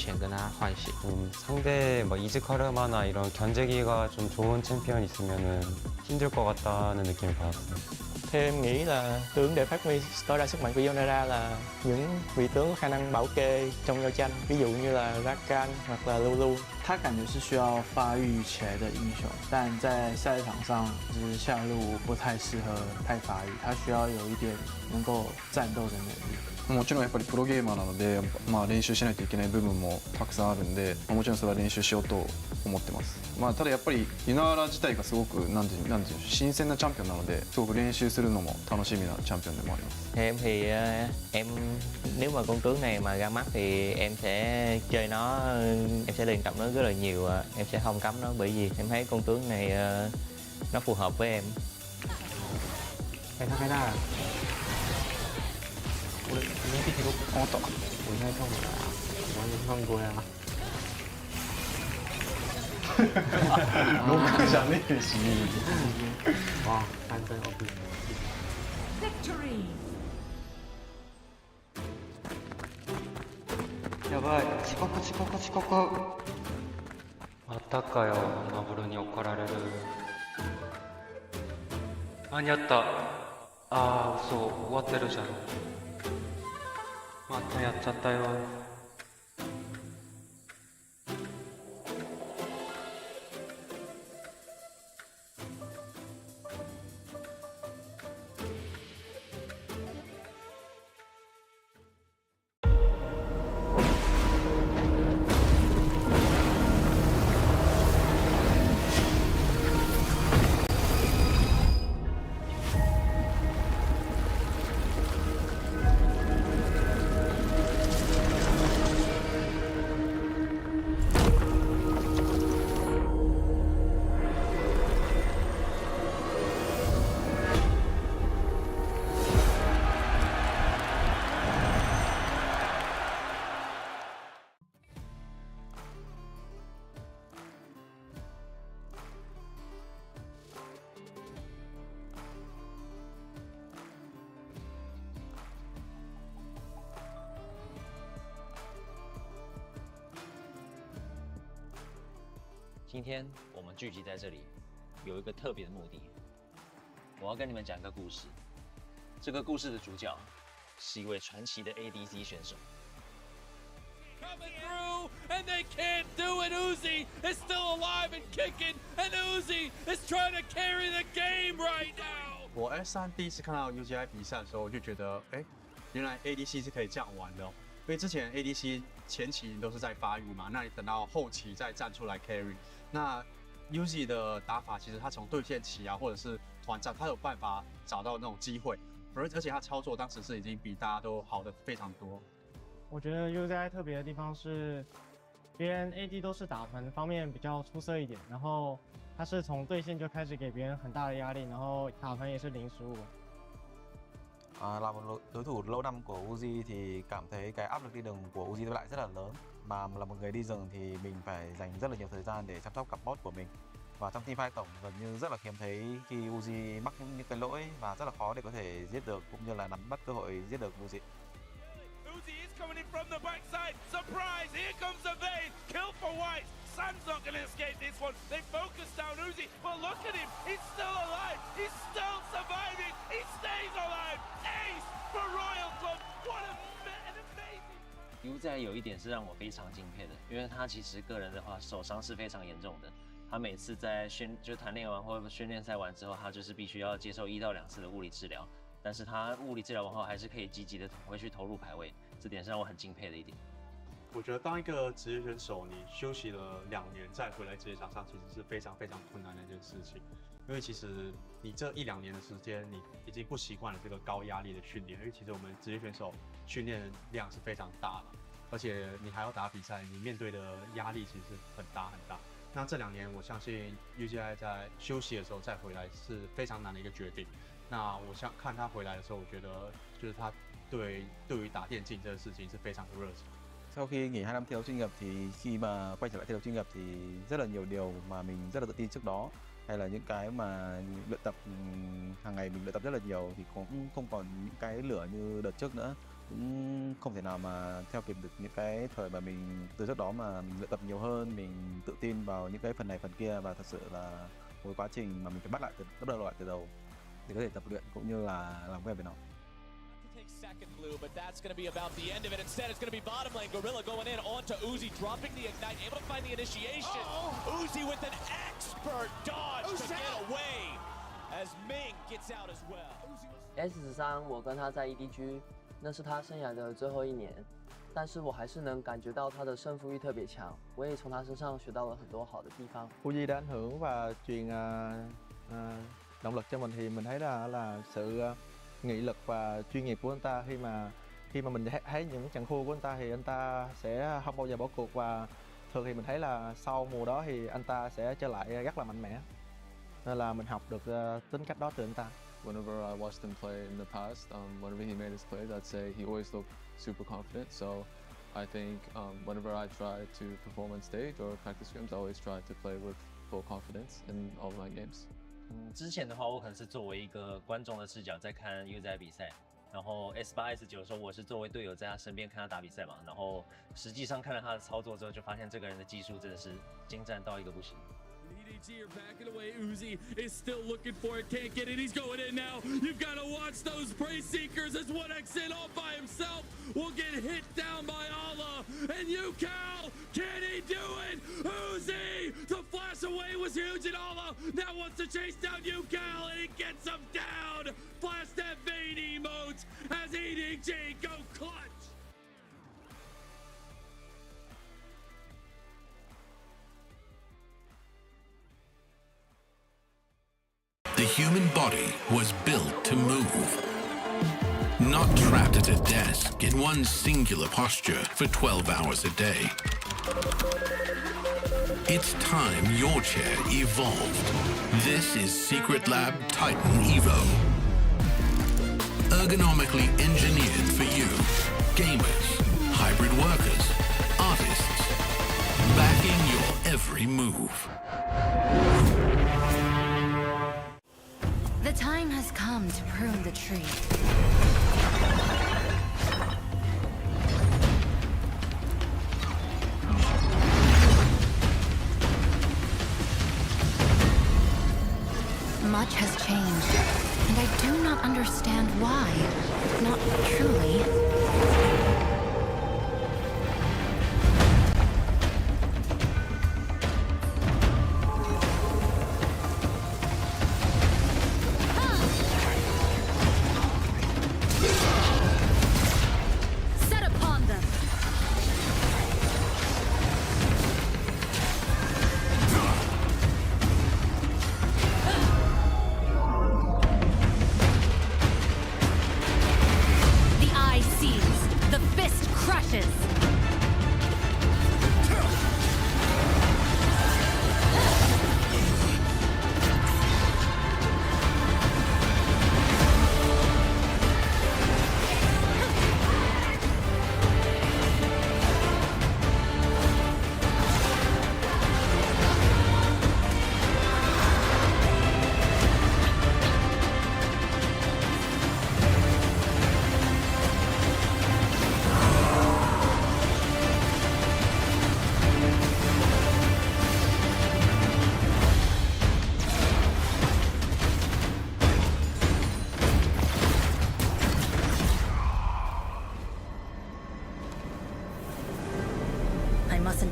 前跟他换血。 상대 뭐 이즈카르마나 이런 견제기가 좀 좋은 챔피언 있으면은 힘들 것 같다는 느낌을 받았어요. Theo em nghĩ là tướng để phát huy tối đa sức mạnh của Yonera là những vị tướng có khả năng bảo kê trong giao tranh, ví dụ như là Rakan hoặc là Lulu。他感觉是需要发育起来的英雄，但在赛场上就是下路不太适合太发育，他需要有一点能够战斗的能力。 もちろんやっぱりプロゲーマーなので、練習しないといけない部分もたくさんあるんで、もちろんそれは練習しようと思ってます。ただやっぱりユナーラ自体がすごくなんていう新鮮なチャンピオンなので、すごく練習するのも楽しみなチャンピオンでもあります。 Theo em thì em nếu mà con tướng này mà ra mắt thì em sẽ chơi nó, em sẽ luyện tập nó rất là nhiều, em sẽ không cấm nó bởi vì em thấy con tướng này nó phù hợp với em. 哎，他开大了。 우리 인기 계속 또 우리 할 성 완전 거야. 녹화잖아, 씨. 와, 완전 어플. Victory! 야바, 치코쿠. 아타까요. 마부르니 오카라레르. 아니었다. 아, 웃어. 우와테르잖아. またやっちゃったよ。今天我们聚集在这里，有一个特别的目的。我要跟你们讲一个故事。这个故事的主角是一位传奇的 ADC 选手。Coming through, and they can't do it. Uzi is still alive and kicking, and Uzi is trying to carry the game right now. 我 S3第一次看到 UGI 比赛的时候，我就觉得，原来 ADC 是可以这样玩的哦。因为之前 ADC 前期都是在发育嘛，那你等到后期再站出来 carry。那 Uzi 的打法其实他从对线期啊，或者是团战，他有办法找到那种机会，而且他操作当时是已经比大家都好的非常多。我觉得 UZI 特别的地方是，别人 AD 都是打团方面比较出色一点，然后他是从对线就开始给别人很大的压力，然后打团也是零失误。 Là một đối thủ lâu năm của Uzi thì cảm thấy cái áp lực đi rừng của Uzi lại rất là lớn. Mà là một người đi rừng thì mình phải dành rất là nhiều thời gian để chăm sóc cặp bot của mình. Và trong teamfight tổng gần như rất là hiếm thấy khi Uzi mắc những cái lỗi và rất là khó để có thể giết được cũng như là nắm bắt cơ hội giết được Uzi. Uzi is coming in from the backside. Surprise! Here comes the Vayne. Kill for White. Sam's not going to escape this one. They focus down Uzi. Well, look at him. He's still alive. He's still surviving. He stays alive. Ace for Royal Club. What an amazing. Uzi 有一点是让我非常敬佩的，因为他其实个人的话受伤是非常严重的。他每次在团练完或者训练赛完之后，他就是必须要接受1到2次的物理治疗。但是他物理治疗完后还是可以积极的回去投入排位，这点是让我很敬佩的一点。 我觉得当一个职业选手，你休息了2年再回来职业场上，其实是非常非常困难的一件事情。因为其实你这1、2年的时间，你已经不习惯了这个高压力的训练。因为其实我们职业选手训练量是非常大的，而且你还要打比赛，你面对的压力其实是很大很大。那这2年，我相信 UGI 在休息的时候再回来是非常难的一个决定。那我想看他回来的时候，我觉得就是他对于打电竞这个事情是非常的热情。 Sau khi nghỉ 2 năm thi đấu chuyên nghiệp thì khi mà quay trở lại thi đấu chuyên nghiệp thì rất là nhiều điều mà mình rất là tự tin trước đó, hay là những cái mà luyện tập hàng ngày mình luyện tập rất là nhiều thì cũng không còn những cái lửa như đợt trước nữa. cũng không thể nào mà theo kịp được những cái thời mà mình từ trước đó mà mình luyện tập nhiều hơn, mình tự tin vào những cái phần này phần kia, và thật sự là một quá trình mà mình phải bắt đầu lại từ đầu để có thể tập luyện cũng như là làm quen với nó. Take second blue, but that's going to be about the end of it. Instead, it's going to be bottom lane. Gorilla going in onto Uzi, dropping the ignite, able to find the initiation. Uzi with an expert dodge to get away as Ming gets out as well. S13我跟他在 EDG， 那是他生涯的最后一年，但是我还是能感觉到他的胜负欲特别强，我也从他身上学到了很多好的地方。 Uzi đã ảnh hưởng và truyền động lực cho mình, thì mình thấy là sự nghị lực và chuyên nghiệp của anh ta. Khi mà mình thấy những trận thua của anh ta thì anh ta sẽ không bao giờ bỏ cuộc, và thường thì mình thấy là sau mùa đó thì anh ta sẽ trở lại rất là mạnh mẽ, nên là mình học được tính cách đó từ anh ta. Whenever I watched him play in the past, whenever he made his plays, I'd say he always looked super confident. So I think whenever I try to perform on stage or practice scrims, I always try to play with full confidence in all of my games. 之前的话，我可能是作为一个观众的视角在看 U 在比赛，然后 S8、S9的时候，我是作为队友在他身边看他打比赛嘛，然后实际上看了他的操作之后，就发现这个人的技术真的是精湛到一个不行。 EDG are backing away. Uzi is still looking for it, can't get it. He's going in now. You've got to watch those Praise Seekers as 1x in all by himself will get hit down by Allah. And UCal, can he do it? Uzi, the flash away was huge, and Allah now wants to chase down UCal, and he gets him down. Flash that vein emotes as EDG go clutch. The human body was built to move, not trapped at a desk in one singular posture for 12 hours a day. It's time your chair evolved. This is Secret Lab Titan Evo. Ergonomically engineered for you, gamers, hybrid workers, artists, backing your every move. The time has come to prune the tree. Much has changed, and I do not understand why. Not truly.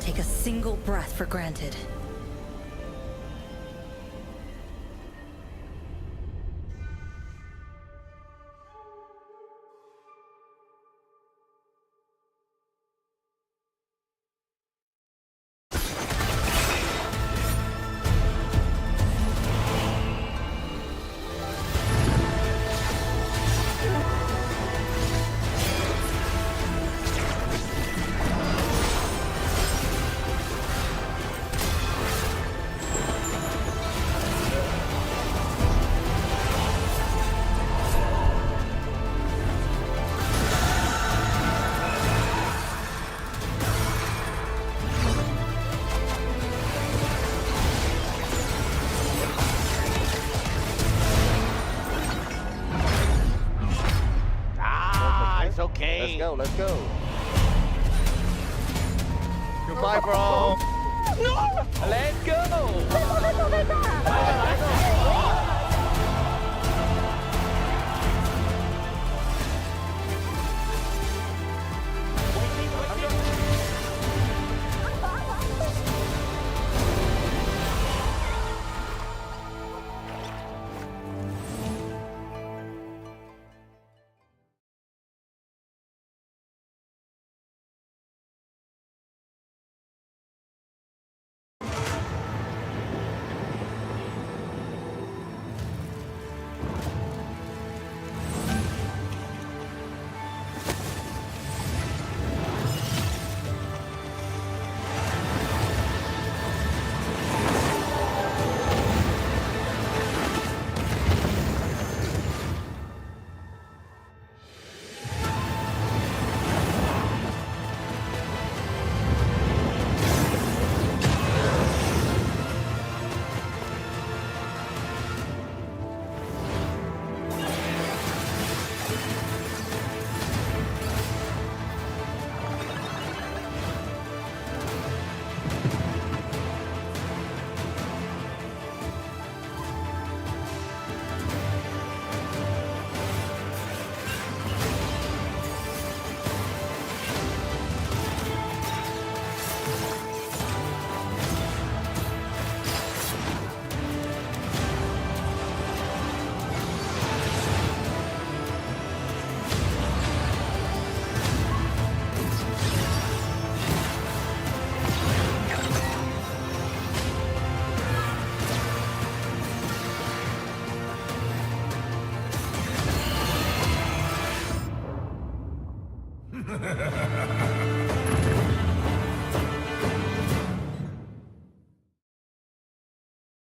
Take a single breath for granted. go, let's go. Goodbye, bro. No! Let's go!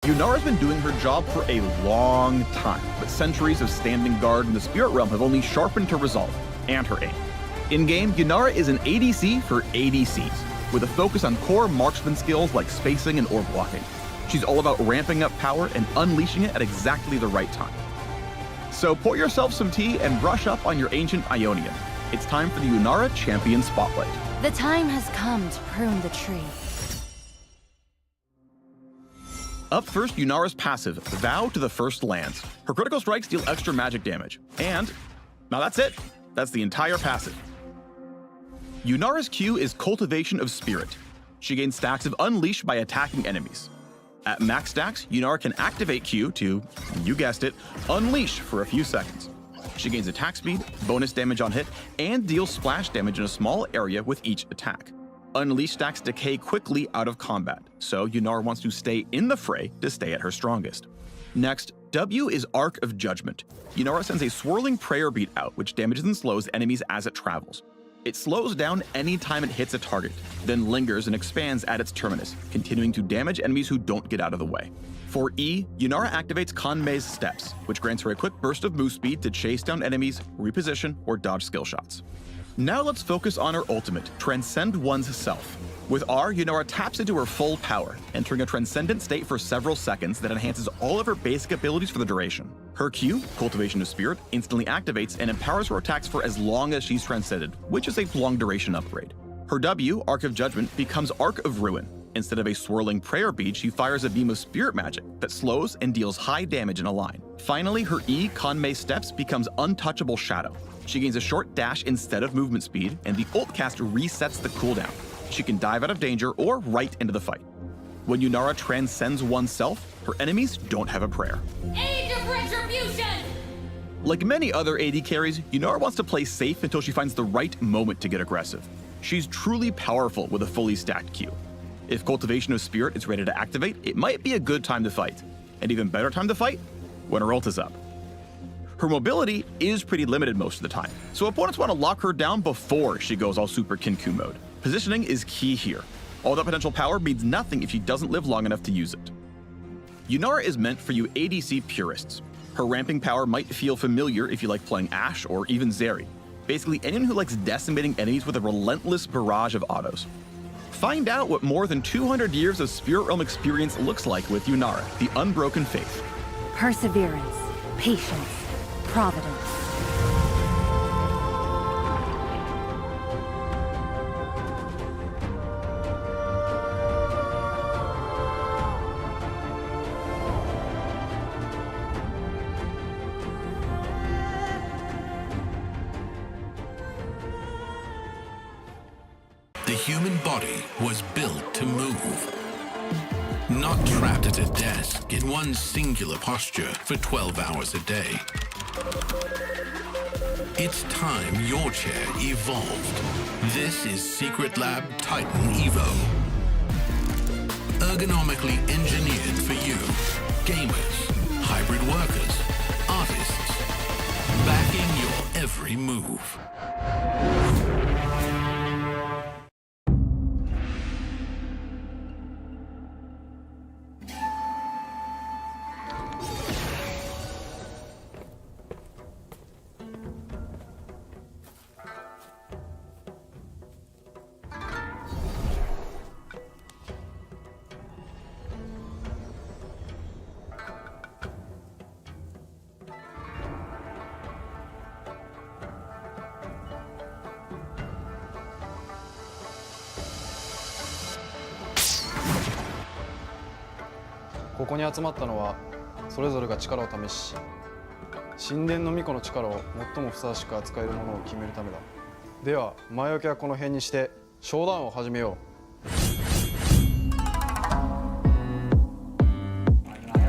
Yunara's been doing her job for a long time, but centuries of standing guard in the Spirit Realm have only sharpened her resolve and her aim. In-game, Yunara is an ADC for ADCs, with a focus on core marksman skills like spacing and orb blocking. She's all about ramping up power and unleashing it at exactly the right time. So pour yourself some tea and brush up on your ancient Ionian. It's time for the Yunara Champion Spotlight. The time has come to prune the tree. Up first, Yunara's passive, Vow to the First Lands. Her critical strikes deal extra magic damage. And, now that's it. That's the entire passive. Yunara's Q is Cultivation of Spirit. She gains stacks of Unleash by attacking enemies. At max stacks, Yunara can activate Q to, you guessed it, Unleash for a few seconds. She gains attack speed, bonus damage on hit, and deals splash damage in a small area with each attack. Unleash stacks decay quickly out of combat, so Yunara wants to stay in the fray to stay at her strongest. Next, W is Arc of Judgment. Yunara sends a swirling prayer beat out, which damages and slows enemies as it travels. It slows down any time it hits a target, then lingers and expands at its terminus, continuing to damage enemies who don't get out of the way. For E, Yunara activates Kanmei's Steps, which grants her a quick burst of move speed to chase down enemies, reposition, or dodge skill shots. Now let's focus on her ultimate, Transcend One's Self. With R, Yunara taps into her full power, entering a transcendent state for several seconds that enhances all of her basic abilities for the duration. Her Q, Cultivation of Spirit, instantly activates and empowers her attacks for as long as she's transcended, which is a long duration upgrade. Her W, Arc of Judgment, becomes Arc of Ruin. Instead of a swirling prayer bead, she fires a beam of spirit magic that slows and deals high damage in a line. Finally, her E, Kanmei Steps, becomes Untouchable Shadow. She gains a short dash instead of movement speed, and the ult cast resets the cooldown. She can dive out of danger or right into the fight. When Yunara transcends oneself, her enemies don't have a prayer. Age of Retribution! Like many other AD carries, Yunara wants to play safe until she finds the right moment to get aggressive. She's truly powerful with a fully stacked Q. If Cultivation of Spirit is ready to activate, it might be a good time to fight. An even better time to fight? When her ult is up. Her mobility is pretty limited most of the time, so opponents want to lock her down before she goes all Super Kinku mode. Positioning is key here. All that potential power means nothing if she doesn't live long enough to use it. Yunara is meant for you ADC purists. Her ramping power might feel familiar if you like playing Ashe or even Zeri. Basically anyone who likes decimating enemies with a relentless barrage of autos. Find out what more than 200 years of Spirit Realm experience looks like with Yunara, the Unbroken Faith. Perseverance, patience, providence. human body was built to move. Not trapped at a desk in one singular posture for 12 hours a day. It's time your chair evolved. This is Secret Lab Titan Evo. Ergonomically engineered for you, gamers, hybrid workers, artists, backing your every move.ここに集まったのはそれぞれが力を試し神殿の巫女の力を最もふさわしく扱えるものを決めるためだ。では前置きはこの辺にしてショーダウンを始めよう。要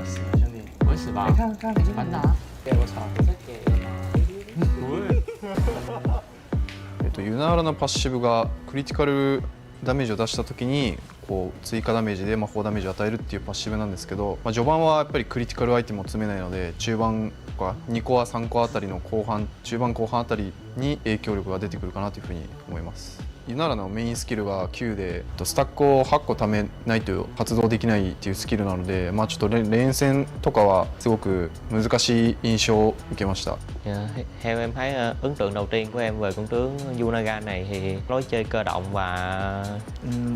死了，兄弟！不会死吧？看，反打！我操！再给ユナーラのパッシブがクリティカルダメージを出した時にこう追加ダメージで魔法ダメージを与えるっていうパッシブなんですけど、序盤はやっぱりクリティカルアイテムを詰めないので中盤とか2コア3コアあたりの後半中盤後半あたりに影響力が出てくるかなというふうに思います。ユナーラのメインスキルが9でスタックを8個貯めないと発動できないっていうスキルなので、ちょっと連戦とかはすごく難しい印象を受けました。Theo em thấy ấn tượng đầu tiên của em về con tướng Yunaga này thì lối chơi cơ động và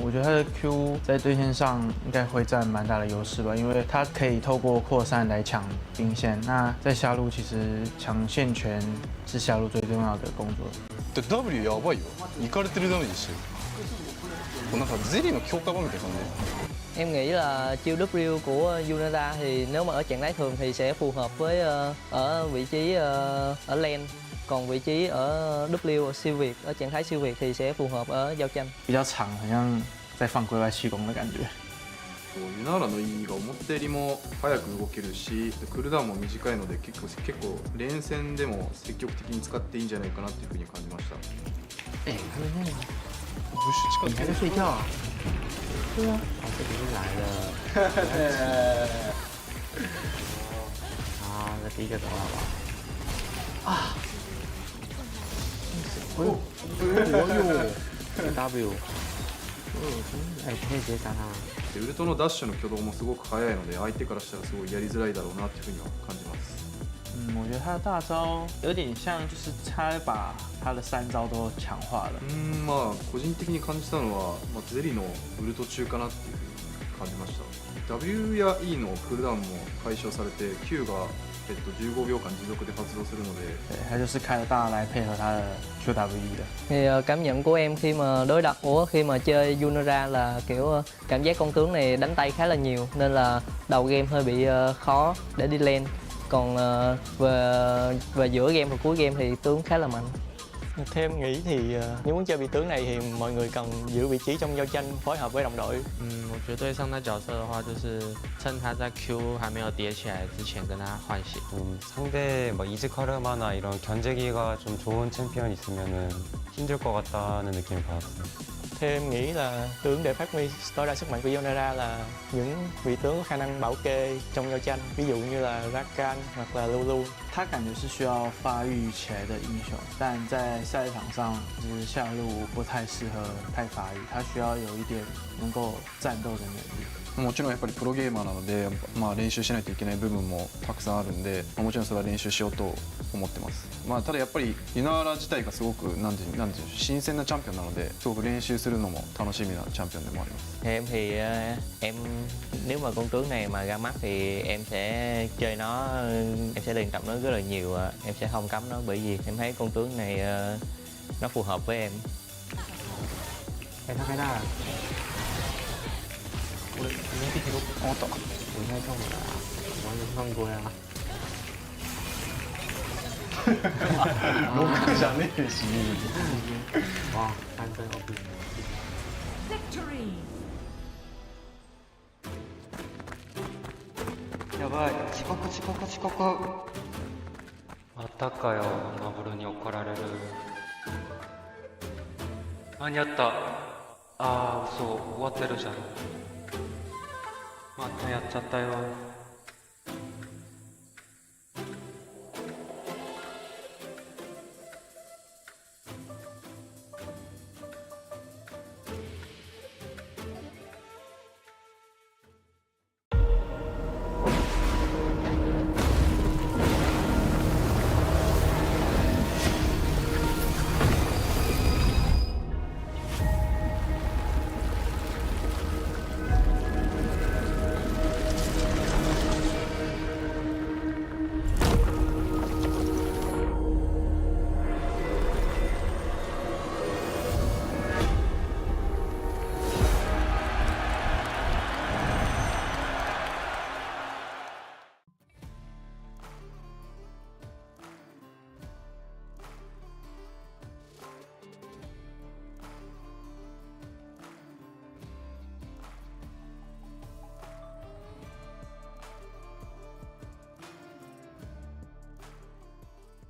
我觉得他的 Q 在对线上应该会占蛮大的优势吧，因为他可以透过扩散来抢兵线。那在下路其实抢线权是下路最重要的工作。W やばいよ。いかれてるダメージしてる。なんかゼリーの強化版みたいな感じ。 Em nghĩ là chiêu W của Yunara thì nếu mà ở trạng thái thường thì sẽ phù hợp với ở vị trí ở lane, còn vị trí ở W siêu việt ở trạng thái siêu việt thì sẽ phù hợp ở giao tranh. 比较长，好像在放龟外气功的感觉。ユナーラの E が思ったよりも早く動けるし、クールダウンも短いので結構連戦でも積極的に使っていいんじゃないかなっていうふうに感じました。他们那个ブッシュ近く。你还在睡觉啊？对啊，这里是来了。这第一个走好吧？W。可以直接杀他。ウルトのダッシュの挙動もすごく速いので相手からしたらすごいやりづらいだろうなっていうふうには感じます。我觉得他的大招有点像，就是他把他的3招都强化了。個人的に感じたのは、ゼリのウルト中かなっていうふうに感じました。W や E のクールダウンも解消されて Q が15秒間持続で発動するので，他就是开了大来配合他的 QWE 的。Thì cảm nhận của em khi mà khi mà chơi Yunara là kiểu cảm giác con tướng này đánh tay khá là nhiều nên là đầu game hơi bị khó để đi lane. Còn về giữa game và cuối game thì tướng khá là mạnh. Theo em nghĩ thì nếu muốn chơi vị tướng này thì mọi người cần giữ vị trí trong giao tranh phối hợp với đồng đội. 我觉得对上他角色的话，就是趁他在 Q 还没有叠起来之前跟他换血。 상대 이즈카르마나 이런 견제기가 좀 좋은 챔피언 있으면은 힘들 것 같다는 느낌을 받았어요. Theo em nghĩ là tướng để phát huy tối đa sức mạnh của Yonara là những vị tướng có khả năng bảo kê trong giao tranh, ví dụ như là Rakan hoặc là Lulu. 他感觉是需要发育起来的英雄，但在赛场上就是下路不太适合太发育，他需要有一点能够战斗的能力。 もちろんやっぱりプロゲーマーなので、練習しないといけない部分もたくさんあるんで、もちろんそれは練習しようと思ってます。ただやっぱりユナーラ自体がすごくなんていう新鮮なチャンピオンなので、すごく練習するのも楽しみなチャンピオンでもあります。 Theo em thì em nếu mà con tướng này mà ra mắt thì em sẽ chơi nó, em sẽ luyện tập nó rất là nhiều, em sẽ không cấm nó bởi vì em thấy con tướng này nó phù hợp với em. 他开大了。 我应该地铁都我懂，我应该中了，我也放过呀。6じゃねえし。哇，3分 OP。victory. やばい、遅刻遅刻遅刻。またかよ、マブルに怒られる。間に合った。あー、嘘、終わってるじゃん。またやっちゃったよ。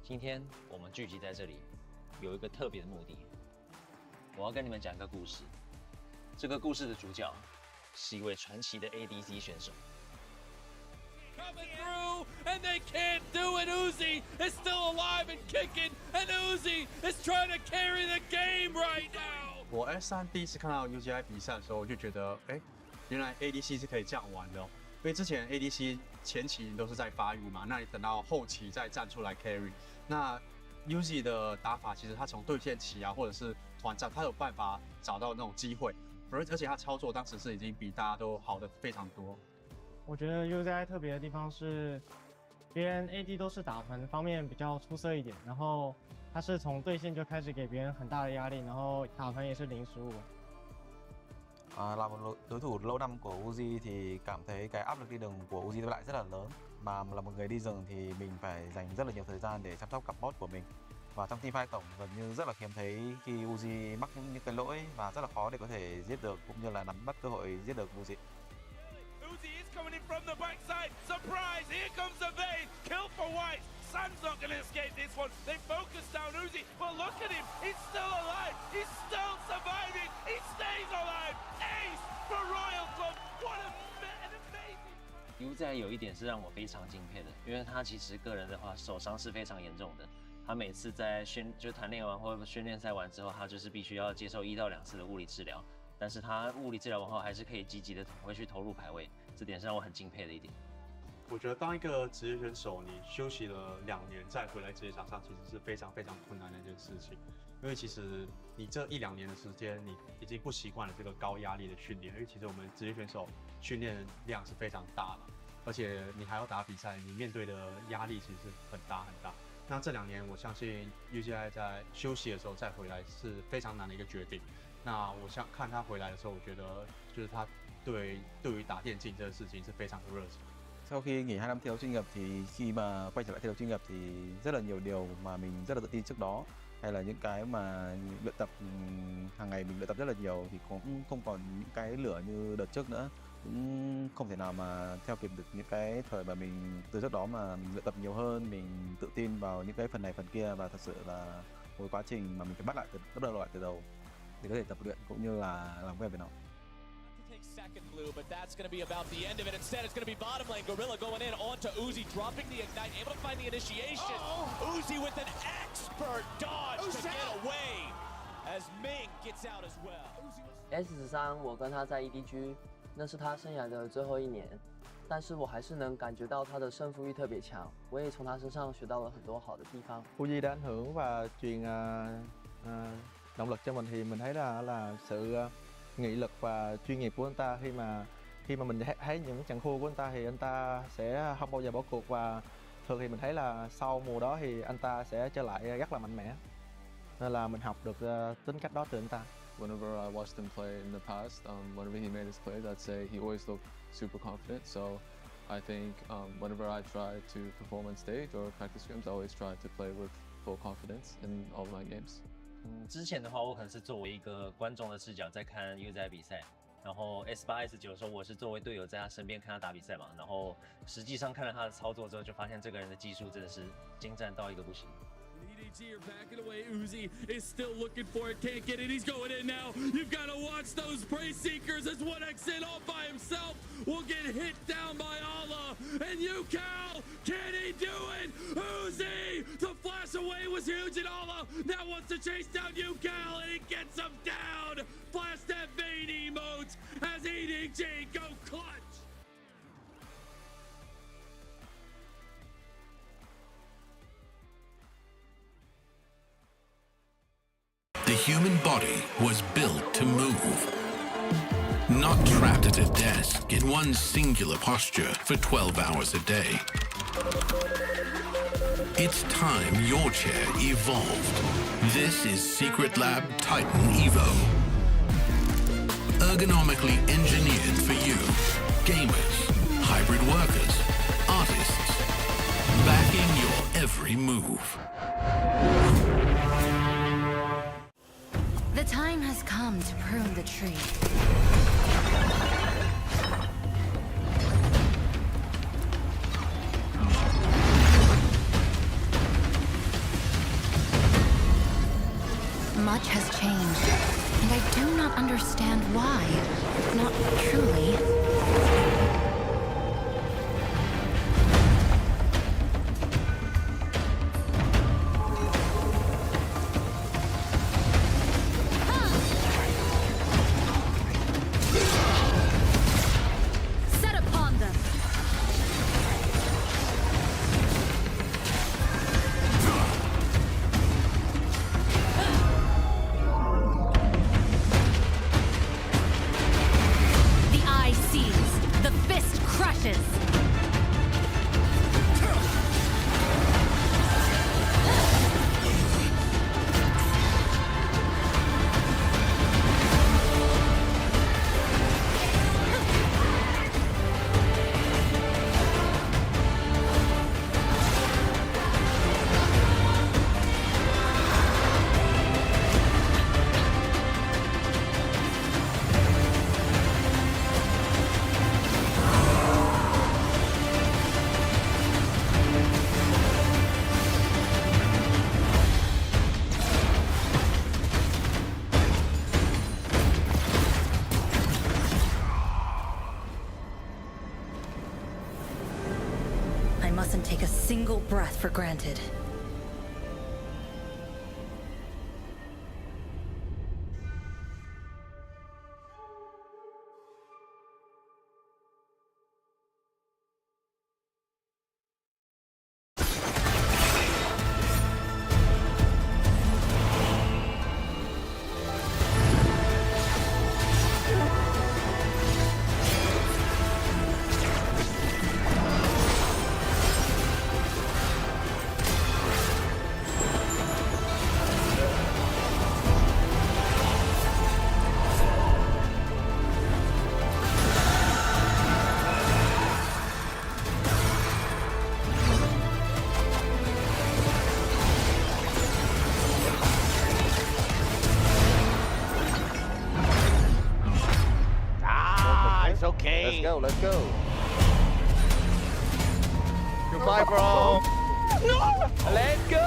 今天我们聚集在这里，有一个特别的目的。我要跟你们讲一个故事。这个故事的主角是一位传奇的 ADC 选手。Coming through, and they can't do it. Uzi is still alive and kicking, and Uzi is trying to carry the game right now. 我 S3第一次看到 UGI 比赛的时候，我就觉得，原来 ADC 是可以这样玩的哦。因为之前 ADC 前期都是在发育嘛，那你等到后期再站出来 carry。那 Uzi 的打法其实他从对线期啊，或者是团战，他有办法找到那种机会，而且他操作当时是已经比大家都好的非常多。我觉得 UZI 特别的地方是，别人 AD 都是打团方面比较出色一点，然后他是从对线就开始给别人很大的压力，然后打团也是零失误。Là một đối thủ lâu năm của Uzi thì cảm thấy cái áp lực đi rừng của Uzi lại rất là lớn. Mà là một người đi rừng thì mình phải dành rất là nhiều thời gian để chăm sóc cặp bot của mình. Và trong teamfight tổng gần như rất là hiếm thấy khi Uzi mắc những cái lỗi và rất là khó để có thể giết được cũng như là nắm bắt cơ hội giết được Uzi. Uzi is coming in from the backside. Surprise! Here comes the Vayne. Kill for White. Sun's not going to escape this one. They focus down Uzi, but look at him. He's still alive. He's still surviving. He stays alive. Ace for Royal Club. What an amazing. UZI 有一点是让我非常敬佩的，因为他其实个人的话手伤是非常严重的。他每次在团练完或训练赛完之后，他就是必须要接受1到2次的物理治疗。但是他物理治疗完后还是可以积极的回去投入排位，这点是让我很敬佩的一点。我觉得当一个职业选手，你休息了2年再回来职业场上，其实是非常非常困难的一件事情。因为其实你这1、2年的时间，你已经不习惯了这个高压力的训练。因为其实我们职业选手训练量是非常大的，而且你还要打比赛，你面对的压力其实是很大很大。那这2年，我相信 UGI 在休息的时候再回来是非常难的一个决定。那我想看他回来的时候，我觉得就是他对于打电竞这个事情是非常的热情。Sau khi nghỉ 2 năm thi đấu chuyên nghiệp thì khi mà quay trở lại thi đấu chuyên nghiệp thì rất là nhiều điều mà mình rất là tự tin trước đó, hay là những cái mà luyện tập hàng ngày mình luyện tập rất là nhiều thì cũng không còn những cái lửa như đợt trước nữa, cũng không thể nào mà theo kịp được những cái thời mà mình từ trước đó mà mình luyện tập nhiều hơn, mình tự tin vào những cái phần này phần kia và thật sự là một quá trình mà mình phải bắt đầu lại từ đầu để có thể tập luyện cũng như là làm quen với nó. Second blue, but that's going to be about the end of it. Instead, it's going to be bottom lane. Gorilla going in onto Uzi, dropping the ignite, able to find the initiation. Uzi with an expert dodge to get away as Ming gets out as well. S13，我跟他在 EDG，那是他生涯的最后1年，但是我还是能感觉到他的胜负欲特别强，我也从他身上学到了很多好的地方。Uzi đã ảnh hưởng và truyền động lực cho mình thì mình thấy là sự nghị lực và chuyên nghiệp của anh ta khi mà mình thấy những trận thua của anh ta thì anh ta sẽ không bao giờ bỏ cuộc, và thường thì mình thấy là sau mùa đó thì anh ta sẽ trở lại rất là mạnh mẽ, nên là mình học được tính cách đó từ anh ta. Whenever I watched him play in the past, whenever he made his plays, I'd say he always looked super confident. So I think whenever I try to perform on stage or practice scrims, I always try to play with full confidence in all of my games. 之前的话，我可能是作为一个观众的视角在看 U 仔比赛，然后 S8、S9 的时候，我是作为队友在他身边看他打比赛嘛，然后实际上看了他的操作之后，就发现这个人的技术真的是精湛到一个不行。EDG are backing away. Uzi is still looking for it, can't get it. He's going in now. You've got to watch those Prey Seekers as 1X in all by himself will get hit down by Allah. And UCal, can he do it? Uzi, the flash away was huge, and Allah now wants to chase down UCal, and he gets him down. Flash that main emotes as EDG go clutch. The human body was built to move, not trapped at a desk in one singular posture for 12 hours a day. It's time your chair evolved. This is Secret Lab Titan Evo. Ergonomically engineered for you, gamers, hybrid workers, artists, backing your every move. The time has come to prune the tree. Much has changed, and I do not understand why. Not truly. Set upon them. The eye sees, the fist crushes. I mustn't take a single breath for granted. It's okay. Let's go. Goodbye, bro. No! Let's go.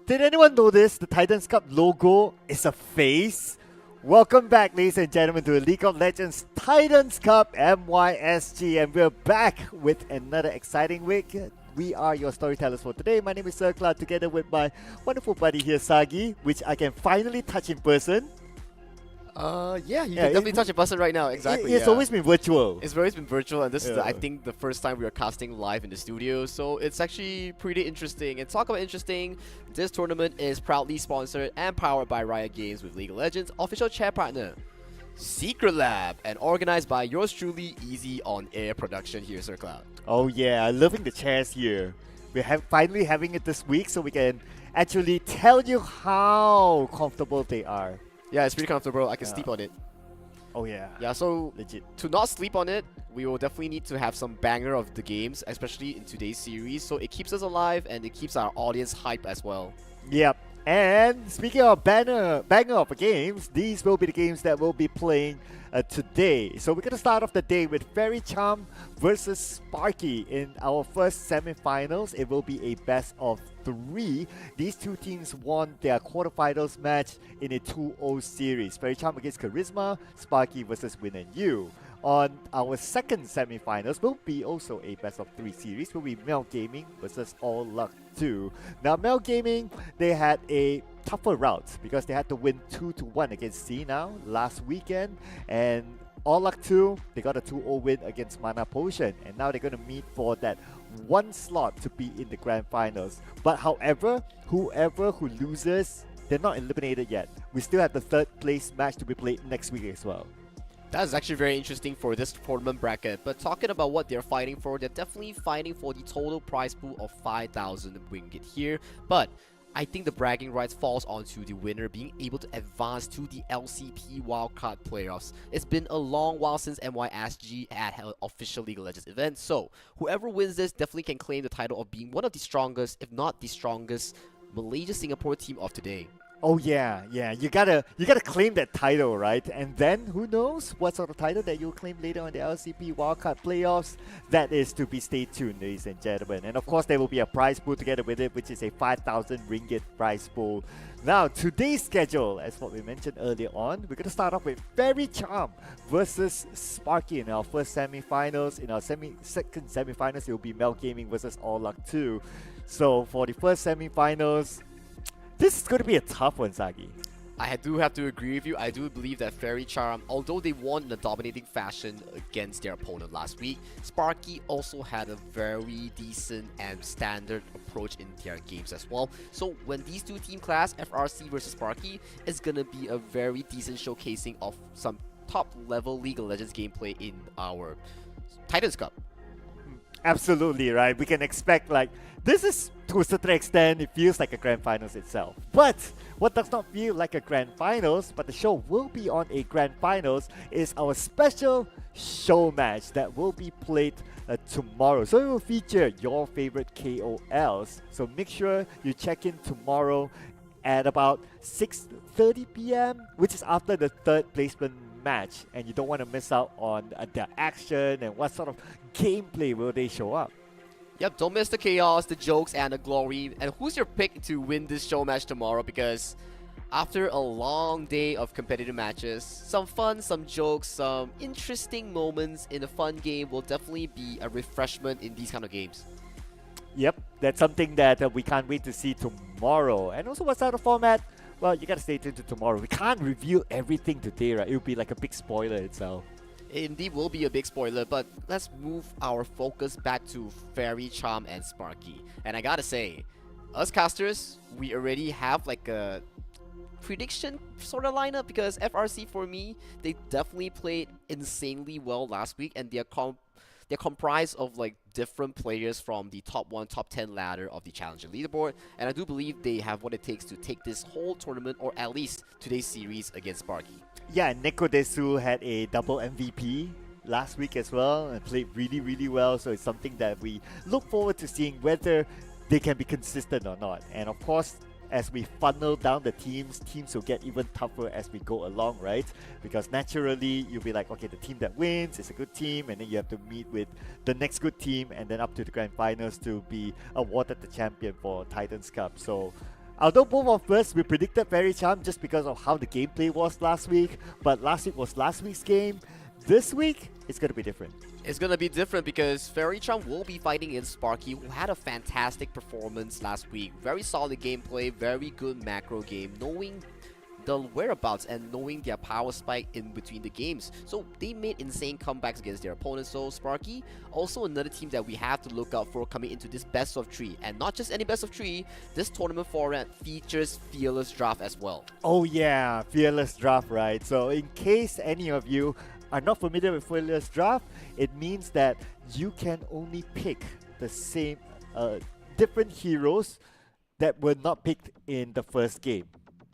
Did anyone notice the Titans Cup logo is a face? Welcome back, ladies and gentlemen, to the League of Legends Titans Cup MYSG, and we're back with another exciting week. We are your storytellers for today. My name is Sir Cloud, together with my wonderful buddy here, Sagi, which I can finally touch in person. Yeah, you can definitely touch a person right now. Exactly. It's always been virtual. It's always been virtual, and this is, I think, the first time we are casting live in the studio. So it's actually pretty interesting. And talk about interesting, this tournament is proudly sponsored and powered by Riot Games with League of Legends official chair partner, Secret Lab, and organized by yours truly, Easy on Air Production here, Sir Cloud. Oh yeah, loving the chairs here. We're finally having it this week, so we can actually tell you how comfortable they are. Yeah, it's pretty comfortable. I can sleep on it. Oh yeah. Yeah, so legit. To not sleep on it, we will definitely need to have some banger of the games, especially in today's series. So it keeps us alive and it keeps our audience hype as well. Yep. And speaking of banger of games, these will be the games that we'll be playing today. So we're going to start off the day with Fairy Charm versus Sparky in our first semifinals. It will be a best of 3. These two teams won their quarterfinals match in a 2-0 series. Fairy Charm against Charisma, Sparky versus Win and You. On our second semifinals will be also a best of 3 series, will be Mel Gaming versus All Luck 2. Now Mel Gaming, they had a tougher route because they had to win 2-1 against C now last weekend, and All Luck 2, they got a 2-0 win against Mana Potion, and now they're going to meet for that one slot to be in the grand finals. But however, whoever who loses, they're not eliminated yet. We still have the third place match to be played next week as well. That is actually very interesting for this tournament bracket. But talking about what they're fighting for, they're definitely fighting for the total prize pool of 5,000 ringgit here. But I think the bragging rights falls onto the winner being able to advance to the LCP Wildcard playoffs. It's been a long while since MYSG had held official League of Legends event, so whoever wins this definitely can claim the title of being one of the strongest, if not the strongest, Malaysia-Singapore team of today. Oh yeah, you gotta claim that title, right? And then who knows what sort of title that you'll claim later on the LCP Wildcard playoffs. That is to be stay tuned, ladies and gentlemen. And of course, there will be a prize pool together with it, which is a 5,000 ringgit prize pool. Now, today's schedule, as what we mentioned earlier on, we're gonna start off with Fairy Charm versus Sparky in our first semi-finals. In our second semi-finals, it will be Mel Gaming versus All Luck 2. So for the first semi-finals, this is going to be a tough one, Sagi. I do have to agree with you. I do believe that Fairy Charm, although they won in a dominating fashion against their opponent last week, Sparky also had a very decent and standard approach in their games as well. So when these two team clash, FRC versus Sparky, is going to be a very decent showcasing of some top level League of Legends gameplay in our Titans Cup. Absolutely, right? We can expect, like, this is, to a certain extent, it feels like a grand finals itself. But what does not feel like a grand finals, but the show will be on a grand finals, is our special show match that will be played tomorrow. So it will feature your favorite KOLs. So make sure you check in tomorrow at about 6:30 p.m., which is after the third placement match, and you don't want to miss out on their action and what sort of gameplay will they show up. Yep, don't miss the chaos, the jokes, and the glory. And who's your pick to win this show match tomorrow? Because after a long day of competitive matches, some fun, some jokes, some interesting moments in a fun game will definitely be a refreshment in these kind of games. Yep, that's something that we can't wait to see tomorrow. And also, what's out of format? Well, you gotta stay tuned to tomorrow. We can't reveal everything today, right? It will be like a big spoiler itself. It indeed will be a big spoiler, but let's move our focus back to Fairy Charm and Sparky. And I gotta say, us casters, we already have like a prediction sort of lineup, because FRC, for me, they definitely played insanely well last week, and they're comprised of like different players from the top 1, top 10 ladder of the Challenger leaderboard, and I do believe they have what it takes to take this whole tournament, or at least today's series, against Sparky. Yeah, Neko Desu had a double MVP last week as well and played really, really well, so it's something that we look forward to seeing whether they can be consistent or not. And of course, as we funnel down the teams will get even tougher as we go along, right? Because naturally, you'll be like, okay, the team that wins is a good team, and then you have to meet with the next good team, and then up to the grand finals to be awarded the champion for Titans Cup. So Although both of us, we predicted Fairy Charm just because of how the gameplay was last week, but last week was last week's game. This week, it's going to be different. It's going to be different because Fairy Charm will be fighting against Sparky, who had a fantastic performance last week. Very solid gameplay, very good macro game, knowing the whereabouts and knowing their power spike in between the games. So they made insane comebacks against their opponents. So Sparky, also another team that we have to look out for coming into this best of 3. And not just any best of 3, this tournament format features Fearless Draft as well. Oh yeah, Fearless Draft, right? So in case any of you are not familiar with Fearless Draft, it means that you can only pick the same different heroes that were not picked in the first game.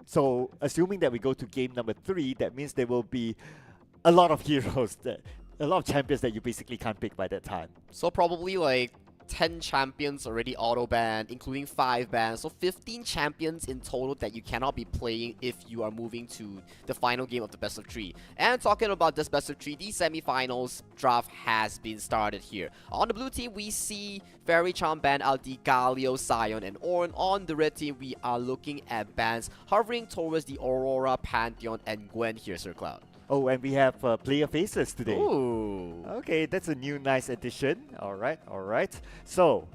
So assuming that we go to game number 3, that means there will be a lot of heroes, a lot of champions that you basically can't pick by that time. So probably like 10 champions already auto-banned, including 5 bans. So 15 champions in total that you cannot be playing if you are moving to the final game of the best of 3. And talking about this best of 3, the semifinals draft has been started here. On the blue team, we see Fairy Charm ban out the Galio, Sion, and Ornn. On the red team, we are looking at bans hovering towards the Aurora, Pantheon, and Gwen here, Sir Cloud. Oh, and we have player faces today. Ooh. Okay, that's a new nice addition. Alright, alright. So,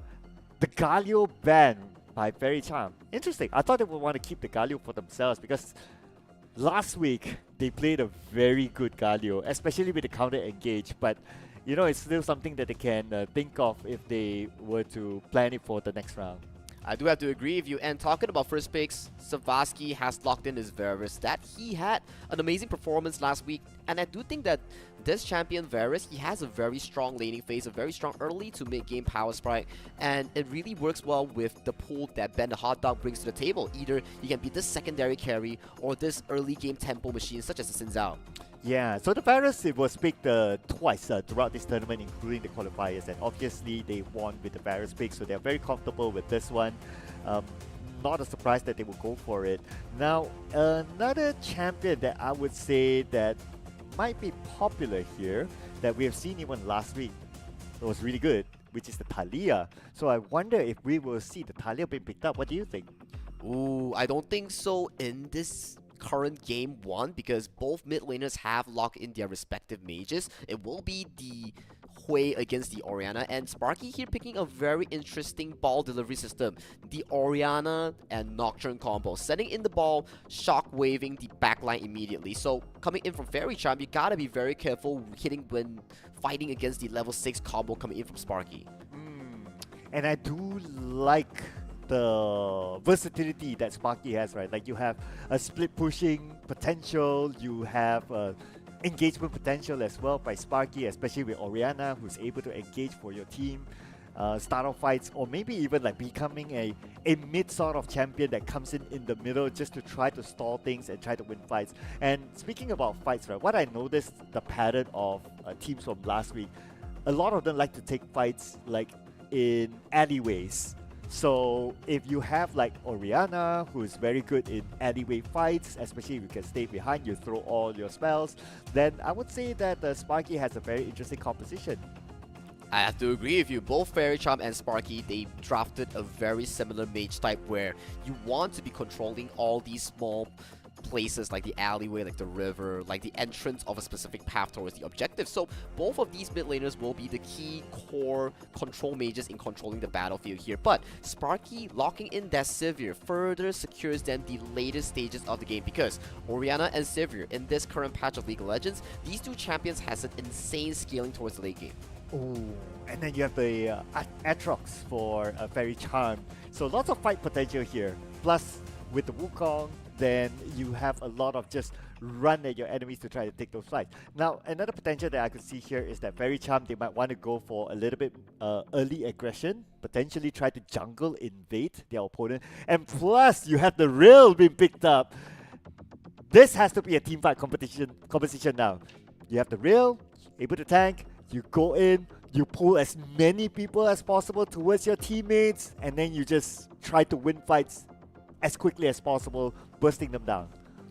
the Galio ban by Fairy Charm. Interesting. I thought they would want to keep the Galio for themselves because last week they played a very good Galio, especially with the counter engage. But, you know, it's still something that they can think of if they were to plan it for the next round. I do have to agree with you. And talking about first picks, Savasky has locked in his Varus. That he had an amazing performance last week. And I do think that this champion Varus, he has a very strong laning phase, a very strong early to mid-game power sprite. And it really works well with the pool that Ben the Hot Dog brings to the table. Either he can be this secondary carry or this early game tempo machine such as the Xin Zhao. Yeah, so the Varus, it was picked twice throughout this tournament, including the qualifiers, and obviously they won with the Varus pick, so they're very comfortable with this one. Not a surprise that they will go for it. Now, another champion that I would say that might be popular here, that we have seen even last week, it was really good, which is the Thalia. So I wonder if we will see the Thalia being picked up. What do you think? Ooh, I don't think so in this current game 1 because both mid laners have locked in their respective mages. It will be the Hui against the Orianna, and Sparky here picking a very interesting ball delivery system. The Orianna and Nocturne combo, setting in the ball, shock waving the backline immediately. So coming in from Fairy Charm, you gotta be very careful hitting when fighting against the level 6 combo coming in from Sparky. And I do like the versatility that Sparky has, right? Like you have a split pushing potential, you have engagement potential as well by Sparky, especially with Orianna, who's able to engage for your team, start off fights, or maybe even like becoming a mid sort of champion that comes in the middle just to try to stall things and try to win fights. And speaking about fights, right, what I noticed the pattern of teams from last week, a lot of them like to take fights like in alleyways. So if you have like Orianna, who is very good in alleyway fights, especially if you can stay behind, you throw all your spells, then I would say that Sparky has a very interesting composition. I have to agree with you. Both Fairy Charm and Sparky, they drafted a very similar mage type where you want to be controlling all these small places like the alleyway, like the river, like the entrance of a specific path towards the objective. So both of these mid laners will be the key core control mages in controlling the battlefield here. But Sparky locking in that Sivir further secures them the latest stages of the game because Orianna and Sivir in this current patch of League of Legends, these two champions has an insane scaling towards the late game. Ooh, and then you have the Atrox for Fairy Charm. So lots of fight potential here. Plus, with the Wukong, then you have a lot of just run at your enemies to try to take those fights. Now, another potential that I could see here is that Fairy Charm, they might want to go for a little bit early aggression, potentially try to jungle invade their opponent. And plus, you have the Rill being picked up. This has to be a teamfight competition now. You have the Rill, able to tank, you go in, you pull as many people as possible towards your teammates, and then you just try to win fights as quickly as possible, bursting them down.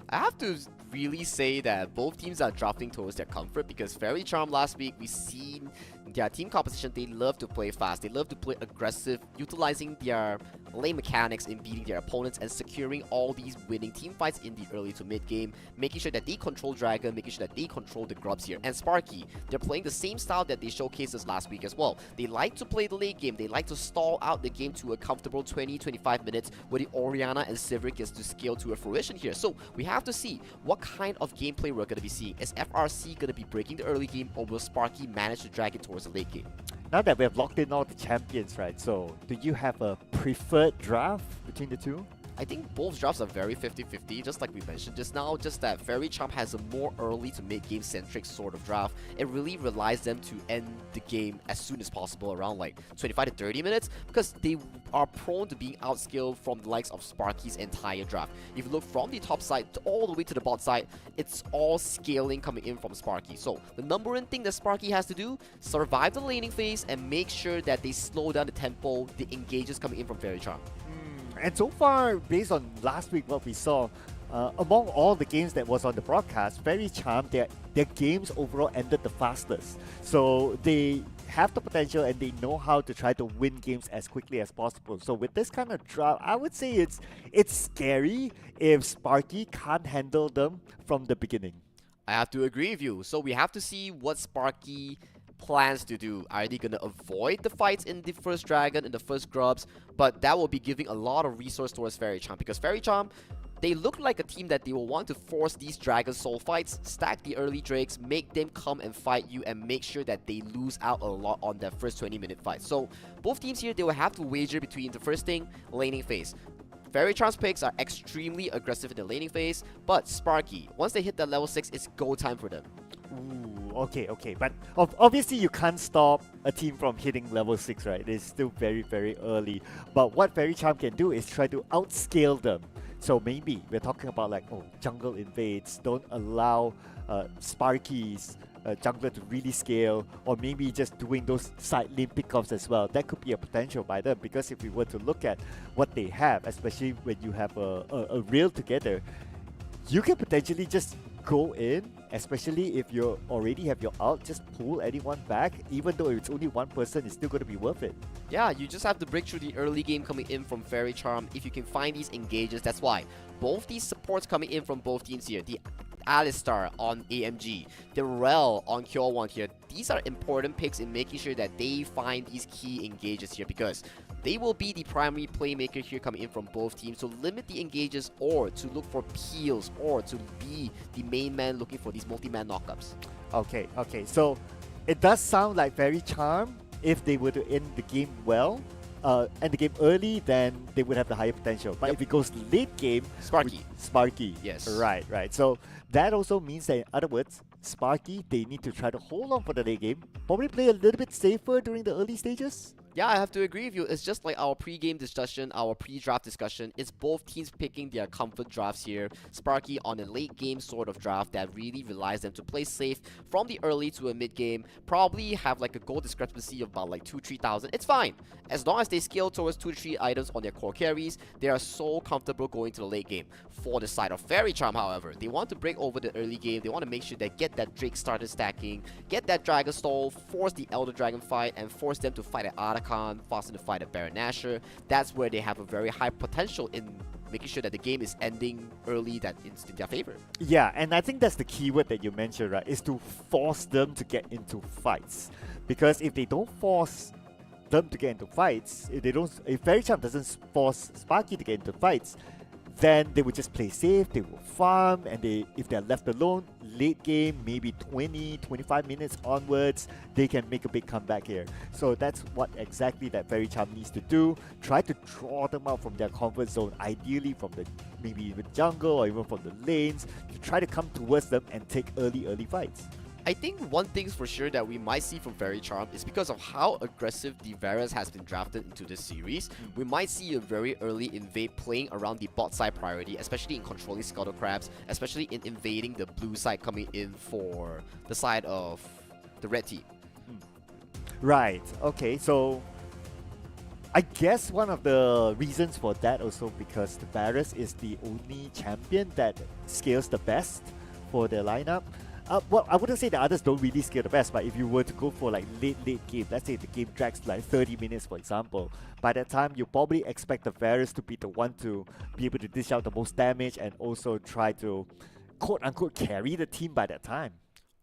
I have to really say that both teams are drafting towards their comfort because Fairy Charm last week, we seen their team composition, they love to play fast. They love to play aggressive, utilizing their lane mechanics in beating their opponents and securing all these winning team fights in the early to mid game, making sure that they control Dragon, making sure that they control the Grubs here. And Sparky, they're playing the same style that they showcased us last week as well. They like to play the late game. They like to stall out the game to a comfortable 20-25 minutes where the Orianna and Sivir gets to scale to a fruition here. So we have to see what kind of gameplay we're going to be seeing. Is FRC going to be breaking the early game, or will Sparky manage to drag it towards the late game? Now that we have locked in all the champions, right? So do you have a preferred draft between the two? I think both drafts are very 50-50, just like we mentioned just now, just that Fairy Charm has a more early to mid-game centric sort of draft. It really relies them to end the game as soon as possible, around like 25 to 30 minutes, because they are prone to being outskilled from the likes of Sparky's entire draft. If you look from the top side all the way to the bot side, it's all scaling coming in from Sparky. So the number one thing that Sparky has to do, survive the laning phase and make sure that they slow down the tempo, the engages coming in from Fairy Charm. And so far, based on last week what we saw, among all the games that was on the broadcast, Fairy Charm, their games overall ended the fastest. So they have the potential and they know how to try to win games as quickly as possible. So with this kind of draft, I would say it's scary if Sparky can't handle them from the beginning. I have to agree with you. So we have to see what Sparky plans to do. Are they going to avoid the fights in the first Dragon, in the first Grubs? But that will be giving a lot of resource towards Fairy Charm, because Fairy Charm, they look like a team that they will want to force these Dragon Soul fights, stack the early Drakes, make them come and fight you, and make sure that they lose out a lot on that first 20-minute fight. So both teams here, they will have to wager between the first thing, laning phase. Fairy Charm's picks are extremely aggressive in the laning phase, but Sparky, once they hit that level 6, it's go time for them. Ooh, okay. But obviously you can't stop a team from hitting level 6, right? It's still very, very early. But what Fairy Charm can do is try to outscale them. So maybe we're talking about like, jungle invades, don't allow Sparky's jungler to really scale, or maybe just doing those side lane pickups as well. That could be a potential by them, because if we were to look at what they have, especially when you have a rail together, you can potentially just go in, especially if you already have your ult, just pull anyone back. Even though it's only one person, it's still going to be worth it. Yeah, you just have to break through the early game coming in from Fairy Charm. If you can find these engages, that's why both these supports coming in from both teams here, the Alistar on AMG, the Rel on Cure 1 here, these are important picks in making sure that they find these key engages here, because they will be the primary playmaker here coming in from both teams. So limit the engages, or to look for peels, or to be the main man looking for these multi-man knockups. Okay. So it does sound like Fairy Charm, if they were to end the game well, end the game early, then they would have the higher potential. But if it goes late game, Sparky. Yes. Right. So that also means that, in other words, Sparky, they need to try to hold on for the late game. Probably play a little bit safer during the early stages. Yeah, I have to agree with you. It's just like our pre-game discussion, our pre-draft discussion. It's both teams picking their comfort drafts here. Sparky on a late game sort of draft that really relies them to play safe from the early to a mid game. Probably have like a goal discrepancy of about like 2,000-3,000. It's fine. As long as they scale towards 2 to 3 items on their core carries, they are so comfortable going to the late game. For the side of Fairy Charm, however, they want to break over the early game. They want to make sure they get that Drake started stacking, get that Dragon Stall, force the Elder Dragon fight, and force them to fight at Arakan, force them to fight at Baron Nashor. That's where they have a very high potential in making sure that the game is ending early, that it's in their favor. Yeah, and I think that's the keyword that you mentioned, right? Is to force them to get into fights. Because if they don't force them to get into fights, if Fairy Charm doesn't force Sparky to get into fights, then they would just play safe, they will farm, and if they're left alone, late game, maybe 20-25 minutes onwards, they can make a big comeback here. So that's what exactly that Fairy Charm needs to do. Try to draw them out from their comfort zone, ideally from maybe even jungle or even from the lanes, to try to come towards them and take early fights. I think one thing for sure that we might see from Fairy Charm is because of how aggressive the Varus has been drafted into this series. We might see a very early invade playing around the bot side priority, especially in controlling Scuttle Crabs, especially in invading the blue side coming in for the side of the red team. Right, okay, so I guess one of the reasons for that also because the Varus is the only champion that scales the best for their lineup. Well, I wouldn't say the others don't really scale the best, but if you were to go for like late game, let's say the game drags like 30 minutes, for example, by that time you probably expect the Varus to be the one to be able to dish out the most damage and also try to quote-unquote carry the team by that time.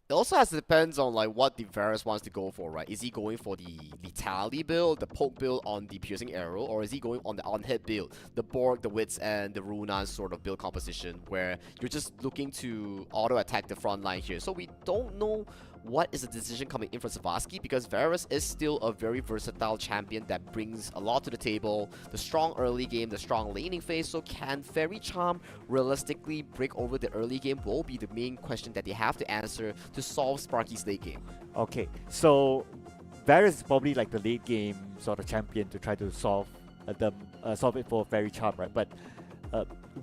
It also has to depends on like what the Varus wants to go for, right? Is he going for the Lethality build, the poke build on the Piercing Arrow, or is he going on the on-hit build, the Borg, the Wits, and the Runan sort of build composition, where you're just looking to auto-attack the front line here. So we don't know what is the decision coming in for Savasky, because Varus is still a very versatile champion that brings a lot to the table. The strong early game, the strong laning phase. So can Fairy Charm realistically break over the early game will be the main question that they have to answer to solve Sparky's late game. Okay, so Varus is probably like the late game sort of champion to try to solve solve it for Fairy Charm, right? But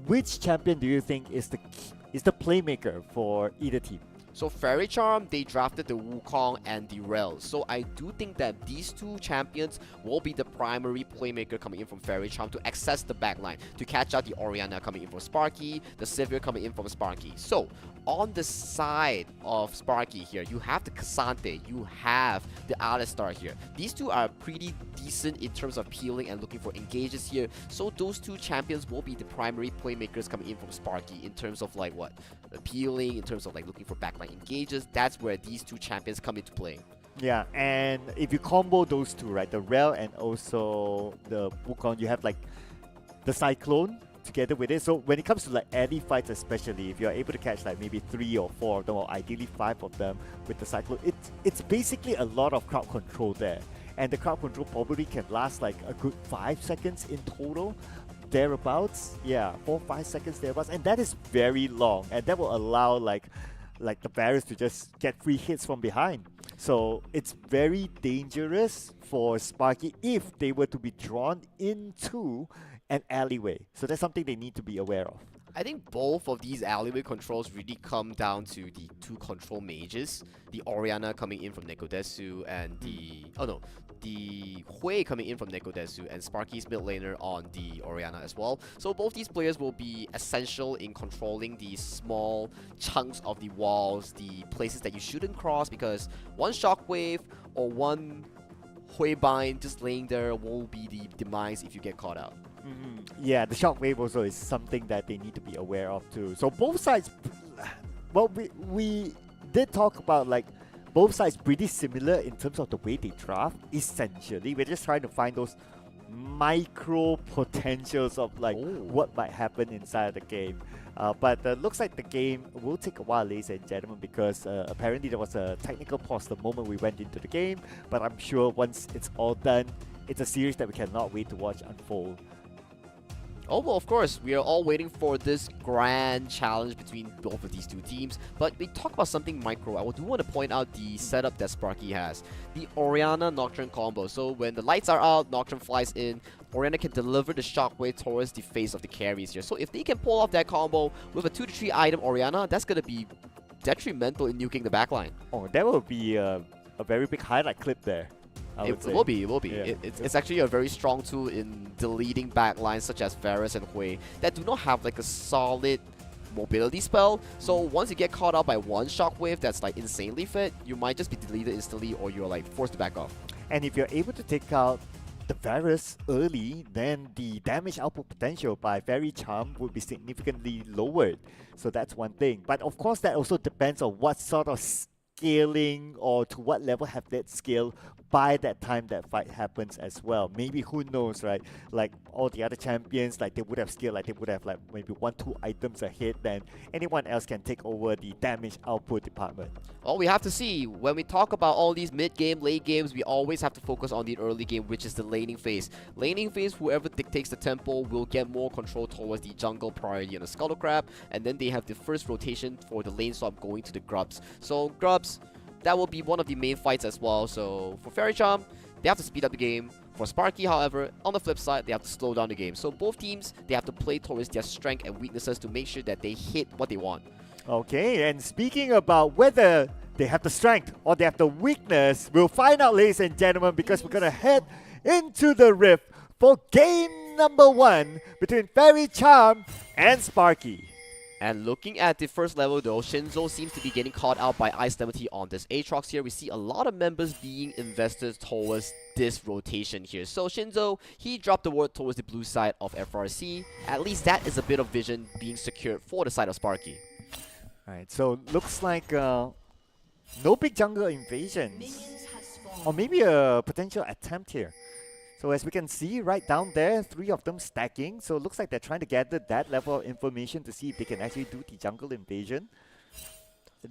which champion do you think is the playmaker for either team? So Fairy Charm, they drafted the Wukong and the Rel. So I do think that these two champions will be the primary playmaker coming in from Fairy Charm to access the backline, to catch out the Orianna coming in from Sparky, the Sivir coming in from Sparky. So on the side of Sparky here, you have the Cassante, you have the Alistar here. These two are pretty decent in terms of peeling and looking for engages here. So those two champions will be the primary playmakers coming in from Sparky in terms of like what? Peeling, in terms of like looking for backline engages. That's where these two champions come into play. Yeah, and if you combo those two, right, the Rel and also the Wukong, you have like the Cyclone together with it. So when it comes to like early fights especially, if you're able to catch like maybe 3 or 4 of them, or ideally 5 of them with the Cyclone, it's basically a lot of crowd control there. And the crowd control probably can last like a good 5 seconds in total. Thereabouts, yeah, 4-5 seconds thereabouts, and that is very long, and that will allow like the Varus to just get free hits from behind. So it's very dangerous for Sparky if they were to be drawn into an alleyway. So that's something they need to be aware of. I think both of these alleyway controls really come down to the two control mages. The Orianna coming in from Nekodesu and the Hui coming in from Nekodesu, and Sparky's mid laner on the Orianna as well. So both these players will be essential in controlling the small chunks of the walls, the places that you shouldn't cross, because one Shockwave or one Hui Bind just laying there will be the demise if you get caught out. Yeah, the shockwave also is something that they need to be aware of too. So both sides, well, we did talk about like both sides pretty similar in terms of the way they draft. Essentially, we're just trying to find those micro potentials of like what might happen inside the game. But looks like the game will take a while, ladies and gentlemen, because apparently there was a technical pause the moment we went into the game. But I'm sure once it's all done, it's a series that we cannot wait to watch unfold. Oh, well, of course, we are all waiting for this grand challenge between both of these two teams. But we talk about something micro. I do want to point out the setup that Sparky has. The Orianna Nocturne combo. So when the lights are out, Nocturne flies in. Orianna can deliver the shockwave towards the face of the carries here. So if they can pull off that combo with a 2-3 item Orianna, that's going to be detrimental in nuking the backline. Oh, that will be a very big highlight clip there. It will be. Yeah. It's actually a very strong tool in deleting backlines such as Varus and Hui that do not have like a solid mobility spell. So once you get caught out by one shockwave that's like insanely fit, you might just be deleted instantly, or you're like forced to back off. And if you're able to take out the Varus early, then the damage output potential by Fairy Charm would be significantly lowered. So that's one thing. But of course, that also depends on what sort of scaling or to what level have that scale by that time that fight happens as well. Maybe, who knows, right? Like all the other champions, like they would have scale, like they would have like maybe 1-2 items ahead, then anyone else can take over the damage output department. Well, we have to see. When we talk about all these mid-game, late games, we always have to focus on the early game, which is the laning phase. Laning phase, whoever dictates the tempo will get more control towards the jungle priority on the Scuttle Crab, and then they have the first rotation for the lane swap going to the Grubs. So Grubs, that will be one of the main fights as well. So for Fairy Charm, they have to speed up the game. For Sparky, however, on the flip side, they have to slow down the game. So both teams, they have to play towards their strength and weaknesses to make sure that they hit what they want. Okay, and speaking about whether they have the strength or they have the weakness, we'll find out, ladies and gentlemen, because we're going to head into the Rift for game number 1 between Fairy Charm and Sparky. And looking at the first level though, Shinzo seems to be getting caught out by Ice Lemity on this Aatrox here. We see a lot of members being invested towards this rotation here. So Shinzo, he dropped the word towards the blue side of FRC. At least that is a bit of vision being secured for the side of Sparky. Alright, so looks like no big jungle invasions. Or maybe a potential attempt here. So as we can see right down there, 3 of them stacking. So it looks like they're trying to gather that level of information to see if they can actually do the jungle invasion.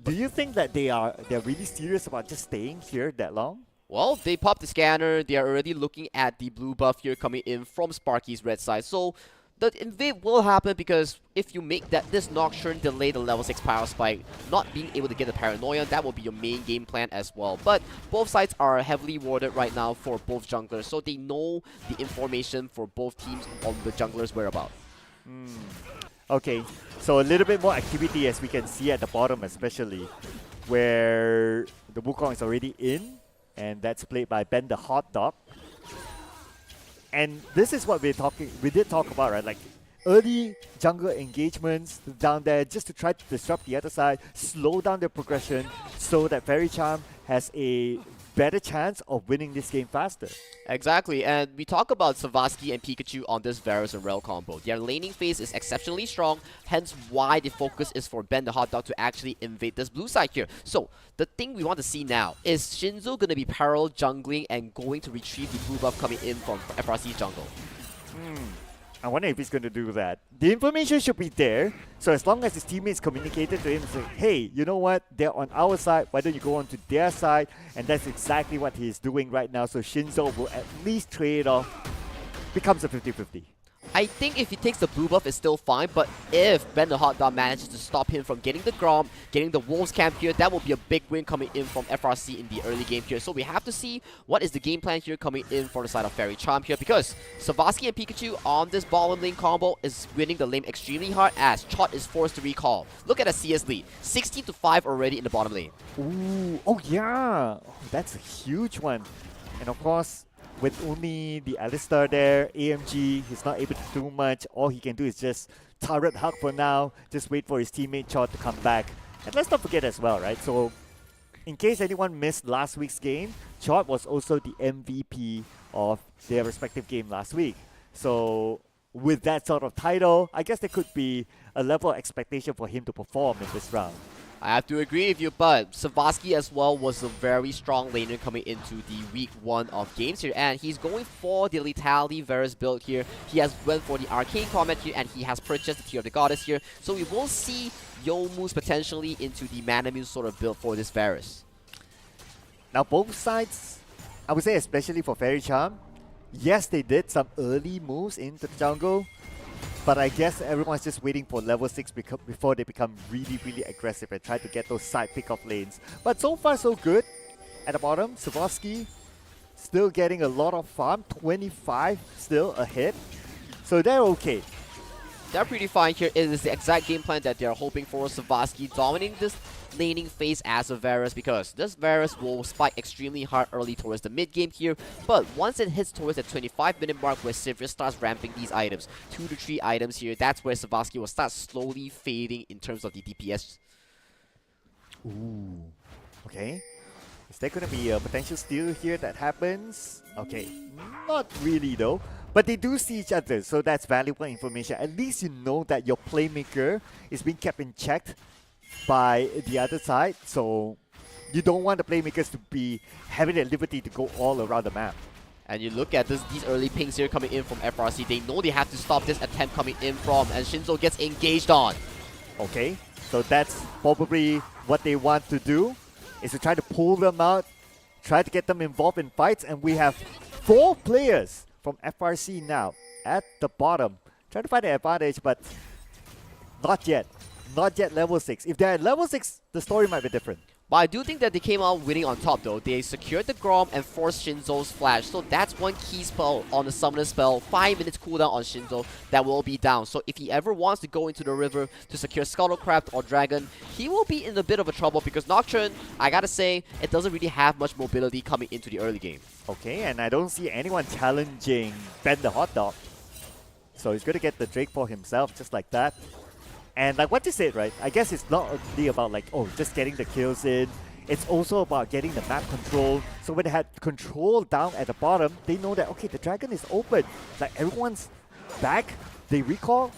Do you think that they're really serious about just staying here that long? Well, they popped the scanner. They are already looking at the blue buff here coming in from Sparky's red side. So the invade will happen because if you make this Nocturne delay the level 6 power spike, not being able to get the paranoia, that will be your main game plan as well. But both sides are heavily warded right now for both junglers, so they know the information for both teams on the junglers' whereabouts. Okay, so a little bit more activity as we can see at the bottom, especially where the Wukong is already in, and that's played by Ben the Hot Dog. And this is what we did talk about, right? Like early jungle engagements down there just to try to disrupt the other side, slow down their progression so that Fairy Charm has a better chance of winning this game faster. Exactly, and we talk about Savasky and Pikachu on this Varus and Rel combo. Their laning phase is exceptionally strong, hence why the focus is for Ben the Hot Dog to actually invade this blue side here. So, the thing we want to see now is Shinzo going to be parallel jungling and going to retrieve the blue buff coming in from FRC's jungle. I wonder if he's going to do that. The information should be there, so as long as his teammates communicated to him and say, hey, you know what, they're on our side, why don't you go on to their side? And that's exactly what he's doing right now, so Shinzo will at least trade off, becomes a 50-50. I think if he takes the blue buff, it's still fine, but if Ben the Hot Dog manages to stop him from getting the Grom, getting the Wolves camp here, that will be a big win coming in from FRC in the early game here. So we have to see what is the game plan here coming in for the side of Fairy Charm here, because Savasky and Pikachu on this bottom lane combo is winning the lane extremely hard as Chot is forced to recall. Look at the CS lead, 16-5 already in the bottom lane. Ooh, oh yeah, that's a huge one. And of course, with only the Alistar there, AMG, he's not able to do much. All he can do is just turret hug for now, just wait for his teammate Chot to come back. And let's not forget as well, right? So, in case anyone missed last week's game, Chot was also the MVP of their respective game last week. So, with that sort of title, I guess there could be a level of expectation for him to perform in this round. I have to agree with you, but Savasky as well was a very strong laner coming into the week 1 of games here, and he's going for the Lethality Varus build here. He has went for the Arcane Combat here, and he has purchased the Tear of the Goddess here, so we will see Youmuu's potentially into the Manamune sort of build for this Varus. Now both sides, I would say especially for Fairy Charm, yes they did some early moves into the jungle, but I guess everyone's just waiting for level 6 before they become really, really aggressive and try to get those side pick-off lanes. But so far so good. At the bottom, Savasky still getting a lot of farm, 25 still ahead. So they're okay. They're pretty fine here. It is the exact game plan that they're hoping for. Savasky dominating this laning phase as a Varus, because this Varus will spike extremely hard early towards the mid game here, but once it hits towards the 25-minute mark where Sivir starts ramping these items, 2 to 3 items here, that's where Savasky will start slowly fading in terms of the DPS. Ooh, okay. Is there going to be a potential steal here that happens? Okay, not really though. But they do see each other, so that's valuable information. At least you know that your playmaker is being kept in check by the other side, so you don't want the playmakers to be having at liberty to go all around the map. And you look at these early pings here coming in from FRC, they know they have to stop this attempt coming in from, and Shinzo gets engaged on. Okay, so that's probably what they want to do, is to try to pull them out, try to get them involved in fights, and we have 4 players from FRC now at the bottom. Try to find the advantage, but not yet. Not yet level 6. If they're at level 6, the story might be different. But I do think that they came out winning on top though. They secured the Grom and forced Shinzo's flash. So that's one key spell on the summoner spell. 5 minutes cooldown on Shinzo that will be down. So if he ever wants to go into the river to secure Scuttlecraft or Dragon, he will be in a bit of a trouble, because Nocturne, I gotta say, it doesn't really have much mobility coming into the early game. Okay, and I don't see anyone challenging Ben the Hot Dog. So he's gonna get the Drake for himself just like that. And like what you said, right? I guess it's not only about like, oh, just getting the kills in. It's also about getting the map control. So when they had control down at the bottom, they know that, okay, the dragon is open. Like everyone's back, they recall.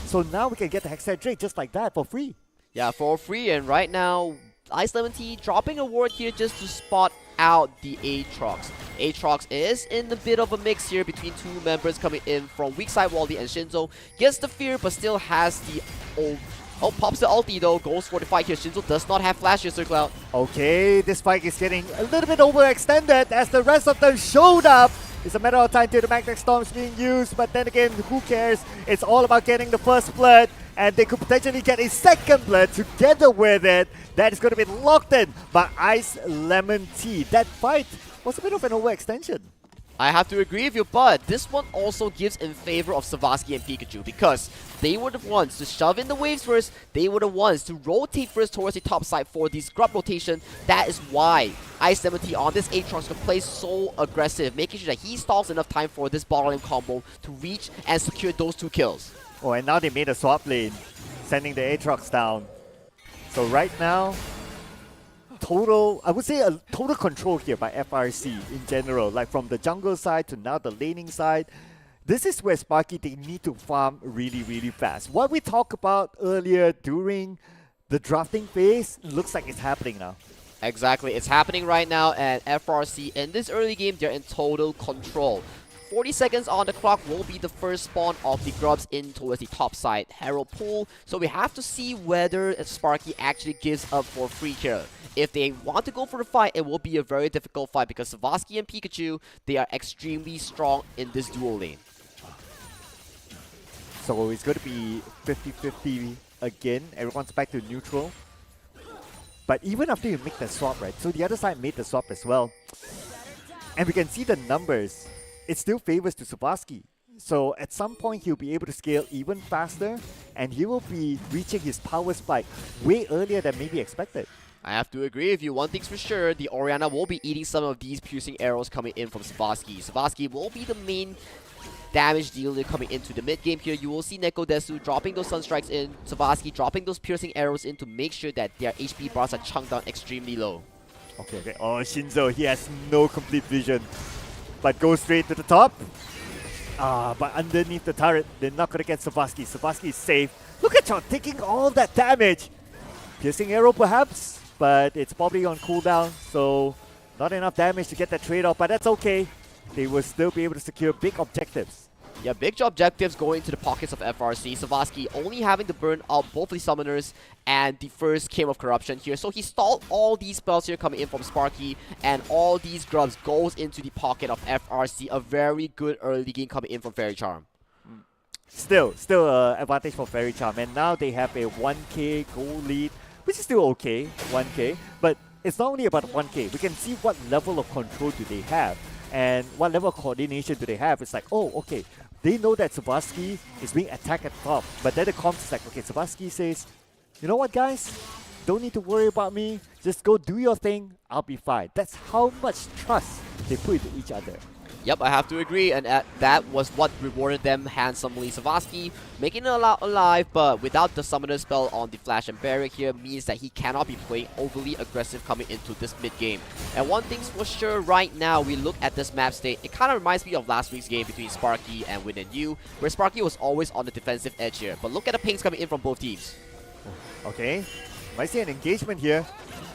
So now we can get the Hextech Drake just like that for free. Yeah, for free. And right now, Ice Lemon Tea dropping a ward here just to spot out the Aatrox. Aatrox is in a bit of a mix here between two members coming in from weak side Wally and Shinzo. Gets the fear, but still has the pops the ulti though, goes for the fight here. Shinzo does not have flash here, Sir Cloud. Okay, this fight is getting a little bit overextended as the rest of them showed up. It's a matter of time till the Magnetic Storm's being used, but then again, who cares? It's all about getting the first blood, and they could potentially get a second blood together with it. That is going to be locked in by Ice Lemon Tea. That fight was a bit of an overextension. I have to agree with you, but this one also gives in favor of Savasky and Pikachu because they were the ones to shove in the waves first. They were the ones to rotate first towards the top side for the scrub rotation. That is why Ice Lemon Tea on this Aatrox can play so aggressive, making sure that he stalls enough time for this bottom lane combo to reach and secure those 2 kills. Oh, and now they made a swap lane, sending the Aatrox down. So right now, I would say a total control here by FRC in general, like from the jungle side to now the laning side. This is where Sparky, they need to farm really, really fast. What we talked about earlier during the drafting phase looks like it's happening now. Exactly, it's happening right now, and FRC in this early game, they're in total control. 40 seconds on the clock will be the first spawn of the grubs in towards the top side Herald pool. So we have to see whether Sparky actually gives up for free here. If they want to go for the fight, it will be a very difficult fight because Savasky and Pikachu, they are extremely strong in this duo lane. So it's going to be 50-50 again. Everyone's back to neutral. But even after you make the swap, right? So the other side made the swap as well. And we can see the numbers. It still favors to Savasky. So at some point, he'll be able to scale even faster. And he will be reaching his power spike way earlier than maybe expected. I have to agree with you. One thing's for sure, the Orianna will be eating some of these piercing arrows coming in from Savasky. Savasky will be the main damage dealer coming into the mid game here. You will see Neko Desu dropping those Sunstrikes in, Savasky dropping those piercing arrows in to make sure that their HP bars are chunked down extremely low. Okay. Oh, Shinzo, he has no complete vision. But goes straight to the top. But underneath the turret, they're not going to get Savasky. Savasky is safe. Look at Chon taking all that damage. Piercing arrow perhaps, but it's probably on cooldown, so not enough damage to get that trade-off, but that's okay. They will still be able to secure big objectives. Yeah, big objectives going to the pockets of FRC. Savasky only having to burn out both the summoners and the first Came of Corruption here. So he stalled all these spells here coming in from Sparky, and all these grubs goes into the pocket of FRC. A very good early game coming in from Fairy Charm. Still advantage for Fairy Charm, and now they have a 1k goal lead, which is still okay, 1k, but it's not only about 1k. We can see what level of control do they have, and what level of coordination do they have. It's like, oh, okay, they know that Savasky is being attacked at top, but then the comms is like, okay, Savasky says, you know what, guys? Don't need to worry about me. Just go do your thing. I'll be fine. That's how much trust they put into each other. Yep, I have to agree, and that was what rewarded them handsomely. Savasky making it alive, but without the summoner spell on the Flash and Barrier here means that he cannot be playing overly aggressive coming into this mid-game. And one thing's for sure right now, we look at this map state, it kind of reminds me of last week's game between Sparky and Win and Yu, where Sparky was always on the defensive edge here. But look at the pings coming in from both teams. Okay, might see an engagement here.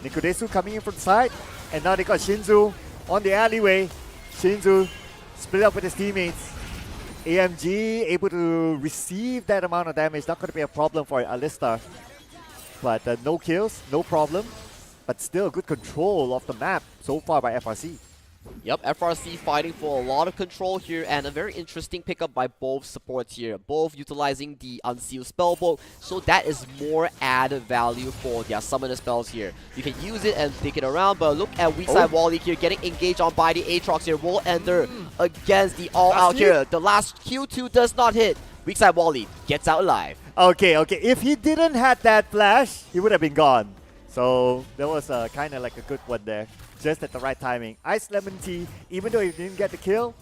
Nikodesu coming in from the side, and now they got Shinzu on the alleyway. Shinzu split up with his teammates. AMG able to receive that amount of damage. Not going to be a problem for Alistar. But no kills, no problem. But still good control of the map so far by FRC. Yep, FRC fighting for a lot of control here, and a very interesting pickup by both supports here. Both utilizing the Unsealed Spellbook, so that is more added value for their summoner spells here. You can use it and take it around, but look at weak side Wally here getting engaged on by the Aatrox here. Will ender against the all-out here. The last Q2 does not hit. Weak side Wally gets out alive. Okay. If he didn't have that flash, he would have been gone. So that was kind of like a good one there. Just at the right timing. Ice Lemon Tea, even though he didn't get the kill,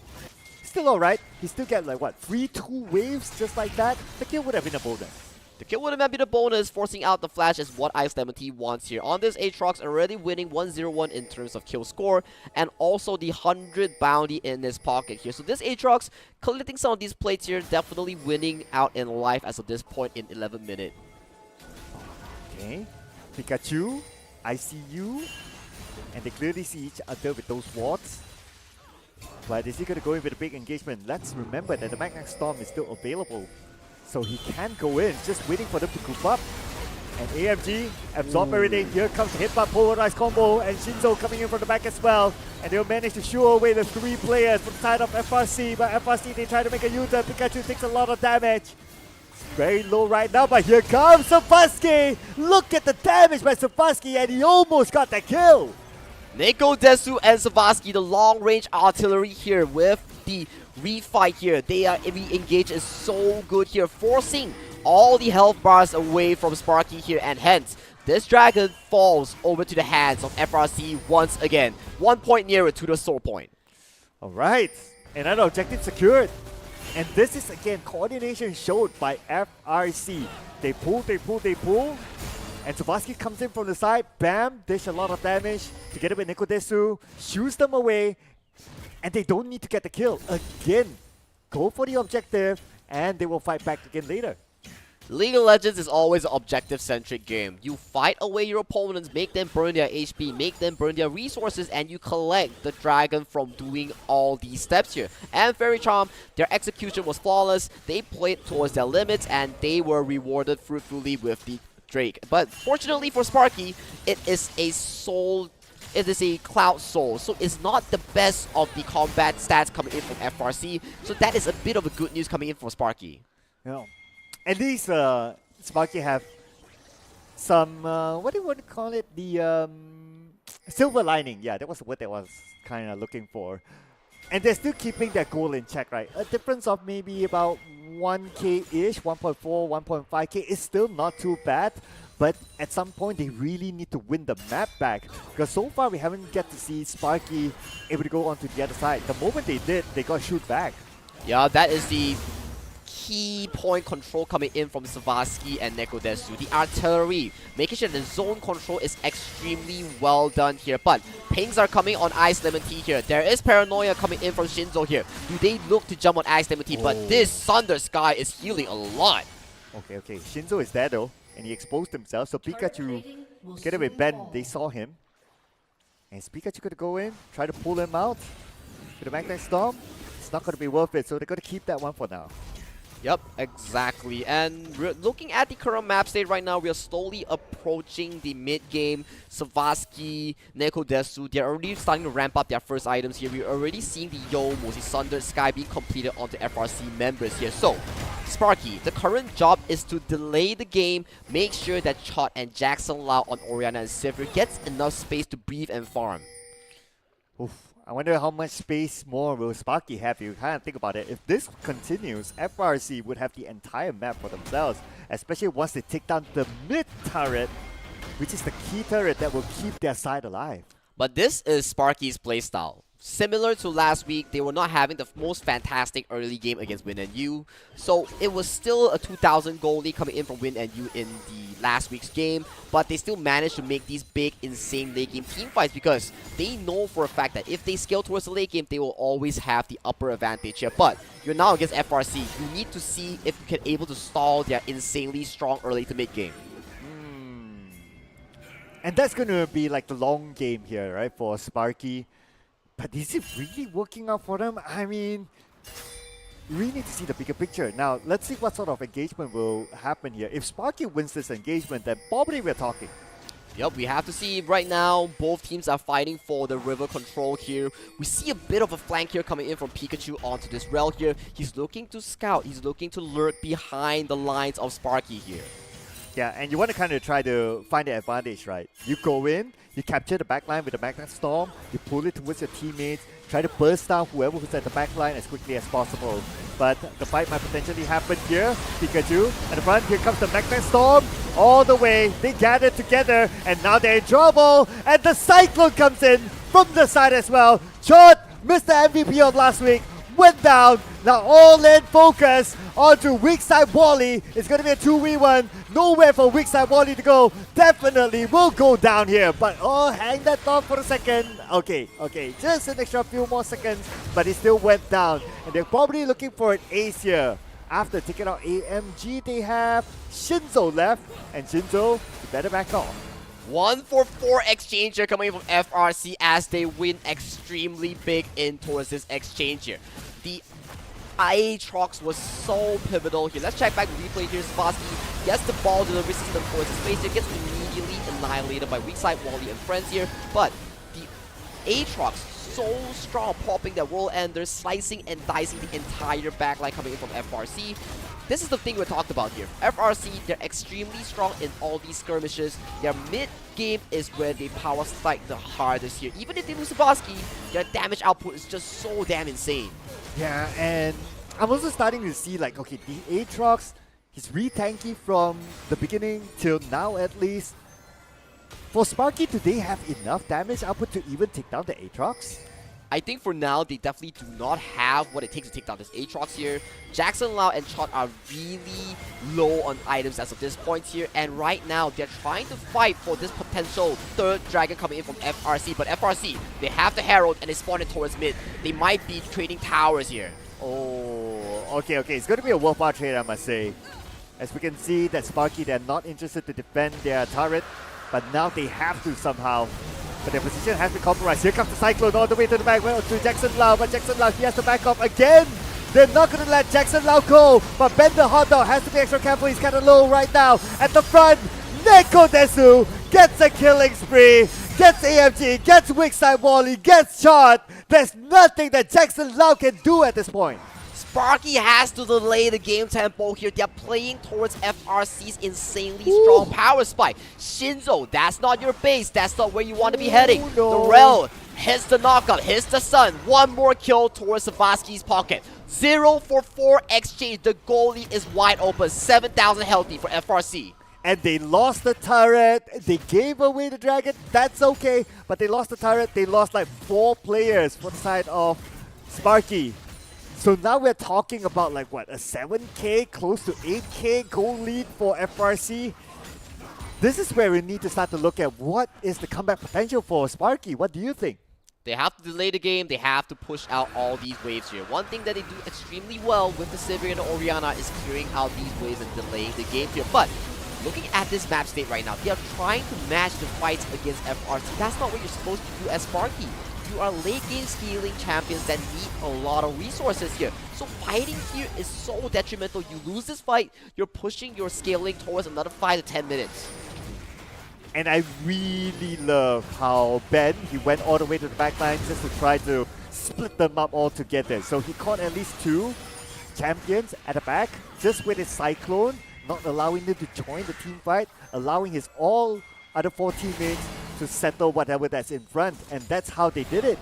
still alright. He still get like what, 3-2 waves just like that? The kill would have been a bonus. The kill would have been a bonus, forcing out the flash is what Ice Lemon Tea wants here. On this, Aatrox already winning 1-0-1 in terms of kill score, and also the 100 bounty in his pocket here. So this Aatrox, collecting some of these plates here, definitely winning out in life as of this point in 11 minutes. Okay, Pikachu, I see you, and they clearly see each other with those wards. But is he going to go in with a big engagement? Let's remember that the Magnet Storm is still available, so he can go in, just waiting for them to group up. And AMG absorb everything. Here comes the hit by polarized combo, and Shinzo coming in from the back as well. And they'll manage to shoo away the 3 players from the side of FRC. But FRC, they try to make a U-turn. Pikachu takes a lot of damage. Very low right now, but here comes Savaski. Look at the damage by Savaski, and he almost got the kill. Neko Desu and Savaski, the long-range artillery here with the refight here. They are re-engaged is so good here, forcing all the health bars away from Sparky here, and hence this dragon falls over to the hands of FRC once again. 1 point nearer to the soul point. Alright, another objective secured. And this is again coordination showed by FRC. They pull, they pull, they pull. And Savaski comes in from the side, bam, dish a lot of damage together with Nikodesu, shoots them away, and they don't need to get the kill. Again, go for the objective, and they will fight back again later. League of Legends is always an objective-centric game. You fight away your opponents, make them burn their HP, make them burn their resources, and you collect the dragon from doing all these steps here. And Fairy Charm, their execution was flawless, they played towards their limits, and they were rewarded fruitfully with the Drake. But fortunately for Sparky, it is a soul. It is a Cloud Soul, so it's not the best of the combat stats coming in from FRC. So that is a bit of a good news coming in for Sparky. Yeah. At least Sparky have some, what do you want to call it? The silver lining. Yeah, that was the word that I was kind of looking for. And they're still keeping their goal in check, right? A difference of maybe about 1k-ish, 1.4, 1.5k is still not too bad. But at some point, they really need to win the map back. Because so far, we haven't get to see Sparky able to go onto the other side. The moment they did, they got shoot back. Yeah, that is the key point control coming in from Savaski and Nekodesu. The artillery, making sure the zone control is extremely well done here. But pings are coming on Ice Lemon Tea here. There is paranoia coming in from Shinzo here. Do they look to jump on Ice Lemon Tea? But this Thunder Sky is healing a lot. Okay. Shinzo is there though, and he exposed himself. So Pikachu, together with Ben, they saw him. And is Pikachu going to go in, try to pull him out with the Magnet Storm? It's not going to be worth it, so they're going to keep that one for now. Yep, exactly. And we're looking at the current map state right now, we are slowly approaching the mid-game. Savaski, Nekodesu, they're already starting to ramp up their first items here. We're already seeing the Yomos, the Sundered Sky being completed onto FRC members here. So, Sparky, the current job is to delay the game, make sure that Chot and Jackson Lau on Oriana and Sivir gets enough space to breathe and farm. Oof. I wonder how much space more will Sparky have. You kind of think about it. If this continues, FRC would have the entire map for themselves, especially once they take down the mid turret, which is the key turret that will keep their side alive. But this is Sparky's playstyle. Similar to last week, they were not having the most fantastic early game against Win and Yu. So it was still a 2,000 goal lead coming in from Win and Yu in the last week's game. But they still managed to make these big, insane late game team fights because they know for a fact that if they scale towards the late game, they will always have the upper advantage here. But you're now against FRC. You need to see if you can able to stall their insanely strong early to mid game. And that's going to be like the long game here, right, for Sparky. But is it really working out for them? I mean, we need to see the bigger picture. Now, let's see what sort of engagement will happen here. If Sparky wins this engagement, then probably we're talking. Yep, we have to see right now, both teams are fighting for the river control here. We see a bit of a flank here coming in from Pikachu onto this rail here. He's looking to scout, he's looking to lurk behind the lines of Sparky here. Yeah, and you want to kind of try to find the advantage, right? You go in, you capture the backline with the Magnet Storm, you pull it towards your teammates, try to burst down whoever who's at the backline as quickly as possible. But the fight might potentially happen here. Pikachu at the front, here comes the Magnet Storm all the way. They gather together, and now they're in trouble. And the Cyclone comes in from the side as well. Chot, Mr. MVP of last week, went down. Now all in focus onto weak side Wally. It's going to be a 2v1. Nowhere for weak side Wally to go. Definitely will go down here. But oh, hang that thought for a second. Okay, just an extra few more seconds. But it still went down. And they're probably looking for an ace here. After taking out AMG, they have Shinzo left. And Shinzo, you better back off. 1-for-4 exchange here coming from FRC as they win extremely big in towards this exchange here. The Aatrox was so pivotal here. Let's check back the replay here. Swarovski gets the ball delivery system towards his face here, gets immediately annihilated by weak side Wally and friends here. But the Aatrox so strong, popping that World Ender, slicing and dicing the entire backline coming in from FRC. This is the thing we talked about here. FRC, they're extremely strong in all these skirmishes. Their mid-game is where they power strike the hardest here. Even if they lose Swarovski, their damage output is just so damn insane. Yeah, and I'm also starting to see like, okay, the Aatrox, he's re-tanky from the beginning till now at least. For Sparky, do they have enough damage output to even take down the Aatrox? I think for now, they definitely do not have what it takes to take down this Aatrox here. Jackson, Lau, and Chot are really low on items as of this point here. And right now, they're trying to fight for this potential third dragon coming in from FRC. But FRC, they have the Herald and they spawn it towards mid. They might be trading towers here. Oh, okay. It's going to be a worthwhile trade, I must say. As we can see that Sparky, they're not interested to defend their turret. But now they have to somehow. But their position has been compromised. Here comes the Cyclone all the way to the back to Jackson Lau. But Jackson Lau, he has to back up again. They're not going to let Jackson Lau go. But Ben the Hot Dog has to be extra careful. He's kind of low right now. At the front, Neko Desu gets a killing spree. Gets AMG, gets Wickside Wally, gets shot. There's nothing that Jackson Lau can do at this point. Sparky has to delay the game tempo here. They're playing towards FRC's insanely strong power spike. Shinzo, that's not your base. That's not where you want to be heading. No. The Rel hits the knockup, hits the sun. One more kill towards Savaski's pocket. 0-for-4 exchange. The goalie is wide open. 7,000 healthy for FRC. And they lost the turret. They gave away the dragon. That's okay. But they lost the turret. They lost like 4 players for the side of Sparky. So now we're talking about like what, a 7k, close to 8k goal lead for FRC. This is where we need to start to look at what is the comeback potential for Sparky. What do you think? They have to delay the game. They have to push out all these waves here. One thing that they do extremely well with the Sivir and the Orianna is clearing out these waves and delaying the game here. But looking at this map state right now, they are trying to match the fights against FRC. That's not what you're supposed to do as Sparky. You are late game scaling champions that need a lot of resources here. So fighting here is so detrimental. You lose this fight, you're pushing your scaling towards another 5 to 10 minutes. And I really love how Ben, he went all the way to the backline just to try to split them up all together. So he caught at least 2 champions at the back just with his Cyclone, not allowing them to join the team fight, allowing his all other 4 teammates to settle whatever that's in front, and that's how they did it.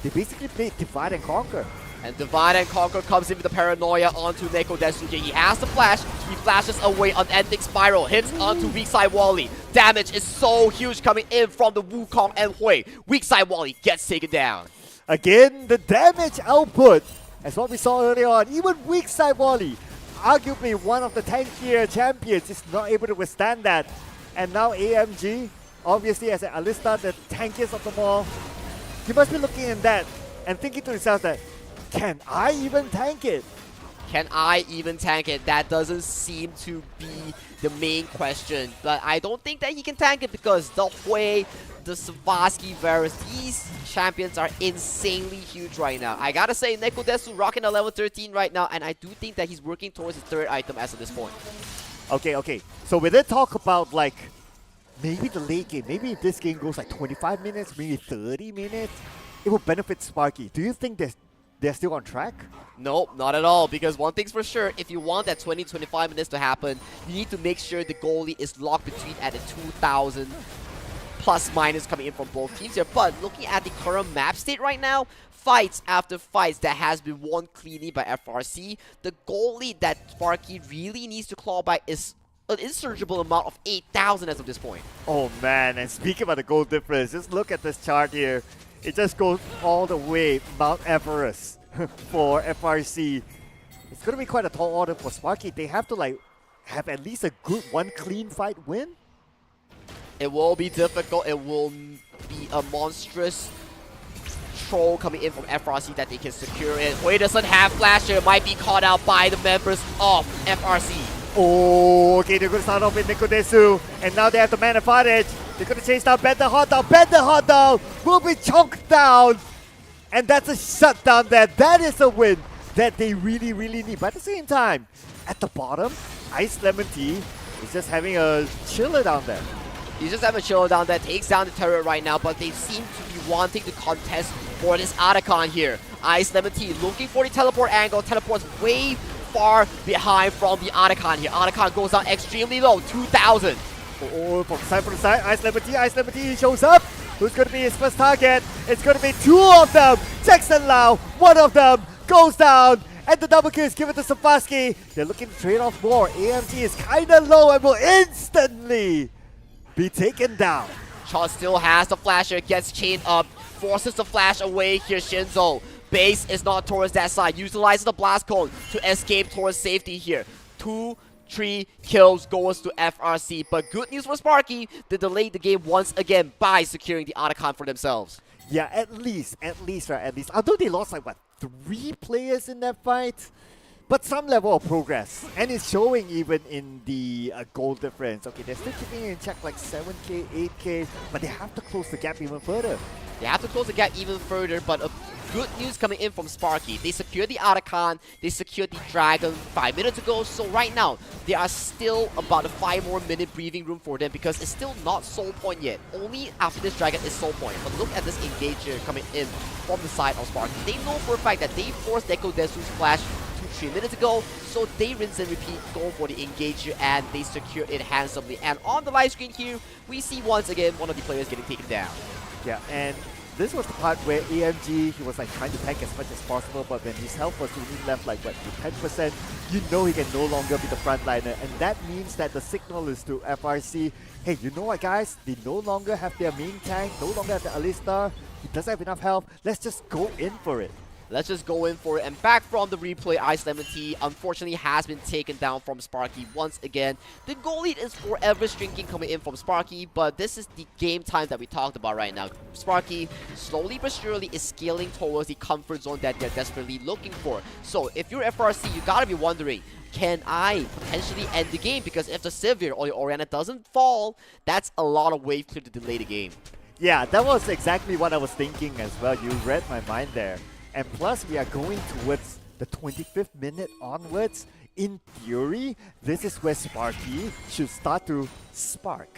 They basically played Divide and Conquer. And Divide and Conquer comes in with the paranoia onto Neko Desuke. He has the flash, he flashes away on Ending Spiral, hits onto weak side Wally. Damage is so huge coming in from the Wukong and Hui. Weak side Wally gets taken down. Again, the damage output, as what we saw earlier on, even weak side Wally, arguably one of the tankier champions, is not able to withstand that. And now AMG, obviously as an Alista, the tankiest of them all, he must be looking at that and thinking to himself that, can I even tank it? Can I even tank it? That doesn't seem to be the main question. But I don't think that he can tank it because the Hui, the Savaski, Varus, these champions are insanely huge right now. I gotta say, Neko Desu rocking a level 13 right now, and I do think that he's working towards his 3rd item as of this point. Okay. So we did talk about like maybe the late game. Maybe if this game goes like 25 minutes, maybe 30 minutes, it will benefit Sparky. Do you think they're still on track? Nope, not at all. Because one thing's for sure, if you want that 20-25 minutes to happen, you need to make sure the goalie is locked between at the 2,000 plus minus coming in from both teams here. But looking at the current map state right now, fights after fights that has been won cleanly by FRC, the goalie that Sparky really needs to claw back is an insurgible amount of 8,000 as of this point. Oh man, and speaking about the goal difference, just look at this chart here. It just goes all the way Mount Everest. for FRC. It's going to be quite a tall order for Sparky. They have to like have at least a good one clean fight win. It will be difficult. It will be a monstrous troll coming in from FRC that they can secure it. Hui doesn't have Flasher. Might be caught out by the members of FRC. Oh, okay, they're going to start off with Nikodesu. And now they have the man advantage. They're going to chase down Ben the Hot Dog. Ben the Hot Dog will be choked down. And that's a shutdown there. That is a win that they really, really need. But at the same time, at the bottom, Ice Lemon Tea is just having a chiller down there. He's just having a chiller down there, takes down the turret right now, but they seem to be wanting to contest for this Otacon here. Ice Lemon Tea looking for the teleport angle. Teleport's way far behind from the Otacon here. Otacon goes down extremely low, 2,000. Oh, from side to side, Ice Lemon Tea shows up. Who's going to be his first target? It's going to be two of them. Jackson Lau, one of them goes down. And the double kill is given to Safaski. They're looking to trade off more. AMG is kind of low and will instantly be taken down. Chot still has the flasher, gets chained up, forces the flash away here, Shinzo. Base is not towards that side, utilizes the blast cone to escape towards safety here. 2-3 kills goes to FRC, but good news for Sparky, they delayed the game once again by securing the Otacon for themselves. Yeah, at least. Although they lost like, what, 3 players in that fight? But some level of progress. And it's showing even in the goal difference. Okay, they're still keeping it in check like 7k, 8k, but they have to close the gap even further. They have to close the gap even further, but good news coming in from Sparky. They secured the Otacon, they secured the Dragon 5 minutes ago, so right now, there are still about a 5 more minute breathing room for them because it's still not soul point yet. Only after this Dragon is soul point. But look at this engager coming in from the side of Sparky. They know for a fact that they forced Nekodesu's flash 2-3 minutes ago, so they rinse and repeat, go for the engager, and they secure it handsomely. And on the live screen here, we see once again one of the players getting taken down. Yeah, and this was the part where AMG, he was like trying to tank as much as possible, but when his health was only left like, what, 10%, you know he can no longer be the frontliner. And that means that the signal is to FRC, hey, you know what guys, they no longer have their main tank, no longer have the Alistar, he doesn't have enough health, let's just go in for it. Let's just go in for it. And back from the replay, Ice Lemon Tea unfortunately has been taken down from Sparky once again. The goal lead is forever shrinking coming in from Sparky, but this is the game time that we talked about right now. Sparky, slowly but surely, is scaling towards the comfort zone that they're desperately looking for. So if you're FRC, you gotta be wondering, can I potentially end the game? Because if the Sivir or the Orianna doesn't fall, that's a lot of wave clear to delay the game. Yeah, that was exactly what I was thinking as well. You read my mind there. And plus, we are going towards the 25th minute onwards. In theory, this is where Sparky should start to spark.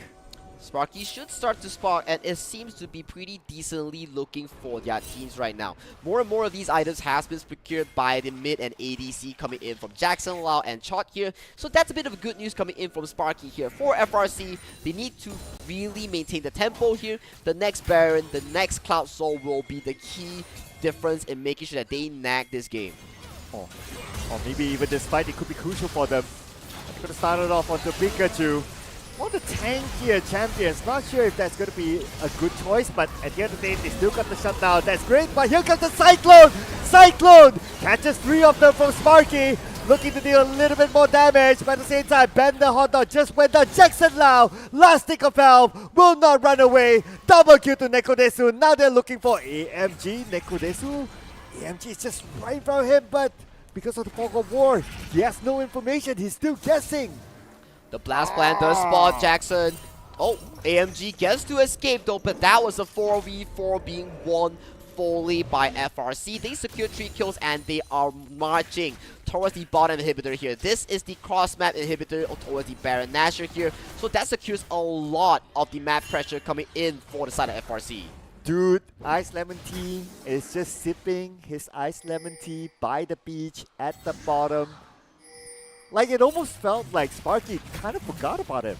Sparky should start to spark, and it seems to be pretty decently looking for their teams right now. More and more of these items has been procured by the mid and ADC coming in from Jackson, Lau, and Chot here. So that's a bit of good news coming in from Sparky here. For FRC, they need to really maintain the tempo here. The next Baron, the next Cloud Soul will be the key difference in making sure that they nag this game. Or maybe even this fight, it could be crucial for them. I'm going to start it off onto Pikachu. One of the tankier champions. Not sure if that's going to be a good choice, but at the end of the day, they still got the shutdown. That's great, but here comes the Cyclone! Cyclone catches 3 of them from Sparky. Looking to deal a little bit more damage, but at the same time, Ben the Hot Dog just went down. Jackson Lau, last stick of health, will not run away. Double kill to Nekodesu. Now they're looking for AMG. Nekodesu, AMG is just right in front of him, but because of the fog of war, he has no information. He's still guessing. The blast plan does spot Jackson. Oh, AMG gets to escape though, but that was a 4v4 being won fully by FRC. They secured 3 kills and they are marching towards the bottom inhibitor here. This is the cross-map inhibitor towards the Baron Nashor here. So that secures a lot of the map pressure coming in for the side of FRC. Dude, Ice Lemon Tea is just sipping his Ice Lemon Tea by the beach at the bottom. Like, it almost felt like Sparky kind of forgot about him.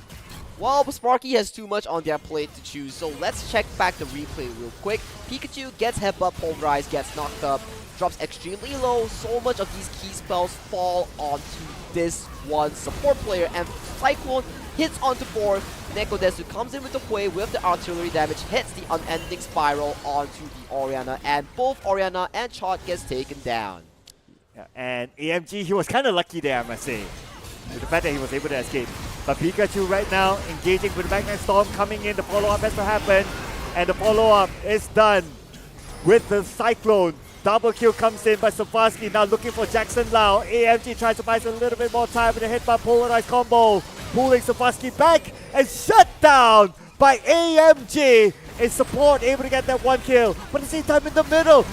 Well, Sparky has too much on their plate to choose, so let's check back the replay real quick. Pikachu gets headbutt, pulverized, gets knocked up, drops extremely low. So much of these key spells fall onto this one support player, and Cyclone, hits onto 4. Nekodesu comes in with the Hui with the artillery damage, hits the unending spiral onto the Orianna, and both Orianna and Chot gets taken down. Yeah, and AMG, he was kind of lucky there, I must say, with the fact that he was able to escape. But Pikachu right now engaging with the Magnet Storm coming in. The follow-up has to happen, and the follow-up is done with the Cyclone. Double kill comes in by Safasky, now looking for Jackson Lau. AMG tries to buy a little bit more time with a hit by Polarized combo, pulling Safasky back and shut down by AMG. In support, able to get that 1 kill. But at the same time, in the middle,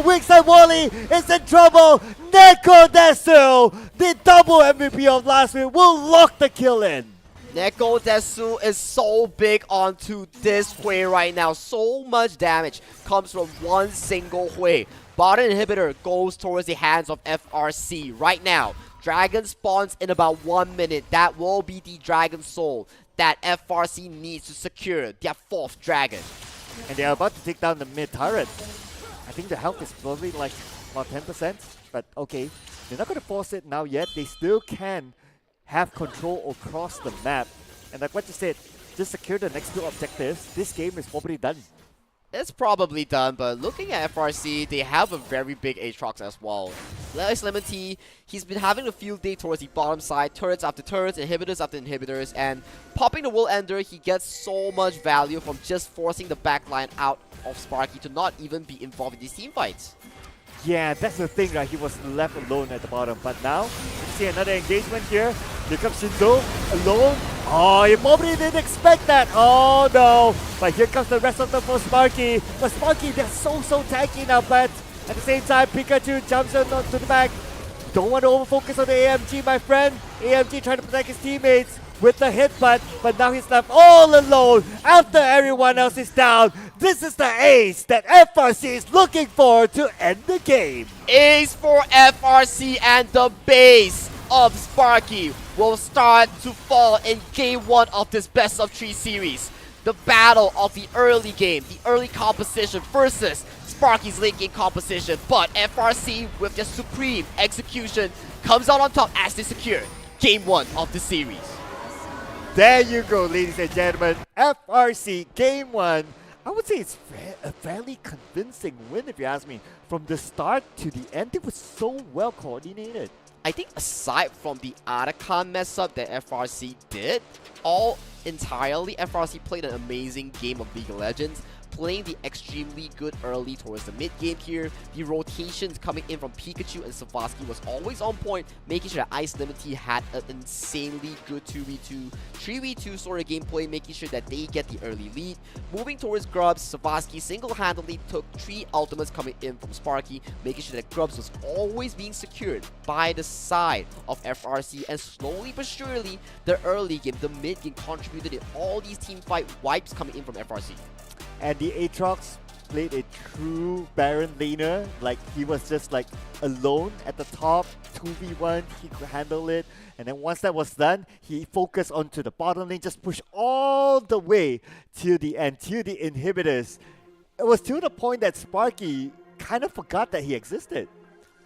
weak side Wally is in trouble. Nekodesu, the double MVP of last week, will lock the kill in. Nekodesu is so big onto this Hui right now. So much damage comes from one single Hui. Bottom inhibitor goes towards the hands of FRC right now. Dragon spawns in about 1 minute. That will be the Dragon Soul that FRC needs to secure their 4th dragon. And they are about to take down the mid turret. I think the health is probably like about 10%, but okay. They're not going to force it now yet. They still can have control across the map. And like what you said, just secure the next 2 objectives. This game is probably done. It's probably done, but looking at FRC, they have a very big Aatrox as well. Lex Lemon Tea, he's been having a field day towards the bottom side, turrets after turrets, inhibitors after inhibitors, and popping the World Ender, he gets so much value from just forcing the backline out of Sparky to not even be involved in these team fights. Yeah, that's the thing, right? He was left alone at the bottom. But now, you see another engagement here. Here comes Shinzo, alone. Oh, you probably didn't expect that. Oh, no. But here comes the rest of them for Sparky. But Sparky, they're so tanky now. But at the same time, Pikachu jumps on to the back. Don't want to overfocus on the AMG, my friend. AMG trying to protect his teammates with the hit, but now he's left all alone after everyone else is down. This is the ace that FRC is looking for to end the game. Ace for FRC, and the base of Sparky will start to fall in game 1 of this best of 3 series. The battle of the early game, the early composition versus Sparky's late game composition, but FRC with their supreme execution comes out on top as they secure game 1 of the series. There you go, ladies and gentlemen. FRC game 1. I would say it's a fairly convincing win, if you ask me. From the start to the end, it was so well coordinated. I think aside from the Arakan mess up that FRC did, all entirely FRC played an amazing game of League of Legends, playing the extremely good early towards the mid game here. The rotations coming in from Pikachu and Safasky was always on point, making sure that Ice Lemon Tea had an insanely good 2v2, 3v2 sort of gameplay, making sure that they get the early lead. Moving towards Grubs, Safasky single-handedly took 3 ultimates coming in from Sparky, making sure that Grubs was always being secured by the side of FRC, and slowly but surely, the early game, the mid game contributed in all these team fight wipes coming in from FRC. And the Aatrox played a true Baron laner. Like, he was just like alone at the top, 2v1, he could handle it. And then once that was done, he focused onto the bottom lane, just pushed all the way to the end, to the inhibitors. It was to the point that Sparky kind of forgot that he existed.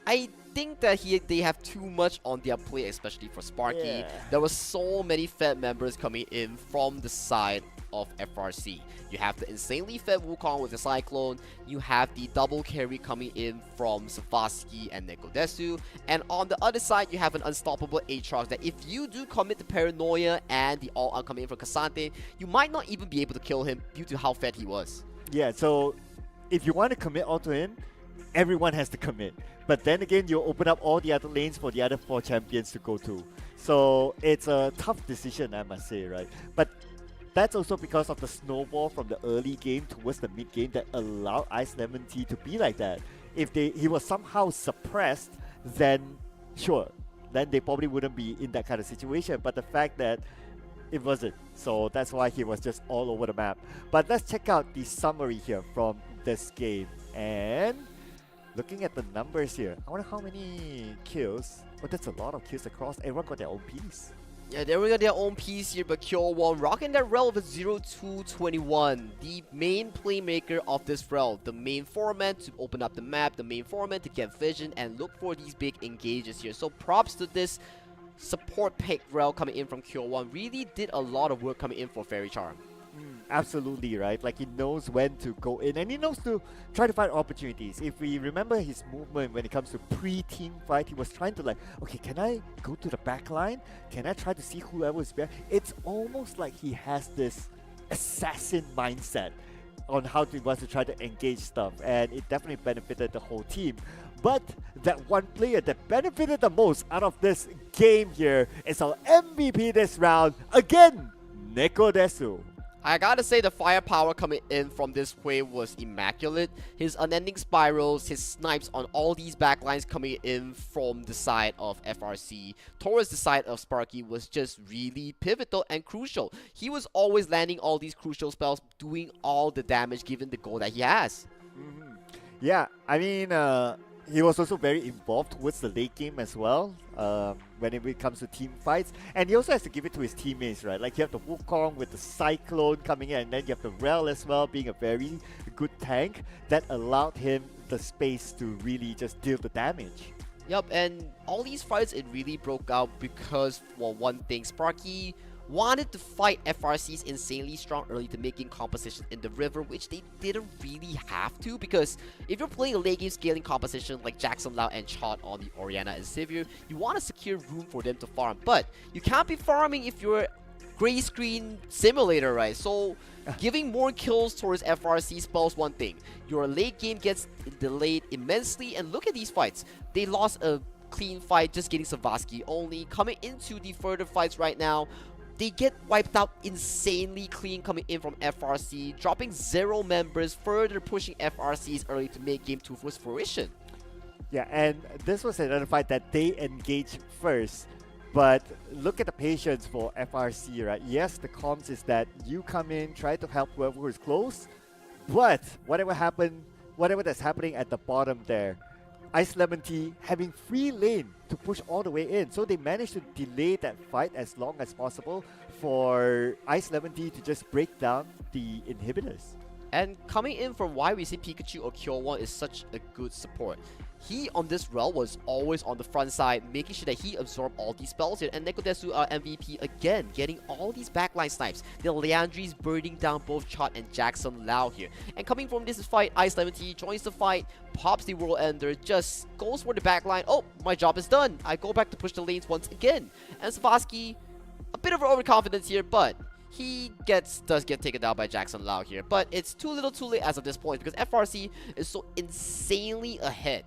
I think that they have too much on their plate, especially for Sparky. Yeah. There were so many Fed members coming in from the side of FRC. You have the insanely fed Wukong with the Cyclone, you have the double carry coming in from Safasky and Nekodesu, and on the other side you have an unstoppable Aatrox that if you do commit the Paranoia and the all-out coming in from Cassante, you might not even be able to kill him due to how fed he was. Yeah, so if you want to commit all to him, everyone has to commit. But then again, you open up all the other lanes for the other 4 champions to go to. So it's a tough decision, I must say, right? But that's also because of the snowball from the early game towards the mid game that allowed Ice Lemon Tea to be like that. If he was somehow suppressed, then sure, then they probably wouldn't be in that kind of situation. But the fact that it wasn't, so that's why he was just all over the map. But let's check out the summary here from this game. And looking at the numbers here, I wonder how many kills. Oh, that's a lot of kills across. Everyone got their own piece. Yeah, they got their own piece here, but Kyo won, rocking that rel with 0-2-21. The main playmaker of this rel, the main foreman to open up the map, the main foreman to get vision and look for these big engages here. So props to this support pick rel coming in from Q1 really did a lot of work coming in for Fairy Charm. Absolutely, right? Like he knows when to go in and he knows to try to find opportunities. If we remember his movement when it comes to pre-team fight, he was trying to like, okay, can I go to the back line? Can I try to see whoever is there? It's almost like he has this assassin mindset on how he wants to try to engage stuff, and it definitely benefited the whole team. But that one player that benefited the most out of this game here is our MVP this round, again, Nekodesu. I gotta say the firepower coming in from this wave was immaculate. His unending spirals, his snipes on all these backlines coming in from the side of FRC towards the side of Sparky was just really pivotal and crucial. He was always landing all these crucial spells, doing all the damage given the goal that he has. Yeah, I mean, he was also very involved towards the late game as well, when it comes to team fights. And he also has to give it to his teammates, right? Like you have the Wukong with the Cyclone coming in, and then you have the Rel as well being a very good tank that allowed him the space to really just deal the damage. Yup, and all these fights, it really broke out because, well, one thing, Sparky wanted to fight FRC's insanely strong early to make game composition in the river, which they didn't really have to, because if you're playing a late game scaling composition like Jackson Lau and Chot on the Orianna and Sivir, you want to secure room for them to farm, but you can't be farming if you're gray screen simulator, right? So giving more kills towards FRC spells one thing. Your late game gets delayed immensely, and look at these fights. They lost a clean fight just getting Savasky only. Coming into the further fights right now, they get wiped out insanely clean coming in from FRC, dropping 0 members, further pushing FRC's early to make game 2 for fruition. Yeah, and this was another fight that they engaged first. But look at the patience for FRC, right? Yes, the comms is that you come in, try to help whoever is close, but whatever that's happening at the bottom there, Ice Lemon Tea having free lane to push all the way in. So they managed to delay that fight as long as possible for Ice Lemon Tea to just break down the inhibitors. And coming in from why we see Pikachu or Kyo1 is such a good support. He on this rel was always on the front side, making sure that he absorbed all these spells here. And Nekodesu, our MVP, again, getting all these backline snipes. The Leandries burning down both Chot and Jackson Lau here. And coming from this fight, Ice Lemon Tea joins the fight, pops the World Ender, just goes for the backline. Oh, my job is done. I go back to push the lanes once again. And Savasky, a bit of overconfidence here, but he does get taken down by Jackson Lau here. But it's too little too late as of this point, because FRC is so insanely ahead.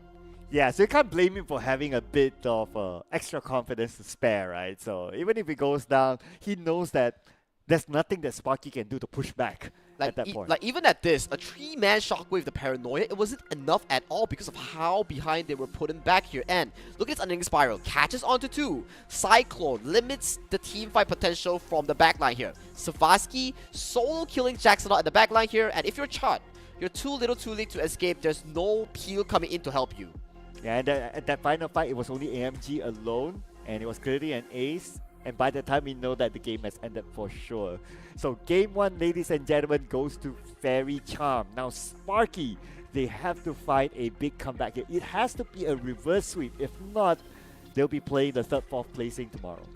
Yeah, so you can't blame him for having a bit of extra confidence to spare, right? So even if he goes down, he knows that there's nothing that Sparky can do to push back at that point. Like even at this, a 3-man shockwave, the paranoia, it wasn't enough at all because of how behind they were putting back here. And look at this unending spiral, catches onto 2. Cyclone limits the team fight potential from the backline here. Savasky solo killing Jackson at the backline here, and if you're Chot, you're too little too late to escape. There's no peel coming in to help you. Yeah, and at that final fight, it was only AMG alone, and it was clearly an ace. And by the time we know that the game has ended for sure. So game 1, ladies and gentlemen, goes to Fairy Charm. Now Sparky, they have to find a big comeback here. It has to be a reverse sweep. If not, they'll be playing the 3rd, 4th placing tomorrow.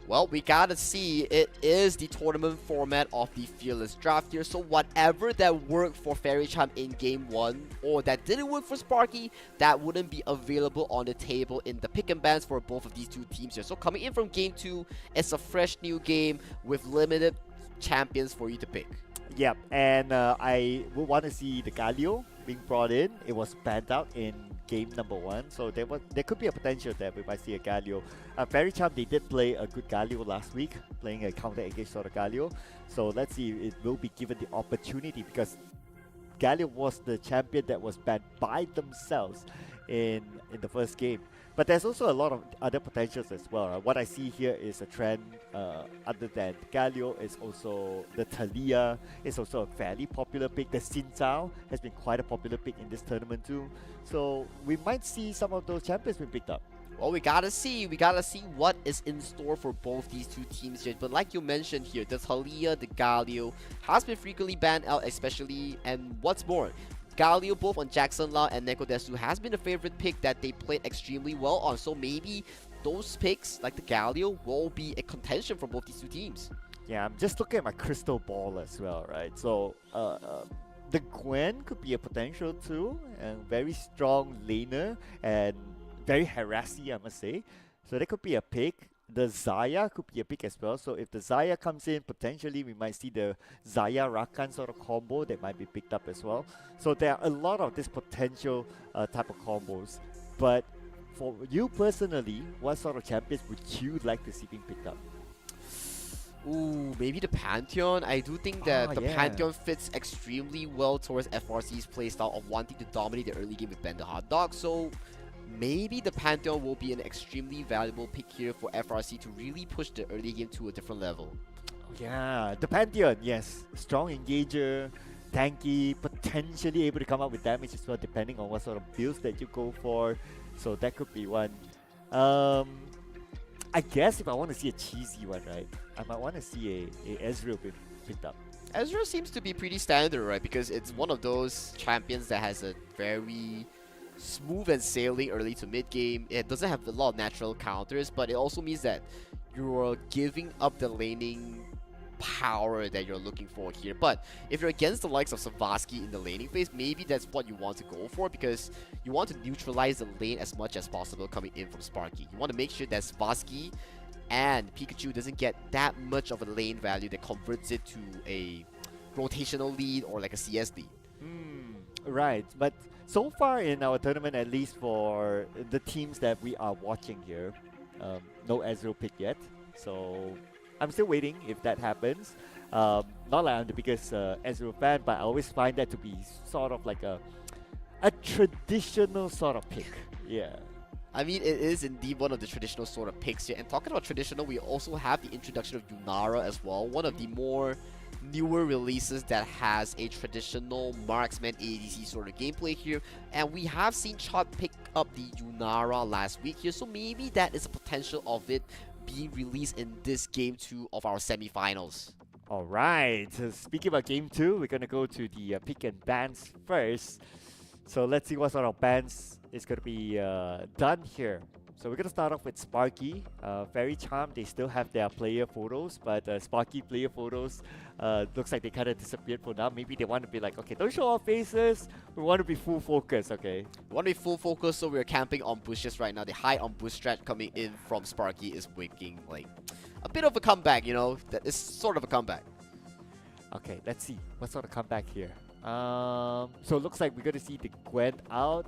Well, we gotta see. It is the tournament format of the Fearless Draft here, so whatever that worked for Fairy Charm in Game 1, or that didn't work for Sparky, that wouldn't be available on the table in the pick and bans for both of these two teams here. So coming in from Game 2, it's a fresh new game with limited champions for you to pick. Yep, and I would want to see the Galio being brought in. It was banned out in game number 1, so there could be a potential that we might see a Galio. Fairy Charm, they did play a good Galio last week, playing a counter-engage sort of Galio. So let's see if it will be given the opportunity, because Galio was the champion that was banned by themselves in the first game. But there's also a lot of other potentials as well. What I see here is a trend other than Galio is also the Talia is also a fairly popular pick. The Xin Zhao has been quite a popular pick in this tournament too. So we might see some of those champions being picked up. Well, we gotta see what is in store for both these two teams here. But like you mentioned here, the Talia, the Galio has been frequently banned out, especially, and what's more, Galio both on Jackson Lau and Nekodesu has been a favorite pick that they played extremely well on. So maybe those picks, like the Galio, will be a contention for both these two teams. Yeah, I'm just looking at my crystal ball as well, right? So, the Gwen could be a potential too, and very strong laner and very harassy, I must say. So that could be a pick. The Zaya could be a pick as well. So if the Zaya comes in, potentially we might see the Zaya Rakan sort of combo that might be picked up as well. So there are a lot of this potential type of combos. But for you personally, what sort of champions would you like to see being picked up? Ooh, maybe the Pantheon. I do think that the yeah. Pantheon fits extremely well towards FRC's playstyle of wanting to dominate the early game with Ben the Hot Dog. So maybe the Pantheon will be an extremely valuable pick here for FRC to really push the early game to a different level. Yeah, the Pantheon, yes. Strong engager, tanky, potentially able to come up with damage as well, depending on what sort of builds that you go for. So that could be one. I guess if I want to see a cheesy one, right, I might want to see a Ezreal being picked up. Ezreal seems to be pretty standard, right? Because it's one of those champions that has a very smooth and sailing early to mid game. It doesn't have a lot of natural counters, but it also means that you're giving up the laning power that you're looking for here. But if you're against the likes of Savasky in the laning phase, maybe that's what you want to go for, because you want to neutralize the lane as much as possible coming in from Sparky. You want to make sure that Savasky and Pikachu doesn't get that much of a lane value that converts it to a rotational lead or like a CS lead. Right, but so far in our tournament, at least for the teams that we are watching here, no Ezreal pick yet. So I'm still waiting if that happens. Not like I'm the biggest Ezreal fan, but I always find that to be sort of like a traditional sort of pick. Yeah. I mean, it is indeed one of the traditional sort of picks here. And talking about traditional, we also have the introduction of Yunara as well. One of the more newer releases that has a traditional marksman ADC sort of gameplay here. And we have seen Chot pick up the Yunara last week here. So maybe that is a potential of it being released in this game 2 of our semifinals. Alright, so speaking about game 2, we're going to go to the pick and bans first. So let's see what sort of bans is going to be done here. So we're going to start off with Sparky. Fairy Charm, they still have their player photos, but Sparky player photos looks like they kind of disappeared for now. Maybe they want to be like, okay, don't show our faces. We want to be full focus, okay? We want to be full focus, so we're camping on bushes right now. The high on bush strat coming in from Sparky is making like a bit of a comeback, you know? That is sort of a comeback. Okay, let's see. What sort of comeback here? So it looks like we're going to see the Gwen out.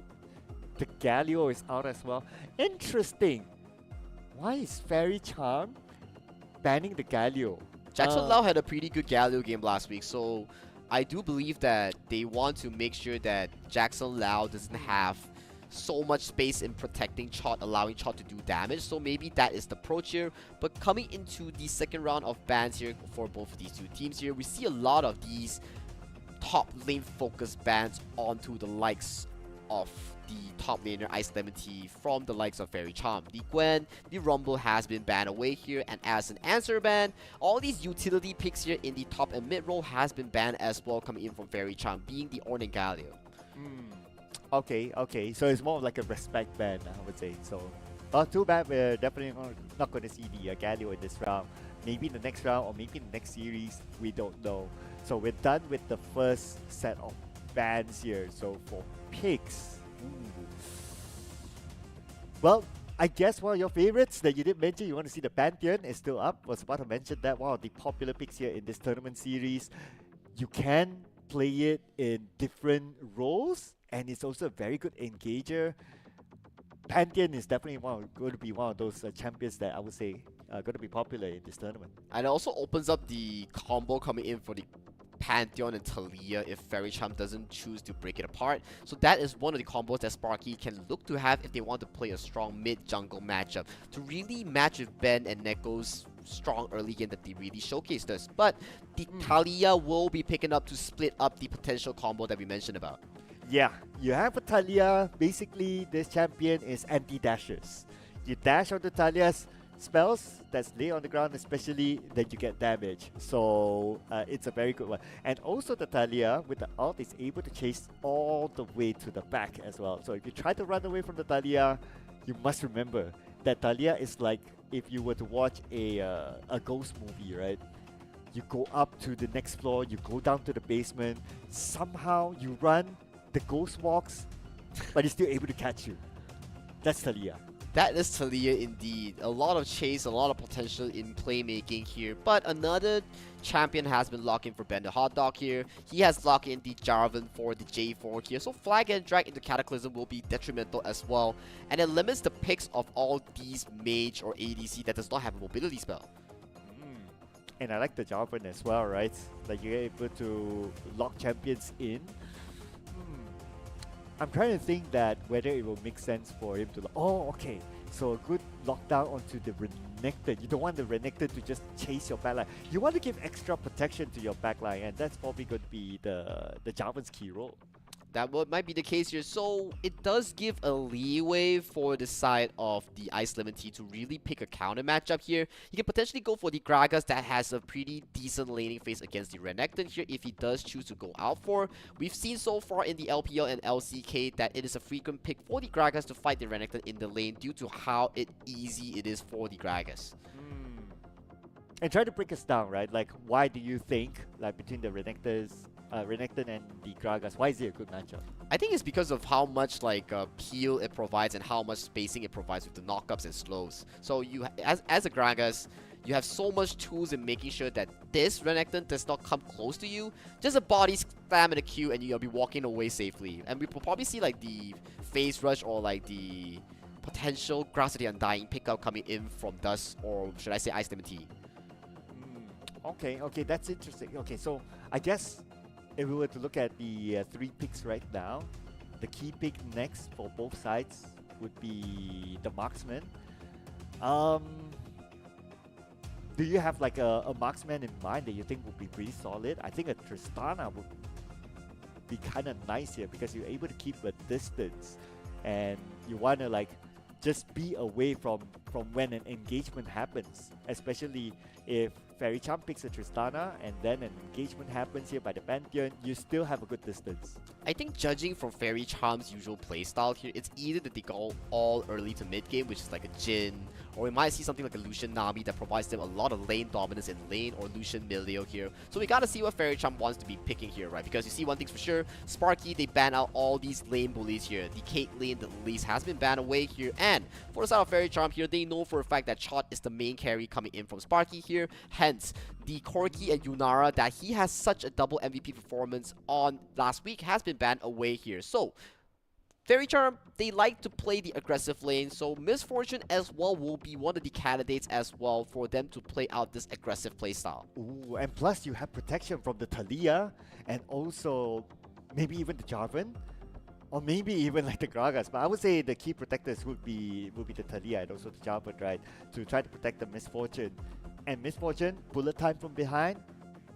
The Galio is out as well. Interesting. Why is Fairy Charm banning the Galio? Jackson Lau had a pretty good Galio game last week, so I do believe that they want to make sure that Jackson Lau doesn't have so much space in protecting Chot, allowing Chot to do damage. So maybe that is the approach here. But coming into the second round of bans here for both of these two teams here, we see a lot of these top lane focused bans onto the likes of the top laner Ice Lemon Tea from the likes of Fairy Charm. The Gwen, the Rumble has been banned away here, and as an answer ban, all these utility picks here in the top and mid role has been banned as well, coming in from Fairy Charm, being the Ornn and Galio. Okay, so it's more of like a respect ban, I would say. So, too bad we're definitely not going to see the Galio in this round. Maybe in the next round or maybe in the next series, we don't know. So we're done with the first set of bans here. So for picks, well, I guess one of your favorites that you did mention, you want to see the Pantheon is still up. Was about to mention that one of the popular picks here in this tournament series. You can play it in different roles, and it's also a very good engager. Pantheon is definitely going to be one of those champions that I would say are going to be popular in this tournament. And it also opens up the combo coming in for the Pantheon and Talia if Fairy Charm doesn't choose to break it apart. So that is one of the combos that Sparky can look to have if they want to play a strong mid-jungle matchup to really match with Ben and Neko's strong early game that they really showcased us. But the Talia will be picking up to split up the potential combo that we mentioned about. Yeah, you have a Talia. Basically, this champion is anti-dashers. You dash onto Talia's spells that's lay on the ground, especially then you get damage. So it's a very good one. And also the Talia with the ult is able to chase all the way to the back as well. So if you try to run away from the Talia, you must remember that Talia is like if you were to watch a ghost movie, right? You go up to the next floor, you go down to the basement, somehow you run, the ghost walks, but he's still able to catch you. That's Talia. That is Talia indeed. A lot of chase, a lot of potential in playmaking here. But another champion has been locked in for Ben the Hot Dog here. He has locked in the Jarvan for the J4 here. So flag and drag into Cataclysm will be detrimental as well. And it limits the picks of all these mage or ADC that does not have a mobility spell. And I like the Jarvan as well, right? Like you're able to lock champions in. I'm trying to think that whether it will make sense for him to... Oh, okay. So a good lockdown onto the Renekton. You don't want the Renekton to just chase your backline. You want to give extra protection to your backline, and that's probably going to be the Jarvan's key role. That might be the case here. So it does give a leeway for the side of the Ice Lemon Tea to really pick a counter matchup here. You can potentially go for the Gragas that has a pretty decent laning phase against the Renekton here if he does choose to go out for. We've seen so far in the LPL and LCK that it is a frequent pick for the Gragas to fight the Renekton in the lane due to how easy it is for the Gragas. And try to break us down, right? Like, why do you think, like, between the Renekton and the Gragas, why is it a good matchup? I think it's because of how much like peel it provides and how much spacing it provides with the knockups and slows. So you, as a Gragas, you have so much tools in making sure that this Renekton does not come close to you. Just a body slam in a queue and you'll be walking away safely. And we will probably see like the phase rush or like the potential Grass of the Undying pickup coming in from Dust, or should I say Ice Lemon Tea. Okay, that's interesting. Okay, so I guess if we were to look at the 3 picks right now, the key pick next for both sides would be the Marksman. Do you have like a Marksman in mind that you think would be pretty solid? I think a Tristana would be kind of nice here because you're able to keep a distance and you want to like just be away from when an engagement happens, especially if Fairy Charm picks a Tristana and then an engagement happens here by the Pantheon, you still have a good distance. I think judging from Fairy Charm's usual playstyle here, it's either that they go all early to mid game, which is like a Jhin, or we might see something like a Lucian Nami that provides them a lot of lane dominance in lane, or Lucian Milio here. So we gotta see what Fairy Charm wants to be picking here, right? Because you see one thing's for sure, Sparky, they ban out all these lane bullies here. The Caitlyn, the Elise has been banned away here, and for the side of Fairy Charm here, they know for a fact that Chot is the main carry coming in from Sparky here. Hence, the Corki and Yunara that he has such a double MVP performance on last week has been banned away here. So, Fairy Charm, they like to play the aggressive lane, so Misfortune as well will be one of the candidates as well for them to play out this aggressive playstyle. Ooh, and plus you have protection from the Talia and also maybe even the Jarvan. Or maybe even like the Gragas, but I would say the key protectors would be the Talia and also the Jarvan, right? To try to protect the Misfortune. And Misfortune, bullet time from behind,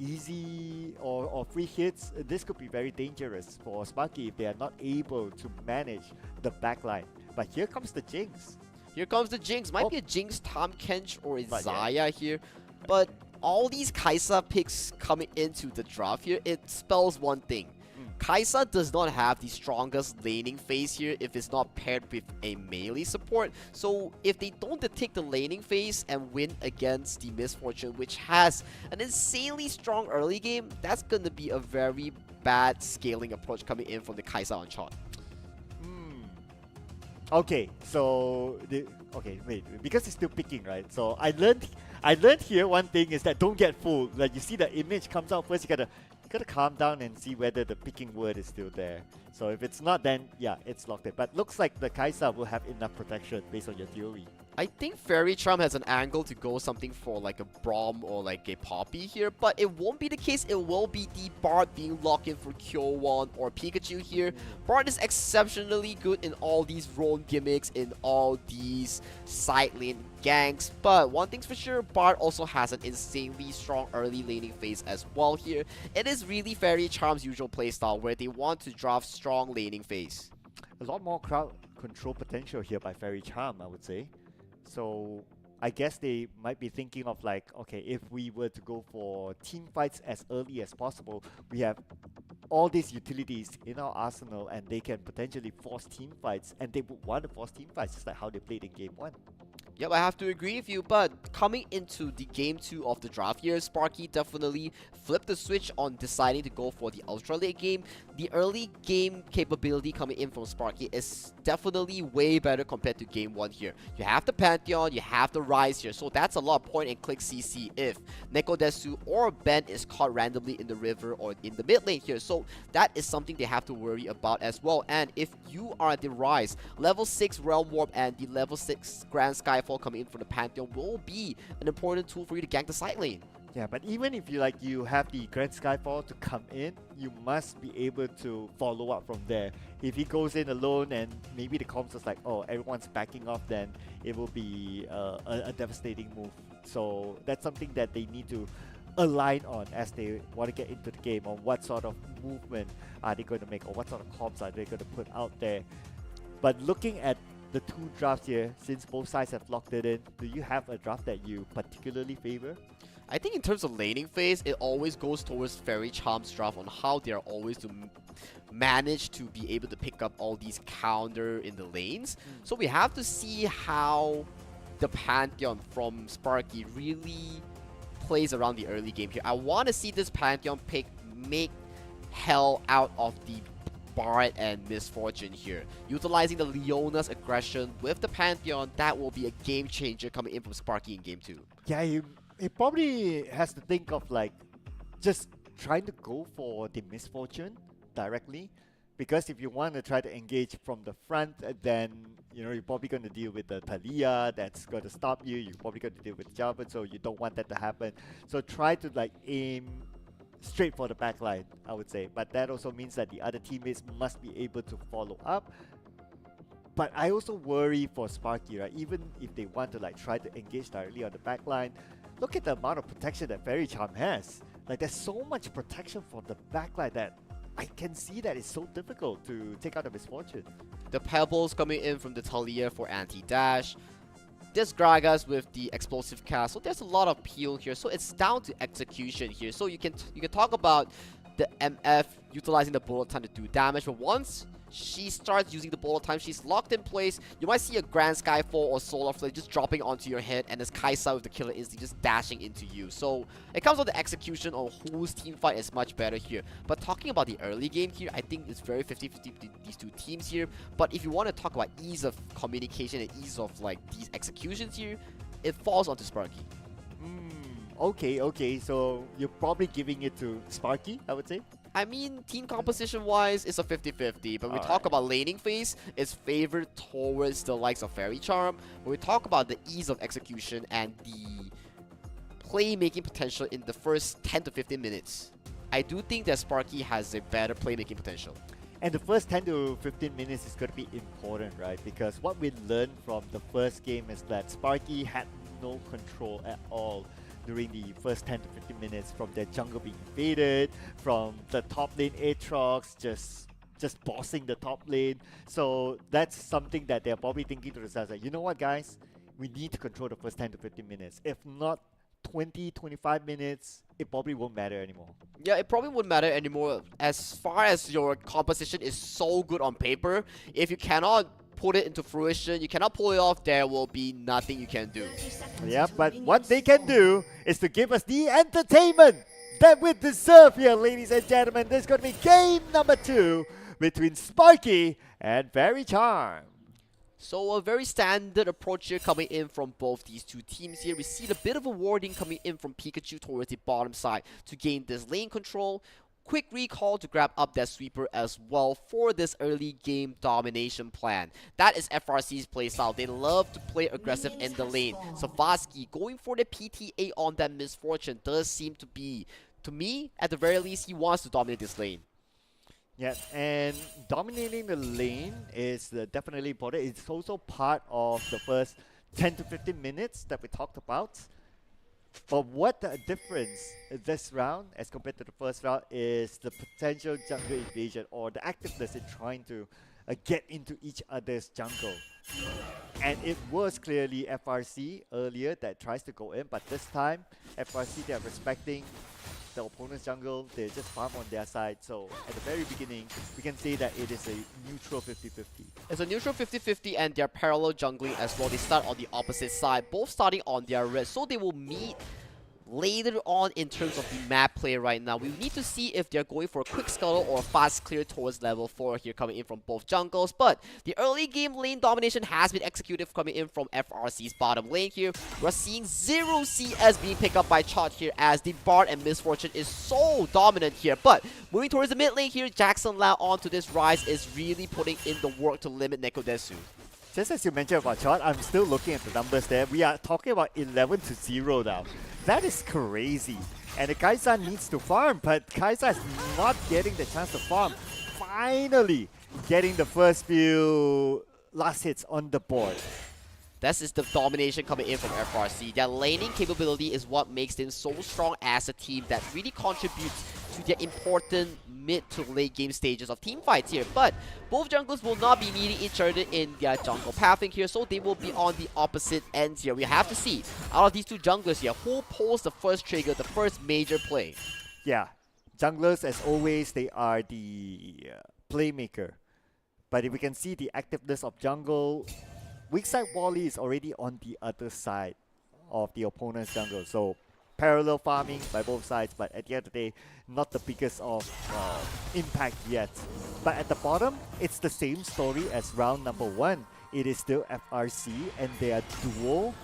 easy or free hits. This could be very dangerous for Sparky if they are not able to manage the backline. But here comes the Jinx. Here comes the Jinx. Might be a Jinx, Tahm Kench, or a Xayah here. But all these Kai'Sa picks coming into the draft here, it spells one thing. Kai'Sa does not have the strongest laning phase here if it's not paired with a melee support. So if they don't detect the laning phase and win against the Misfortune, which has an insanely strong early game, that's going to be a very bad scaling approach coming in from the Kai'Sa on Chot. Okay, so because it's still picking, right? So I learned here one thing is that don't get fooled. Like you see the image comes out first, you gotta calm down and see whether the picking word is still there. So if it's not, then yeah, it's locked in. But looks like the Kai'Sa will have enough protection based on your theory. I think Fairy Charm has an angle to go something for like a Braum or like a Poppy here, but it won't be the case. It will be the Bard being locked in for Kyowan or Pikachu here. Bard is exceptionally good in all these roam gimmicks, in all these side lane ganks, but one thing's for sure, Bard also has an insanely strong early laning phase as well here. It is really Fairy Charm's usual playstyle where they want to draft strong laning phase. A lot more crowd control potential here by Fairy Charm, I would say. So I guess they might be thinking of like, okay, if we were to go for team fights as early as possible, we have all these utilities in our arsenal and they can potentially force team fights, and they would want to force team fights just like how they played in game 1. Yep, I have to agree with you, but coming into the game 2 of the draft here, Sparky definitely flipped the switch on deciding to go for the ultra late game. The early game capability coming in from Sparky is definitely way better compared to game 1 here. You have the Pantheon, you have the Rise here, so that's a lot of point and click CC if Nekodesu or Ben is caught randomly in the river or in the mid lane here. So that is something they have to worry about as well. And if you are the Rise, level 6 Realm Warp and the level 6 Grand Skyfall coming in from the Pantheon will be an important tool for you to gank the side lane. Yeah, but even if you have the Grand Skyfall to come in, you must be able to follow up from there. If he goes in alone and maybe the comms is like, oh, everyone's backing off, then it will be a devastating move. So that's something that they need to align on as they want to get into the game, on what sort of movement are they going to make or what sort of comms are they going to put out there. But looking at the two drafts here, since both sides have locked it in, do you have a draft that you particularly favor? I think in terms of laning phase, it always goes towards Fairy Charm's draft on how they are always to manage to be able to pick up all these counter in the lanes. So we have to see how the Pantheon from Sparky really plays around the early game here. I want to see this Pantheon pick make hell out of the Bard and Misfortune here. Utilizing the Leona's aggression with the Pantheon, that will be a game changer coming in from Sparky in game 2. Yeah, he probably has to think of like just trying to go for the Misfortune directly, because if you want to try to engage from the front, then you're probably going to deal with the Thalia that's going to stop you. You're probably going to deal with Jarvan, so you don't want that to happen. So try to like aim straight for the backline, I would say. But that also means that the other teammates must be able to follow up. But I also worry for Sparky, right? Even if they want to like try to engage directly on the backline, look at the amount of protection that Fairy Charm has. Like there's so much protection for the backline that I can see that it's so difficult to take out the Misfortune. The Pebbles coming in from the Thalia for anti-dash. There's Gragas with the explosive cast, so there's a lot of peel here. So it's down to execution here. So you can talk about the MF utilizing the bullet time to do damage, but once she starts using the bullet time, she's locked in place. You might see a Grand Skyfall or Solar Flare just dropping onto your head, and there's Kaisa with the Killer Instinct just dashing into you. So it comes with the execution on whose team fight is much better here. But talking about the early game here, I think it's very 50-50 between these two teams here. But if you want to talk about ease of communication and ease of like these executions here, it falls onto Sparky. Okay, so you're probably giving it to Sparky, I would say? I mean, team composition-wise, it's a 50-50. But we talk about laning phase, it's favored towards the likes of Fairy Charm. When we talk about the ease of execution and the playmaking potential in the first 10 to 15 minutes, I do think that Sparky has a better playmaking potential. And the first 10 to 15 minutes is going to be important, right? Because what we learned from the first game is that Sparky had no control at all during the first 10 to 15 minutes, from their jungle being invaded, from the top lane Aatrox just bossing the top lane. So that's something that they're probably thinking to themselves, like, you know what guys, we need to control the first 10 to 15 minutes. If not 20-25 minutes, it probably won't matter anymore. Yeah, it probably wouldn't matter anymore as far as your composition is so good on paper. If you cannot put it into fruition, you cannot pull it off, there will be nothing you can do. Yeah, but what they can do is to give us the entertainment that we deserve here, ladies and gentlemen. This is going to be game number 2 between Sparky and Fairy Charm. So a very standard approach here coming in from both these two teams here. We see a bit of a warding coming in from Pikachu towards the bottom side to gain this lane control. Quick recall to grab up that sweeper as well for this early game domination plan. That is FRC's playstyle. They love to play aggressive in the lane. Savasky going for the PTA on that Misfortune does seem to be, to me, at the very least, he wants to dominate this lane. Yeah, and dominating the lane is definitely important. It's also part of the first 10 to 15 minutes that we talked about. But what the difference this round as compared to the first round is the potential jungle invasion, or the activeness in trying to get into each other's jungle. And it was clearly FRC earlier that tries to go in, but this time FRC, they're respecting the opponent's jungle, they just farm on their side. So at the very beginning, we can say that it is a neutral 50-50. It's a neutral 50-50 and they're parallel jungling as well. They start on the opposite side, both starting on their red, so they will meet later on in terms of the map play right now. We need to see if they're going for a quick scuttle or a fast clear towards level 4 here coming in from both jungles. But the early game lane domination has been executed coming in from FRC's bottom lane here. We're seeing 0 CS being picked up by Chot here as the Bard and Misfortune is so dominant here. But moving towards the mid lane here, Jackson Lau onto this rise is really putting in the work to limit Nekodesu. Just as you mentioned about Chot, I'm still looking at the numbers there. We are talking about 11-0 now. That is crazy. And the Kai'Sa needs to farm, but Kai'Sa is not getting the chance to farm. Finally getting the first few last hits on the board. This is the domination coming in from FRC. Their laning capability is what makes them so strong as a team that really contributes to their important mid to late game stages of team fights here. But both junglers will not be meeting each other in their jungle pathing here, so they will be on the opposite ends here. We have to see, out of these two junglers here, who pulls the first trigger, the first major play. Yeah, junglers as always, they are the playmaker. But if we can see the activeness of jungle, weak side Wally is already on the other side of the opponent's jungle. So parallel farming by both sides, but at the end of the day, not the biggest of impact yet. But at the bottom, it's the same story as round number 1. It is still FRC and their duo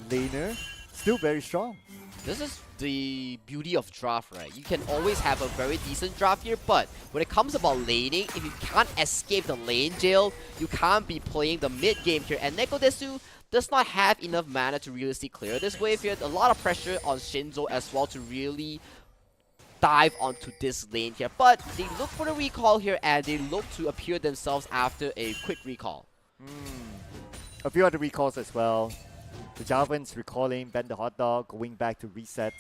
laner still very strong. This is the beauty of draft, right? You can always have a very decent draft here, but when it comes about laning, if you can't escape the lane jail, you can't be playing the mid game here. And Nekodesu does not have enough mana to realistically clear this wave here. A lot of pressure on Shinzo as well to really dive onto this lane here. But they look for the recall here and they look to appear themselves after a quick recall. A few other recalls as well. The Jarvan's recalling, Ben the Hot Dog going back to reset.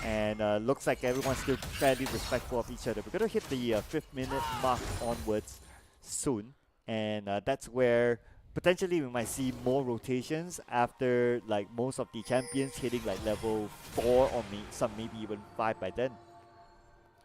And looks like everyone's still fairly respectful of each other. We're going to hit the 5th minute mark onwards soon. And that's where potentially we might see more rotations after like most of the champions hitting like level 4 or some maybe even 5 by then.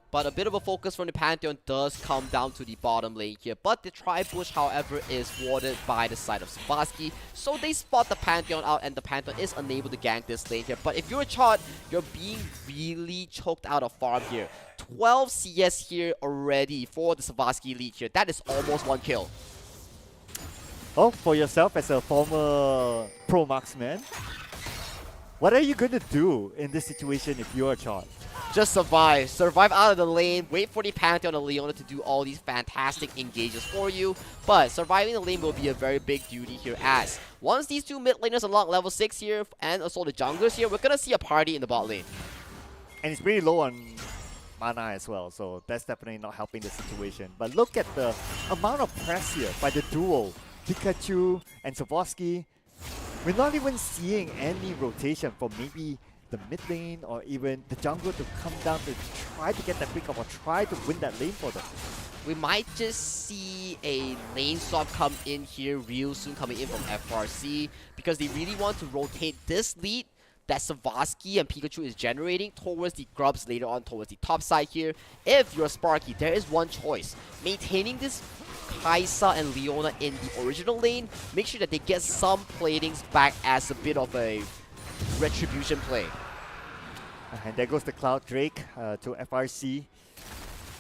But a bit of a focus from the Pantheon does come down to the bottom lane here. But the Tri-Bush, however, is warded by the side of Savasky. So they spot the Pantheon out and the Pantheon is unable to gank this lane here. But if you're a Chot, you're being really choked out of farm here. 12 CS here already for the Savasky lead here. That is almost 1 kill. Oh, for yourself as a former pro marksman, what are you going to do in this situation if you're a Chot? Just survive. Survive out of the lane. Wait for the Pantheon and Leona to do all these fantastic engages for you. But surviving the lane will be a very big duty here as once these two mid laners unlock level 6 here and also the junglers here, we're going to see a party in the bot lane. And it's pretty low on mana as well, so that's definitely not helping the situation. But look at the amount of press here by the duo, Pikachu and Savosky. We're not even seeing any rotation from maybe the mid lane or even the jungle to come down to try to get that pick up or try to win that lane for them. We might just see a lane swap come in here real soon coming in from FRC because they really want to rotate this lead that Savasky and Pikachu is generating towards the grubs later on towards the top side here. If you're Sparky, there is one choice. Maintaining this Kai'Sa and Leona in the original lane, make sure that they get some platings back as a bit of a retribution play. And there goes the Cloud Drake to FRC.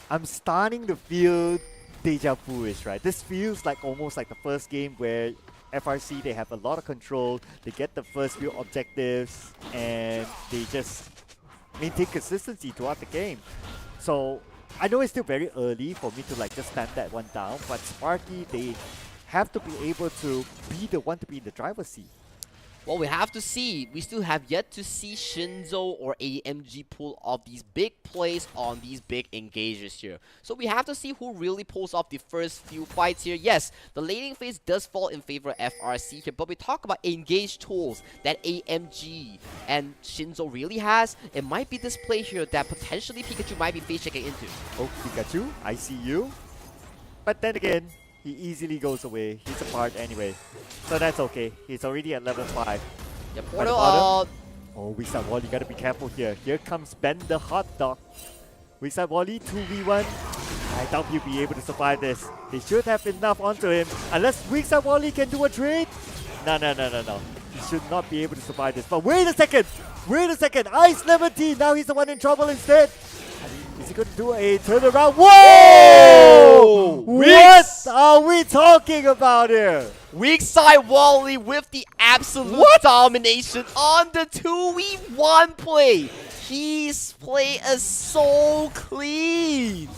I'm starting to feel deja vu-ish, right? This feels like almost like the first game where FRC, they have a lot of control, they get the first few objectives, and they just maintain consistency throughout the game. So I know it's still very early for me to like just stand that one down, but Sparky, they have to be able to be the one to be in the driver's seat. Well, we have to see. We still have yet to see Shinzo or AMG pull off these big plays on these big engages here. So we have to see who really pulls off the first few fights here. Yes, the laning phase does fall in favor of FRC here, but we talk about engage tools that AMG and Shinzo really has. It might be this play here that potentially Pikachu might be face checking into. Oh, Pikachu, I see you. But then again, he easily goes away. He's apart anyway. So that's okay. He's already at level 5. Yeah, Portal Oh, Weekside Wally, gotta be careful here. Here comes Ben the hot dog. Weekside Wally, 2v1. I doubt he'll be able to survive this. They should have enough onto him. Unless Weekside Wally can do a trade. No. He should not be able to survive this. But wait a second! Ice Lemon Tea, now he's the one in trouble instead. Is he going to do a turnaround? Whoa! What are we talking about here? Weak side Wally with the absolute domination on the 2v1 play. His play is so clean.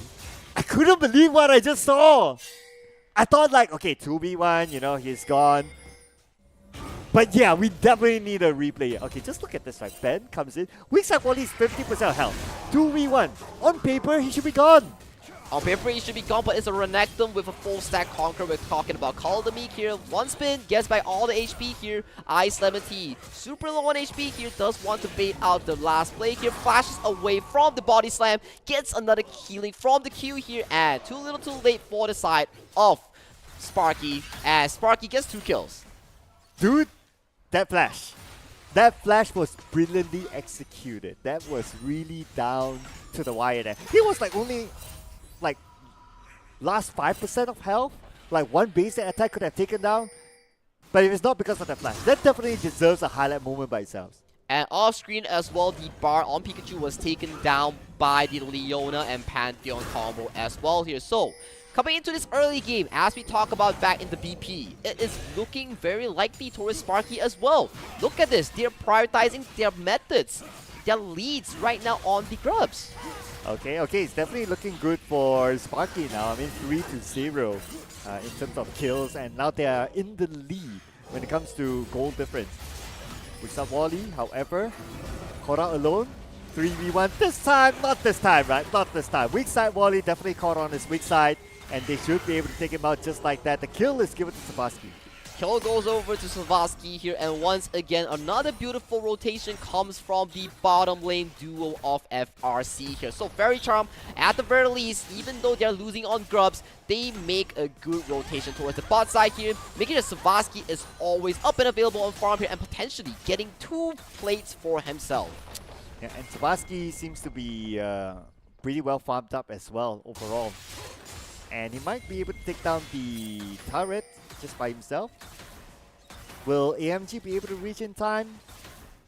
I couldn't believe what I just saw. I thought like, okay, 2v1, you know, he's gone. But yeah, we definitely need a replay. Okay, just look at this, right? Ben comes in. Weekside Wally is 50% health. 2v1. On paper, he should be gone. On paper, he should be gone, but it's a Renekton with a full stack conquer. We're talking about Call the Meek here. One spin, gets by all the HP here. Ice Lemon Tea, super low on HP here, does want to bait out the last play here. Flashes away from the body slam, gets another healing from the Q here, and too little too late for the side of Sparky, as Sparky gets 2 kills. Dude, that flash was brilliantly executed. That was really down to the wire there. He was like only like last 5% of health. Like one basic attack could have taken down. But if it's not because of that flash, that definitely deserves a highlight moment by itself. And off screen as well, the bar on Pikachu was taken down by the Leona and Pantheon combo as well here. So, coming into this early game, as we talk about back in the BP, it is looking very likely towards Sparky as well. Look at this, they're prioritizing their methods, their leads right now on the Grubs. Okay, it's definitely looking good for Sparky now. I mean, 3-0 in terms of kills, and now they are in the lead when it comes to goal difference. With Wally, however, caught out alone. 3v1 this time, not this time, right? Not this time. Weak side Wally definitely caught on his weak side, and they should be able to take him out just like that. The kill is given to Savasky. Kill goes over to Savasky here, and once again, another beautiful rotation comes from the bottom lane duo of FRC here. So Fairy Charm, at the very least, even though they're losing on Grubs, they make a good rotation towards the bot side here, making sure Savasky is always up and available on farm here, and potentially getting 2 plates for himself. Yeah, and Savasky seems to be pretty well farmed up as well overall. And he might be able to take down the turret just by himself. Will AMG be able to reach in time?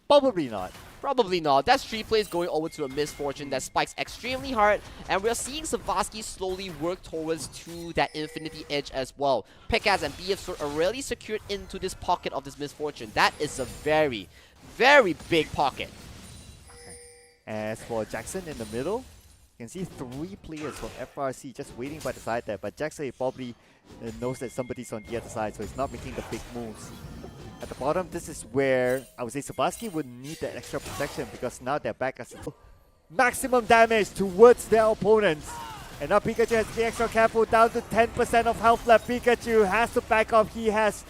Probably not. Probably not. That street play is going over to a Misfortune that spikes extremely hard, and we're seeing Savasky slowly work towards to that Infinity Edge as well. Pickaxe and BF Sword are really secured into this pocket of this Misfortune. That is a very, very big pocket. As for Jackson in the middle, you can see 3 players from FRC just waiting by the side there, but Jackson probably knows that somebody's on the other side, so he's not making the big moves. At the bottom, this is where I would say Savasky would need that extra protection, because now they're back as maximum damage towards their opponents. And now Pikachu has to be extra careful, down to 10% of health left. Pikachu has to back off. He has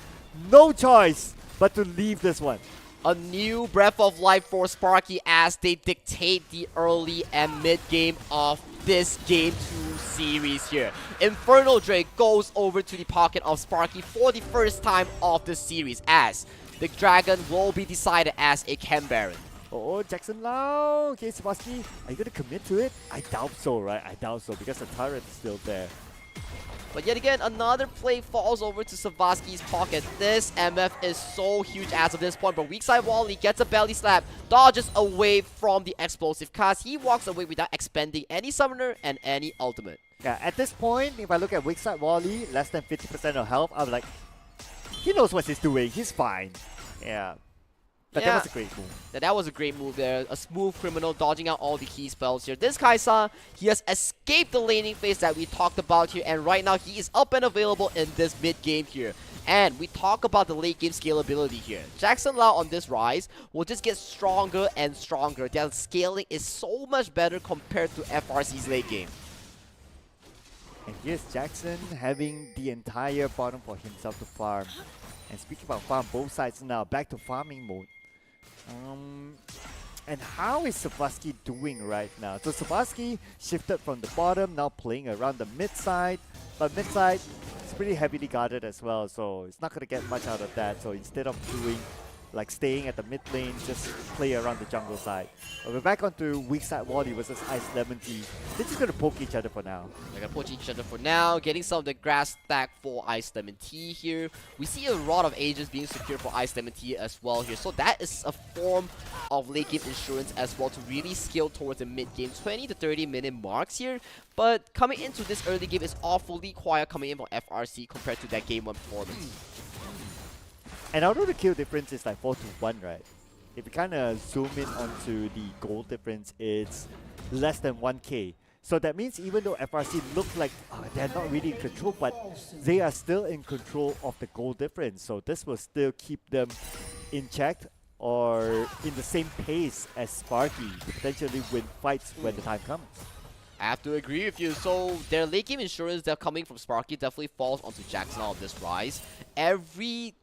no choice but to leave this one. A new breath of life for Sparky as they dictate the early and mid game of this Game 2 series here. Infernal Drake goes over to the pocket of Sparky for the first time of the series, as the dragon will be decided as a Chem Baron. Oh, Jackson Lau. Okay, Savasky, are you going to commit to it? I doubt so, right? I doubt so, because the turret is still there. But yet again, another play falls over to Savasky's pocket. This MF is so huge as of this point, but weak side Wally gets a belly slap, dodges away from the explosive cast. He walks away without expending any summoner and any ultimate. Yeah, at this point, if I look at weak side Wally, less than 50% of health, I'm like, he knows what he's doing. He's fine. Yeah. But that was a great move. That was a great move there. A smooth criminal dodging out all the key spells here. This Kaisa, he has escaped the laning phase that we talked about here, and right now he is up and available in this mid game here. And we talk about the late game scalability here. Jackson Lau on this rise will just get stronger and stronger. Their scaling is so much better compared to FRC's late game. And here's Jackson having the entire bottom for himself to farm. And speaking about farm, both sides now back to farming mode. And how is Savasky doing right now? So Savasky shifted from the bottom, now playing around the mid side. But mid side is pretty heavily guarded as well, so it's not going to get much out of that. So instead of doing like staying at the mid lane, just play around the jungle side. But we're back onto weak side Wally versus Ice Lemon Tea. They're just gonna poke each other for now. They're gonna poke each other for now, getting some of the grass stack for Ice Lemon Tea here. We see a lot of agents being secured for Ice Lemon Tea as well here. So that is a form of late game insurance as well to really scale towards the mid game 20 to 30 minute marks here. But coming into this early game is awfully quiet coming in from FRC compared to that game 1 performance. And although the kill difference is like 4 to 1, right? If you kind of zoom in onto the goal difference, it's less than 1k. So that means even though FRC look like they're not really in control, but they are still in control of the goal difference. So this will still keep them in check or in the same pace as Sparky to potentially win fights when the time comes. I have to agree with you. So their late game insurance that coming from Sparky definitely falls onto Jackson on this rise. Every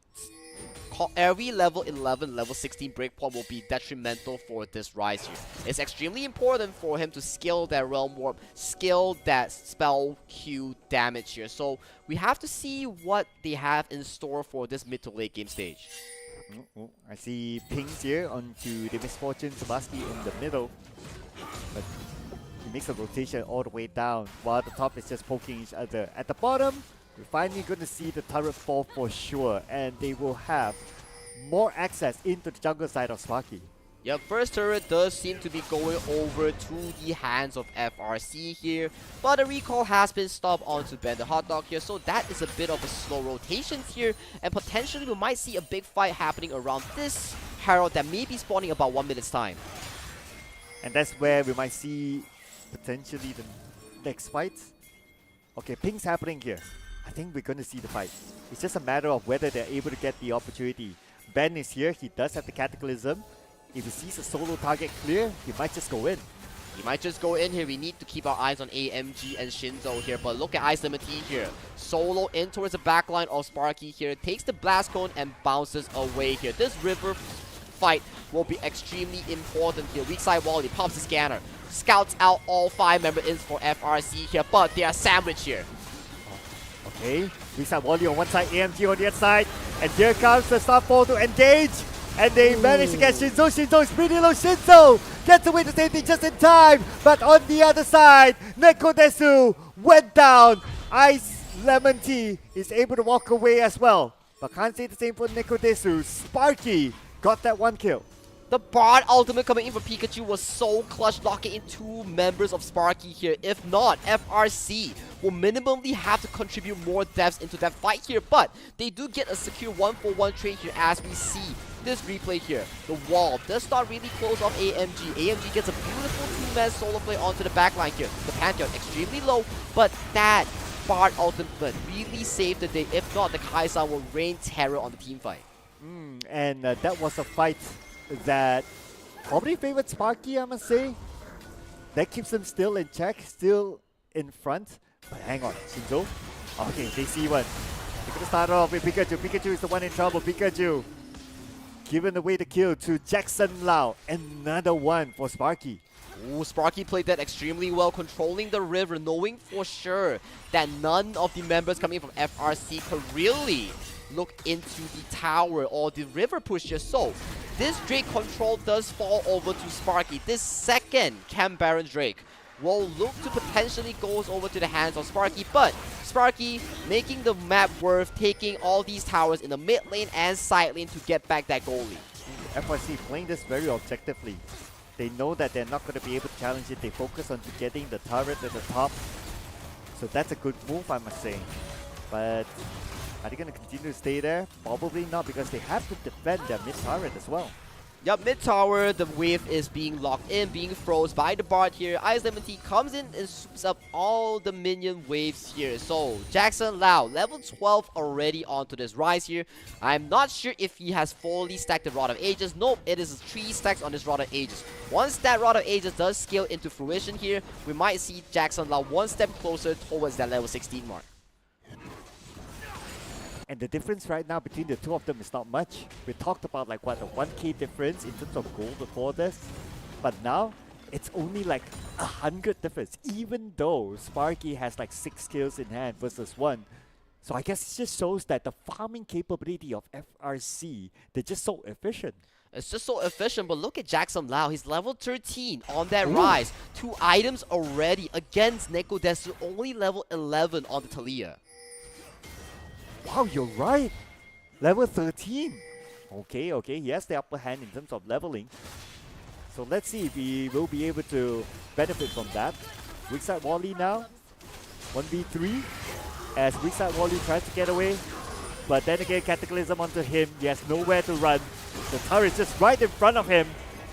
level 11, level 16 breakpoint will be detrimental for this rise here. It's extremely important for him to scale that Realm Warp, scale that spell Q damage here. So we have to see what they have in store for this mid to late game stage. I see pings here onto the Misfortune Sabaski in the middle. But he makes a rotation all the way down while the top is just poking each other. At the bottom, we're finally going to see the turret fall for sure, and they will have more access into the jungle side of Sparky. Yep, first turret does seem to be going over to the hands of FRC here, but the recall has been stopped onto Ben the Hot Dog here, so that is a bit of a slow rotation here, and potentially we might see a big fight happening around this Herald that may be spawning about 1 minute's time. And that's where we might see potentially the next fight. Okay, ping's happening here. I think we're going to see the fight. It's just a matter of whether they're able to get the opportunity. Ben is here. He does have the Cataclysm. If he sees a solo target clear, he might just go in. He might just go in here. We need to keep our eyes on AMG and Shinzo here. But look at Ice Lemon Tea here. Solo in towards the backline of Sparky here. Takes the Blast Cone and bounces away here. This river fight will be extremely important here. Weak side Wally pops the scanner. Scouts out all 5 member ins for FRC here. But they are sandwiched here. Okay, weak side Wally on one side, AMG on the other side. And here comes the Starfall to engage. And they manage to get Shinzo. Shinzo is pretty low. Shinzo gets away the safety just in time. But on the other side, Nekodesu went down. Ice Lemon Tea is able to walk away as well. But can't say the same for Nekodesu. Sparky got that 1 kill. The Bard ultimate coming in for Pikachu was so clutch, locking in 2 members of Sparky here. If not, FRC will minimally have to contribute more deaths into that fight here. But they do get a secure 1-for-1 trade here as we see this replay here. The wall does not really close off AMG. AMG gets a beautiful 2-man solo play onto the backline here. The Pantheon extremely low, but that Bard ultimate really saved the day. If not, the Kai'Sa will rain terror on the team fight. And that was a fight that probably favored Sparky, I must say. That keeps them still in check, still in front. But hang on, Shinzo. Okay, they see one. They're gonna start off with Pikachu. Pikachu is the one in trouble. Pikachu giving away the kill to Jackson Lau. Another one for Sparky. Ooh, Sparky played that extremely well, controlling the river, knowing for sure that none of the members coming from FRC could really look into the tower or the river push here. So this Drake control does fall over to Sparky. This second Cam Baron Drake will look to potentially goes over to the hands of Sparky, but Sparky making the map worth taking all these towers in the mid lane and side lane to get back that goal lead. FRC playing this very objectively. They know that they're not going to be able to challenge it. They focus on getting the turret at the top. So that's a good move, I must say. But are they going to continue to stay there? Probably not, because they have to defend their mid turret as well. Yup, mid tower, the wave is being locked in, being froze by the Bard here. Ice Lemon Tea comes in and swoops up all the minion waves here. So, Jackson Lau, level 12 already onto this rise here. I'm not sure if he has fully stacked the Rod of Ages. Nope, it is 3 stacks on this Rod of Ages. Once that Rod of Ages does scale into fruition here, we might see Jackson Lau 1 step closer towards that level 16 mark. And the difference right now between the two of them is not much. We talked about like what, a 1k difference in terms of gold before this. But now, it's only like 100 difference. Even though Sparky has like 6 kills in hand versus 1. So I guess it just shows that the farming capability of FRC, they're just so efficient. It's just so efficient, but look at Jackson Lau. He's level 13 on that rise. 2 items already against Neko Desu, only level 11 on the Talia. Wow, you're right. Level 13. Okay, he has the upper hand in terms of leveling. So let's see if he will be able to benefit from that. Weak side Wally now. 1v3. As weak side Wally tries to get away. But then again, Cataclysm onto him. He has nowhere to run. The tower is just right in front of him.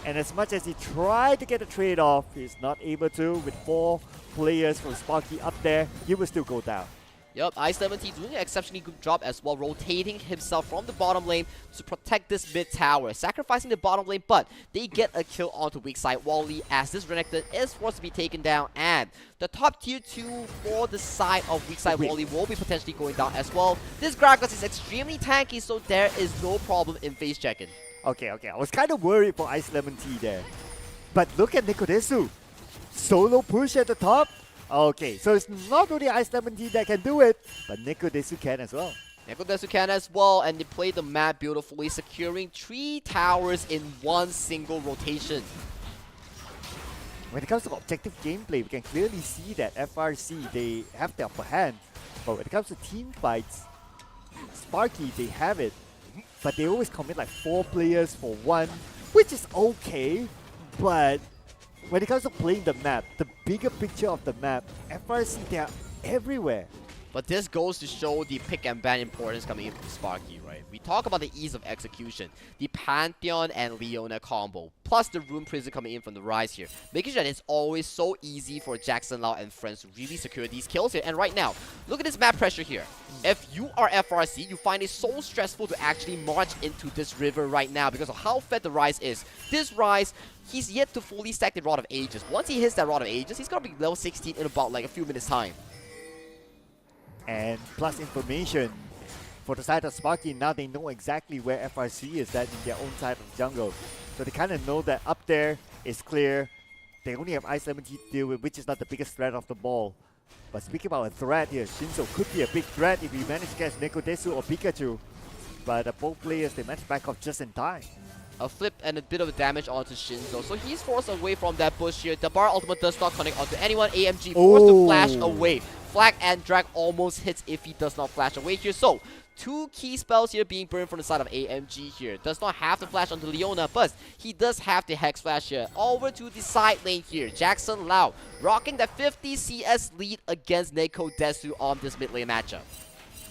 And as much as he tried to get a trade off, he's not able to. With 4 players from Sparky up there, he will still go down. Yup, Ice17 doing an exceptionally good job as well, rotating himself from the bottom lane to protect this mid tower, sacrificing the bottom lane, but they get a kill onto weak side Wally as this Renekton is forced to be taken down, and the top tier 2 for the side of weak side Wally will be potentially going down as well. This Gragas is extremely tanky, so there is no problem in face checking. Okay, I was kind of worried for Ice Lemon Tea there. But look at Nikodesu. Solo push at the top. Okay, so it's not only Ice Lemon Tea that can do it, but Nikodesu can as well. Nikodesu can as well, and they play the map beautifully, securing 3 towers in one single rotation. When it comes to objective gameplay, we can clearly see that FRC, they have the upper hand. But when it comes to team fights, Sparky, they have it. But they always commit like 4 players for 1, which is okay, but when it comes to playing the map, the bigger picture of the map, FRC, they are everywhere. But this goes to show the pick and ban importance coming in from Sparky, right? We talk about the ease of execution, the Pantheon and Leona combo, plus the Rune Prison coming in from the Rise here, making sure that it's always so easy for Jackson Lau and friends to really secure these kills here. And right now, look at this map pressure here. If you are FRC, you find it so stressful to actually march into this river right now because of how fed the Rise is. This Rise, he's yet to fully stack the Rod of Ages. Once he hits that Rod of Ages, he's gonna be level 16 in about like a few minutes time. And plus information for the side of Sparky, now they know exactly where FRC is at in their own side of the jungle. So they kind of know that up there is clear. They only have Ice Lemon Tea to deal with, which is not the biggest threat of the ball. But speaking about a threat here, Shinzo could be a big threat if he managed to catch Nikodesu or Pikachu. But both players, they managed to back off just in time. A flip and a bit of damage onto Shinzo. So he's forced away from that bush here. The bar ultimate does not connect onto anyone. AMG forced to flash away. Flag and drag almost hits if he does not flash away here. So 2 key spells here being burned from the side of AMG here. Does not have to flash onto Leona, but he does have the Hex Flash here. Over to the side lane here. Jackson Lau rocking that 50 CS lead against Neko Desu on this mid lane matchup.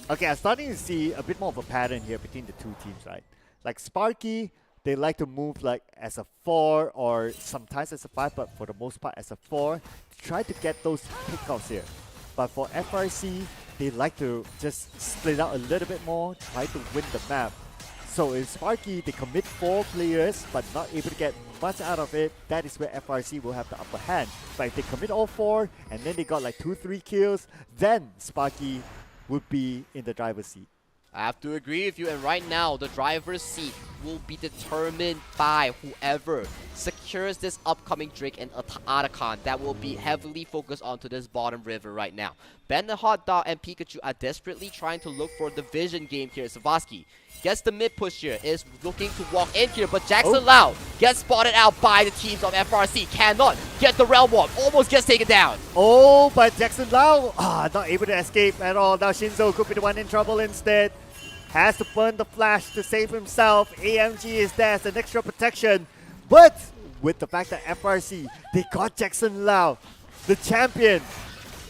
Okay, I'm starting to see a bit more of a pattern here between the 2 teams, right? Like Sparky, they like to move like as a 4 or sometimes as a 5, but for the most part as a 4 to try to get those pickouts here. But for FRC, they like to just split out a little bit more, try to win the map. So in Sparky, they commit 4 players but not able to get much out of it. That is where FRC will have the upper hand. But if they commit all 4 and then they got like 2-3 kills, then Sparky would be in the driver's seat. I have to agree with you, and right now the driver's seat will be determined by whoever secures this upcoming Drake and Otacon that will be heavily focused onto this bottom river right now. Ben the Hot Dog and Pikachu are desperately trying to look for the vision game here. Savasky gets the mid push here, is looking to walk in here, but Jackson Lau gets spotted out by the teams of FRC, cannot get the Realm Warp, almost gets taken down. Oh, but Jackson Lau, not able to escape at all. Now Shinzo could be the one in trouble instead. Has to burn the flash to save himself. AMG is there as an extra protection. But with the fact that FRC, they got Jackson Lau, the champion,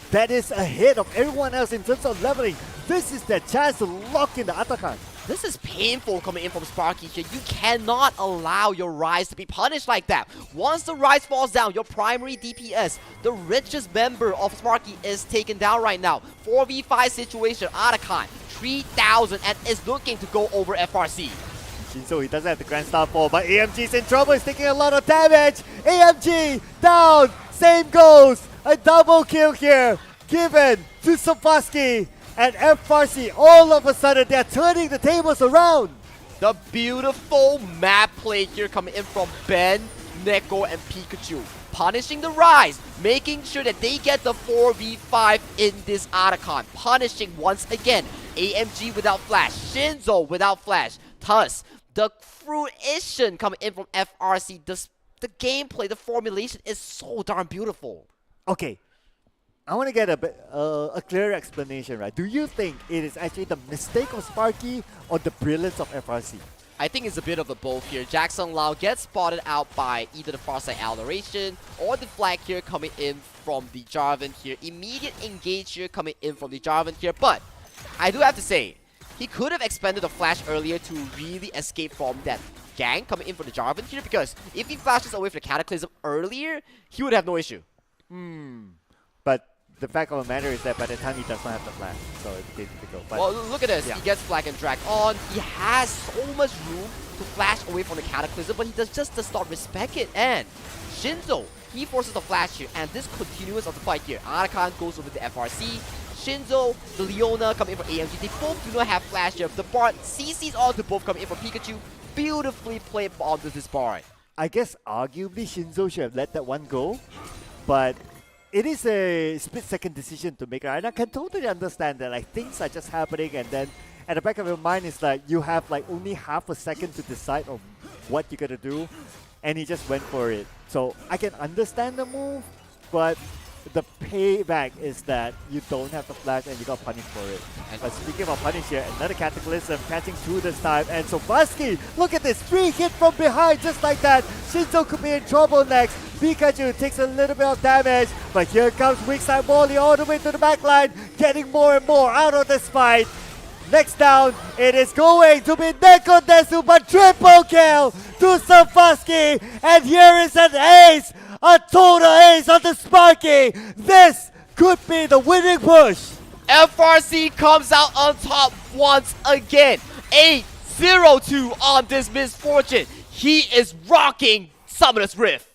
that is ahead of everyone else in terms of leveling. This is their chance to lock in the Otacon. This is painful coming in from Sparky here. You cannot allow your Rise to be punished like that. Once the Rise falls down, your primary DPS, the richest member of Sparky, is taken down right now. 4v5 situation, Otacon, 3,000, and is looking to go over FRC. Shinzo, he doesn't have the Grand Star 4, but AMG's in trouble. He's taking a lot of damage. AMG down. Same goes. A double kill here given to Savasky. And FRC, all of a sudden, they're turning the tables around. The beautiful map play here coming in from Ben, Neko, and Pikachu. punishing the Rise, making sure that they get the 4v5 in this Otacon, punishing once again AMG without flash, Shinzo without flash. Thus, the fruition coming in from FRC, the gameplay, the formulation is so darn beautiful. Okay, I want to get a clear explanation, right? Do you think it is actually the mistake of Sparky or the brilliance of FRC? I think it's a bit of a both here. Jackson Lau gets spotted out by either the far side Adoration or the flag here coming in from the Jarvan here. Immediate engage here coming in from the Jarvan here. But I do have to say, he could have expended the flash earlier to really escape from that gang coming in from the Jarvan here, because if he flashes away from the Cataclysm earlier, he would have no issue. But the fact of the matter is that by the time he does not have the flash, so it's difficult. But well, look at this. yeah. He gets flag and drag on. He has so much room to flash away from the Cataclysm, but he does not respect it. And Shinzo, he forces the flash here, and this continuous of the fight here. Arakan goes over to FRC. Shinzo, the Leona coming in from AMG. They both do not have flash here. The Bard CC's on to both coming in from Pikachu. Beautifully played onto this Bard. I guess arguably Shinzo should have let that one go, but it is a split-second decision to make, right? And I can totally understand that, like, things are just happening, and then at the back of your mind is like you have like only half a second to decide on what you're gonna do, and he just went for it. So I can understand the move, but the payback is that you don't have the flash and you got punished for it. But speaking of punish here, another Cataclysm catching through this time, and so Vasky, look at this, 3 hit from behind just like that. Shinzo could be in trouble next. Pikachu takes a little bit of damage, but here comes weak side Wally all the way to the back line, getting more and more out of this fight. Next down, it is going to be Neko Desu, but triple kill to Safasky, and here is an ace, a total ace on the Sparky. This could be the winning push. FRC comes out on top once again. 8-0-2 on this Misfortune. He is rocking Summoner's Rift.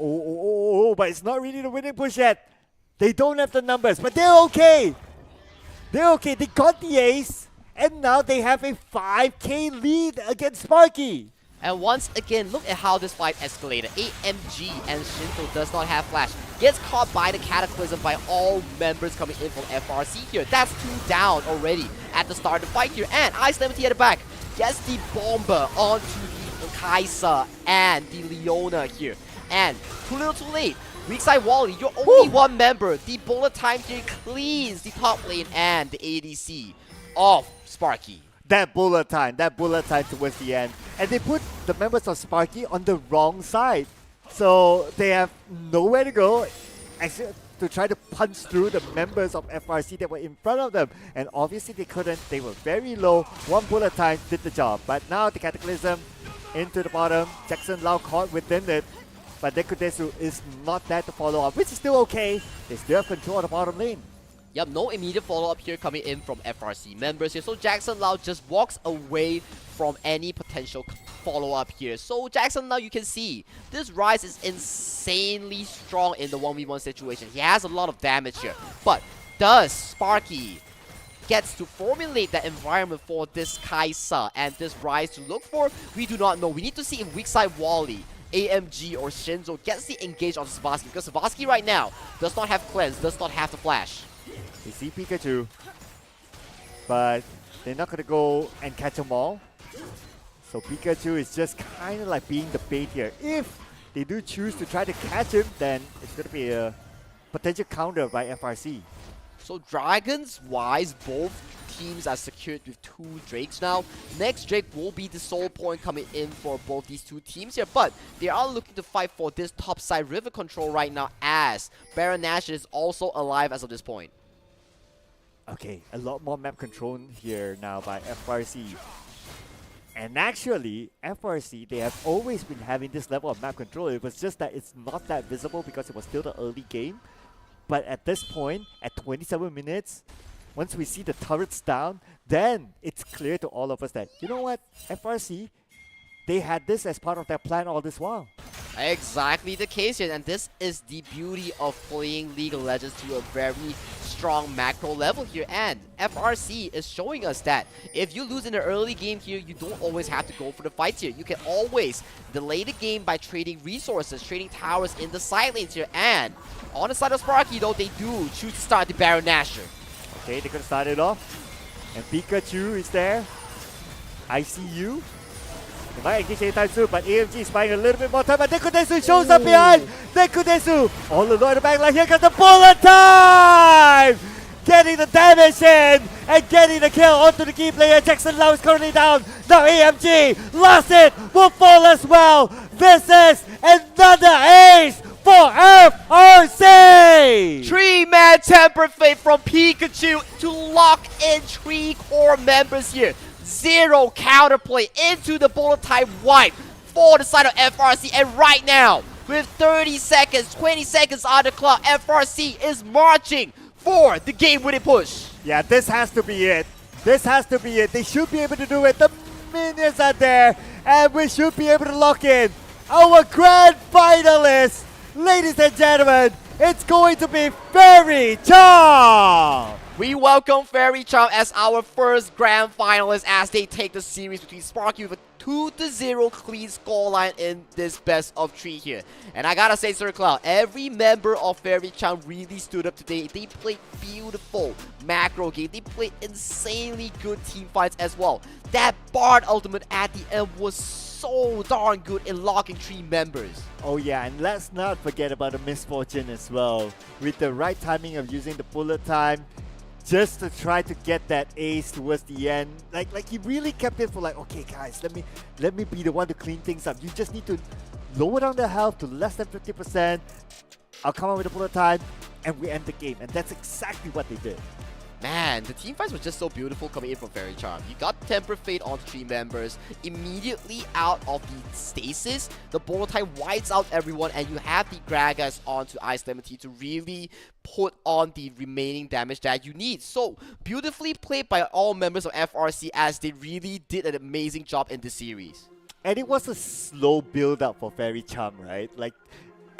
Oh, but it's not really the winning push yet. They don't have the numbers, but they're okay. They're okay. They got the ace, and now they have a 5k lead against Sparky. And once again, look at how this fight escalated. AMG and Shinzo does not have flash. Gets caught by the Cataclysm by all members coming in from FRC here. That's 2 down already at the start of the fight here. And Ice Lemon Tea at the back gets the Bomber onto the Kaisa and the Leona here. And too little too late. Weak side Wally, you're only one member. The bullet time here cleans the top lane and the ADC of Sparky. That bullet time towards the end. And they put the members of Sparky on the wrong side. So they have nowhere to go except to try to punch through the members of FRC that were in front of them. And obviously they couldn't. They were very low. One bullet time did the job. But now the Cataclysm into the bottom. Jackson Lau caught within it. But Dekudesu is not there to follow up, which is still okay. They still have control of the bottom lane. Yep, no immediate follow-up here coming in from FRC members here. So Jackson Lau just walks away from any potential follow-up here. So Jackson Lau, you can see, this Rise is insanely strong in the 1v1 situation. He has a lot of damage here. But does Sparky gets to formulate that environment for this Kaisa and this Rise to look for? We do not know. We need to see if weak side Wally, AMG or Shinzo gets the engage on Savasky, because Savasky right now does not have cleanse, does not have the flash. They see Pikachu, but they're not going to go and catch them all. So Pikachu is just kind of like being the bait here. If they do choose to try to catch him, then it's going to be a potential counter by FRC. So Dragons-wise, both teams are secured with 2 Drakes now. Next Drake will be the soul point coming in for both these 2 teams here, but they are looking to fight for this top side river control right now, as Baron Nash is also alive as of this point. Okay, a lot more map control here now by FRC. And actually, FRC, they have always been having this level of map control. It was just that it's not that visible because it was still the early game. But at this point, at 27 minutes, once we see the turrets down, then it's clear to all of us that, you know what, FRC, they had this as part of their plan all this while. Exactly the case here, and this is the beauty of playing League of Legends to a very strong macro level here, and FRC is showing us that if you lose in the early game here, you don't always have to go for the fights here. You can always delay the game by trading resources, trading towers in the side lanes here, and on the side of Sparky though, they do choose to start the Baron Nashor. Okay, they're gonna start it off. And Pikachu is there. I see you. They might engage anytime soon, but AMG is buying a little bit more time. But Dekudesu shows up behind. Dekudesu all alone in the back line. Here comes the bullet time! Getting the damage in and getting the kill onto the key player. Jackson Lau is currently down. Now AMG lost it. Will fall as well. This is another ace for FRC! 3-man Temper Fate from Pikachu to lock in 3 core members here. 0 counterplay into the bullet time wipe for the side of FRC, and right now with 30 seconds, 20 seconds on the clock, FRC is marching for the game-winning push. Yeah, this has to be it. This has to be it. They should be able to do it. The minions are there, and we should be able to lock in our grand finalists. Ladies and gentlemen, it's going to be Fairy Charm! We welcome Fairy Charm as our first grand finalist as they take the series between Sparky with a 2-0 clean scoreline in this best of 3 here. And I gotta say, Sir Cloud, every member of Fairy Charm really stood up today. They played beautiful macro game. They played insanely good team fights as well. That Bard ultimate at the end was so darn good in locking 3 members. Oh yeah, and let's not forget about the misfortune as well. With the right timing of using the bullet time, just to try to get that ace towards the end. Like he really kept it for like, okay guys, let me be the one to clean things up. You just need to lower down the health to less than 50%. I'll come out with the bullet time, and we end the game. And that's exactly what they did. Man, the team fights were just so beautiful coming in from Fairy Charm. You got Temper Fate on 3 members, immediately out of the stasis, the bullet time wipes out everyone, and you have the Gragas onto Ice Lemon Tea to really put on the remaining damage that you need. So, beautifully played by all members of FRC as they really did an amazing job in this series. And it was a slow build-up for Fairy Charm, right? Like,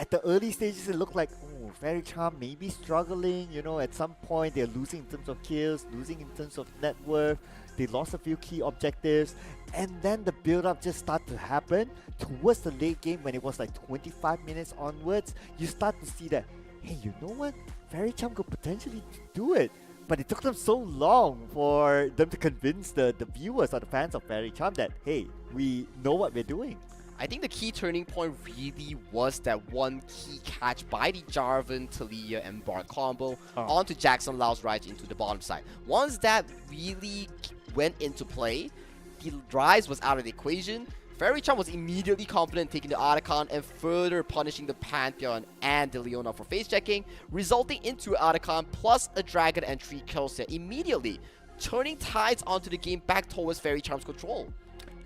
at the early stages, it looked like, oh, Fairy Charm may be struggling. You know, at some point, they're losing in terms of kills, losing in terms of net worth. They lost a few key objectives. And then the build-up just started to happen. Towards the late game, when it was like 25 minutes onwards, you start to see that, hey, you know what? Fairy Charm could potentially do it. But it took them so long for them to convince the viewers or the fans of Fairy Charm that, hey, we know what we're doing. I think the key turning point really was that one key catch by the Jarvan, Talia, and Bard combo onto Jackson Lau's right into the bottom side. Once that really went into play, the Rise was out of the equation. Fairy Charm was immediately confident taking the Otacon and further punishing the Pantheon and the Leona for face checking, resulting into Otacon plus a Dragon and 3 kills there immediately, turning tides onto the game back towards Fairy Charm's control.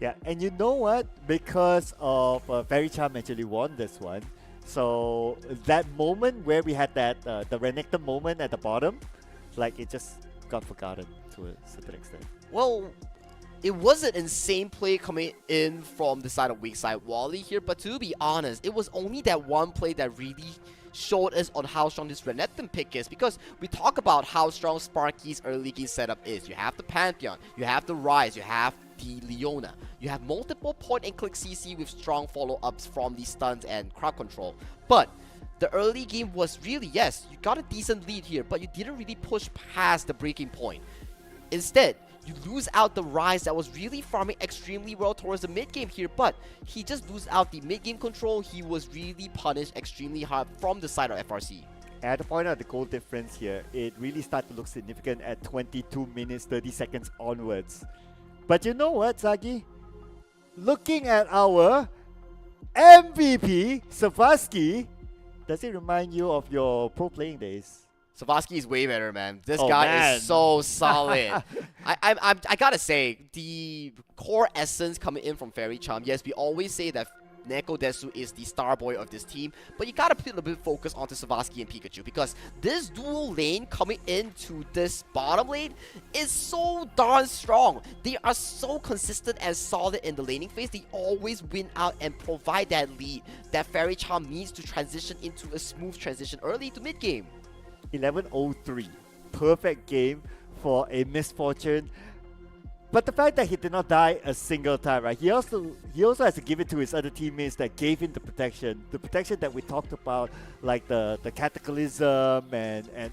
Yeah, and you know what? Because of Fairy Charm actually won this one. So that moment where we had that the Renekton moment at the bottom, like it just got forgotten to a certain extent. Well, it was an insane play coming in from the side of weak side Wally here, but to be honest, it was only that one play that really showed us on how strong this Renekton pick is, because we talk about how strong Sparky's early game setup is. You have the Pantheon, you have the Rise, you have the Leona. You have multiple point and click CC with strong follow-ups from the stuns and crowd control. But the early game was really, yes, you got a decent lead here, but you didn't really push past the breaking point. Instead, you lose out the Rise that was really farming extremely well towards the mid-game here, but he just lose out the mid-game control. He was really punished extremely hard from the side of FRC. And to point out the goal difference here, it really started to look significant at 22 minutes 30 seconds onwards. But you know what, Zagi? Looking at our MVP, Savaski, does it remind you of your pro playing days? Savaski is way better, man. This guy is so solid. I gotta say, the core essence coming in from Fairy Charm, yes, we always say that Neko Desu is the star boy of this team, but you gotta put a little bit of focus onto Savaski and Pikachu, because this dual lane coming into this bottom lane is so darn strong. They are so consistent and solid in the laning phase. They always win out and provide that lead that Fairy Charm needs to transition into a smooth transition early to mid game. 11:03. perfect game for a misfortune. But the fact that he did not die a single time, right? He also has to give it to his other teammates that gave him the protection that we talked about, like the Cataclysm and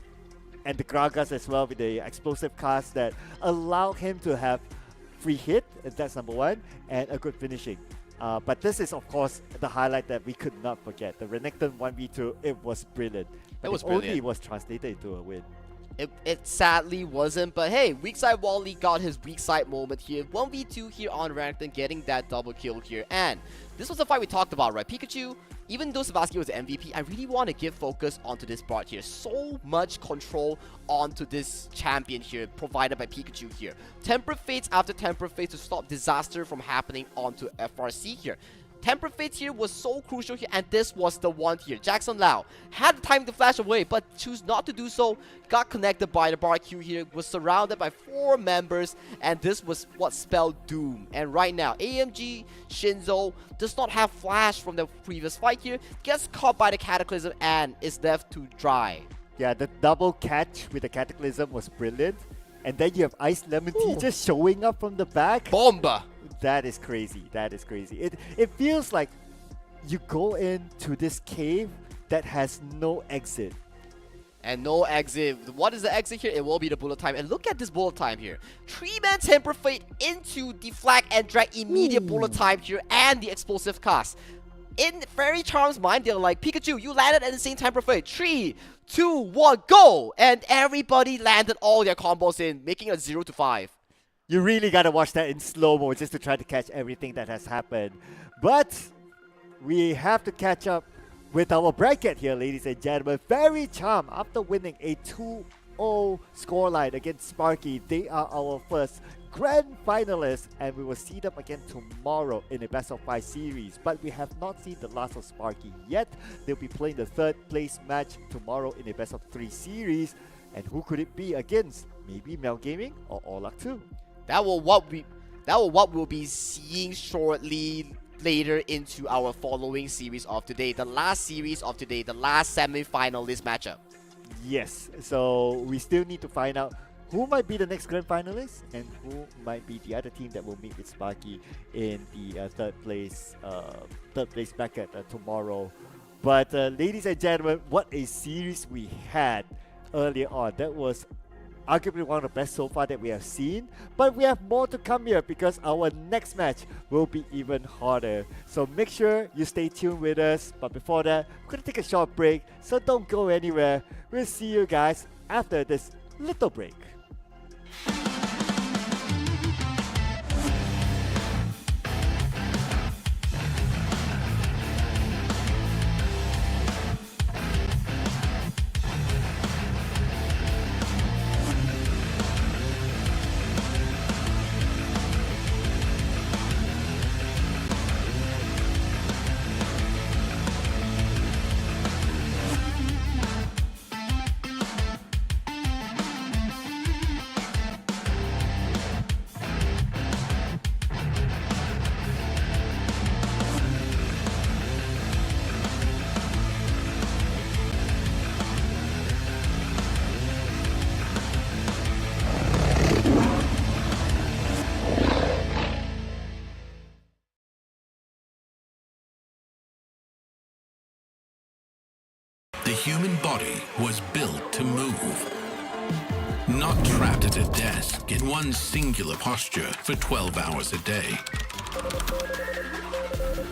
the Gragas as well, with the explosive cast that allowed him to have free hit, and that's number one, and a good finishing. But this is of course the highlight that we could not forget. The Renekton 1v2, it was brilliant. But it was only brilliant. it was translated into a win. It sadly wasn't, but hey, weak side Wally got his weak side moment here. 1v2 here on Renekton, getting that double kill here. And this was the fight we talked about, right? Pikachu, even though Sebastian was the MVP, I really want to give focus onto this part here. So much control onto this champion here, provided by Pikachu here. Temper Fates after Temper Fates to stop disaster from happening onto FRC here. Temper Fates here was so crucial here, and this was the one here. Jackson Lau had the time to flash away, but chose not to do so. Got connected by the bar Q here, was surrounded by 4 members, and this was what spelled doom. And right now, AMG Shinzo does not have flash from the previous fight here, gets caught by the Cataclysm, and is left to dry. Yeah, the double catch with the Cataclysm was brilliant. And then you have Ice Lemon Tea just showing up from the back. Bomba! That is crazy. That is crazy. It feels like you go into this cave that has no exit. And no exit. What is the exit here? It will be the bullet time. And look at this bullet time here. 3-man Temper Fate into the flag and drag immediate bullet time here and the explosive cast. In Fairy Charm's mind, they're like, Pikachu, you landed at the same Temper Fate. 3, 2, 1, go! And everybody landed all their combos in, making it 0-5. You really gotta watch that in slow-mo just to try to catch everything that has happened. But we have to catch up with our bracket here, ladies and gentlemen. Fairy Charm, after winning a 2-0 scoreline against Sparky, they are our first grand finalists, and we will see them again tomorrow in a best of 5 series. But we have not seen the last of Sparky yet. They'll be playing the 3rd place match tomorrow in a best of 3 series. And who could it be against? Maybe Mel Gaming or Orlac 2. That will what we'll be seeing shortly later into our following series of today. The last series of today, the last semi-finalist matchup. Yes, so we still need to find out who might be the next grand finalist and who might be the other team that will meet with Sparky in the third place bracket tomorrow. But ladies and gentlemen, what a series we had earlier on. That was arguably one of the best so far that we have seen, but we have more to come here because our next match will be even harder. So make sure you stay tuned with us. But before that, we're going to take a short break, so don't go anywhere. We'll see you guys after this little break. The human body was built to move, not trapped at a desk in one singular posture for 12 hours a day.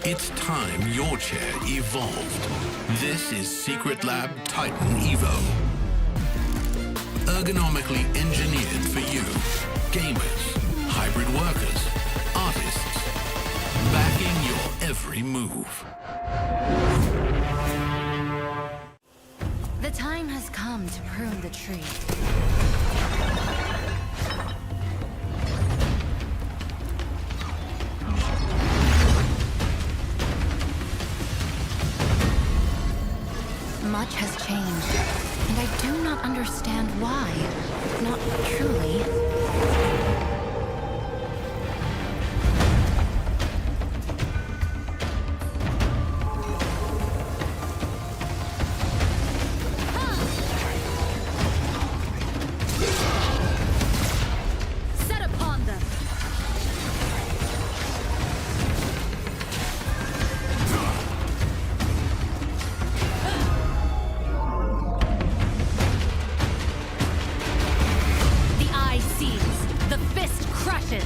It's time your chair evolved. This is Secret Lab Titan Evo. Ergonomically engineered for you, gamers, hybrid workers, artists, backing your every move. The time has come to prune the tree. Much has changed, and I do not understand why. Not truly. ashes.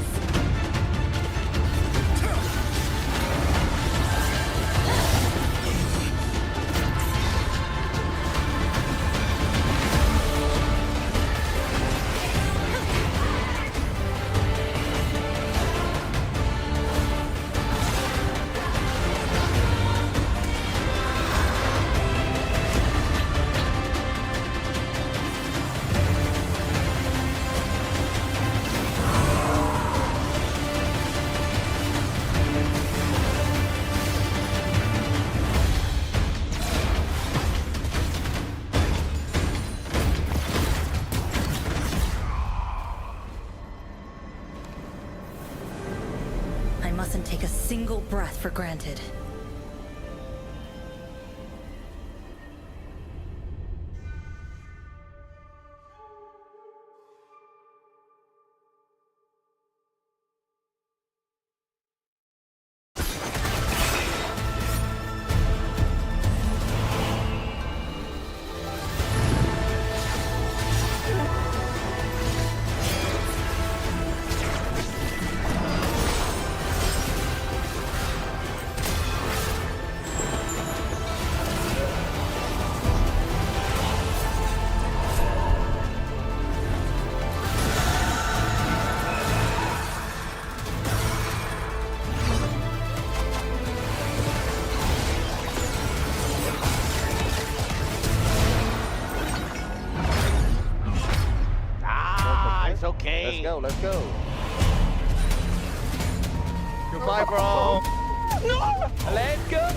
I mustn't take a single breath for granted. It's okay. Let's go. Goodbye, bro. No! Let's go.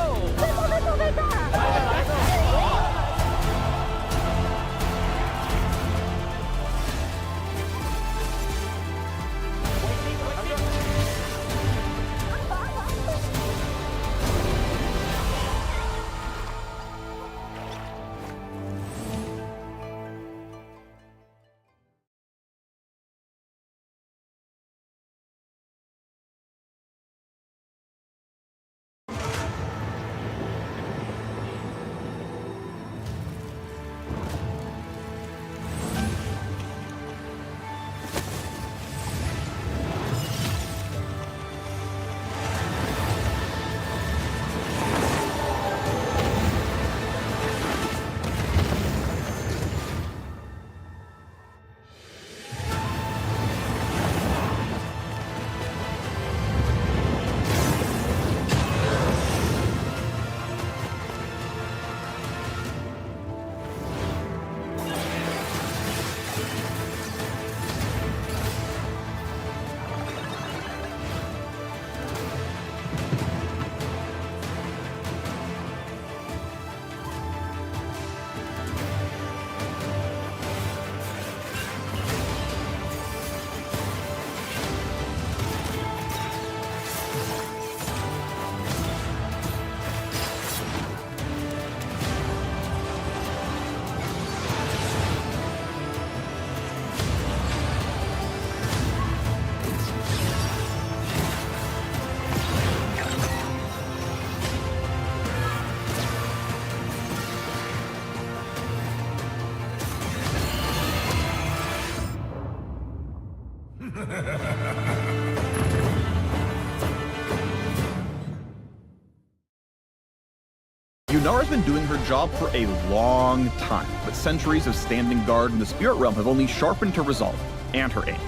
Yunara's been doing her job for a long time, but centuries of standing guard in the Spirit Realm have only sharpened her resolve and her aim.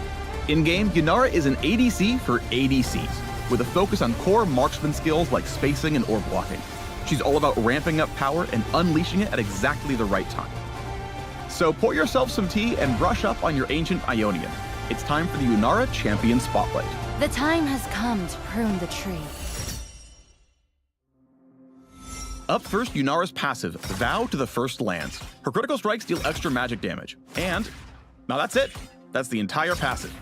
In-game, Yunara is an ADC for ADCs, with a focus on core marksman skills like spacing and orb blocking. She's all about ramping up power and unleashing it at exactly the right time. So pour yourself some tea and brush up on your ancient Ionian. It's time for the Yunara Champion Spotlight. The time has come to prune the tree. Up first, Yunara's passive, Vow to the First Lands. Her critical strikes deal extra magic damage. And now that's it. That's the entire passive.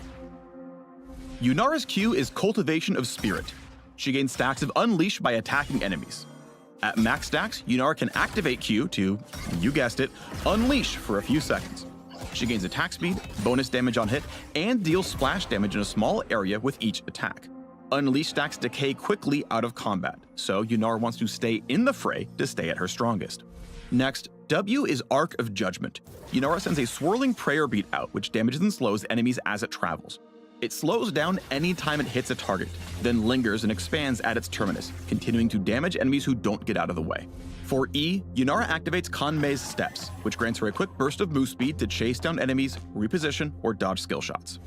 Yunara's Q is Cultivation of Spirit. She gains stacks of Unleash by attacking enemies. At max stacks, Yunara can activate Q to, you guessed it, Unleash for a few seconds. She gains attack speed, bonus damage on hit, and deals splash damage in a small area with each attack. Unleash stacks decay quickly out of combat, so Yunara wants to stay in the fray to stay at her strongest. Next, W is Arc of Judgment. Yunara sends a swirling prayer beat out, which damages and slows enemies as it travels. It slows down anytime it hits a target, then lingers and expands at its terminus, continuing to damage enemies who don't get out of the way. For E, Yunara activates Kanmei's Steps, which grants her a quick burst of move speed to chase down enemies, reposition, or dodge skill shots.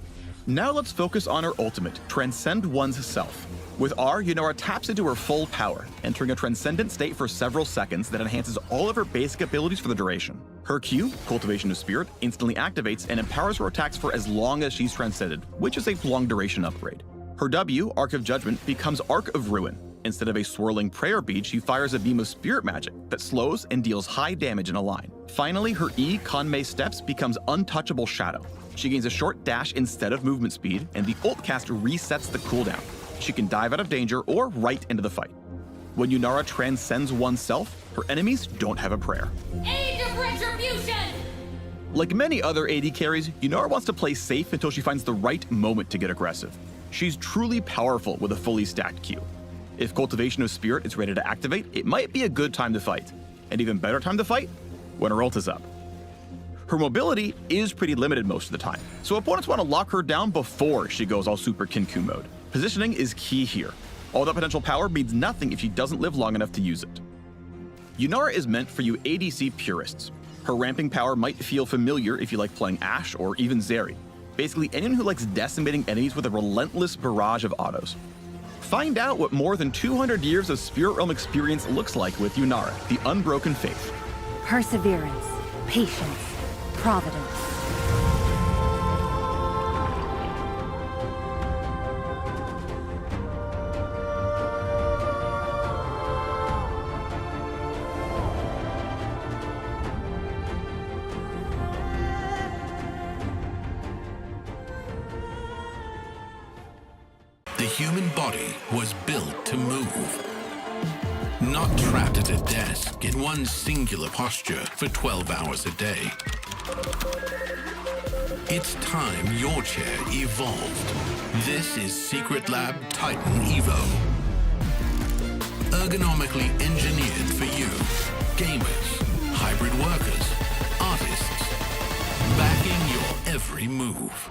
Now let's focus on her ultimate, Transcend One's Self. With R, Yunara taps into her full power, entering a transcendent state for several seconds that enhances all of her basic abilities for the duration. Her Q, Cultivation of Spirit, instantly activates and empowers her attacks for as long as she's transcended, which is a long duration upgrade. Her W, Arc of Judgment, becomes Arc of Ruin. Instead of a swirling prayer bead, she fires a beam of spirit magic that slows and deals high damage in a line. Finally, her E, Kanmei Steps, becomes Untouchable Shadow. She gains a short dash instead of movement speed, and the ult cast resets the cooldown. She can dive out of danger or right into the fight. When Yunara transcends oneself, her enemies don't have a prayer. Age of Retribution! Like many other AD carries, Yunara wants to play safe until she finds the right moment to get aggressive. She's truly powerful with a fully stacked Q. If Cultivation of Spirit is ready to activate, it might be a good time to fight. An even better time to fight? When her ult is up. Her mobility is pretty limited most of the time, so opponents want to lock her down before she goes all Super Kinku mode. Positioning is key here. All that potential power means nothing if she doesn't live long enough to use it. Yunara is meant for you ADC purists. Her ramping power might feel familiar if you like playing Ashe or even Zeri. Basically anyone who likes decimating enemies with a relentless barrage of autos. Find out what more than 200 years of Spirit Realm experience looks like with Yunara, the Unbroken Faith. Perseverance, patience, providence. The human body was built to move. Not trapped at a desk in one singular posture for 12 hours a day. It's time your chair evolved. This is Secret Lab Titan Evo. Ergonomically engineered for you, gamers, hybrid workers, artists, backing your every move.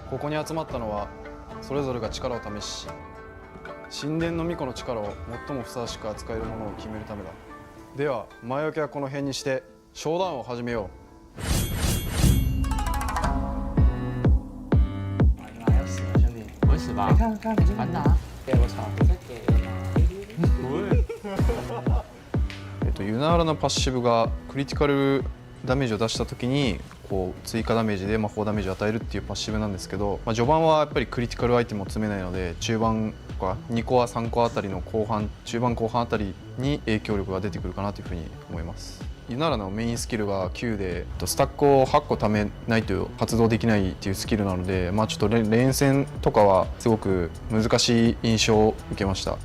ここに集まったのはそれぞれが力を試し神殿の巫女の力を最もふさわしく扱えるものを決めるためだ。では前置きはこの辺にしてショーダウンを始めよう。我会死吧？看看，反打！给我操！ユナーラのパッシブがクリティカルダメージを出した時にこう追加ダメージで魔法ダメージを与えるっていうパッシブなんですけど、序盤はやっぱりクリティカルアイテムを詰めないので中盤とか2コア3コアあたりの後半中盤後半あたりに影響力が出てくるかなというふうに思います。ユナーラのメインスキルがQでスタックを8個貯めないと発動できないっていうスキルなので、ちょっと連戦とかはすごく難しい印象を受けました。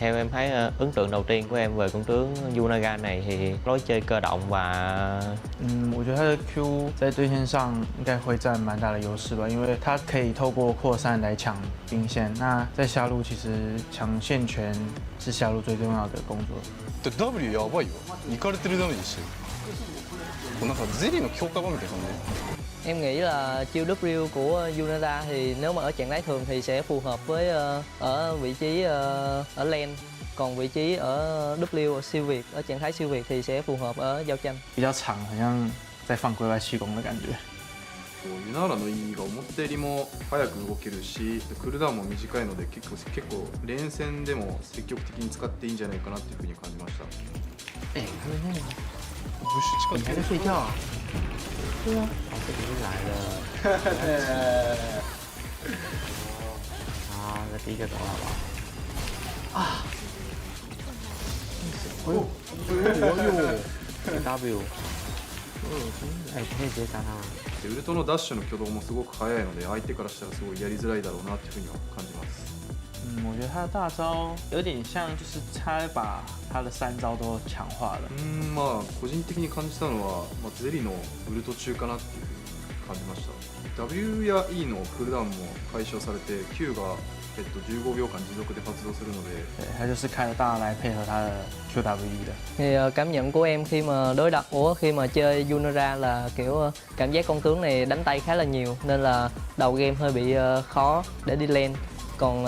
Theo em thấy ấn tượng đầu tiên của em về con tướng Yunaga này thì lối chơi cơ động và 我觉得他的 Q 在对线上应该会占蛮大的优势吧，因为他可以透过扩散来抢兵线。那在下路其实抢线权是下路最重要的工作。W やばいよ。いかれてるダメージしてる。なんかゼリーの強化版みたいな感じ。Em nghĩ là chiêu W của Yunara thì nếu mà ở trạng thái thường thì sẽ phù hợp với ở vị trí ở lane, còn vị trí ở W siêu việt ở trạng thái siêu việt thì sẽ phù hợp ở giao tranh。比较长，好像在放龟外气功的感觉。ユナーラの E が思ったよりも早く動けるし、クールダウンも短いので結構連戦でも積極的に使っていいんじゃないかなっていうふうに感じました。他们那个不是你还在睡觉啊？对啊，这里是来了。这第一个走了好不好？啊！ W，可以直接打他吗？でウルトのダッシュの挙動もすごく速いので、相手からしたらすごいやりづらいだろうなっていうふうには感じます。我觉得他的大招有点像，就是他把他的3招都强化了。まあ個人的に感じたのは、ゼリのウルト中かなっていうふうに感じました。W や E のクールダウンも解消されて Q が15秒間持続で発動するので，对，他就是开了大来配合他的 QWE 的。Thì cảm nhận của em khi mà đối đặt khi mà chơi Yunara là kiểu cảm giác con tướng này đánh tay khá là nhiều nên là đầu game hơi bị khó để đi lên. Còn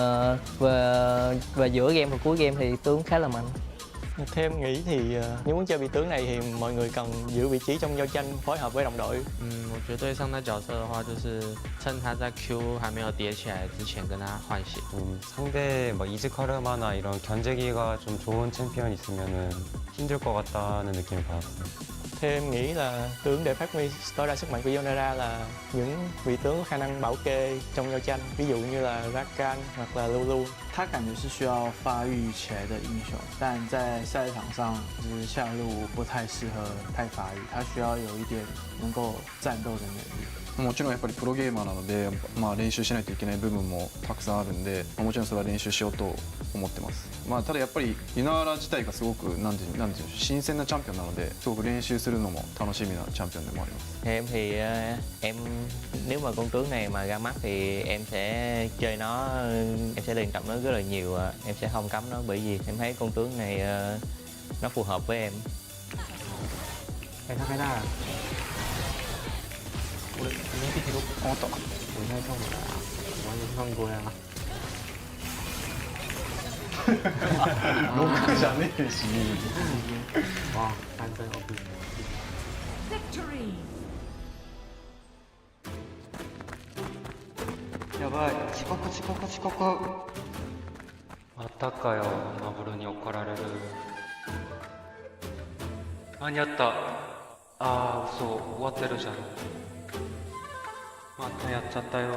về giữa game và cuối game thì tướng khá là mạnh. Theo em nghĩ thì nếu muốn chơi vị tướng này thì mọi người cần giữ vị trí trong giao tranh, phối hợp với đồng đội. 我觉得对上那角色的话，就是趁他在 Q 还没有叠起来之前跟他换血。 상대 뭐 이즈카르마나 이런 견제기가 좀 좋은 챔피언 있으면은 힘들 것 같다는 느낌을 받았어요. Theo em nghĩ là tướng để phát huy tối đa sức mạnh của Yunara là những vị tướng có khả năng bảo kê trong giao tranh, ví dụ như là Rakan hoặc là Lulu. 他感觉是需要发育起来的英雄，但在赛场上就是下路不太适合太发育，他需要有一点能够战斗的能力。もちろんやっぱりプロゲーマーなので、練習しないといけない部分もたくさんあるんで、もちろんそれは練習しようと思ってます。ただやっぱりユナーラ自体がすごくなんていうの新鮮なチャンピオンなので、すごく練習するのも楽しみなチャンピオンでもあります。 Theo em thì em nếu mà con tướng này mà ra mắt thì em sẽ chơi nó, em sẽ luyện tập nó rất là nhiều, em sẽ không cấm nó bởi vì em thấy con tướng này nó phù hợp với em. 开大了。我没地铁都帮我走，我太痛了啊！我完全放过呀。僕じゃねえし。哇，单身 OP。Victory! やばい、遅刻。またかよ、マブルに怒られる。間に合った。あー、嘘、終わってるじゃん。またやっちゃったよ。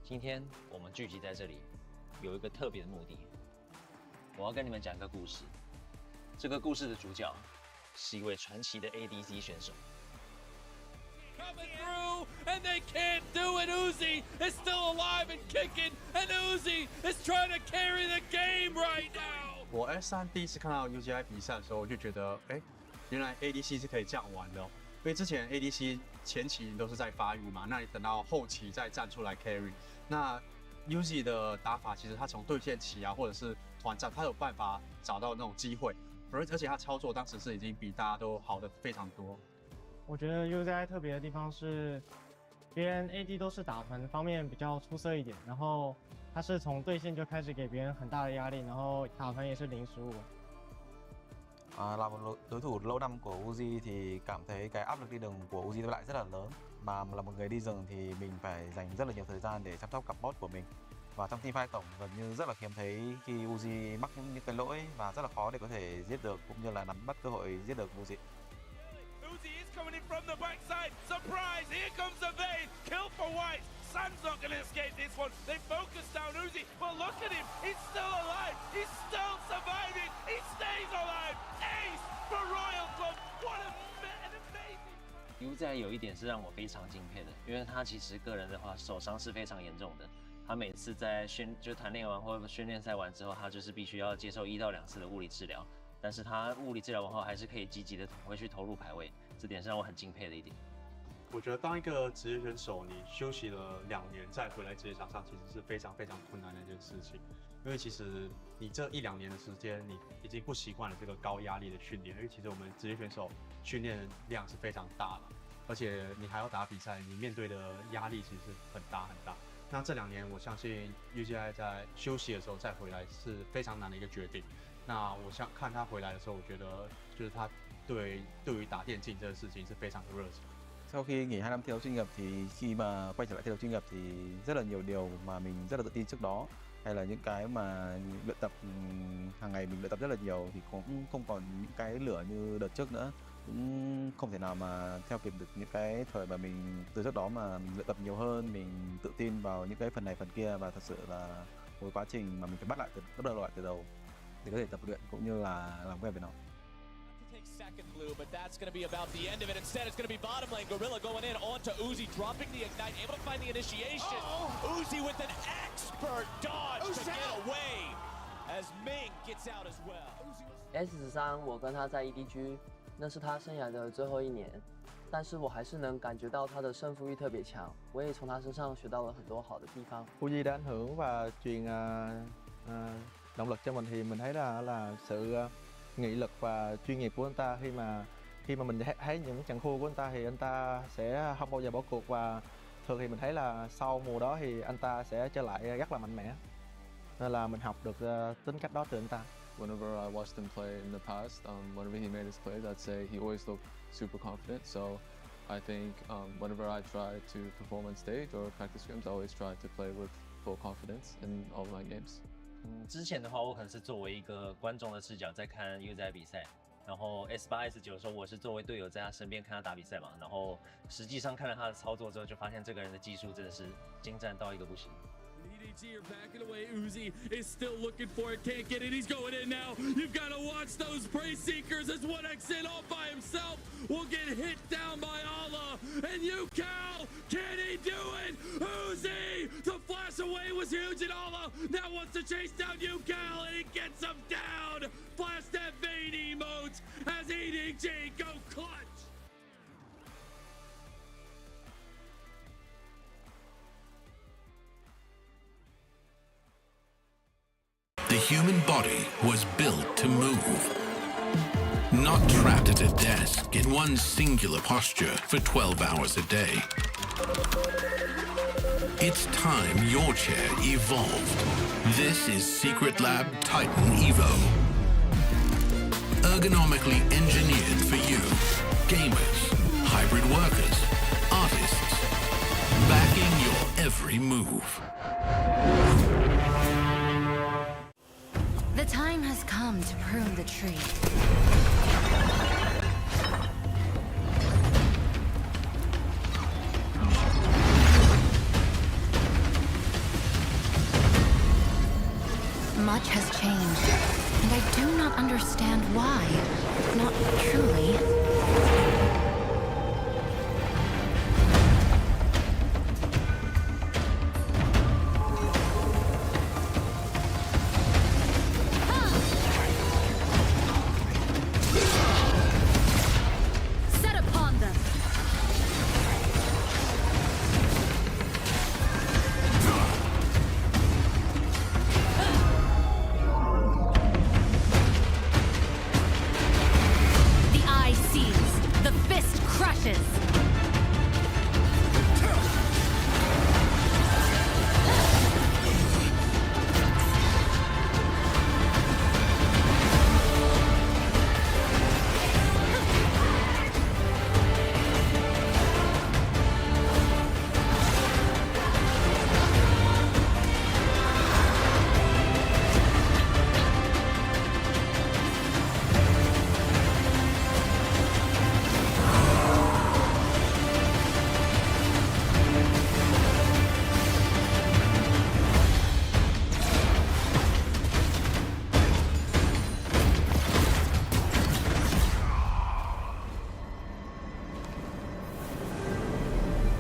今天我们聚集在这里，有一个特别的目的。我要跟你们讲一个故事。这个故事的主角是一位传奇的 ADC 选手。Coming through, and they can't do it. Uzi is still alive and kicking, and Uzi is trying to carry the game right now. 我 S3第一次看到 UGI 比赛的时候，我就觉得，原来 ADC 是可以这样玩的。因为之前 ADC 前期都是在发育嘛，那你等到后期再站出来 carry。那 Uzi 的打法其实他从对线期啊，或者是团战，他有办法找到那种机会，而且他操作当时是已经比大家都好的非常多。我觉得 UZI 特别的地方是，别人 AD 都是打团方面比较出色一点，然后他是从对线就开始给别人很大的压力，然后打团也是零失误。 Là một đối thủ lâu năm của Uzi thì cảm thấy cái áp lực đi rừng của Uzi lại rất là lớn. Mà là một người đi rừng thì mình phải dành rất là nhiều thời gian để chăm sóc cặp bot của mình. Và trong teamfight tổng gần như rất là hiếm thấy khi Uzi mắc những cái lỗi và rất là khó để có thể giết được cũng như là nắm bắt cơ hội giết được Uzi. Uzi is coming in from the backside. Surprise! Here comes the Vayne. Kill for White. Sun's not going to escape this one. They focus down Uzi, but look at him. He's still alive. He's still surviving. He stays alive. Ace for Royal Club. What an amazing. UZI 有一点是让我非常敬佩的，因为他其实个人的话受伤是非常严重的，他每次在谈练完或者训练赛完之后，他就是必须要接受1到2次的物理治疗，但是他物理治疗完后还是可以积极的回去投入排位，这点是让我很敬佩的一点。我觉得当一个职业选手，你休息了2年再回来职业场上，其实是非常非常困难的一件事情。因为其实你这1、2年的时间，你已经不习惯了这个高压力的训练，因为其实我们职业选手训练量是非常大了，而且你还要打比赛，你面对的压力其实是很大很大。那这2年，我相信 UGI 在休息的时候再回来是非常難的一個決定。那我想看他回來的時候，我覺得就是他對於打電競這個事情是非常的熱情。Sau khi nghỉ 2 năm thi đấu chuyên nghiệp thì khi mà quay trở lại thi đấu chuyên nghiệp thì rất là nhiều điều mà mình rất là tự tin trước đó, hay là những cái mà luyện tập hàng ngày mình luyện tập rất là nhiều thì cũng không còn những cái lửa như đợt trước nữa, cũng không thể nào mà theo kịp được những cái thời mà mình từ trước đó mà mình luyện tập nhiều hơn, mình tự tin vào những cái phần này phần kia, và thật sự là một quá trình mà mình phải bắt đầu lại từ đầu để có thể tập luyện cũng như là làm quen với nó. Second blue, but that's going to be about the end of it. Instead, it's going to be bottom lane. Gorilla going in onto Uzi, dropping the ignite, able to find the initiation. Uzi with an expert dodge to get away as Ming gets out as well. S13，我跟他在 EDG， 那是他生涯的最后1年，但是我还是能感觉到他的胜负欲特别强，我也从他身上学到了很多好的地方。 Uzi đã ảnh hưởng và truyền động lực cho mình, thì mình thấy là sự nghị lực và chuyên nghiệp của anh ta. Khi mà mình thấy những trận thua của anh ta thì anh ta sẽ không bao giờ bỏ cuộc, và thường thì mình thấy là sau mùa đó thì anh ta sẽ trở lại rất là mạnh mẽ, nên là mình học được tính cách đó từ anh ta. Whenever I watched him play in the past, whenever he made his plays, I'd say he always looked super confident. So I think whenever I try to perform on stage or practice scrims, I always try to play with full confidence in all of my games. 之前的话，我可能是作为一个观众的视角在看 UZI 比赛，然后 S8、S9的时候，我是作为队友在他身边看他打比赛嘛，然后实际上看了他的操作之后，就发现这个人的技术真的是精湛到一个不行。 EDG are backing away. Uzi is still looking for it, can't get it. He's going in now. You've got to watch those Prey Seekers as 1x in all by himself will get hit down by Allah. And Cal, can he do it? Uzi, the flash away was huge, and Allah now wants to chase down Cal, and he gets him down. Flash that vein emotes as EDG go clutch. The human body was built to move, not trapped at a desk in one singular posture for 12 hours a day. It's time your chair evolved. This is Secret Lab Titan Evo. Ergonomically engineered for you, gamers, hybrid workers, artists, backing your every move. The time has come to prune the tree. Much has changed, and I do not understand why. Not truly.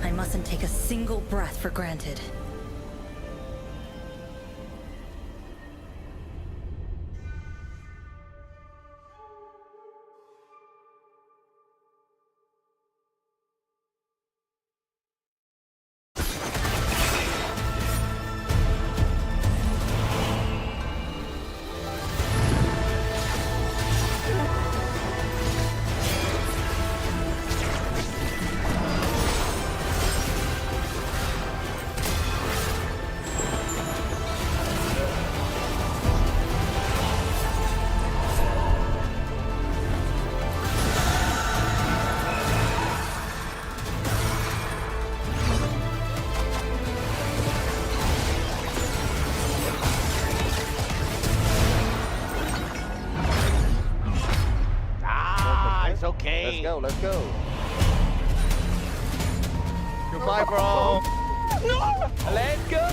I mustn't take a single breath for granted. go, let's go. Goodbye, bro. No! Let's go.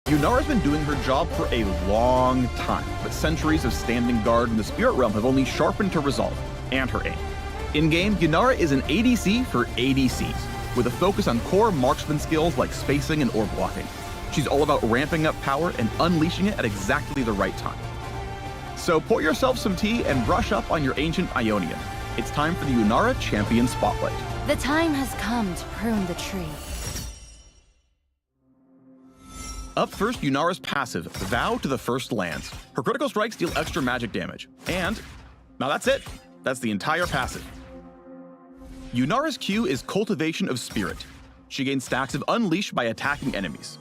Yunara's been doing her job for a long time, but centuries of standing guard in the Spirit Realm have only sharpened her resolve and her aim. In-game, Yunara is an ADC for ADCs, with a focus on core marksman skills like spacing and orb blocking. She's all about ramping up power and unleashing it at exactly the right time. So pour yourself some tea and brush up on your ancient Ionian. It's time for the Yunara Champion Spotlight. The time has come to prune the tree. Up first, Yunara's passive, Vow to the First Lands. Her critical strikes deal extra magic damage. And now that's it. That's the entire passive. Yunara's Q is Cultivation of Spirit. She gains stacks of Unleash by attacking enemies.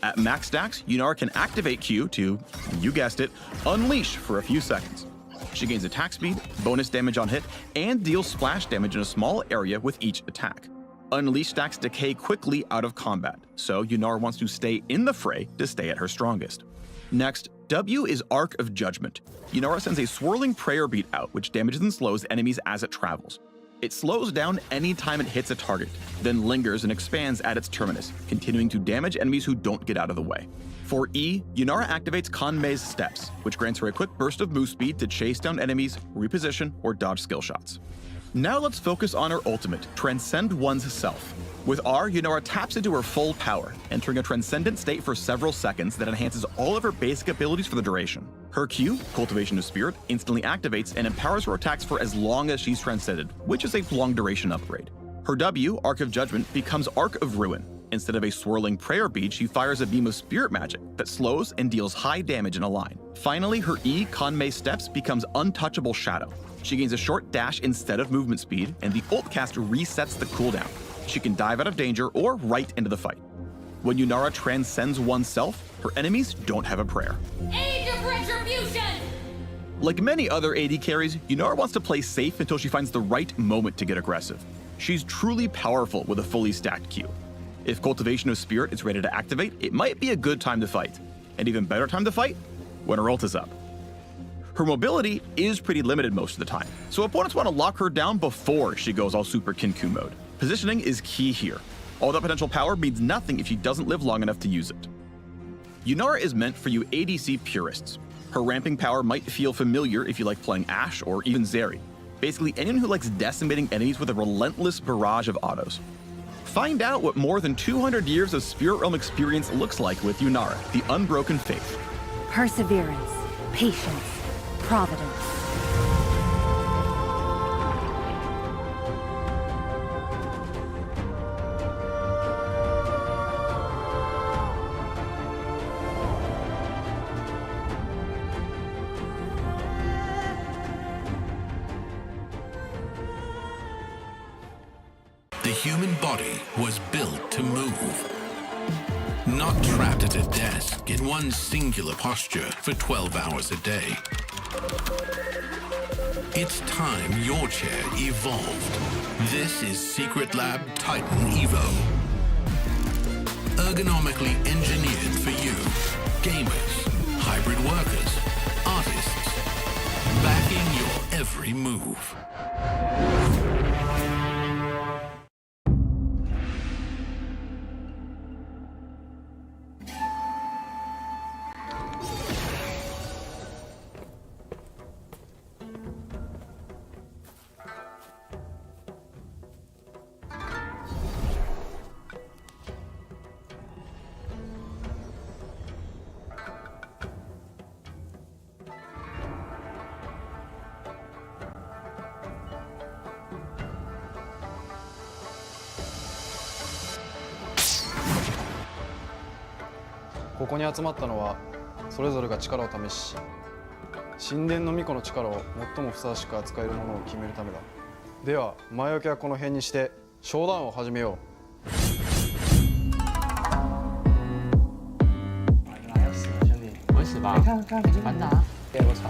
At max stacks, Yunara can activate Q to, you guessed it, Unleash for a few seconds. She gains attack speed, bonus damage on hit, and deals splash damage in a small area with each attack. Unleash stacks decay quickly out of combat, so Yunara wants to stay in the fray to stay at her strongest. Next, W is Arc of Judgment. Yunara sends a swirling prayer beat out, which damages and slows enemies as it travels. It slows down any time it hits a target, then lingers and expands at its terminus, continuing to damage enemies who don't get out of the way. For E, Yunara activates Kanmei's Steps, which grants her a quick burst of move speed to chase down enemies, reposition, or dodge skill shots. Now let's focus on her ultimate, Transcend One's Self. With R, Yunara taps into her full power, entering a transcendent state for several seconds that enhances all of her basic abilities for the duration. Her Q, Cultivation of Spirit, instantly activates and empowers her attacks for as long as she's transcended, which is a long duration upgrade. Her W, Arc of Judgment, becomes Arc of Ruin. Instead of a swirling prayer bead, she fires a beam of spirit magic that slows and deals high damage in a line. Finally, her E, Kanmei Steps, becomes Untouchable Shadow. She gains a short dash instead of movement speed, and the ult cast resets the cooldown. She can dive out of danger or right into the fight. When Yunara transcends oneself, her enemies don't have a prayer. Age of Retribution! Like many other AD carries, Yunara wants to play safe until she finds the right moment to get aggressive. She's truly powerful with a fully stacked Q. If Cultivation of Spirit is ready to activate, it might be a good time to fight. An even better time to fight? When her ult is up. Her mobility is pretty limited most of the time, so opponents want to lock her down before she goes all Super Kinku mode. Positioning is key here. All that potential power means nothing if she doesn't live long enough to use it. Yunara is meant for you ADC purists. Her ramping power might feel familiar if you like playing Ashe or even Zeri. Basically anyone who likes decimating enemies with a relentless barrage of autos. Find out what more than 200 years of Spirit Realm experience looks like with Yunara, the Unbroken Faith. Perseverance, patience, providence. human body was built to move. Not trapped at a desk in one singular posture for 12 hours a day. It's time your chair evolved. This is Secret Lab Titan Evo. Ergonomically engineered for you, gamers, hybrid workers, artists, backing your every move.ここに集まったのはそれぞれが力を試し神殿の巫女の力を最もふさわしく扱えるものを決めるためだ。では前置きはこの辺にしてショーダウンを始めよう。不会死吧？看看，反打！给我操！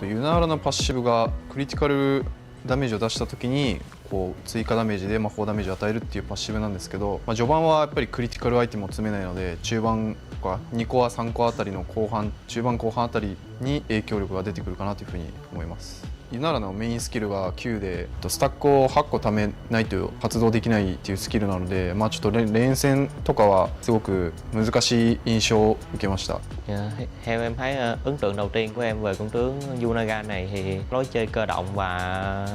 ユナーラのパッシブがクリティカルダメージを出した時にこう追加ダメージで魔法ダメージを与えるっていうパッシブなんですけど、序盤はやっぱりクリティカルアイテムを詰めないので中盤とか2コア3コアあたりの中盤後半あたりに影響力が出てくるかなというふうに思います。ユナーラのメインスキルが9でスタックを8個貯めないと発動できないっていうスキルなので、ちょっと連戦とかはすごく難しい印象を受けました。Theo em thấy ấn tượng đầu tiên của em về con tướng Yunaga này thì lối chơi cơ động và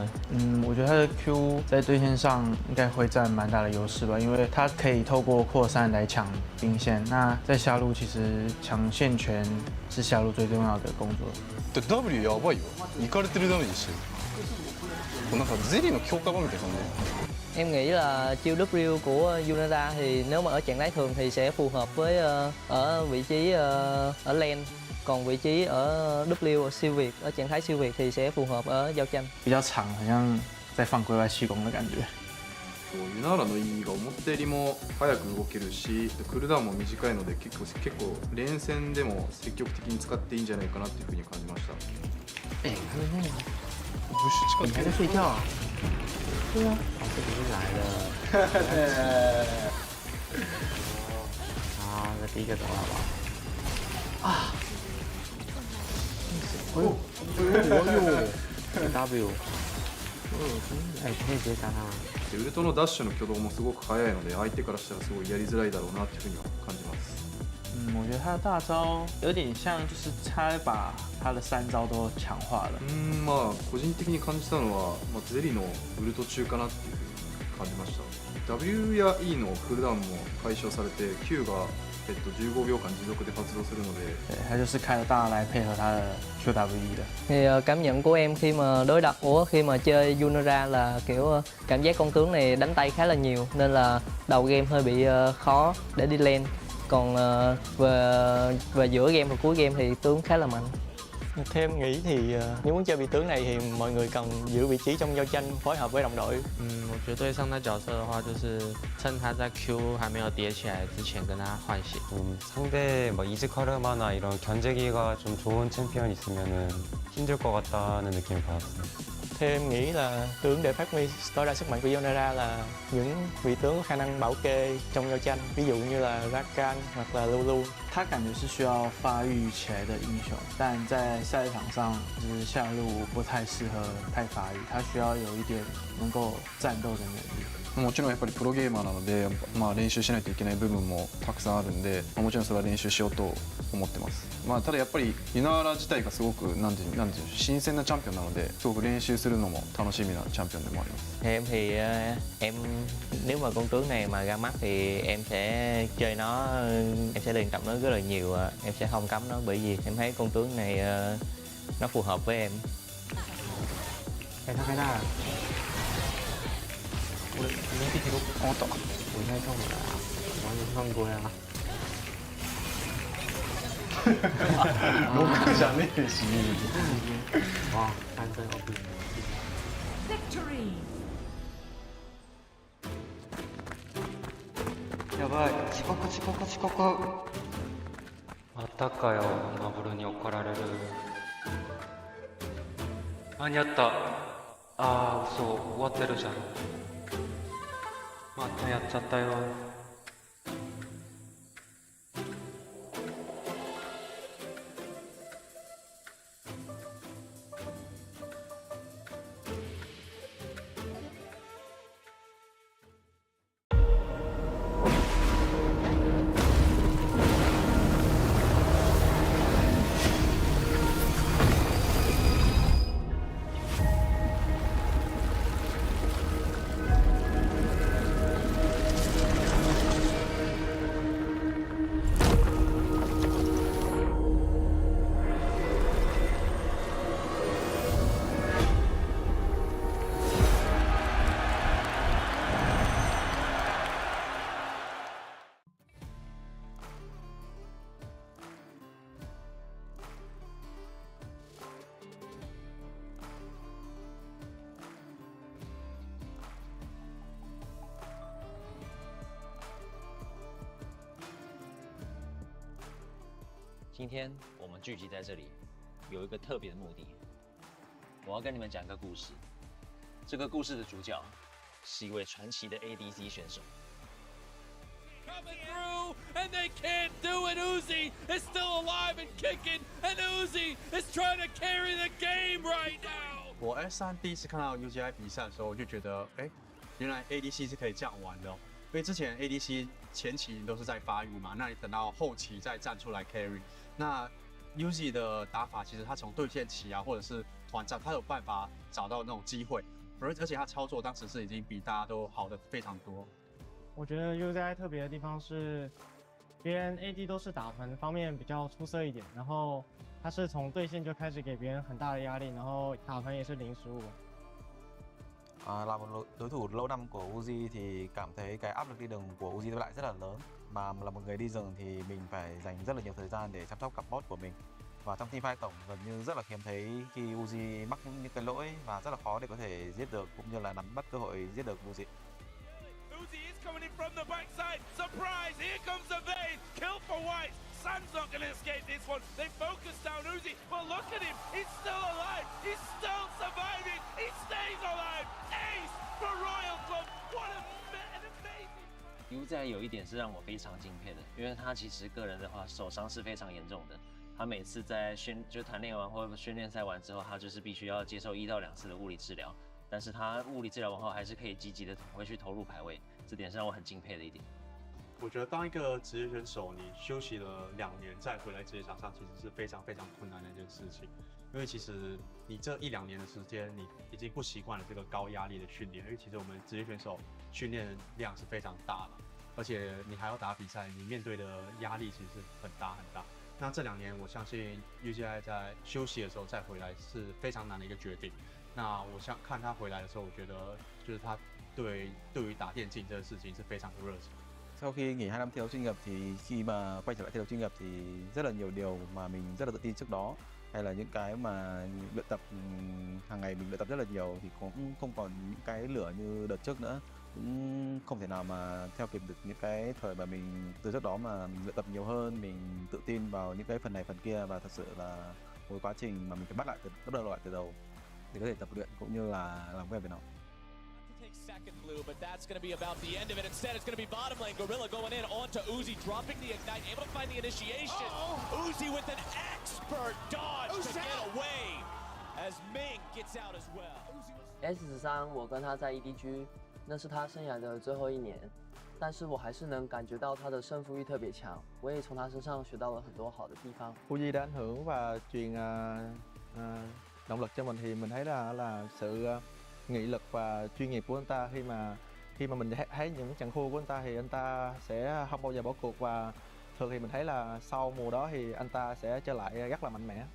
我觉得他的 Q 在对线上应该会占蛮大的优势吧，因为他可以透过扩散来抢兵线。那在下路其实抢线权是下路最重要的工作。W やばいよ。いかれてるダメージしてる。なんかゼリーの強化版みたいな感じ。 Em nghĩ là chiêu W của Yunara thì nếu mà ở trạng thái thường thì sẽ phù hợp với ở vị trí ở lane, còn vị trí ở W ở siêu việt, ở trạng thái siêu việt thì sẽ phù hợp ở giao tranh. 比较长，好像在放龟外气功的感觉。ユナーラの E が思ったよりも早く動けるし、クールダウンも短いので結構連戦でも積極的に使っていいんじゃないかなというふうに感じました。他们那个ブッシュ近づけ你还在睡觉啊？对啊，这不是来了。好，那第一个走了好不好？啊！哎呦！W。可以直接杀他吗？ウルトのダッシュの挙動もすごく速いので相手からしたらすごいやりづらいだろうなというふうには感じます。我觉得他的大招有点像，就是他把他的3招都强化了。個人的に感じたのは、ゼリのウルト中かなっていうふうに感じました。W や E のクールダウンも解消されて Q が15秒間持続で発動するので，他就是开了大来配合他的 QWE 的。Thì cảm nhận của em khi mà khi mà chơi Yunara là kiểu cảm giác con tướng này đánh tay khá là nhiều nên là đầu game hơi bị khó để đi lane. Còn về giữa game và cuối game thì tướng khá là mạnh. Theo em nghĩ thì nếu muốn chơi vị tướng này thì mọi người cần giữ vị trí trong giao tranh, phối hợp với đồng đội. 我觉得对上他角色的话，就是趁他在 Q 还没有叠起来之前跟他换血。 상대 뭐 이즈카르마나 이런 견제기가 좀 좋은 챔피언 있으면은 힘들 것 같다는 느낌을 받았어요. Theo em nghĩ là tướng để phát huy tối đa sức mạnh của Yunara là những vị tướng có khả năng bảo kê trong giao tranh, ví dụ như là Rakan hoặc là Lulu. 他感觉是需要发育起来的英雄，但在赛场上就是下路不太适合太发育，他需要有一点能够战斗的能力。もちろんやっぱりプロゲーマーなので、練習しないといけない部分もたくさんあるんで、もちろんそれは練習しようと思ってます。ただやっぱりユナーラ自体がすごくなんていう新鮮なチャンピオンなので、すごく練習するのも楽しみなチャンピオンでもあります。 Theo em thì em nếu mà con tướng này mà ra mắt thì em sẽ chơi nó, em sẽ luyện tập nó rất là nhiều, em sẽ không cấm nó bởi vì em thấy con tướng này nó phù hợp với em. 开大了。我没地铁都我懂，我应该中了啊，完全犯规啊！6じゃねえし。哇，3分 OP。victory! やばい、遅刻遅刻遅刻。またかよ、マブルに怒られる。間に合った。あー、嘘、終わってるじゃん。またやっちゃったよ。今天我们聚集在这里，有一个特别的目的，我要跟你们讲一个故事。这个故事的主角是一位传奇的 ADC 选手。Coming through, and they can't do it. Uzi is still alive and kicking, and Uzi is trying to carry the game right now. 我 S3第一次看到 UGI 比赛的时候，我就觉得，原来 ADC 是可以这样玩的哦。因为之前 ADC 前期都是在发育嘛，那你等到后期再站出来 carry。那 Uzi 的打法其实他从对线期啊，或者是团战，他有办法找到那种机会，而且他操作当时是已经比大家都好的非常多。我觉得 UZI 特别的地方是，别人 AD 都是打团方面比较出色一点，然后他是从对线就开始给别人很大的压力，然后打团也是零失误。Là một đối thủ lâu năm của Uzi thì cảm thấy cái áp lực đi đường của Uzi lại rất là lớn. Mà là một người đi rừng thì mình phải dành rất là nhiều thời gian để chăm sóc cặp bot của mình. Và trong teamfight tổng gần như rất là hiếm thấy khi Uzi mắc những cái lỗi và rất là khó để có thể giết được cũng như là nắm bắt cơ hội giết được Uzi. Uzi is coming in from the backside. Surprise! Here comes the Vayne. Kill for White. Sun's not going to escape this one. They focus down Uzi, but look at him. He's still alive. He's still surviving. He stays alive. Ace for Royal Club. What an amazing. UZI 有一点是让我非常敬佩的，因为他其实个人的话手伤是非常严重的。他每次在团练完或者训练赛完之后，他就是必须要接受1到2次的物理治疗。但是他物理治疗完后还是可以积极的回去投入排位，这点是让我很敬佩的一点。我觉得当一个职业选手，你休息了2年再回来职业场上，其实是非常非常困难的一件事情。因为其实你这1、2年的时间，你已经不习惯了这个高压力的训练。因为其实我们职业选手训练量是非常大的，而且你还要打比赛，你面对的压力其实是很大很大。那这2年，我相信 UGI 在休息的时候再回来是非常难的一个决定。那我想看他回来的时候，我觉得就是他对于打电竞这个事情是非常有热情。Sau khi nghỉ 2 năm thi đấu chuyên nghiệp thì khi mà quay trở lại thi đấu chuyên nghiệp thì rất là nhiều điều mà mình rất là tự tin trước đó, hay là những cái mà luyện tập hàng ngày mình luyện tập rất là nhiều thì cũng không còn những cái lửa như đợt trước nữa, cũng không thể nào mà theo kịp được những cái thời mà mình từ trước đó mà mình luyện tập nhiều hơn, mình tự tin vào những cái phần này phần kia và thật sự là một quá trình mà mình phải bắt đầu lại từ đầu để có thể tập luyện cũng như là làm quen với nó. Second blue, but that's going to be about the end of it. Instead, it's going to be bottom lane. Gorilla going in onto Uzi, dropping the ignite, able to find the initiation. Uzi with an expert dodge to get away as Ming gets out as well. S13，我跟他在 EDG，那是他生涯的最后1年，但是我还是能感觉到他的胜负欲特别强，我也从他身上学到了很多好的地方。 Uzi đã ảnh hưởng và truyền động lực cho mình thì mình thấy là sự nghị lực và chuyên nghiệp của anh ta khi mà mình thấy những trận thua của anh ta thì anh ta sẽ không bao giờ bỏ cuộc, và thường thì mình thấy là sau mùa đó thì anh ta sẽ trở lại rất là mạnh mẽ,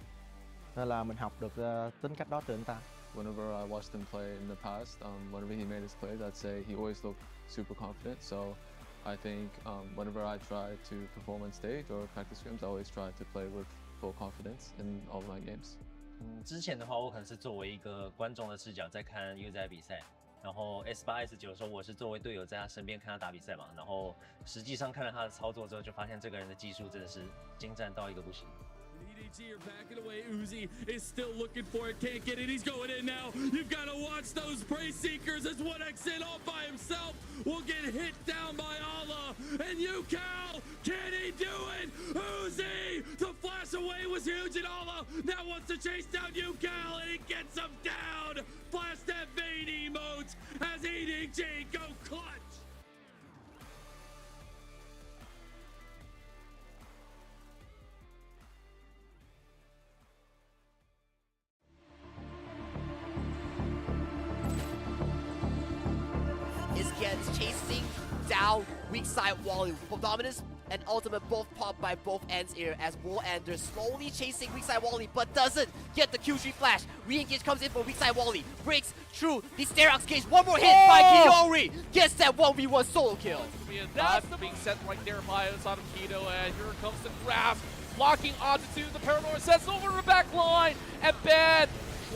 nên là mình học được tính cách đó từ anh ta. Whenever I watched him play in the past, whenever he made his plays, I'd say he always looked super confident. So I think whenever I try to perform on stage or practice scrims, I always try to play with full confidence in all my games. 之前的话，我可能是作为一个观众的视角在看 U 仔比赛，然后 S8、S9的时候，我是作为队友在他身边看他打比赛嘛，然后实际上看了他的操作之后，就发现这个人的技术真的是精湛到一个不行。EDG are backing away. Uzi is still looking for it. Can't get it. He's going in now. You've got to watch those prey seekers as 1X in all by himself will get hit down by Allah. And UCal, can he do it? Uzi, the flash away was huge, and Allah now wants to chase down UCal, and he gets him down. Flash that vein emotes as EDG go clutch. Is chasing down weak side Wally from Dominus and Ultimate both popped by both ends here as Warlander slowly chasing weak side Wally but doesn't get the Q3 flash. Re-engage comes in for weak side Wally, breaks through the Sterox cage. One more hit by Kiori, gets that 1v1 solo kill. That's being set right there by Asada Kido, and here comes the grasp, locking onto the Paranor, sets over the back line, and Ben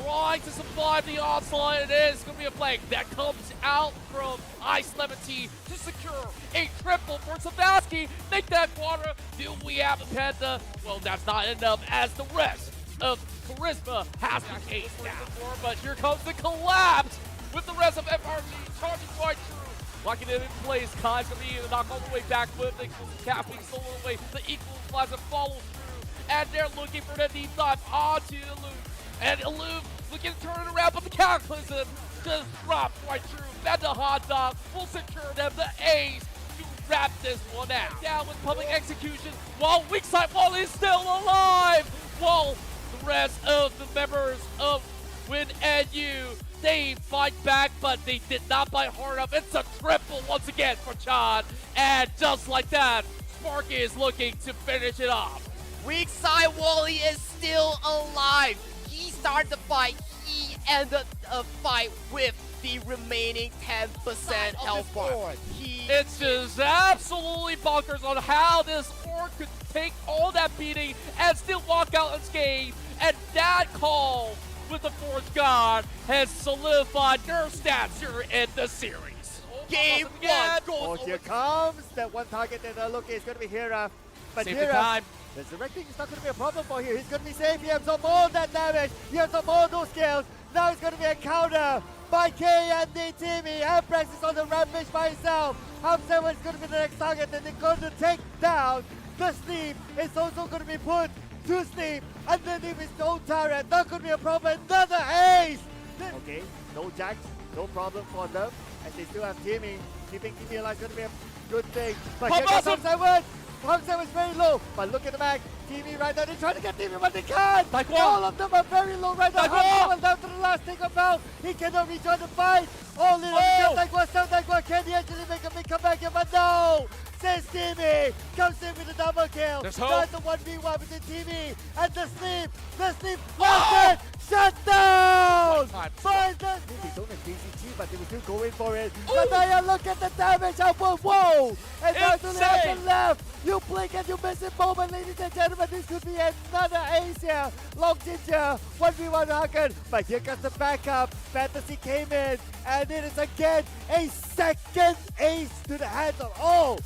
trying to survive the onslaught. It is going to be a flank that comes out from Ice Levity to secure a triple for Sabaski. Make that quadra. Do we have a Panda? Well, that's not enough as the rest of Charisma has to chase down. But here comes the collapse with the rest of FRG charging right through. Locking it in place. Kai's going to be the knock all the way back with the capping solo away. The equalizer follows through. And they're looking for the deep dive onto Aloof. And Aloof looking to turn it around, but the Cataclysm just dropped right through. Benda Hot Dog will secure them the A's to wrap this one out. Down with public execution while weak side Wall is still alive. While the rest of the members of Win and U, they fight back, but they did not bite hard enough. It's a triple once again for Chan. And just like that, Sparky is looking to finish it off. Weak side Wally is still alive. He started the fight, he ended the fight with the remaining 10% health bar. It's just absolutely bonkers on how this orc could take all that beating and still walk out unscathed. And that call with the Force God has solidified their stats here in the series. Game one goes here comes that one target that look is going to be Hira. But Save Hira, the time. resurrecting is not going to be a problem for here. He's going to be safe. He absorbs all that damage. He absorbs all those skills. Now it's going to be a counter by K and the Timmy. Empress is on the rampage by himself. Hamsewa is going to be the next target and they're going to take down the Sleep. It's also going to be put to sleep underneath his own turret. Not going to be a problem. Another ace. Okay, no jacks, no problem for them as they still have Timmy. Keeping Timmy alive is going to be a good thing. But here comes Hamsewa. Hamsewa is very low, but look at the back. TV right now, they're trying to get TV, but they can't! All of them are very low right now. Hamsewa down to the last thing about. He cannot rejoin the fight. All in on Dagwa. Can he actually make a big comeback here? But no! Says TV. Comes in with a double kill. That's a 1v1 between TV and the Sleep. The Sleep lost it! Shut down! By the They don't have DCG, but they will still go in for it. But now look at the damage output. Whoa! And now to the left. You blink and you miss it moment, ladies and gentlemen. This could be another ace here. Long Ginger, 1v1 Hakan. But here comes the backup. Fantasy came in. And it is again a second ace to the hands of all.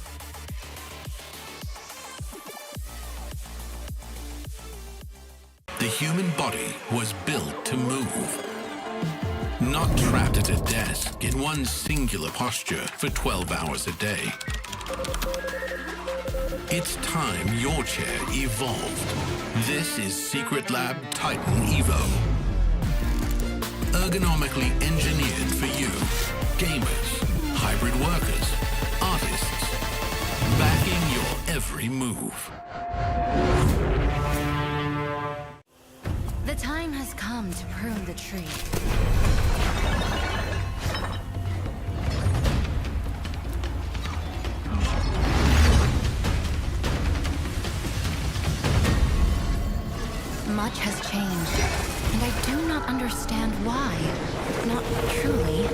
The human body was built to move. Not trapped at a desk in one singular posture for 12 hours a day. It's time your chair evolved. This is Secret Lab Titan Evo. Ergonomically engineered for you. Gamers, hybrid workers, artists. Backing your every move. The time has come to prune the tree. Much has changed, and I do not understand why. Not truly.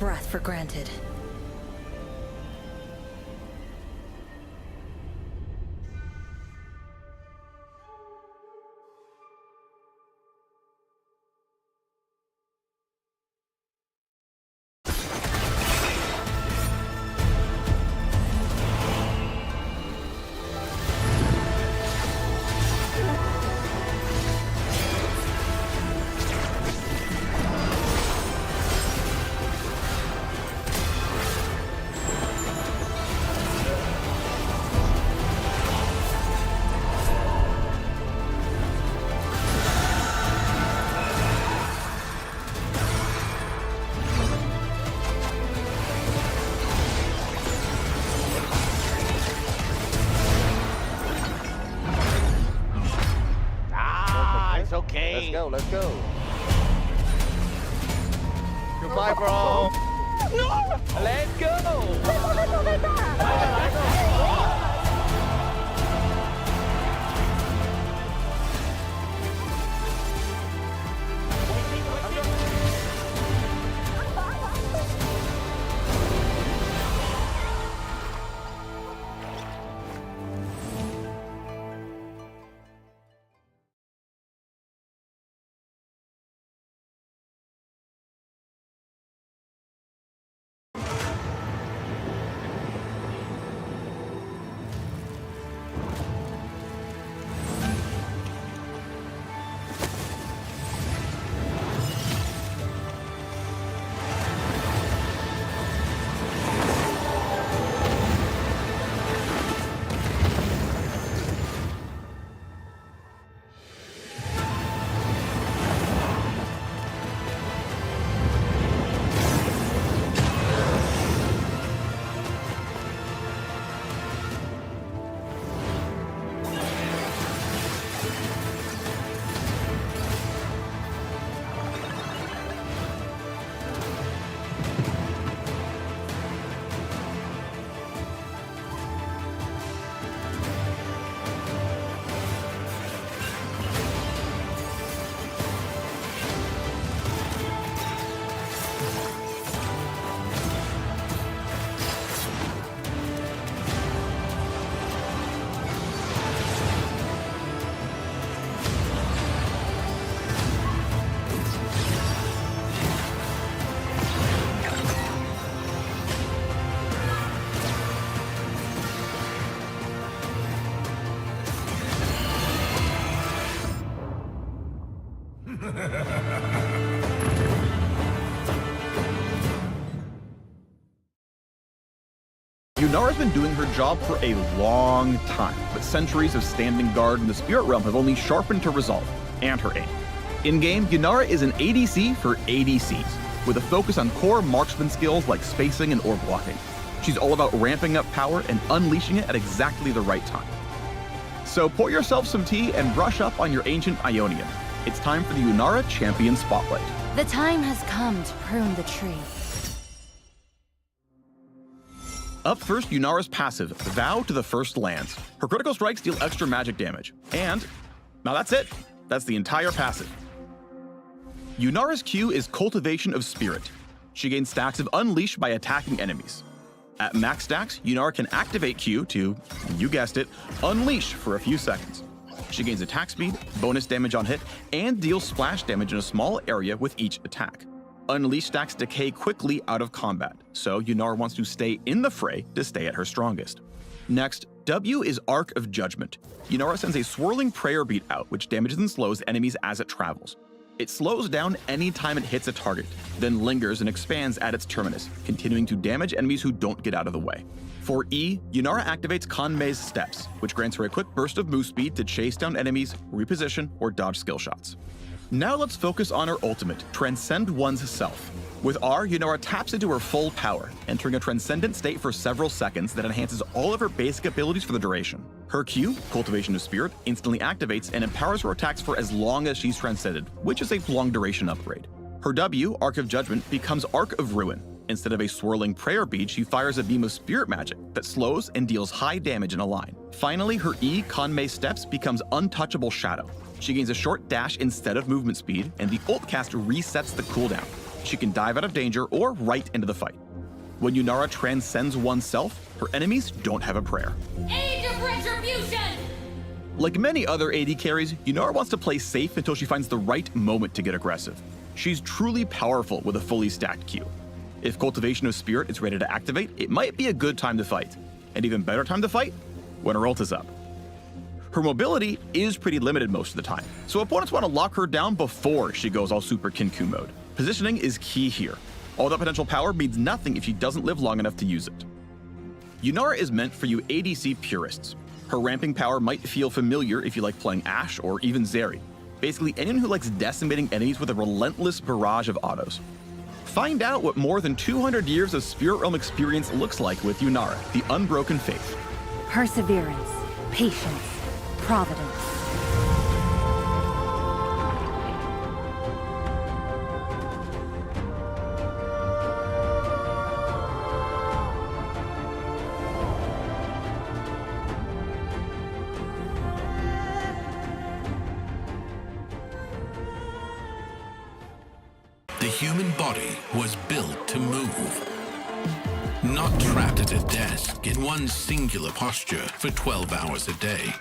breath for granted. It's okay. Let's go. Goodbye, bro. Let's go. Yunara's been doing her job for a long time, but centuries of standing guard in the Spirit Realm have only sharpened her resolve and her aim. In-game, Yunara is an ADC for ADCs, with a focus on core marksman skills like spacing and orb blocking. She's all about ramping up power and unleashing it at exactly the right time. So pour yourself some tea and brush up on your ancient Ionian. It's time for the Yunara Champion Spotlight. The time has come to prune the tree. Up first, Yunara's passive, Vow to the First Lands. Her critical strikes deal extra magic damage. And, now that's it. That's the entire passive. Yunara's Q is Cultivation of Spirit. She gains stacks of Unleash by attacking enemies. At max stacks, Yunara can activate Q to, you guessed it, Unleash for a few seconds. She gains attack speed, bonus damage on hit, and deals splash damage in a small area with each attack. Unleash stacks decay quickly out of combat, so Yunara wants to stay in the fray to stay at her strongest. Next, W is Arc of Judgment. Yunara sends a swirling prayer beat out, which damages and slows enemies as it travels. It slows down any time it hits a target, then lingers and expands at its terminus, continuing to damage enemies who don't get out of the way. For E, Yunara activates Kanmei's Steps, which grants her a quick burst of move speed to chase down enemies, reposition, or dodge skill shots. Now let's focus on her ultimate, Transcend One's Self. With R, Yunara taps into her full power, entering a transcendent state for several seconds that enhances all of her basic abilities for the duration. Her Q, Cultivation of Spirit, instantly activates and empowers her attacks for as long as she's transcended, which is a long duration upgrade. Her W, Arc of Judgment, becomes Arc of Ruin. Instead of a swirling prayer bead, she fires a beam of spirit magic that slows and deals high damage in a line. Finally, her E, Kanmei's Steps, becomes Untouchable Shadow. She gains a short dash instead of movement speed, and the ult cast resets the cooldown. she can dive out of danger or right into the fight. When Yunara transcends oneself, her enemies don't have a prayer. Age of Retribution! Like many other AD carries, Yunara wants to play safe until she finds the right moment to get aggressive. She's truly powerful with a fully stacked Q. If Cultivation of Spirit is ready to activate, it might be a good time to fight. An even better time to fight? When her ult is up. Her mobility is pretty limited most of the time, so opponents want to lock her down before she goes all Super Kinku mode. Positioning is key here. All that potential power means nothing if she doesn't live long enough to use it. Yunara is meant for you ADC purists. Her ramping power might feel familiar if you like playing Ashe or even Zeri. Basically anyone who likes decimating enemies with a relentless barrage of autos. Find out what more than 200 years of Spirit Realm experience looks like with Yunara, the Unbroken Faith. Perseverance, patience, providence. The human body was built to move. Not trapped at a desk in one singular posture for 12 hours a day.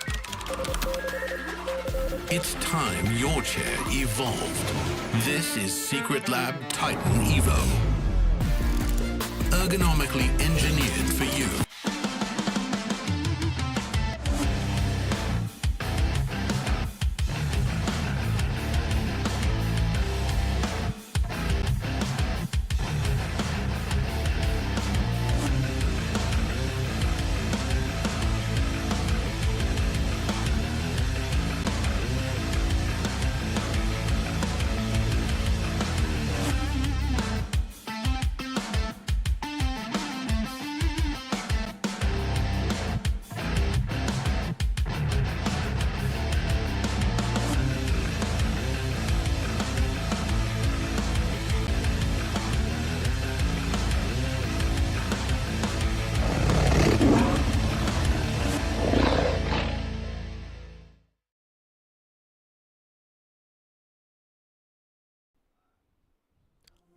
It's time your chair evolved. This is Secret Lab Titan Evo. Ergonomically engineered for you.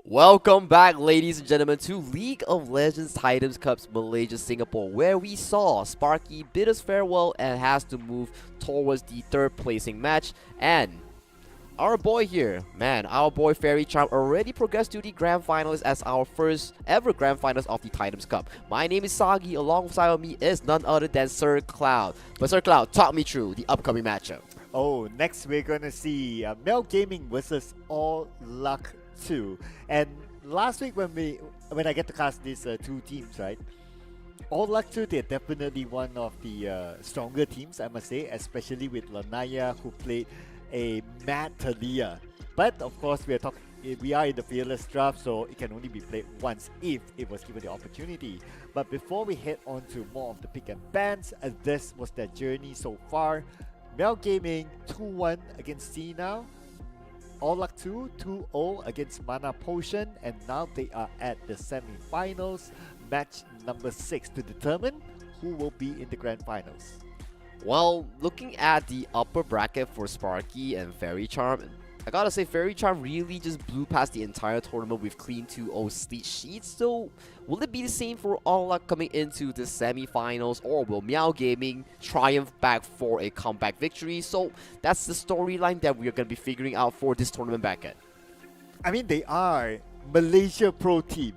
Welcome back, ladies and gentlemen, to League of Legends Titans Cups Malaysia Singapore, where we saw Sparky bid us farewell and has to move towards the third placing match. And our boy here, man, our boy Fairy Charm already progressed to the Grand Finals as our first ever Grand Finals of the Titans Cup. My name is Sagi, alongside me is none other than Sir Cloud. But Sir Cloud, talk me through the upcoming matchup. Oh, next we're gonna see Mel Gaming versus All Luck 2. And last week when I get to cast these two teams, right? All Luck 2, they're definitely one of the stronger teams, I must say, especially with Lanaya, who played a mad Talia. But of course, we are in the Fearless draft, so it can only be played once if it was given the opportunity. But before we head on to more of the pick and bans, this was their journey so far. Mel Gaming 2-1 against Cena. All Luck 2, 2-0 against Mana Potion, and now they are at the semi-finals, match number 6 to determine who will be in the grand finals. Well, looking at the upper bracket for Sparky and Fairy Charm, I gotta say Fairy Charm really just blew past the entire tournament with clean 2-0 sleet sheets. So will it be the same for All Luck coming into the semi-finals, or will Meow Gaming triumph back for a comeback victory? So that's the storyline that we are gonna be figuring out for this tournament bracket. I mean, they are Malaysia Pro Team.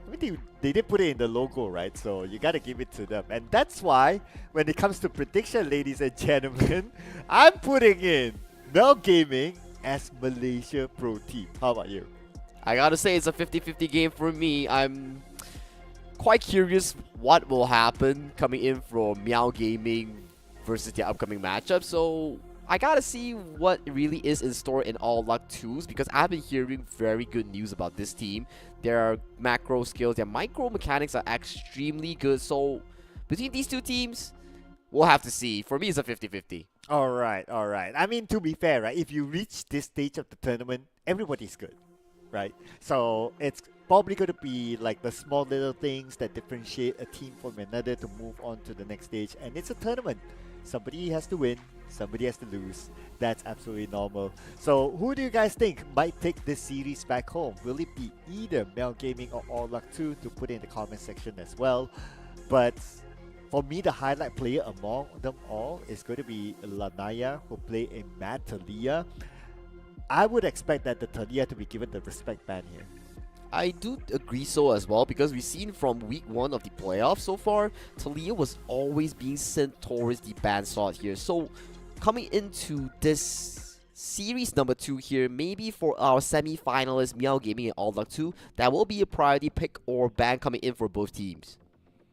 I mean, they did put it in the logo, right? So you gotta give it to them. And that's why, when it comes to prediction, ladies and gentlemen, I'm putting in Mel Gaming as Malaysia Pro Team. How about you? I gotta say, it's a 50-50 game for me. I'm quite curious what will happen coming in from Meow Gaming versus the upcoming matchup. So I gotta see what really is in store in All Luck 2s, because I've been hearing very good news about this team. Their macro skills, their micro mechanics are extremely good. So between these two teams, we'll have to see. For me, it's a 50-50. Alright. I mean, to be fair, right? If you reach this stage of the tournament, everybody's good, right? So it's probably going to be like the small little things that differentiate a team from another to move on to the next stage. And it's a tournament. somebody has to win, somebody has to lose. That's absolutely normal. So who do you guys think might take this series back home? Will it be either Mel Gaming or All Luck 2? To put in the comment section as well. But for me, the highlight player among them all is going to be Lanaya, who play a Mad Talia. I would expect that the Talia to be given the respect ban here. I do agree so as well, because we've seen from week 1 of the playoffs so far, Talia was always being sent towards the ban slot here. So coming into this series number 2 here, maybe for our semi-finalists Meow Gaming and All Luck 2, that will be a priority pick or ban coming in for both teams.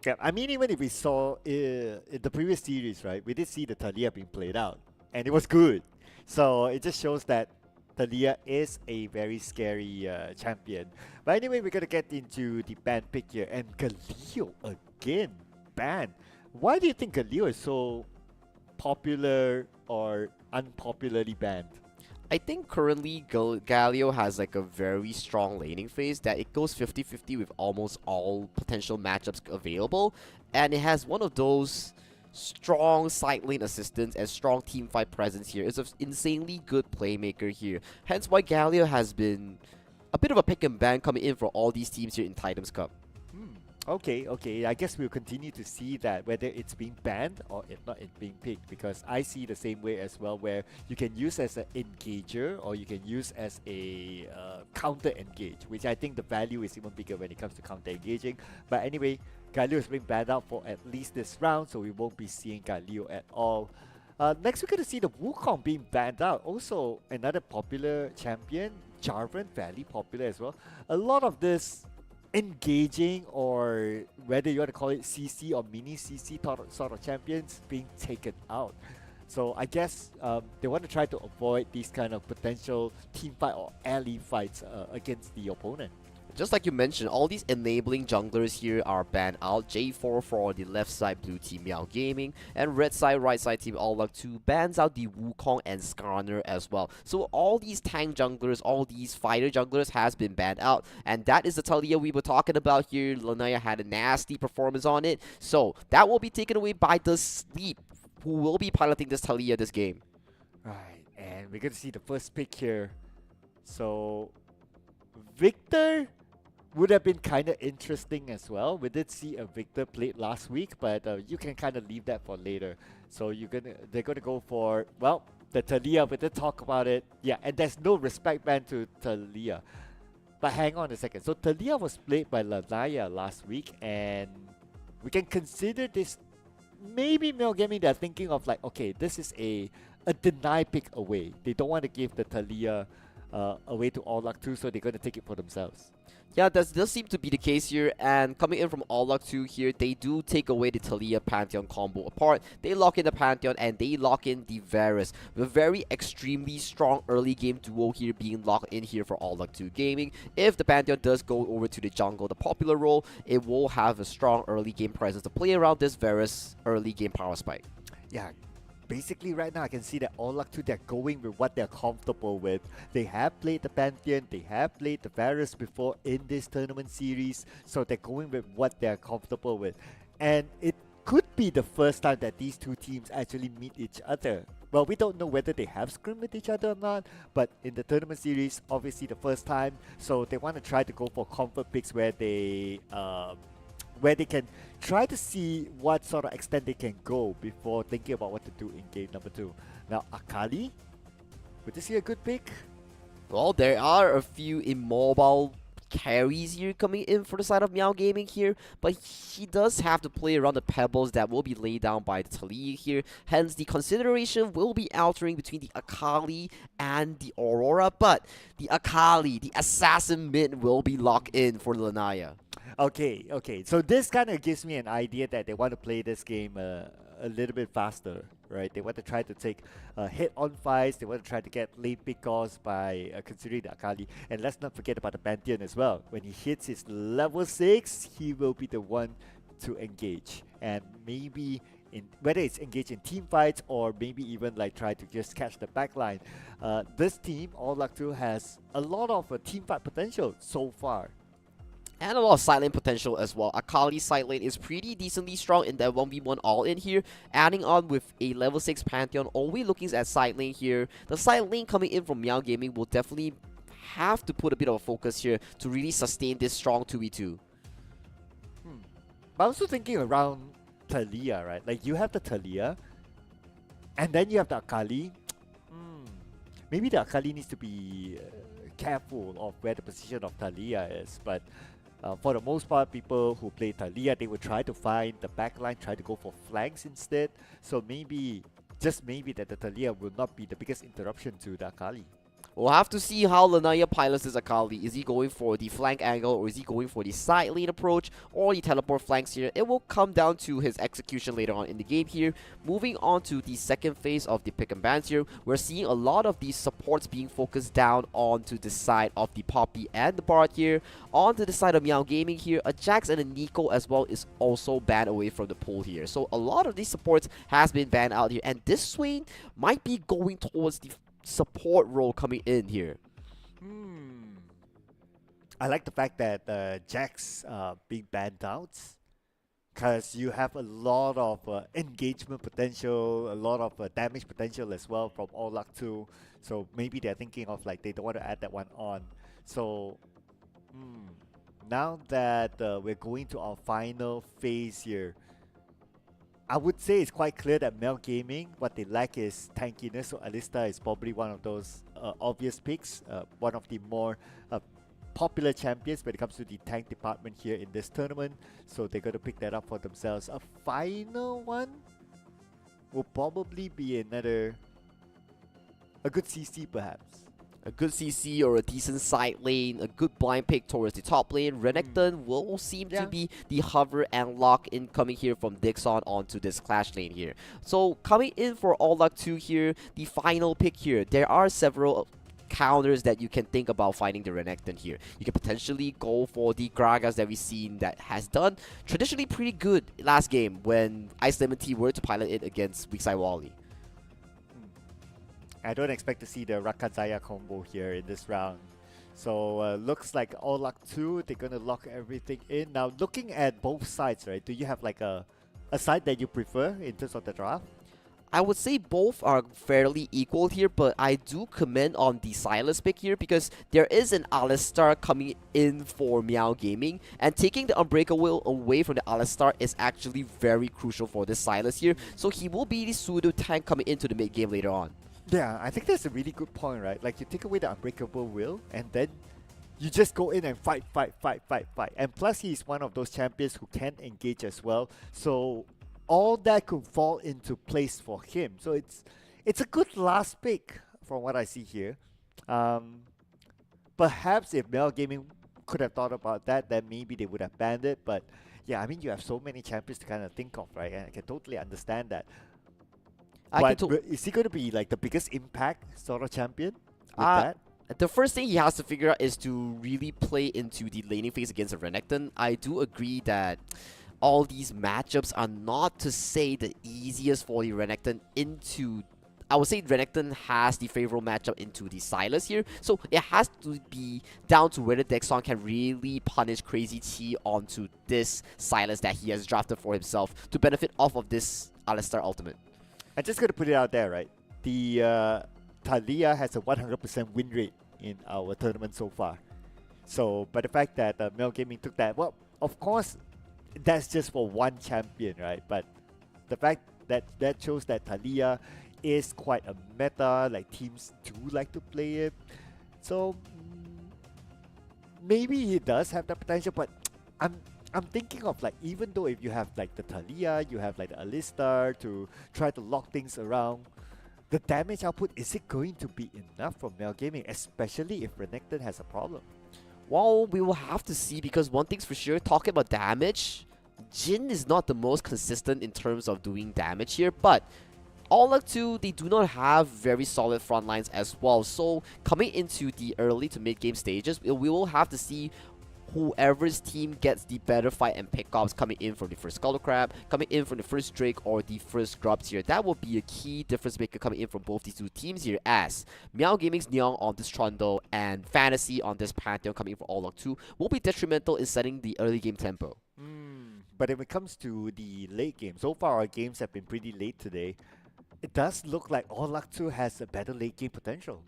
Yeah, I mean, even if we saw in the previous series, right, we did see the Talia being played out, and it was good. So it just shows that Talia is a very scary champion. But anyway, we're going to get into the ban pick here. And Galio again, banned. Why do you think Galio is so popular or unpopularly banned? I think currently Galio has like a very strong laning phase that it goes 50-50 with almost all potential matchups available. And it has one of those strong side lane assistance and strong team fight presence here. It's an insanely good playmaker here. Hence why Galio has been a bit of a pick and ban coming in for all these teams here in Titans Cup. Okay. I guess we'll continue to see that, whether it's being banned or if not it's being picked, because I see the same way as well, where you can use as an engager or you can use as a counter engage, which I think the value is even bigger when it comes to counter engaging. But anyway, Galio is being banned out for at least this round, so we won't be seeing Galio at all. Next, we're going to see the Wukong being banned out. Also, another popular champion, Jarvan, fairly popular as well. A lot of this engaging, or whether you want to call it CC or mini CC sort of champions, being taken out. So I guess they want to try to avoid these kind of potential team fight or ally fights against the opponent. Just like you mentioned, all these enabling junglers here are banned out. J4 for the left side blue team Meow Gaming, and red side right side team All Luck 2 bans out the Wukong and Skarner as well. So all these tank junglers, all these fighter junglers has been banned out, and that is the Talia we were talking about here. Lanaya had a nasty performance on it, so that will be taken away by the Sleep, who will be piloting this Talia this game. Right, and we're going to see the first pick here. So Victor would have been kind of interesting as well. We did see a Victor played last week, but you can kind of leave that for later. So they're gonna go for, well, the Talia. We did talk about it. Yeah, and there's no respect ban to Talia. But hang on a second. So Talia was played by Lanaya last week, and we can consider this maybe Mel Gaming. They're thinking of like, okay, this is a deny pick away. They don't want to give the Talia away to All Luck 2, so they're going to take it for themselves. Yeah, that does seem to be the case here, and coming in from All Luck 2 here, they do take away the Talia Pantheon combo apart. They lock in the Pantheon and they lock in the Varus. With a very extremely strong early game duo here being locked in here for All Luck 2 Gaming. If the Pantheon does go over to the jungle, the popular role, it will have a strong early game presence to play around this Varus early game power spike. Yeah. Basically, right now, I can see that All Luck 2, they're going with what they're comfortable with. They have played the Pantheon, they have played the Varus before in this tournament series, so they're going with what they're comfortable with. And it could be the first time that these two teams actually meet each other. Well, we don't know whether they have scrimmed with each other or not, but in the tournament series, obviously the first time, so they want to try to go for comfort picks where they can try to see what sort of extent they can go before thinking about what to do in game number 2. Now, Akali, would this be a good pick? Well, there are a few immobile carries here coming in for the side of Meow Gaming here, but he does have to play around the pebbles that will be laid down by the Talia here. Hence, the consideration will be altering between the Akali and the Aurora, but the Akali, the assassin mid, will be locked in for Lanaya. Okay. So this kind of gives me an idea that they want to play this game a little bit faster, right? They want to try to take hit-on fights. They want to try to get late pick-offs by considering the Akali. And let's not forget about the Pantheon as well. When he hits his level 6, he will be the one to engage. And maybe, whether it's engage in team fights or maybe even like try to just catch the backline. This team, All Luck 2, has a lot of team fight potential so far. And a lot of side lane potential as well. Akali's side lane is pretty decently strong in that 1v1 all-in here. Adding on with a level 6 Pantheon, only looking at side lane here. The side lane coming in from Meow Gaming will definitely have to put a bit of a focus here to really sustain this strong 2v2. But I'm also thinking around Talia, right? Like, you have the Talia, and then you have the Akali. Maybe the Akali needs to be careful of where the position of Talia is, but for the most part, people who play Talia, they will try to find the backline, try to go for flanks instead. So maybe, just maybe, that the Talia will not be the biggest interruption to the Akali. We'll have to see how Lanaya pilots this Akali. Is he going for the flank angle, or is he going for the side lane approach, or the teleport flanks here? It will come down to his execution later on in the game here. Moving on to the second phase of the pick and bans here, we're seeing a lot of these supports being focused down onto the side of the Poppy and the Bard here. Onto the side of Meow Gaming here, a Jax and a Nico as well is also banned away from the pool here. So a lot of these supports has been banned out here, and this Swain might be going towards the support role coming in here. I like the fact that Jax being banned out, because you have a lot of engagement potential, a lot of damage potential as well from All Luck 2. So maybe they're thinking of, like, they don't want to add that one on. So now that we're going to our final phase here, I would say it's quite clear that Mel Gaming, what they lack is tankiness. So Alistar is probably one of those obvious picks, one of the more popular champions when it comes to the tank department here in this tournament. So they're going to pick that up for themselves. A final one will probably be a good CC perhaps. A good CC or a decent side lane, a good blind pick towards the top lane. Renekton will seem to be the hover and lock in coming here from Dixon onto this clash lane here. So coming in for All Luck 2 here, the final pick here. There are several counters that you can think about fighting the Renekton here. You can potentially go for the Gragas that we've seen that has done traditionally pretty good last game when Ice Lemon Tea were to pilot it against Weakside Wally. I don't expect to see the Rakazaya combo here in this round. So looks like All Luck 2, they're going to lock everything in. Now looking at both sides, right, do you have like a side that you prefer in terms of the draft? I would say both are fairly equal here, but I do commend on the Silas pick here because there is an Alistar coming in for Meow Gaming, and taking the Unbreakable away from the Alistar is actually very crucial for this Silas here. So he will be the pseudo tank coming into the mid game later on. Yeah, I think that's a really good point, right? Like, you take away the Unbreakable Will, and then you just go in and fight. And plus, he's one of those champions who can engage as well. So all that could fall into place for him. So it's a good last pick from what I see here. Perhaps if Mel Gaming could have thought about that, then maybe they would have banned it. But yeah, I mean, you have so many champions to kind of think of, right? And I can totally understand that. But is he going to be like the biggest impact sort of champion with that? The first thing he has to figure out is to really play into the laning phase against a Renekton. I do agree that all these matchups are not to say the easiest for the Renekton into... I would say Renekton has the favorable matchup into the Silas here. So it has to be down to whether Dexon can really punish Crazy T onto this Silas that he has drafted for himself to benefit off of this Alistar ultimate. I'm just going to put it out there, right? The Talia has a 100% win rate in our tournament so far. So, by the fact that Mel Gaming took that, well, of course, that's just for one champion, right? But the fact that shows that Talia is quite a meta, like teams do like to play it. So, maybe he does have the potential, but I'm thinking of, like, even though if you have like the Talia, you have like the Alistar to try to lock things around, the damage output, is it going to be enough from Mel Gaming, especially if Renekton has a problem? Well, we will have to see, because one thing's for sure, talking about damage, Jhin is not the most consistent in terms of doing damage here, but All Luck 2, they do not have very solid front lines as well. So coming into the early to mid game stages, we will have to see whoever's team gets the better fight and pickups coming in from the first Skull Crab, coming in from the first Drake or the first Grubs here. That will be a key difference maker coming in from both these two teams here, as Meow Gaming's Neon on this Trundle and Fantasy on this Pantheon coming in for All Luck 2 will be detrimental in setting the early game tempo. But when it comes to the late game, so far our games have been pretty late today. It does look like All Luck 2 has a better late game potential.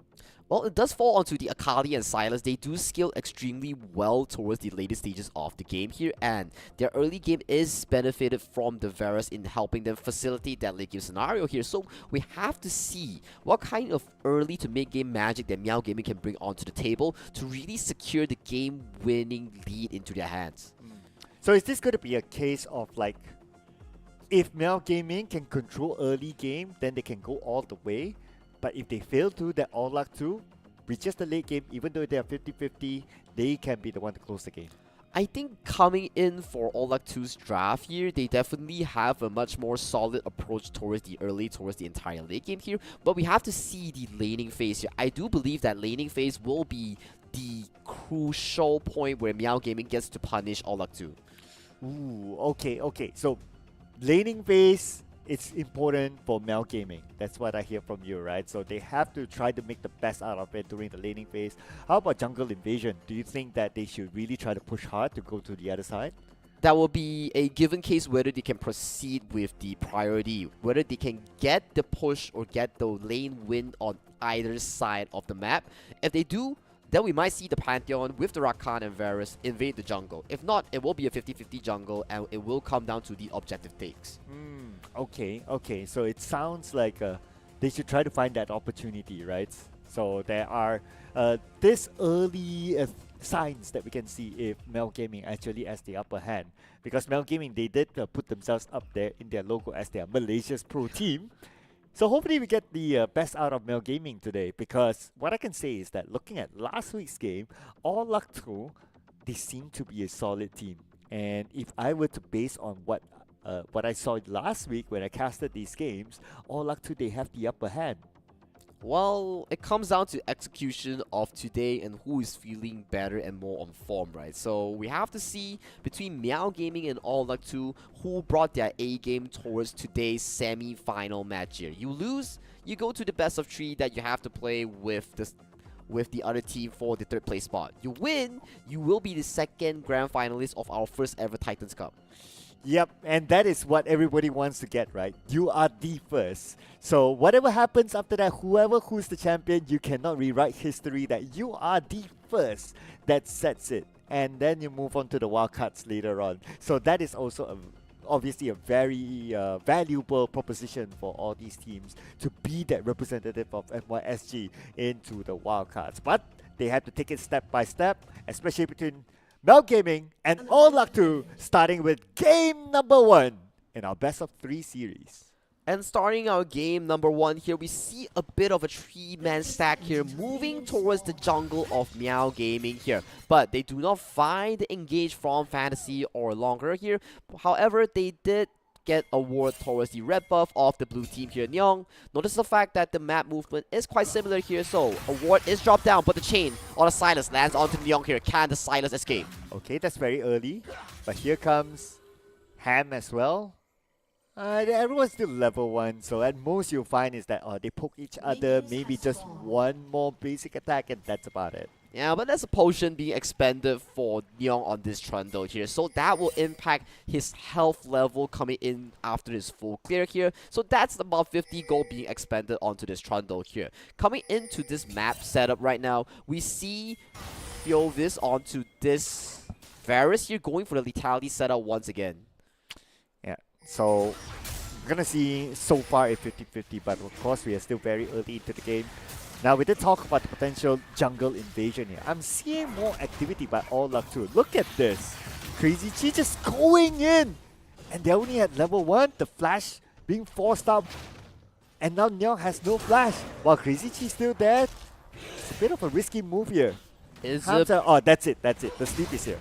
Well, it does fall onto the Akali and Sylas. They do scale extremely well towards the later stages of the game here, and their early game is benefited from the Varus in helping them facilitate that late game scenario here. So we have to see what kind of early to mid game magic that Meow Gaming can bring onto the table to really secure the game-winning lead into their hands. So is this going to be a case of like, if Meow Gaming can control early game, then they can go all the way? But if they fail to, that All Luck 2, with just the late game, even though they are 50-50, they can be the one to close the game. I think coming in for All Luck 2's draft here, they definitely have a much more solid approach towards the entire late game here. But we have to see the laning phase here. I do believe that laning phase will be the crucial point where Meow Gaming gets to punish All Luck 2. Ooh, okay. So, laning phase, it's important for Meow Gaming. That's what I hear from you, right? So they have to try to make the best out of it during the laning phase. How about jungle invasion? Do you think that they should really try to push hard to go to the other side? That will be a given case whether they can proceed with the priority, whether they can get the push or get the lane win on either side of the map. If they do, then we might see the Pantheon with the Rakan and Varus invade the jungle. If not, it will be a 50-50 jungle and it will come down to the objective takes. Okay. So it sounds like they should try to find that opportunity, right? So there are this early signs that we can see if Meow Gaming actually has the upper hand. Because Meow Gaming, they did put themselves up there in their logo as their Malaysia's pro team. So hopefully we get the best out of Meow Gaming today, because what I can say is that looking at last week's game, All Luck 2, they seem to be a solid team. And if I were to base on what I saw last week when I casted these games, All Luck 2, they have the upper hand. Well, it comes down to execution of today and who is feeling better and more on form, right? So we have to see between Meow Gaming and All Luck 2 who brought their A game towards today's semi-final match here. You lose, you go to the best of 3 that you have to play with the other team for the 3rd place spot. You win, you will be the 2nd grand finalist of our first ever Titans Cup. Yep, and that is what everybody wants to get, right? You are the first. So whatever happens after that, who's the champion, you cannot rewrite history. That you are the first. That sets it. And then you move on to the wildcards later on. So that is also obviously a very valuable proposition for all these teams to be that representative of MYSG into the wildcards. But they have to take it step by step, especially between Meow Gaming and All Luck 2, starting with game number 1 in our best of 3 series. And starting our game number 1 here, we see a bit of a 3-man stack here moving towards the jungle of Meow Gaming here. But they do not find the engage from Fantasy or longer here. However, they did get a ward towards the red buff of the blue team here, Nyong. Notice the fact that the map movement is quite similar here, so a ward is dropped down, but the chain on the Sylas lands onto Nyong here. Can the Sylas escape? Okay, that's very early, but here comes Ham as well. Everyone's still level 1, so at most you'll find is that they poke each other, maybe just one more basic attack, and that's about it. Yeah, but there's a potion being expended for Nyong on this Trundle here, so that will impact his health level coming in after his full clear here. So that's about 50 gold being expended onto this Trundle here. Coming into this map setup right now, we see Fiovis onto this Varus here, going for the lethality setup once again. Yeah, so we're gonna see so far a 50-50, but of course we are still very early into the game. Now we did talk about the potential jungle invasion here. I'm seeing more activity by All Luck 2. Look at this. Crazy Chi just going in. And they're only at level 1. The flash being forced up. And now Nyong has no flash. While Crazy Chi's still there. It's a bit of a risky move here. Oh, that's it. That's it. The sleep is here.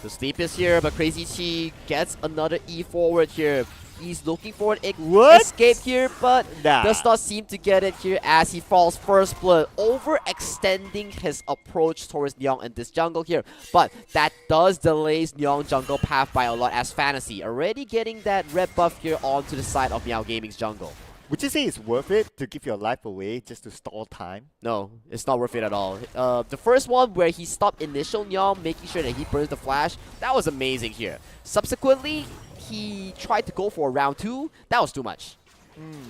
The sleep is here, but Crazy Chi gets another E forward here. He's looking for an What? escape here, but Nah. does not seem to get it here as he falls first blood, overextending his approach towards Nyong in this jungle here. But that does delays Nyong jungle path by a lot, as Fantasy already getting that red buff here onto the side of Meow Gaming's jungle. Would you say it's worth it to give your life away just to stall time? No, it's not worth it at all. The first one where he stopped initial Nyong, making sure that he burns the flash, that was amazing here. Subsequently, he tried to go for round 2. That was too much.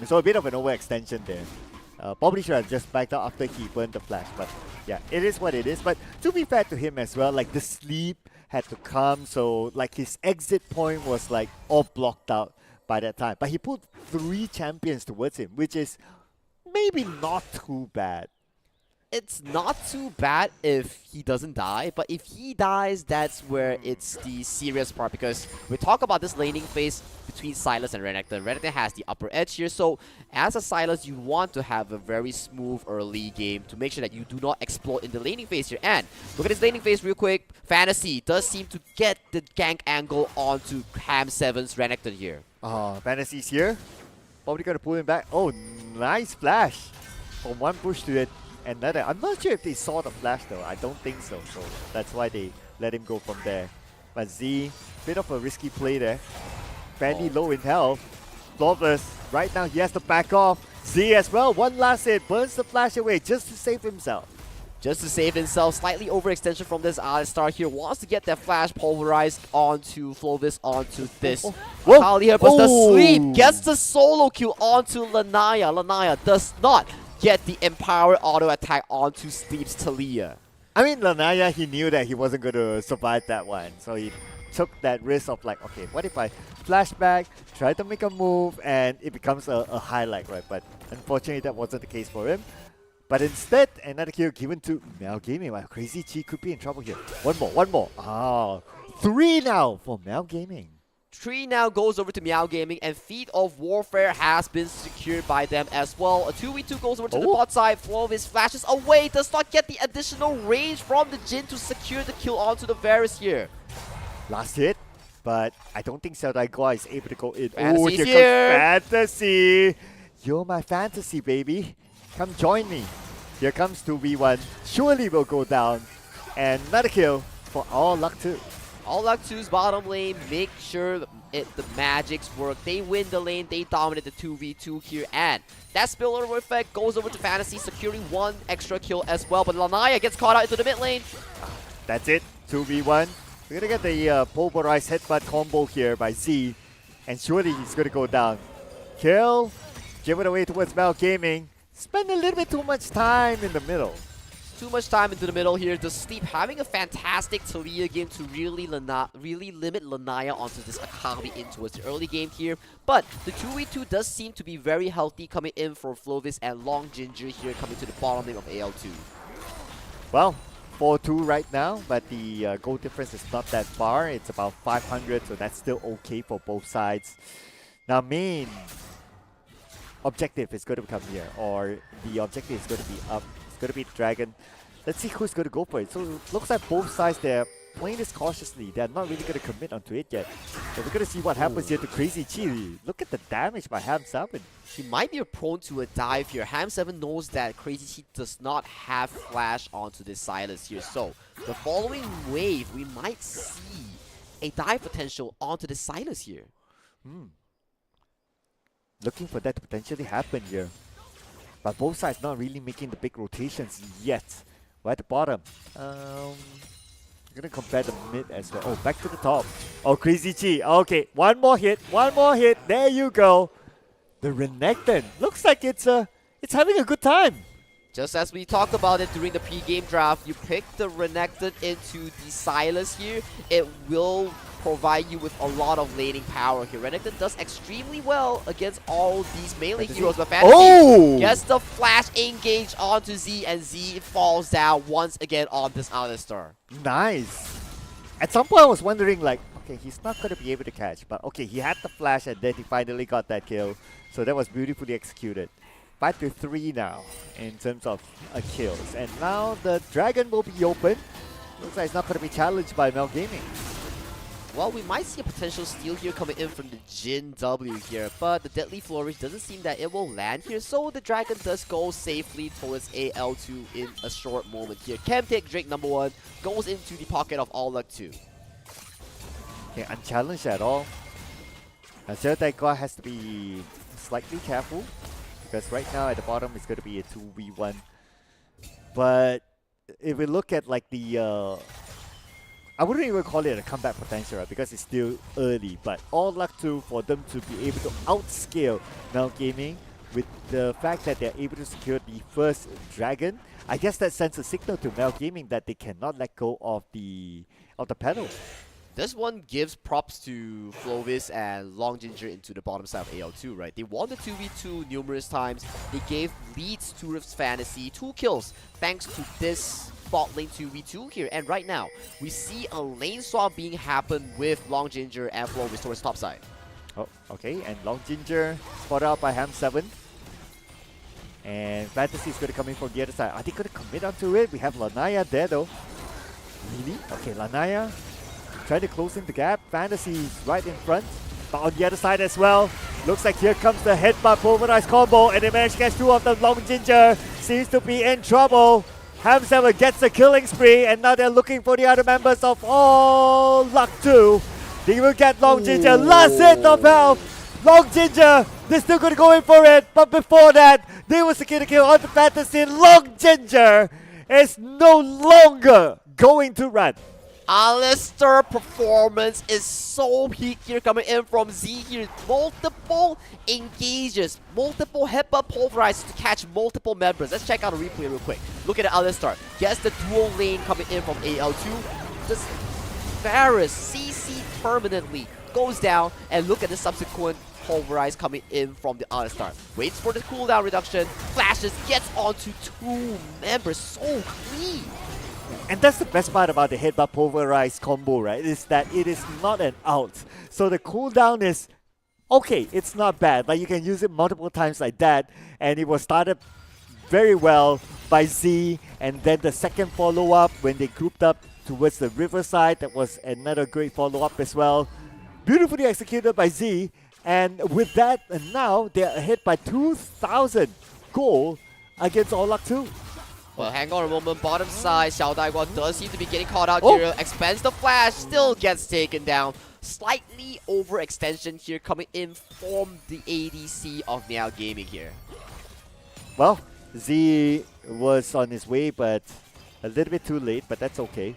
So a bit of an overextension there. Probably should have just backed out after he burned the flash. But yeah, it is what it is. But to be fair to him as well, like the sleep had to come. So like his exit point was like all blocked out by that time. But he put 3 champions towards him, which is maybe not too bad. It's not too bad if he doesn't die, but if he dies, that's where it's the serious part, because we talk about this laning phase between Sylas and Renekton. Renekton has the upper edge here, so as a Sylas, you want to have a very smooth early game to make sure that you do not explode in the laning phase here. And look at this laning phase real quick. Fantasy does seem to get the gank angle onto Ham7's Renekton here. Fantasy's here. Probably going to pull him back. Oh, nice flash. From one push to another. I'm not sure if they saw the flash though. I don't think so. So that's why they let him go from there. But Z, bit of a risky play there. Fairly low in health. Flawless. Right now he has to back off. Z as well. One last hit. Burns the flash away just to save himself. Just to save himself, slightly overextension from this Alistar here. Wants to get that flash pulverized onto Flovis, onto this Kali here, but the sleep gets the solo kill onto Lanaya. Lanaya does not get the empowered auto attack onto Sleep's Talia. I mean, Lanaya, he knew that he wasn't going to survive that one. So he took that risk of like, okay, what if I flash back, try to make a move, and it becomes a highlight, right? But unfortunately, that wasn't the case for him. But instead, another kill given to Meow Gaming. Wow, Crazy Chi could be in trouble here. One more. 3 now for Meow Gaming. 3 now goes over to Meow Gaming, and Feet of Warfare has been secured by them as well. A 2v2 goes over to the bot side. Flovis flashes away, does not get the additional range from the Jhin to secure the kill onto the Varus here. Last hit, but I don't think Seldai is able to go in. Fantasy's here comes Fantasy. You're my Fantasy, baby. Come join me. Here comes 2v1. Surely will go down. And another kill for All Luck 2. All Luck 2's bottom lane, make sure the magics work. They win the lane, they dominate the 2v2 here, and that spillover effect goes over to Fantasy, securing 1 extra kill as well. But Lanaya gets caught out into the mid lane. That's it, 2v1. We're gonna get the pulverized headbutt combo here by Z, and surely he's gonna go down. Kill, give it away towards Meow Gaming. Spend a little bit too much time in the middle. Too much time into the middle here. The Sleep having a fantastic Talia game to really limit Lanaya onto this Akali in towards the early game here. But the 2v2 does seem to be very healthy coming in for Flovis and Long Ginger here coming to the bottom lane of AL2. Well, 4-2 right now, but the goal difference is not that far. It's about 500, so that's still okay for both sides. Now, main objective is going to come here, or the objective is going to be up. It's going to be the Dragon. Let's see who's going to go for it. So it looks like both sides, they're playing this cautiously. They're not really going to commit onto it yet. So we're going to see what happens here to Crazy Chi. Look at the damage by Ham7. He might be prone to a dive here. Ham7 knows that Crazy Chi does not have flash onto this Sylas here. So the following wave, we might see a dive potential onto the Sylas here. Looking for that to potentially happen here. But both sides not really making the big rotations yet. We're at the bottom. I'm gonna compare the mid as well. Oh, back to the top. Oh, Crazy Chi. Okay, one more hit. There you go. The Renekton. Looks like it's having a good time. Just as we talked about it during the pre-game draft, you pick the Renekton into the Sylas here. It will provide you with a lot of laning power here. Renekton does extremely well against all these melee heroes, but Fantasy gets the flash engage onto Z, and Z falls down once again on this Alistar. Nice. At some point I was wondering like, okay, he's not going to be able to catch, but okay, he had the flash and then he finally got that kill. So that was beautifully executed. 5-3 now in terms of kills. And now the Dragon will be open. Looks like it's not going to be challenged by Meow Gaming. Well, we might see a potential steal here coming in from the Jin W here, but the Deadly Flourish doesn't seem that it will land here, so the Dragon does go safely towards AL2 in a short moment here. Chemtech Drake number 1 goes into the pocket of All Luck 2. Okay, unchallenged at all. So that guy has to be slightly careful, because right now at the bottom it's going to be a 2v1. But if we look at like the I wouldn't even call it a comeback potential, right? Because it's still early. But All Luck 2 for them to be able to outscale Mel Gaming with the fact that they're able to secure the first Dragon, I guess that sends a signal to Mel Gaming that they cannot let go of the pedal. This one gives props to Flovis and Long Ginger into the bottom side of AL2, right? They won the 2v2 numerous times. They gave leads to Rift's Fantasy, 2 kills thanks to this bot lane 2v2 here. And right now, we see a lane swap being happen with Long Ginger and Flovis towards top side. Oh, okay. And Long Ginger spotted out by Ham7. And Fantasy is going to come in from the other side. Are they going to commit onto it? We have Lanaya there though. Really? Okay, Lanaya trying to close in the gap. Fantasy is right in front. But on the other side as well, looks like here comes the headbutt pulverized combo, and they managed to catch 2 of them. Long Ginger seems to be in trouble. Ham7 gets the killing spree, and now they're looking for the other members of All Luck 2. They will get Long Ginger. Last hit of health. Long Ginger, they're still going to go in for it, but before that, they will secure the kill on the Fantasy. Long Ginger is no longer going to run. Alistair performance is so peak here coming in from Z here. Multiple engages, multiple headbutt pulverizers to catch multiple members. Let's check out a replay real quick. Look at Alistair. Gets the dual lane coming in from AL2. Just Varus CC permanently goes down, and look at the subsequent pulverize coming in from the Alistair. Waits for the cooldown reduction, flashes, gets onto 2 members. So clean. And that's the best part about the headbutt pulverize combo, right? Is that it is not an out. So the cooldown is okay, it's not bad. Like you can use it multiple times like that, and it was started very well by Z, and then the second follow-up when they grouped up towards the riverside, that was another great follow-up as well. Beautifully executed by Z, and with that, and now they're ahead by 2,000 gold against All Luck 2. Well, hang on a moment. Bottom side, Xiao Daiguan does seem to be getting caught out here. Expends the flash, still gets taken down. Slightly overextension here coming in from the ADC of Meow Gaming here. Well, Z was on his way, but a little bit too late, but that's okay.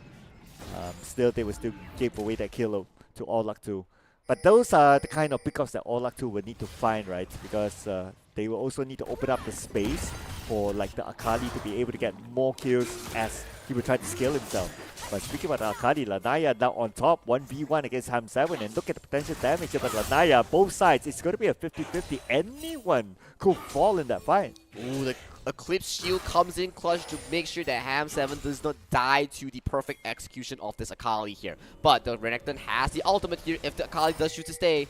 Still, they will still give away that kill to All Luck 2. But those are the kind of pickups that All Luck 2 will need to find, right? Because they will also need to open up the space for like the Akali to be able to get more kills as he will try to scale himself. But speaking about Akali, Lanaya now on top, 1v1 against Ham7, and look at the potential damage of Lanaya. Both sides, it's going to be a 50-50. Anyone could fall in that fight. Ooh, the Eclipse Shield comes in clutch to make sure that Ham7 does not die to the perfect execution of this Akali here. But the Renekton has the ultimate here if the Akali does choose to stay,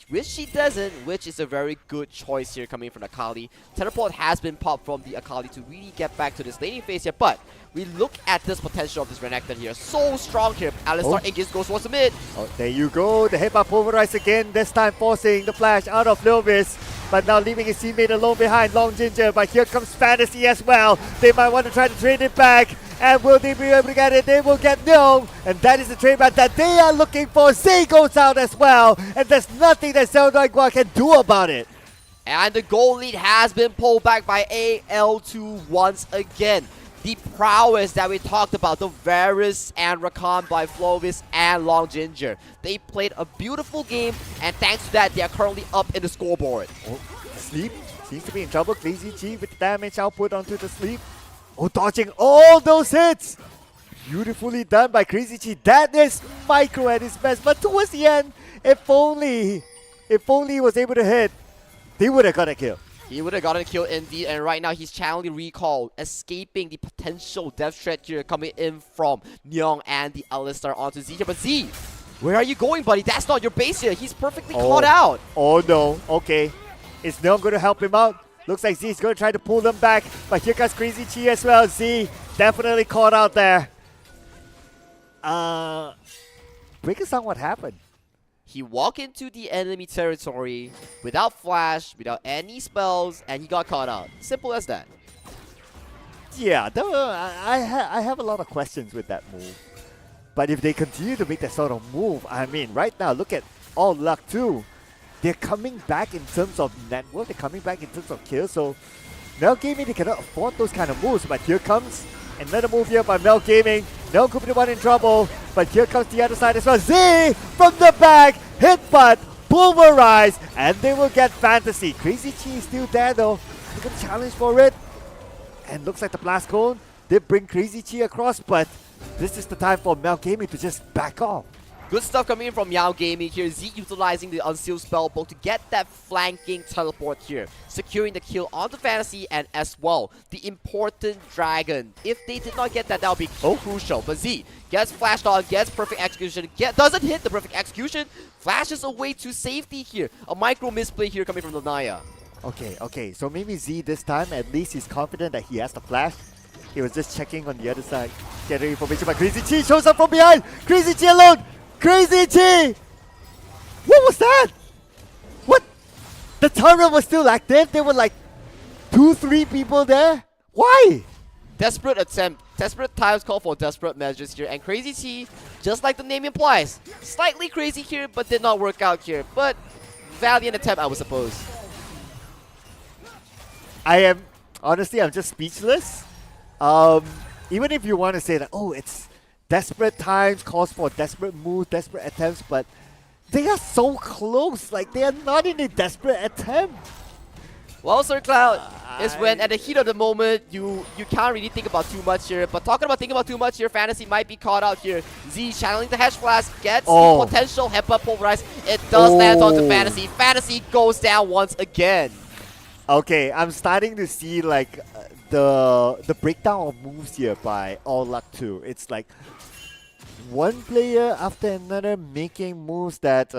which she doesn't, which is a very good choice here coming from Akali. Teleport has been popped from the Akali to really get back to this laning phase here, but we look at this potential of this Renekton here. So strong here. Alistar engages, goes towards the mid. Oh, there you go. The headbutt pulverized again, this time forcing the flash out of Lilvis. But now leaving his teammate alone behind, Long Ginger. But here comes Fantasy as well. They might want to try to trade it back. And will they be able to get it? They will get no. And that is the trade back that they are looking for. Z goes out as well. And there's nothing that Xiao Daiguan can do about it. And the goal lead has been pulled back by AL2 once again. The prowess that we talked about, the Varus and Rakan by Flovis and Long Ginger. They played a beautiful game, and thanks to that, they are currently up in the scoreboard. Oh, Sleep seems to be in trouble. Crazy G with damage output onto the Sleep. Oh, dodging all those hits. Beautifully done by Crazy G. That is Micro at his best. But towards the end, if only he was able to hit, they would have got a kill. He would have gotten a kill indeed, and right now he's channeling Recall, escaping the potential death threat here coming in from Nyong and the Alistar onto Z. But Z, where are you going, buddy? That's not your base here. He's perfectly caught out. Oh no, okay. Is Nyong going to help him out? Looks like Z is going to try to pull them back, but here comes Crazy Chi as well. Z definitely caught out there. break us down what happened. He walked into the enemy territory without flash, without any spells, and he got caught out. Simple as that. Yeah, I have a lot of questions with that move. But if they continue to make that sort of move, I mean, right now, look at All Luck 2. They're coming back in terms of network, they're coming back in terms of kills, so Mel Gaming, they cannot afford those kind of moves, but here comes another move here by Mel Gaming. Mel could be the one in trouble, but here comes the other side as well. Z from the back, hit butt, pulverize, and they will get Fantasy. Crazy Chi is still there though. They're gonna challenge for it. And looks like the blast cone did bring Crazy Chi across, but this is the time for Mel Gaming to just back off. Good stuff coming in from Meow Gaming here. Z utilizing the Unsealed Spellbook to get that flanking teleport here. Securing the kill onto Fantasy and as well the important Dragon. If they did not get that, that would be crucial. But Z gets flashed on, gets perfect execution, doesn't hit the perfect execution, flashes away to safety here. A micro misplay here coming from Lanaya. Okay, so maybe Z this time, at least he's confident that he has the flash. He was just checking on the other side, getting information, but Crazy Chi shows up from behind! Crazy Chi alone! Crazy Chi! What was that? What? The turret was still active? There were like 2-3 people there? Why? Desperate attempt. Desperate times call for desperate measures here. And Crazy Chi, just like the name implies, slightly crazy here, but did not work out here. But valiant attempt, I would suppose. Honestly, I'm just speechless. Even if you want to say that, oh, it's desperate times, calls for desperate moves, desperate attempts, but they are so close. Like, they are not in a desperate attempt. Well, Sir Cloud, is when at the heat of the moment, you can't really think about too much here. But talking about thinking about too much here, Fantasy might be caught out here. Z channeling the Hedge Flask, gets the potential headbutt pulverize. It does land onto Fantasy. Fantasy goes down once again. Okay, I'm starting to see like the breakdown of moves here by All Luck 2. It's like one player after another making moves that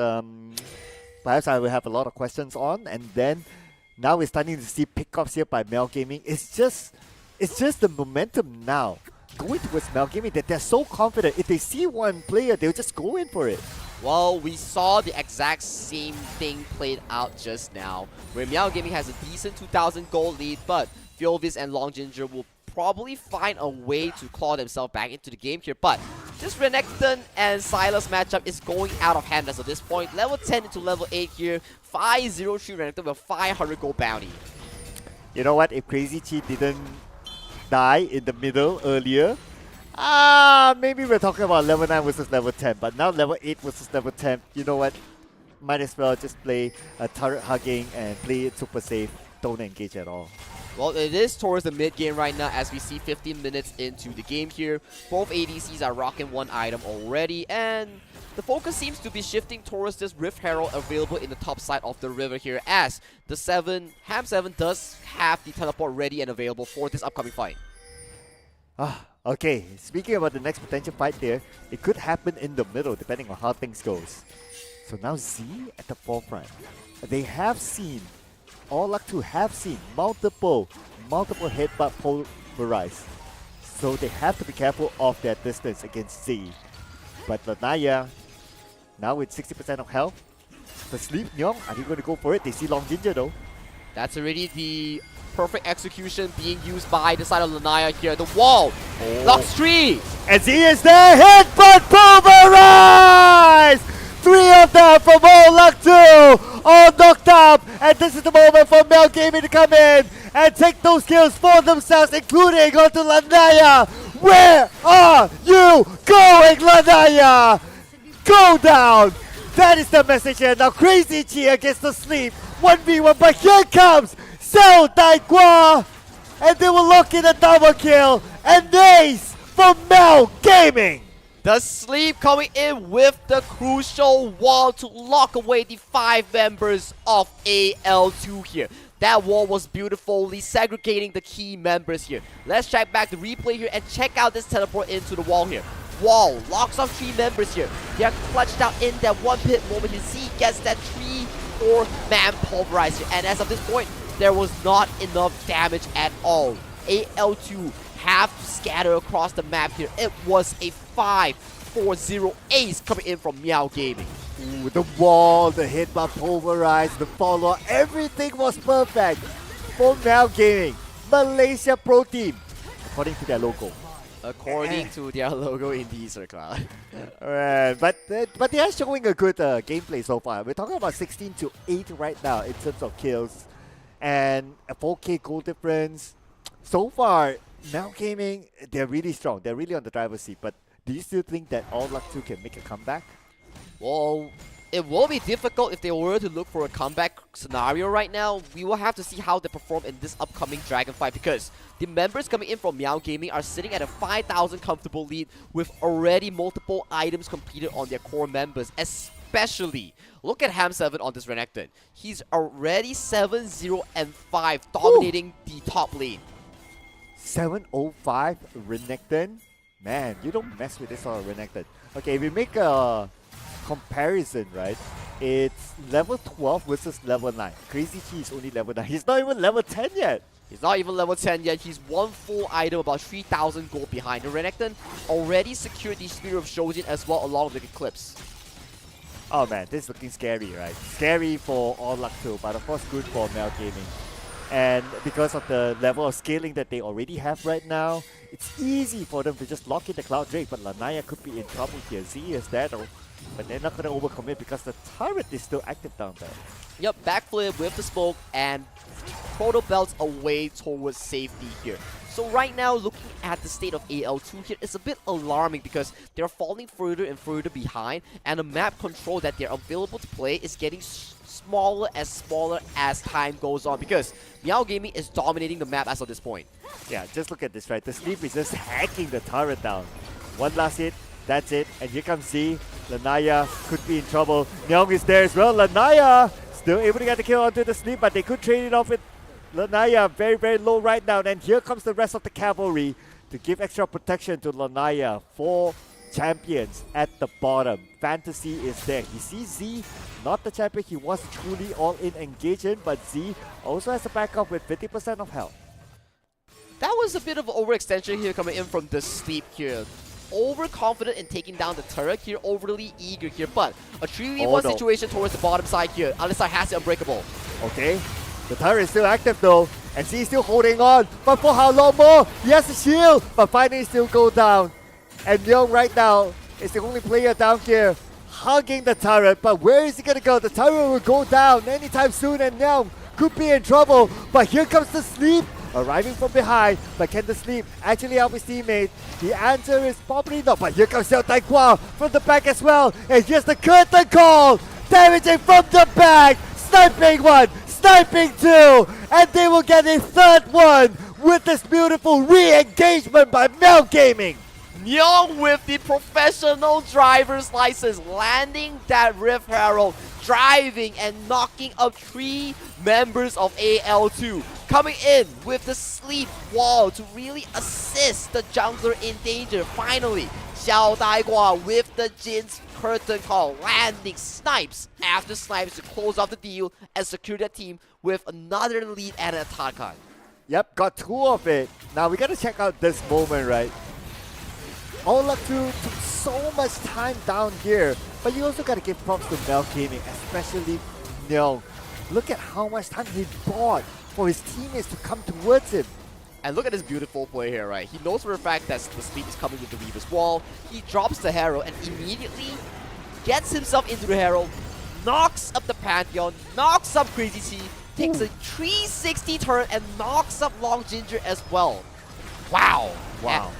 perhaps I will have a lot of questions on, and then now we're starting to see pickups here by Mel Gaming. It's just the momentum now going towards Mel Gaming that they're so confident. If they see one player, they'll just go in for it. Well, we saw the exact same thing played out just now, where Meow Gaming has a decent 2,000 gold lead, but Fiovis and Long Ginger will probably find a way to claw themselves back into the game here. But this Renekton and Sylas matchup is going out of hand as of this point. Level 10 into level 8 here. 503 Renekton with a 500 gold bounty. You know what? If Crazy Chi didn't die in the middle earlier, maybe we're talking about level 9 versus level 10. But now level 8 versus level 10, you know what? Might as well just play a turret hugging and play it super safe. Don't engage at all. Well, it is towards the mid game right now as we see 15 minutes into the game here. Both ADCs are rocking one item already, and the focus seems to be shifting towards this Rift Herald available in the top side of the river here, as the Ham 7 does have the teleport ready and available for this upcoming fight. Okay, speaking about the next potential fight there, it could happen in the middle depending on how things goes. So now Z at the forefront. They have seen, All Luck 2 have seen multiple headbutt pulverize. So they have to be careful of their distance against Z. But Lanaya, now with 60% of health, the Sleep Nyong, are they going to go for it? They see Long Ginger though. That's already the perfect execution being used by the side of Lanaya here. The wall locks 3. And Z is there, headbutt pulverize! 3 of them from All Luck 2, all knocked up, and this is the moment for Mel Gaming to come in and take those kills for themselves, including onto Lanaya. Where are you going, Lanaya? Go down! That is the message here. Now Crazy Chi against the Sleep, 1v1, but here comes Sao Taekwa, and they will lock in a double kill, and ace for Mel Gaming. The Sleep coming in with the crucial wall to lock away the 5 members of AL2 here. That wall was beautifully segregating the key members here. Let's check back the replay here and check out this teleport into the wall here. Wall locks off 3 members here. They are clutched out in that 1-hit moment. You see, gets that 3-4-man pulverize here. And as of this point, there was not enough damage at all. AL2 have scattered across the map here. It was a 5 4-0 ace coming in from Meow Gaming. Ooh, the wall, the hit by Pulverize, the follow, everything was perfect for Meow Gaming, Malaysia Pro Team, according to their logo. According to their logo, indeed, Sir Cloud. Alright, but they are showing a good gameplay so far. We're talking about 16-8 right now in terms of kills and a 4K goal difference. So far, Meow Gaming, they're really strong. They're really on the driver's seat. But do you still think that All Luck 2 can make a comeback? Well, it will be difficult if they were to look for a comeback scenario right now. We will have to see how they perform in this upcoming Dragon fight, because the members coming in from Meow Gaming are sitting at a 5,000 comfortable lead with already multiple items completed on their core members. Especially, look at Ham7 on this Renekton. He's already 7-0-5, dominating the top lane. 705 Renekton? Man, you don't mess with this sort of Renekton. Okay, we make a comparison, right? It's level 12 versus level 9. Crazy Chi is only level 9. He's not even level 10 yet. He's not even level 10 yet. He's one full item, about 3,000 gold behind. The Renekton already secured the Spirit of Shojin as well, along with the Eclipse. Oh man, this is looking scary, right? Scary for All Luck 2, but of course good for Meow Gaming. And because of the level of scaling that they already have right now, it's easy for them to just lock in the Cloud Drake, but Lanaya could be in trouble here. Z is there though, but they're not going to overcommit because the turret is still active down there. Yep, backflip with the smoke and Proto Belts away towards safety here. So right now, looking at the state of AL2 here, it's a bit alarming because they're falling further and further behind, and the map control that they're available to play is getting smaller as time goes on, because Meow Gaming is dominating the map as of this point. Yeah, just look at this, right? The Sleep is just hacking the turret down. One last hit, that's it. And here comes Z. Lanaya could be in trouble. Nyong is there as well. Lanaya still able to get the kill onto the Sleep, but they could trade it off with Lanaya very, very low right now. And here comes the rest of the cavalry to give extra protection to Lanaya. 4 champions at the bottom. Fantasy is there. He sees Z, not the champion he was truly all in engaging, but Z also has a backup with 50% of health. That was a bit of an overextension here coming in from the Sleep here. Overconfident in taking down the turret here, overly eager here, but a 3v1 situation towards the bottom side here. Alistar has the Unbreakable. Okay, the turret is still active though, and Z is still holding on, but for how long more? He has a shield, but finally still go down. And Young right now is the only player down here hugging the turret, but where is he gonna go? The turret will go down anytime soon, and Young could be in trouble, but here comes the Sleep arriving from behind. But can the Sleep actually help his teammate? The answer is probably not, but here comes Xiao Taekwa from the back as well, and here's the curtain call, damaging from the back, sniping 1, sniping 2, and they will get a 3rd one with this beautiful re-engagement by Meow Gaming. Nyong with the professional driver's license, landing that Rift Herald, driving and knocking up 3 members of AL2. Coming in with the Sleep wall to really assist the jungler in danger. Finally, Xiao Daigua with the Jin's curtain call, landing snipes after snipes to close off the deal and secure their team with another lead and an attack on. Yep, got 2 of it. Now we gotta check out this moment, right? All Luck 2 took so much time down here, but you also gotta give props to Meow Gaming, especially Nyong. Look at how much time he bought for his teammates to come towards him. And look at this beautiful play here, right? He knows for a fact that the Sleep is coming with the Weaver's Wall. He drops the Herald and immediately gets himself into the Herald, knocks up the Pantheon, knocks up Crazy Chi, takes a 360 turn and knocks up Long Ginger as well. Wow. Wow.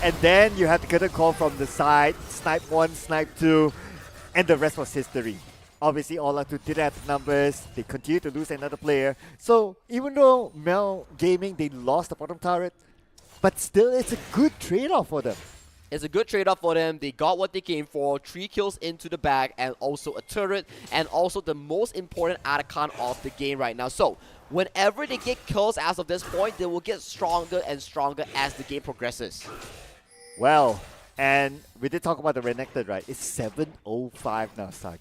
And then you had to get a call from the side, snipe 1, snipe 2, and the rest was history. Obviously, All Luck 2 didn't have the numbers, they continue to lose another player. So even though Meow Gaming, they lost the bottom turret, but still it's a good trade-off for them. It's a good trade-off for them. They got what they came for, 3 kills into the bag, and also a turret, and also the most important Arakan of the game right now. So whenever they get kills as of this point, they will get stronger and stronger as the game progresses. Well, and we did talk about the Renekton, right? It's 7:05 now, Sagi.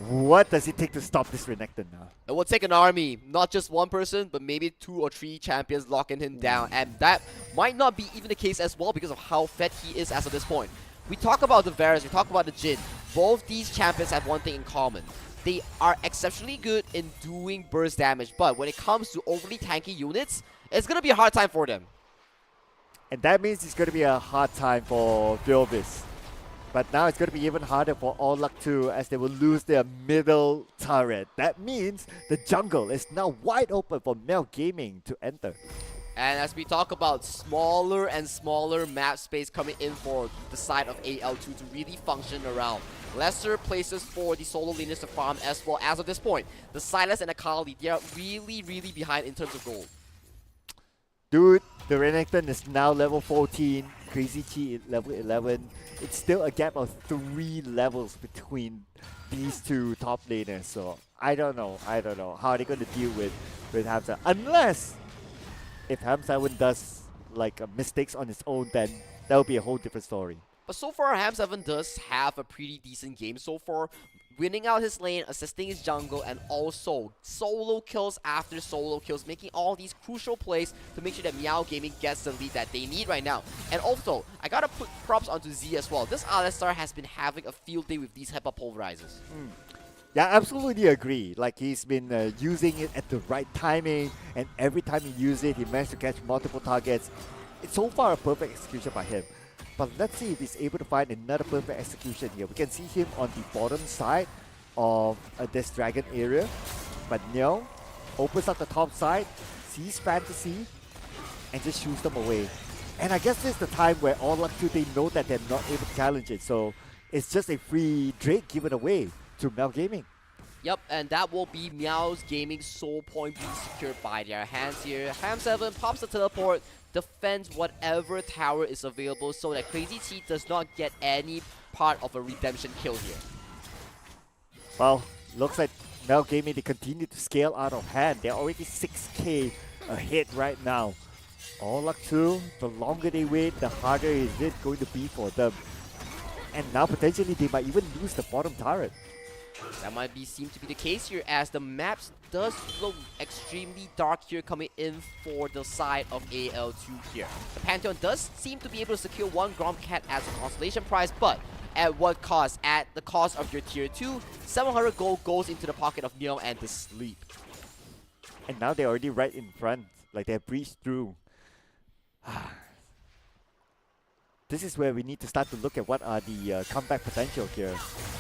What does it take to stop this Renekton now? It will take an army, not just one person, but maybe 2 or 3 champions locking him down. And that might not be even the case as well because of how fed he is as of this point. We talk about the Varus, we talk about the Jhin. Both these champions have one thing in common. They are exceptionally good in doing burst damage, but when it comes to overly tanky units, it's going to be a hard time for them. And that means it's going to be a hard time for Vilvis. But now it's going to be even harder for All Luck 2 as they will lose their middle turret. That means the jungle is now wide open for Mel Gaming to enter. And as we talk about smaller and smaller map space coming in for the side of AL2 to really function around. Lesser places for the solo laners to farm as well. As of this point, the Sylas and Akali, they are really, really behind in terms of gold. Dude, the Renekton is now level 14, Crazy Chi level 11. It's still a gap of 3 levels between these two top laners. So I don't know how they're going to deal with Hamza. Unless if Ham7 does like mistakes on his own, then that would be a whole different story. But so far, Ham7 does have a pretty decent game so far. Winning out his lane, assisting his jungle, and also solo kills after solo kills, making all these crucial plays to make sure that Meow Gaming gets the lead that they need right now. And also, I gotta put props onto Z as well. This Alistar has been having a field day with these HEPA pulverizers. Yeah, absolutely agree. Like he's been using it at the right timing, and every time he uses it, he managed to catch multiple targets. It's so far a perfect execution by him. But let's see if he's able to find another perfect execution here. We can see him on the bottom side of this dragon area. But no, opens up the top side, sees Fantasy, and just shoots them away. And I guess this is the time where All Luck 2, they know that they're not able to challenge it. So it's just a free Drake given away to Mel Gaming. Yep, and that will be Meow's Gaming soul point being secured by their hands here. Ham7 pops the teleport, defends whatever tower is available so that Crazy Chi does not get any part of a redemption kill here. Well, looks like Mel Gaming, they continue to scale out of hand. They're already 6k ahead right now. All Luck 2, the longer they wait, the harder is it going to be for them. And now potentially they might even lose the bottom turret. That might seem to be the case here as the maps does look extremely dark here coming in for the side of AL2 here. The Pantheon does seem to be able to secure 1 Gromcat as a consolation prize, but at what cost? At the cost of your tier 2, 700 gold goes into the pocket of Neo and the sleep. And now they're already right in front, like they've breached through. This is where we need to start to look at what are the comeback potential here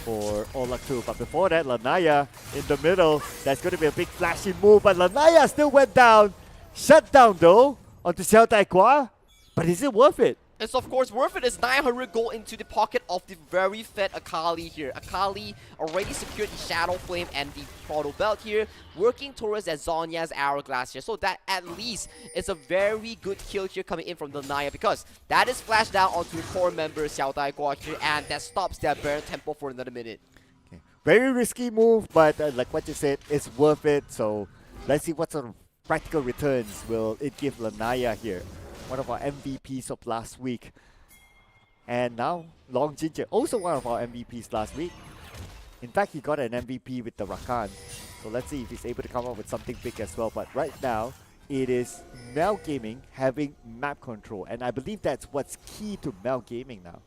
for All Luck 2. But before that, Lanaya in the middle. That's going to be a big flashy move, but Lanaya still went down. Shut down though onto Xiao Daigua. But is it worth it? It's of course worth it. It's 900 gold into the pocket of the very fed Akali here. Akali already secured the Shadow Flame and the Proto Belt here, working towards that Zonya's Hourglass here. So that at least is a very good kill here coming in from the Naya, because that is flashed down onto the core member Xiao Daigua here, and that stops their Baron Temple for another minute. Okay. Very risky move, but like what you said, it's worth it. So let's see what sort of practical returns will it give Lanaya here. One of our MVPs of last week. And now, Long Ginger, also one of our MVPs last week. In fact, he got an MVP with the Rakan. So let's see if he's able to come up with something big as well. But right now, it is Mel Gaming having map control. And I believe that's what's key to Mel Gaming now.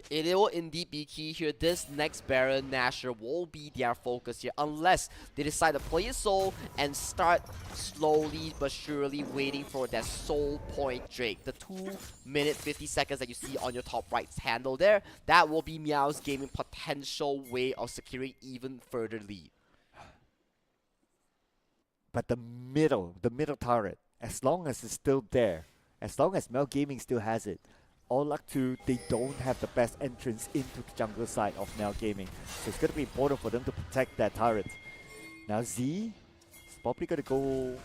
It will indeed be key here. This next Baron Nashor will be their focus here, unless they decide to play a soul and start slowly but surely waiting for that soul point Drake. The 2 minute 50 seconds that you see on your top right handle there, that will be Meow's Gaming potential way of securing even further lead. But the middle turret, as long as it's still there, as long as Mel Gaming still has it, All Luck 2, they don't have the best entrance into the jungle side of Mel Gaming. So it's going to be important for them to protect that turret. Now Z is probably going to go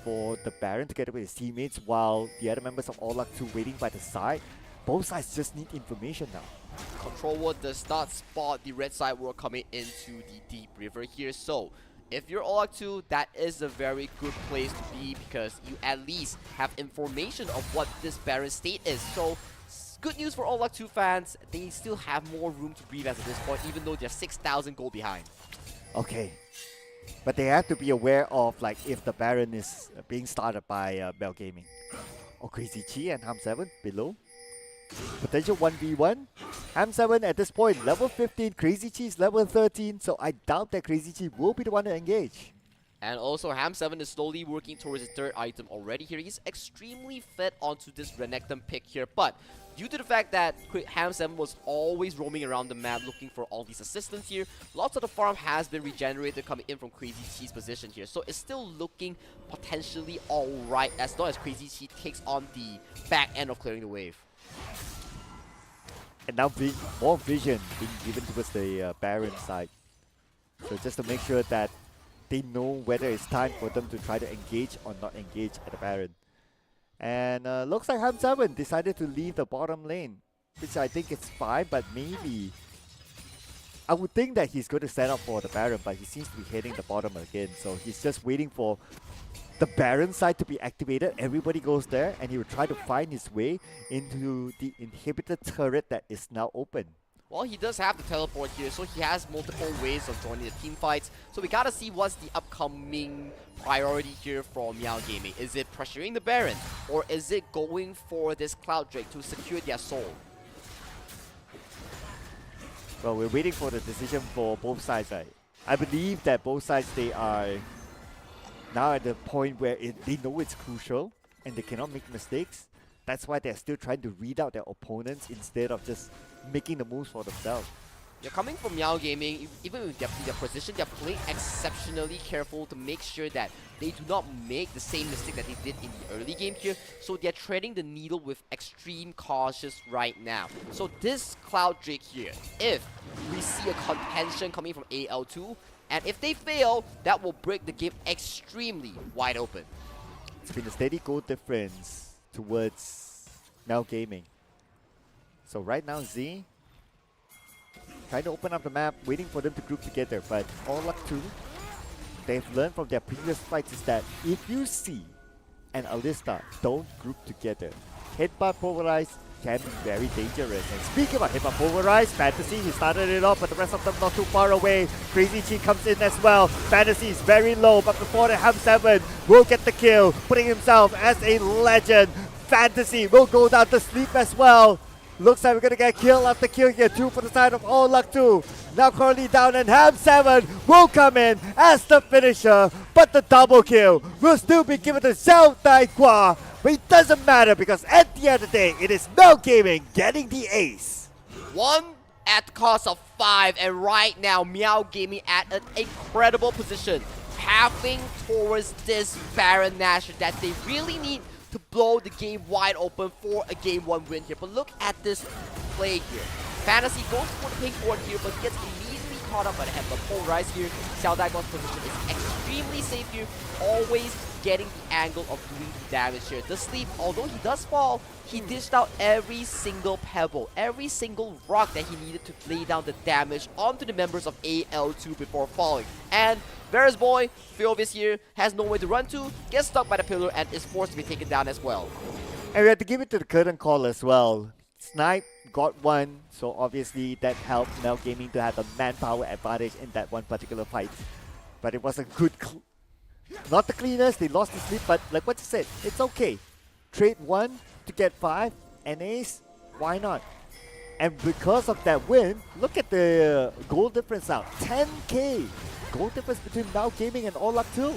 for the Baron together with his teammates, while the other members of All Luck 2 waiting by the side. Both sides just need information now. Control Ward does not spot the red side ward coming into the deep river here. So if you're All Luck 2, that is a very good place to be, because you at least have information of what this Baron state is. So good news for All Luck 2 fans, they still have more room to breathe as of this point, even though they're 6,000 gold behind. Okay. But they have to be aware of like if the Baron is being started by Bell Gaming. Oh, Crazy Chi and Ham7 below. Potential 1v1. Ham7 at this point, level 15. Crazy Chi is level 13. So I doubt that Crazy Chi will be the one to engage. And also, Ham7 is slowly working towards his third item already here. He's extremely fed onto this Renekton pick here. But due to the fact that Ham7 was always roaming around the map looking for all these assistants here, lots of the farm has been regenerated coming in from Crazy Chi's position here. So it's still looking potentially alright as long as Crazy Chi takes on the back end of clearing the wave. And now more vision being given towards the Baron side. So just to make sure that they know whether it's time for them to try to engage or not engage at the Baron. And looks like Ham7 decided to leave the bottom lane, which I think is fine, but maybe I would think that he's going to set up for the Baron, but he seems to be hitting the bottom again. So he's just waiting for the Baron side to be activated. Everybody goes there, and he will try to find his way into the inhibitor turret that is now open. Well, he does have the teleport here, so he has multiple ways of joining the team fights. So we gotta see what's the upcoming priority here from Meow Gaming. Is it pressuring the Baron, or is it going for this Cloud Drake to secure their soul? Well, we're waiting for the decision for both sides, right? I believe that both sides, they are now at the point where they know it's crucial and they cannot make mistakes. That's why they're still trying to read out their opponents instead of just making the moves for themselves. They're coming from Meow Gaming, even with their position, they're playing exceptionally careful to make sure that they do not make the same mistake that they did in the early game here. So they're treading the needle with extreme cautious right now. So this Cloud Drake here, if we see a contention coming from AL2, and if they fail, that will break the game extremely wide open. It's been a steady goal difference towards Meow Gaming. So right now, Z trying to open up the map, waiting for them to group together. But All Luck 2, they've learned from their previous fights is that if you see and Alista don't group together, Headbutt Pulverize can be very dangerous. And speaking about Headbutt Pulverize, Fantasy, he started it off, but the rest of them not too far away. Crazy Chi comes in as well. Fantasy is very low, but before the Ham7 will get the kill, putting himself as a legend. Fantasy will go down to sleep as well. Looks like we're gonna get kill after kill here. 2 for the side of All Luck 2. Now currently down, and Ham7 will come in as the finisher. But the double kill will still be given to Xiao Daihua. But it doesn't matter because at the end of the day, it is Meow Gaming getting the ace. 1 at the cost of 5, and right now Meow Gaming at an incredible position, pathing towards this Baron Nashor that they really need to blow the game wide open for a game 1 win here. But look at this play here. Fantasy goes for the pink ward here, but gets immediately caught up by the Headbutt Pulverize here. Xiao Daihua's position is extremely safe here, always getting the angle of doing the damage here. The sleep, although he does fall, he dished out every single pebble, every single rock that he needed to lay down the damage onto the members of AL2 before falling. And Varus Boy, Philvis here, has nowhere to run to, gets stuck by the pillar, and is forced to be taken down as well. And we have to give it to the curtain call as well. Snipe got one, so obviously that helped Meow Gaming to have a manpower advantage in that one particular fight. But it was a good, not the cleanest, they lost the sleep, but like what you said, it's okay. Trade 1 to get 5, and ace, why not? And because of that win, look at the goal difference now, 10k goal difference between Meow Gaming and All Luck 2.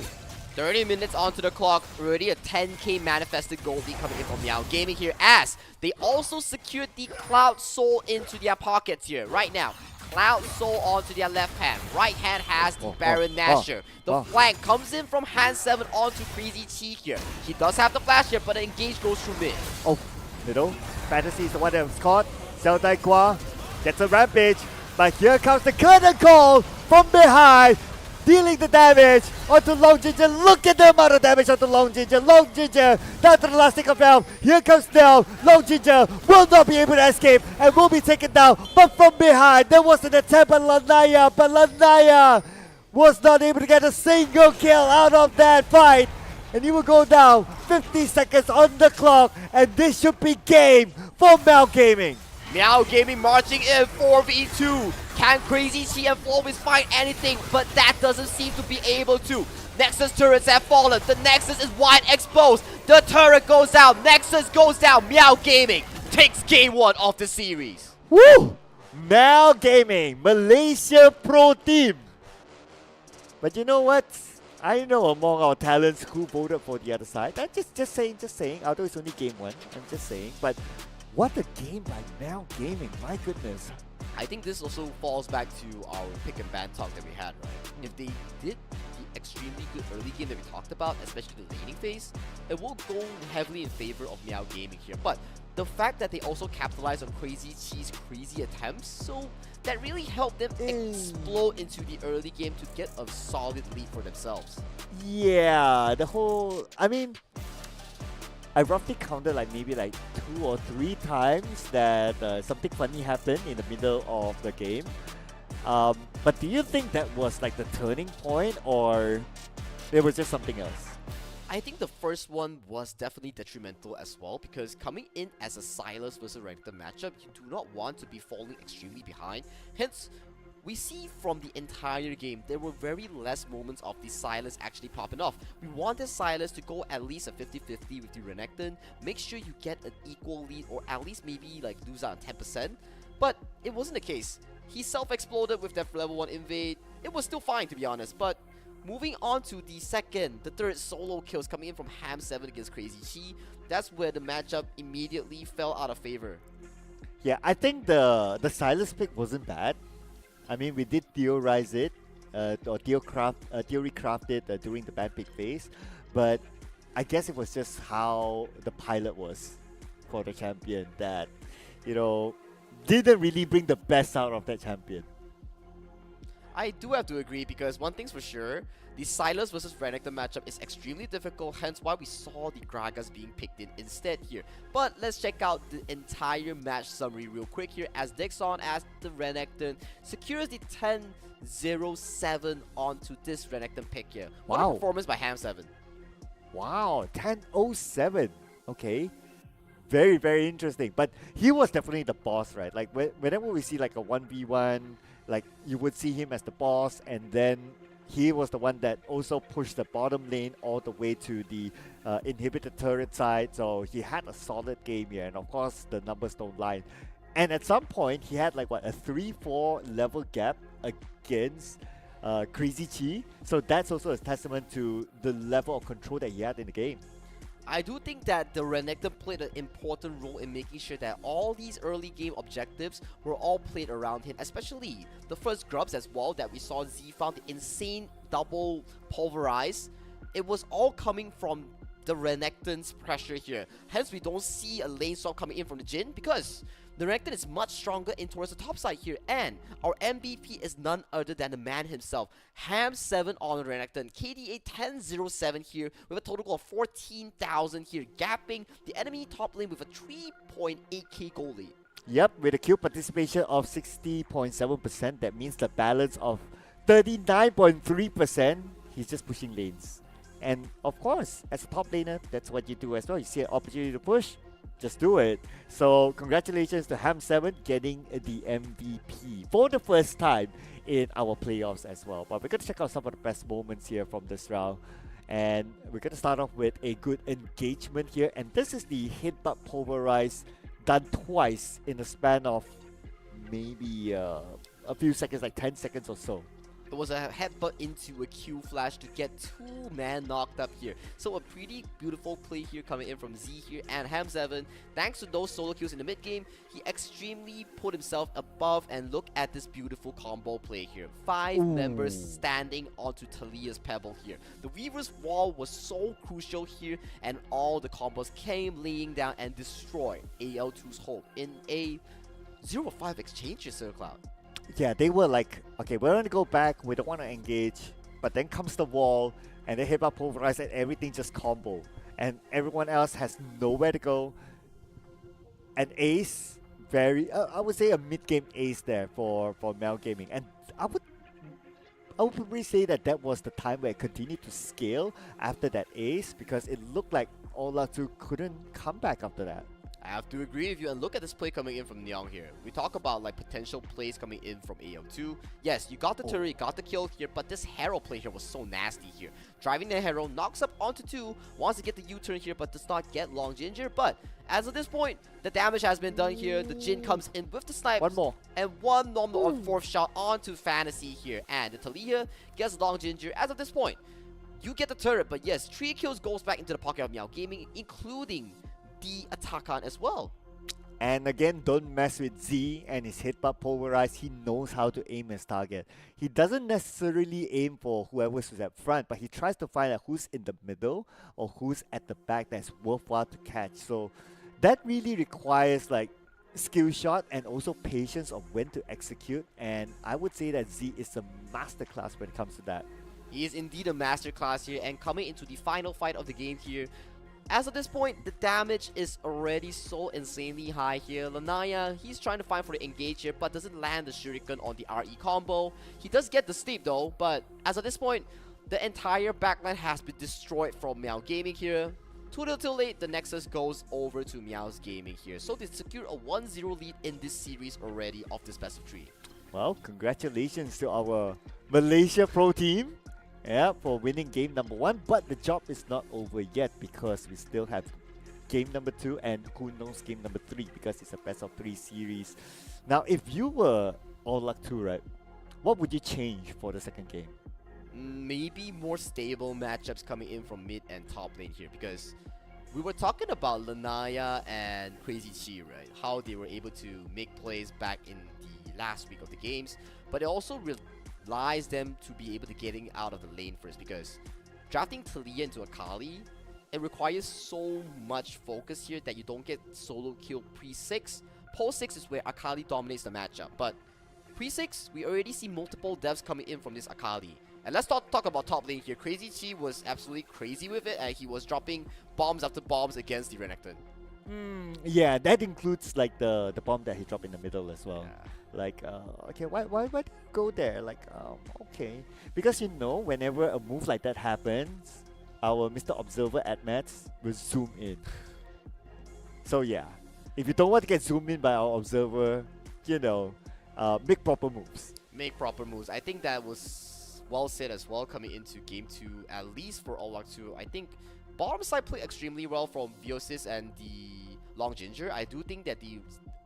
30 minutes onto the clock, already a 10k manifested gold lead coming in from Meow Gaming here, as they also secured the Cloud Soul into their pockets here. Right now, Cloud Soul onto their left hand. Right hand has the Baron Nashor. The flank comes in from Ham7 onto Crazy Chi here. He does have the flash here, but the engage goes through mid. Oh, middle. Fantasy is the one that was caught. Xiao Daihua gets a rampage, but here comes the curtain call from behind, dealing the damage onto Long Ginger. Look at the amount of damage onto Long Ginger. Long Ginger down to the last stick of health. Here comes Nell. Long Ginger will not be able to escape and will be taken down. But from behind, there was an attempt by Lanaya, but Lanaya was not able to get a single kill out of that fight. And he will go down. 50 seconds on the clock, and this should be game for Meow Gaming. Meow Gaming marching in 4v2, Can Crazy Chi and Flawless find anything? But that doesn't seem to be able to. Nexus turrets have fallen. The Nexus is wide exposed. The turret goes out. Nexus goes down. Meow Gaming takes game 1 of the series. Woo! Mal Gaming, Malaysia Pro Team. But you know what? I know among our talents who voted for the other side. I'm just saying. Although it's only game 1, I'm just saying. But what a game by Mal Gaming, my goodness. I think this also falls back to our pick and ban talk that we had, right? If they did the extremely good early game that we talked about, especially the laning phase, it will go heavily in favor of Meow Gaming here. But the fact that they also capitalized on Crazy Chi's crazy attempts, so that really helped them explode into the early game to get a solid lead for themselves. Yeah, I mean, I roughly counted like maybe like 2 or 3 times that something funny happened in the middle of the game. But do you think that was like the turning point, or it was just something else? I think the first one was definitely detrimental as well, because coming in as a Silas versus Renekton matchup, you do not want to be falling extremely behind. Hence, we see from the entire game, there were very less moments of the Silas actually popping off. We wanted Silas to go at least a 50-50 with the Renekton, make sure you get an equal lead, or at least maybe like lose out on 10%. But it wasn't the case. He self-exploded with that level 1 invade. It was still fine, to be honest, but moving on to the third solo kills coming in from Ham7 against Crazy Chi, that's where the matchup immediately fell out of favor. Yeah, I think the Silas pick wasn't bad. I mean, we did theorize it, or theory craft it during the ban pick phase, but I guess it was just how the pilot was for the champion that, you know, didn't really bring the best out of that champion. I do have to agree, because one thing's for sure, the Silas versus Renekton matchup is extremely difficult, hence why we saw the Gragas being picked in instead here. But let's check out the entire match summary real quick here, as Dixon, as the Renekton, secures the 10-0-7 onto this Renekton pick here. What a performance by Ham7. Wow, 10-0-7. Okay. Very, very interesting. But he was definitely the boss, right? Like, whenever we see like a 1v1, like, you would see him as the boss, and then he was the one that also pushed the bottom lane all the way to the inhibitor turret side. So he had a solid game here, and of course the numbers don't lie. And at some point he had like what, a 3-4 level gap against Crazy Chi. So that's also a testament to the level of control that he had in the game. I do think that the Renekton played an important role in making sure that all these early game objectives were all played around him, especially the first grubs as well that we saw Z found the insane double pulverize. It was all coming from the Renekton's pressure here. Hence, we don't see a lane swap coming in from the Jhin, because the Renekton is much stronger in towards the top side here, and our MVP is none other than the man himself. Ham7 on Renekton, KDA 10-0-7 here with a total of 14,000 here, gapping the enemy top lane with a 3.8k goal lead. Yep, with a kill participation of 60.7%, that means the balance of 39.3%. He's just pushing lanes. And of course, as a top laner, that's what you do as well. You see an opportunity to push, just do it. So congratulations to Ham7 getting the MVP for the first time in our playoffs as well. But we're going to check out some of the best moments here from this round. And we're going to start off with a good engagement here. And this is the headbutt pulverize done twice in the span of maybe a few seconds, like 10 seconds or so. It was a headbutt into a Q flash to get 2 man knocked up here. So a pretty beautiful play here coming in from Z here, and Ham7, thanks to those solo kills in the mid game, he extremely put himself above, and look at this beautiful combo play here. 5 members standing onto Talia's Pebble here. The Weaver's Wall was so crucial here, and all the combos came laying down and destroyed AL2's hope in a 0-5 exchange here, Sir Cloud. Yeah, they were like, okay, we're going to go back, we don't want to engage, but then comes the wall, and they hit up pulverize, and everything just combo. And everyone else has nowhere to go. An ace, I would say a mid-game ace there for Mel Gaming. And I would probably say that was the time where it continued to scale after that ace, because it looked like Ola2 couldn't come back after that. I have to agree with you, and look at this play coming in from Nyong here. We talk about like potential plays coming in from AO2. Yes, you got the turret, you got the kill here, but this Herald play here was so nasty here. Driving the Herald, knocks up onto 2, wants to get the U-turn here, but does not get Long Ginger. But as of this point, the damage has been done here. The Jin comes in with the snipe. One more. And one normal on 4th shot onto Fantasy here. And the Talia gets Long Ginger. As of this point, you get the turret, but yes, 3 kills goes back into the pocket of Meow Gaming, including the Attack-on as well. And again, don't mess with Z and his headbutt pulverized. He knows how to aim his target. He doesn't necessarily aim for whoever's at front, but he tries to find out who's in the middle or who's at the back that's worthwhile to catch. So that really requires like skill shot and also patience of when to execute. And I would say that Z is a masterclass when it comes to that. He is indeed a masterclass here, and coming into the final fight of the game here, as of this point, the damage is already so insanely high here. Lanaya, he's trying to find for the engage here, but doesn't land the shuriken on the RE combo. He does get the steep though, but as of this point, the entire backline has been destroyed from Meow Gaming here. Too little too late, the Nexus goes over to Meow's Gaming here. So they secure a 1-0 lead in this series already of this best of 3. Well, congratulations to our Malaysia pro team. Yeah, for winning game number 1, but the job is not over yet because we still have game number 2 and who knows game number 3 because it's a best of 3 series. Now, if you were All Luck 2, right, what would you change for the second game? Maybe more stable matchups coming in from mid and top lane here, because we were talking about Lanaya and Crazy Chi, right? How they were able to make plays back in the last week of the games, but it also relies them to be able to getting out of the lane first, because drafting Talia into Akali, it requires so much focus here that you don't get solo kill pre-6. Post-6 is where Akali dominates the matchup, but pre-6, we already see multiple devs coming in from this Akali. And let's talk about top lane here. Crazy Chi was absolutely crazy with it, and he was dropping bombs after bombs against the Renekton. Yeah, that includes like the bomb that he dropped in the middle as well. Yeah. Like, okay, why did you go there? Like, okay. Because you know, whenever a move like that happens, our Mr. Observer at Mats will zoom in. So yeah, if you don't want to get zoomed in by our Observer, you know, make proper moves. Make proper moves. I think that was well said as well coming into game 2, at least for All Luck 2. I think bottom side played extremely well from Viosis and the Long Ginger. I do think that the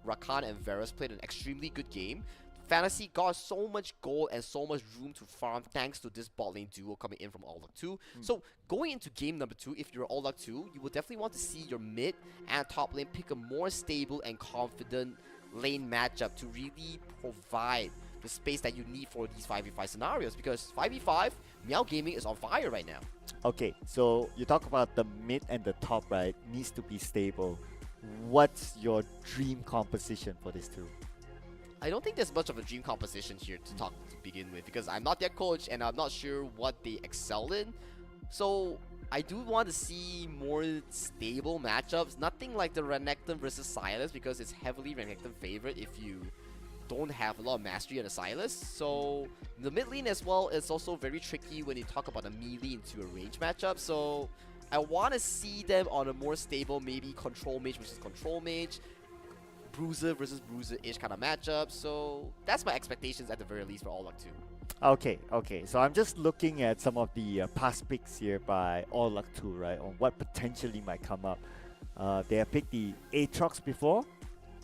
Rakan and Varus played an extremely good game. Fantasy got so much gold and so much room to farm thanks to this bot lane duo coming in from All Luck 2. So going into game number 2, if you're All Luck 2, you will definitely want to see your mid and top lane pick a more stable and confident lane matchup to really provide the space that you need for these 5v5 scenarios, because 5v5, Meow Gaming is on fire right now. Okay, so you talk about the mid and the top, right? Needs to be stable. What's your dream composition for this two? I don't think there's much of a dream composition here to talk to begin with, because I'm not their coach and I'm not sure what they excel in. So I do want to see more stable matchups. Nothing like the Renekton versus Sylas, because it's heavily Renekton favorite if you don't have a lot of mastery on the Sylas. So the mid lane as well is also very tricky when you talk about a melee into a range matchup. So I want to see them on a more stable, maybe control mage versus control mage, bruiser versus bruiser-ish kind of matchup. So that's my expectations at the very least for All Luck 2. Okay. So I'm just looking at some of the past picks here by All Luck 2, right? On what potentially might come up. They have picked the Aatrox before,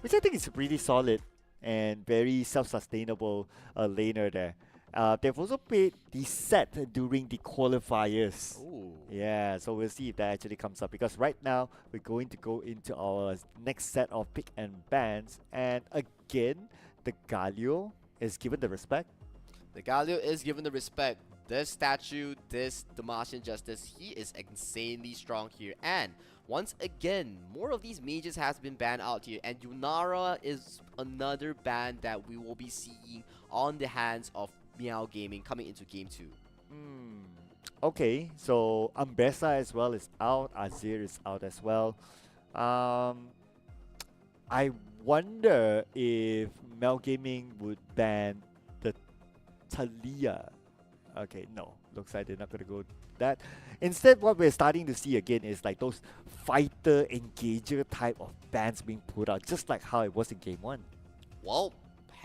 which I think is pretty solid and very self-sustainable laner there. They've also played the set during the qualifiers. Ooh. Yeah, so we'll see if that actually comes up, because right now we're going to go into our next set of pick and bans, and again the Galio is given the respect. The Galio is given the respect. This statue, this Damascene Justice, he is insanely strong here. And once again, more of these mages has been banned out here, and Yunara is another ban that we will be seeing on the hands of Meow Gaming coming into game 2. Okay, so Ambessa as well is out, Azir is out as well. I wonder if Meow Gaming would ban the Talia. Okay, no. looks like they're not going to go that. Instead, what we're starting to see again is like those fighter engager type of bans being put out, just like how it was in game 1. Well,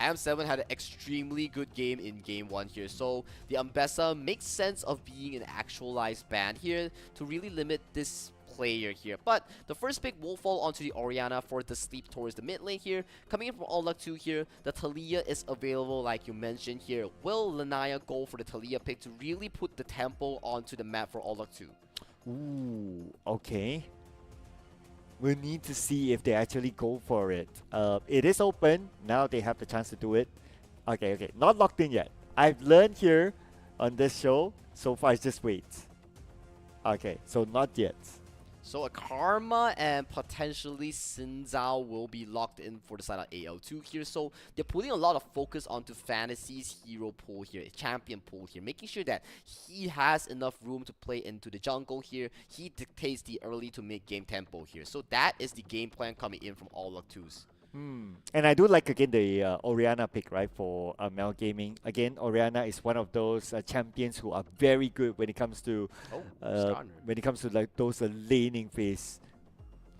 Ham7 had an extremely good game in game 1 here, so the Ambessa makes sense of being an actualized ban here to really limit this player here. But the first pick will fall onto the Orianna for the sleep towards the mid lane here. Coming in from All Luck 2 here, the Talia is available like you mentioned here. Will Lanaya go for the Talia pick to really put the tempo onto the map for All Luck 2? Ooh, okay. We need to see if they actually go for it. It is open. Now they have the chance to do it. Okay. Not locked in yet. I've learned here on this show, so far it's just wait. Okay, so not yet. So a Karma and potentially Xin Zhao will be locked in for the side of AL2 here. So they're putting a lot of focus onto Fantasy's hero pool here, champion pool here, making sure that he has enough room to play into the jungle here. He dictates the early to mid game tempo here. So that is the game plan coming in from All Luck 2s. And I do like again the Orianna pick, right, for Mel Gaming. Again, Orianna is one of those champions who are very good when it comes to like those laning phase,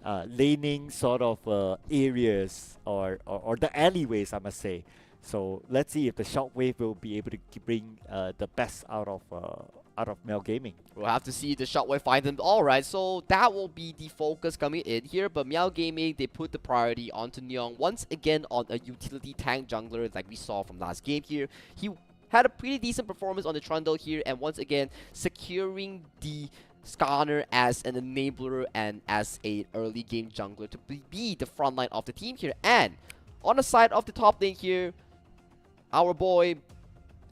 laning sort of areas or the alleyways, I must say. So let's see if the Shockwave will be able to bring the best out of Mel Gaming. We'll have to see the Shockwave find them. Alright, so that will be the focus coming in here. But Meow Gaming, they put the priority onto Neong once again on a utility tank jungler like we saw from last game here. He had a pretty decent performance on the Trundle here, and once again securing the Skarner as an enabler and as a early game jungler to be the front line of the team here. And on the side of the top lane here, our boy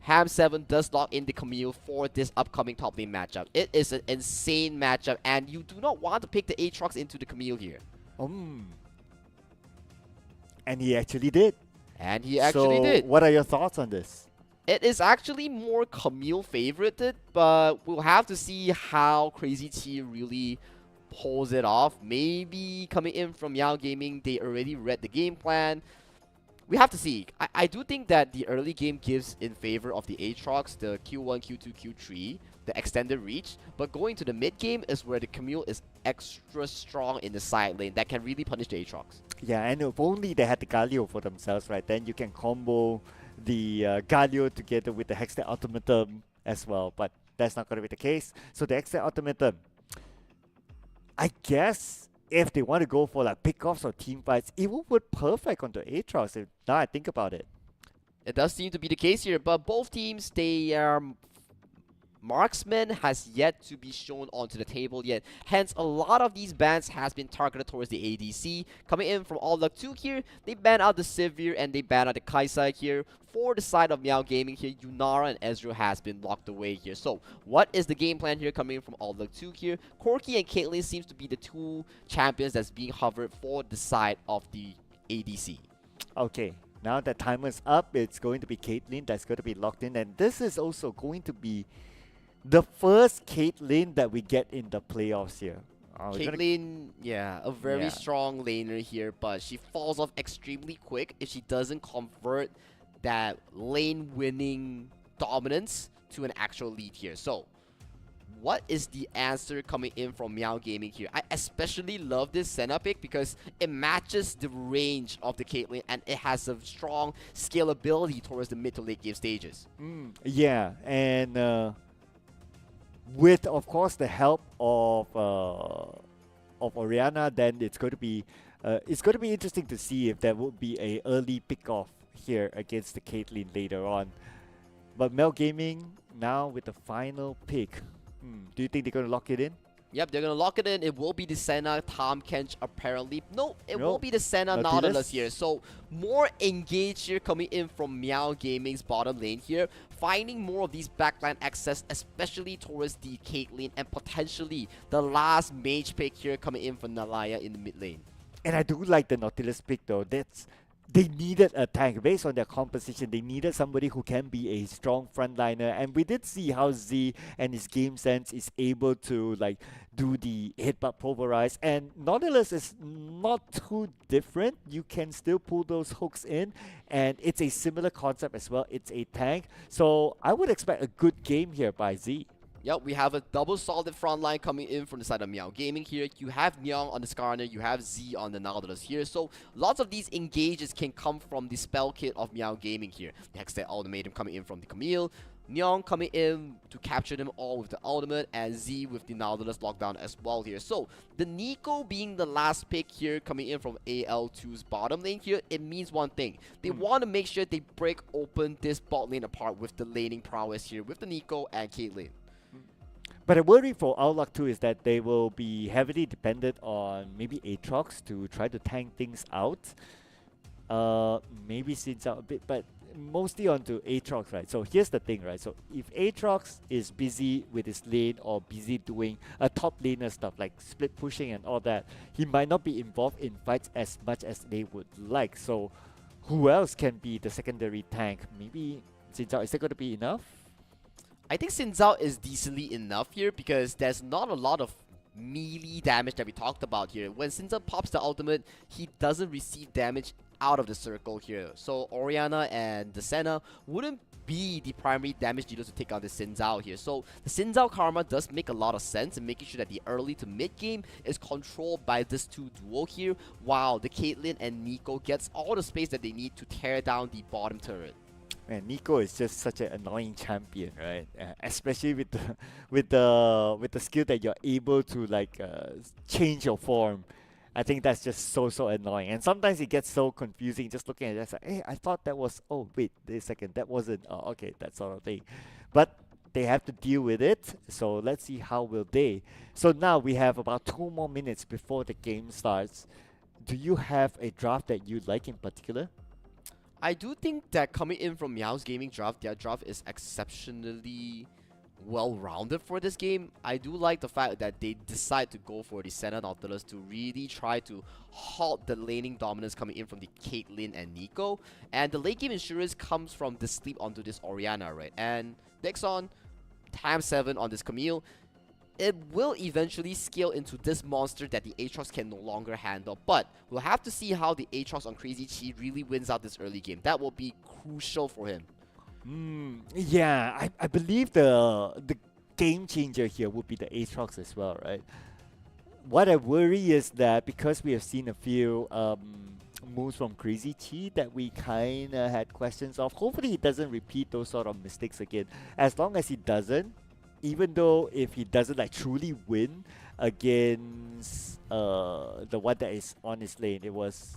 Ham7 does lock in the Camille for this upcoming top lane matchup. It is an insane matchup, and you do not want to pick the Aatrox into the Camille here. And he actually did. So what are your thoughts on this? It is actually more Camille favorited, but we'll have to see how Crazy Chi really pulls it off. Maybe coming in from Yao Gaming, they already read the game plan. We have to see. I do think that the early game gives in favor of the Aatrox, the Q1, Q2, Q3, the extended reach. But going to the mid game is where the Camille is extra strong in the side lane that can really punish the Aatrox. Yeah, and if only they had the Galio for themselves, right? Then you can combo the Galio together with the Hextech Ultimatum as well. But that's not going to be the case. So the Hextech Ultimatum, I guess if they want to go for like pickoffs or team fights, it will work perfect onto Aatrox. Now I think about it. It does seem to be the case here, but both teams, they are marksman has yet to be shown onto the table yet. Hence, a lot of these bans has been targeted towards the ADC. Coming in from All Luck 2 here, they ban out the Sivir and they ban out the Kaisai here. For the side of Meow Gaming here, Yunara and Ezreal has been locked away here. So, what is the game plan here coming in from All Luck 2 here? Corki and Caitlyn seems to be the two champions that's being hovered for the side of the ADC. Okay, now that timer's up, it's going to be Caitlyn that's going to be locked in. And this is also going to be the first Caitlyn that we get in the playoffs here. Caitlyn, yeah, a very strong laner here, but she falls off extremely quick if she doesn't convert that lane-winning dominance to an actual lead here. So, what is the answer coming in from Meow Gaming here? I especially love this Senna pick because it matches the range of the Caitlyn and it has a strong scalability towards the mid to late game stages. Yeah, and with, of course, the help of Orianna, then it's going to be interesting to see if there will be a early pick-off here against the Caitlyn later on. But Mel Gaming now with the final pick. Do you think they're going to lock it in? Yep, they're going to lock it in. It will be the Senna, Tahm Kench apparently. No, it will be the Senna Nautilus here. So more engaged here coming in from Meow Gaming's bottom lane here. Finding more of these backline access, especially towards the Caitlyn and potentially the last mage pick here coming in from Nalaya in the mid lane. And I do like the Nautilus pick though. they needed a tank based on their composition. They needed somebody who can be a strong frontliner, and we did see how Z and his game sense is able to like do the headbutt pulverize. And Nautilus is not too different. You can still pull those hooks in, and it's a similar concept as well. It's a tank, so I would expect a good game here by Z. Yep, we have a double solid front line coming in from the side of Meow Gaming here. You have Nyong on the Skarner, you have Z on the Nautilus here. So lots of these engages can come from the spell kit of Meow Gaming here. The Hextech Ultimatum coming in from the Camille. Nyong coming in to capture them all with the ultimate, and Z with the Nautilus lockdown as well here. So the Nico being the last pick here coming in from AL2's bottom lane here, it means one thing. They want to make sure they break open this bot lane apart with the laning prowess here with the Nico and Caitlyn. But a worry for Outlook too is that they will be heavily dependent on maybe Aatrox to try to tank things out. Maybe Sin's out a bit, but mostly onto Aatrox, right? So here's the thing, right? So if Aatrox is busy with his lane or busy doing a top laner stuff like split pushing and all that, he might not be involved in fights as much as they would like. So who else can be the secondary tank? Maybe Sinzao, is that going to be enough? I think Xin Zhao is decently enough here because there's not a lot of melee damage that we talked about here. When Xin Zhao pops the ultimate, he doesn't receive damage out of the circle here. So Orianna and the Senna wouldn't be the primary damage dealers to take out the Xin Zhao here. So the Xin Zhao karma does make a lot of sense in making sure that the early to mid game is controlled by this two duo here, while the Caitlyn and Nico gets all the space that they need to tear down the bottom turret. Man, Nico is just such an annoying champion, right? Especially with the skill that you're able to like change your form. I think that's just so annoying, and sometimes it gets so confusing. Just looking at it, it's like, hey, I thought that was. Oh wait, wait a second, that wasn't. Oh, okay, that sort of thing. But they have to deal with it. So let's see how will they. So now we have about 2 more minutes before the game starts. Do you have a draft that you like in particular? I do think that coming in from Meow's gaming draft, their draft is exceptionally well-rounded for this game. I do like the fact that they decide to go for the Senna Nautilus to really try to halt the laning dominance coming in from the Caitlyn and Nico. And the late game insurance comes from the sleep onto this Orianna, right? And Dexon, ×7 on this Camille. It will eventually scale into this monster that the Aatrox can no longer handle. But we'll have to see how the Aatrox on Crazy Chi really wins out this early game. That will be crucial for him. Yeah, I believe the game changer here would be the Aatrox as well, right? What I worry is that because we have seen a few moves from Crazy Chi that we kind of had questions of, hopefully he doesn't repeat those sort of mistakes again. As long as he doesn't, even though if he doesn't like truly win against the one that is on his lane, it was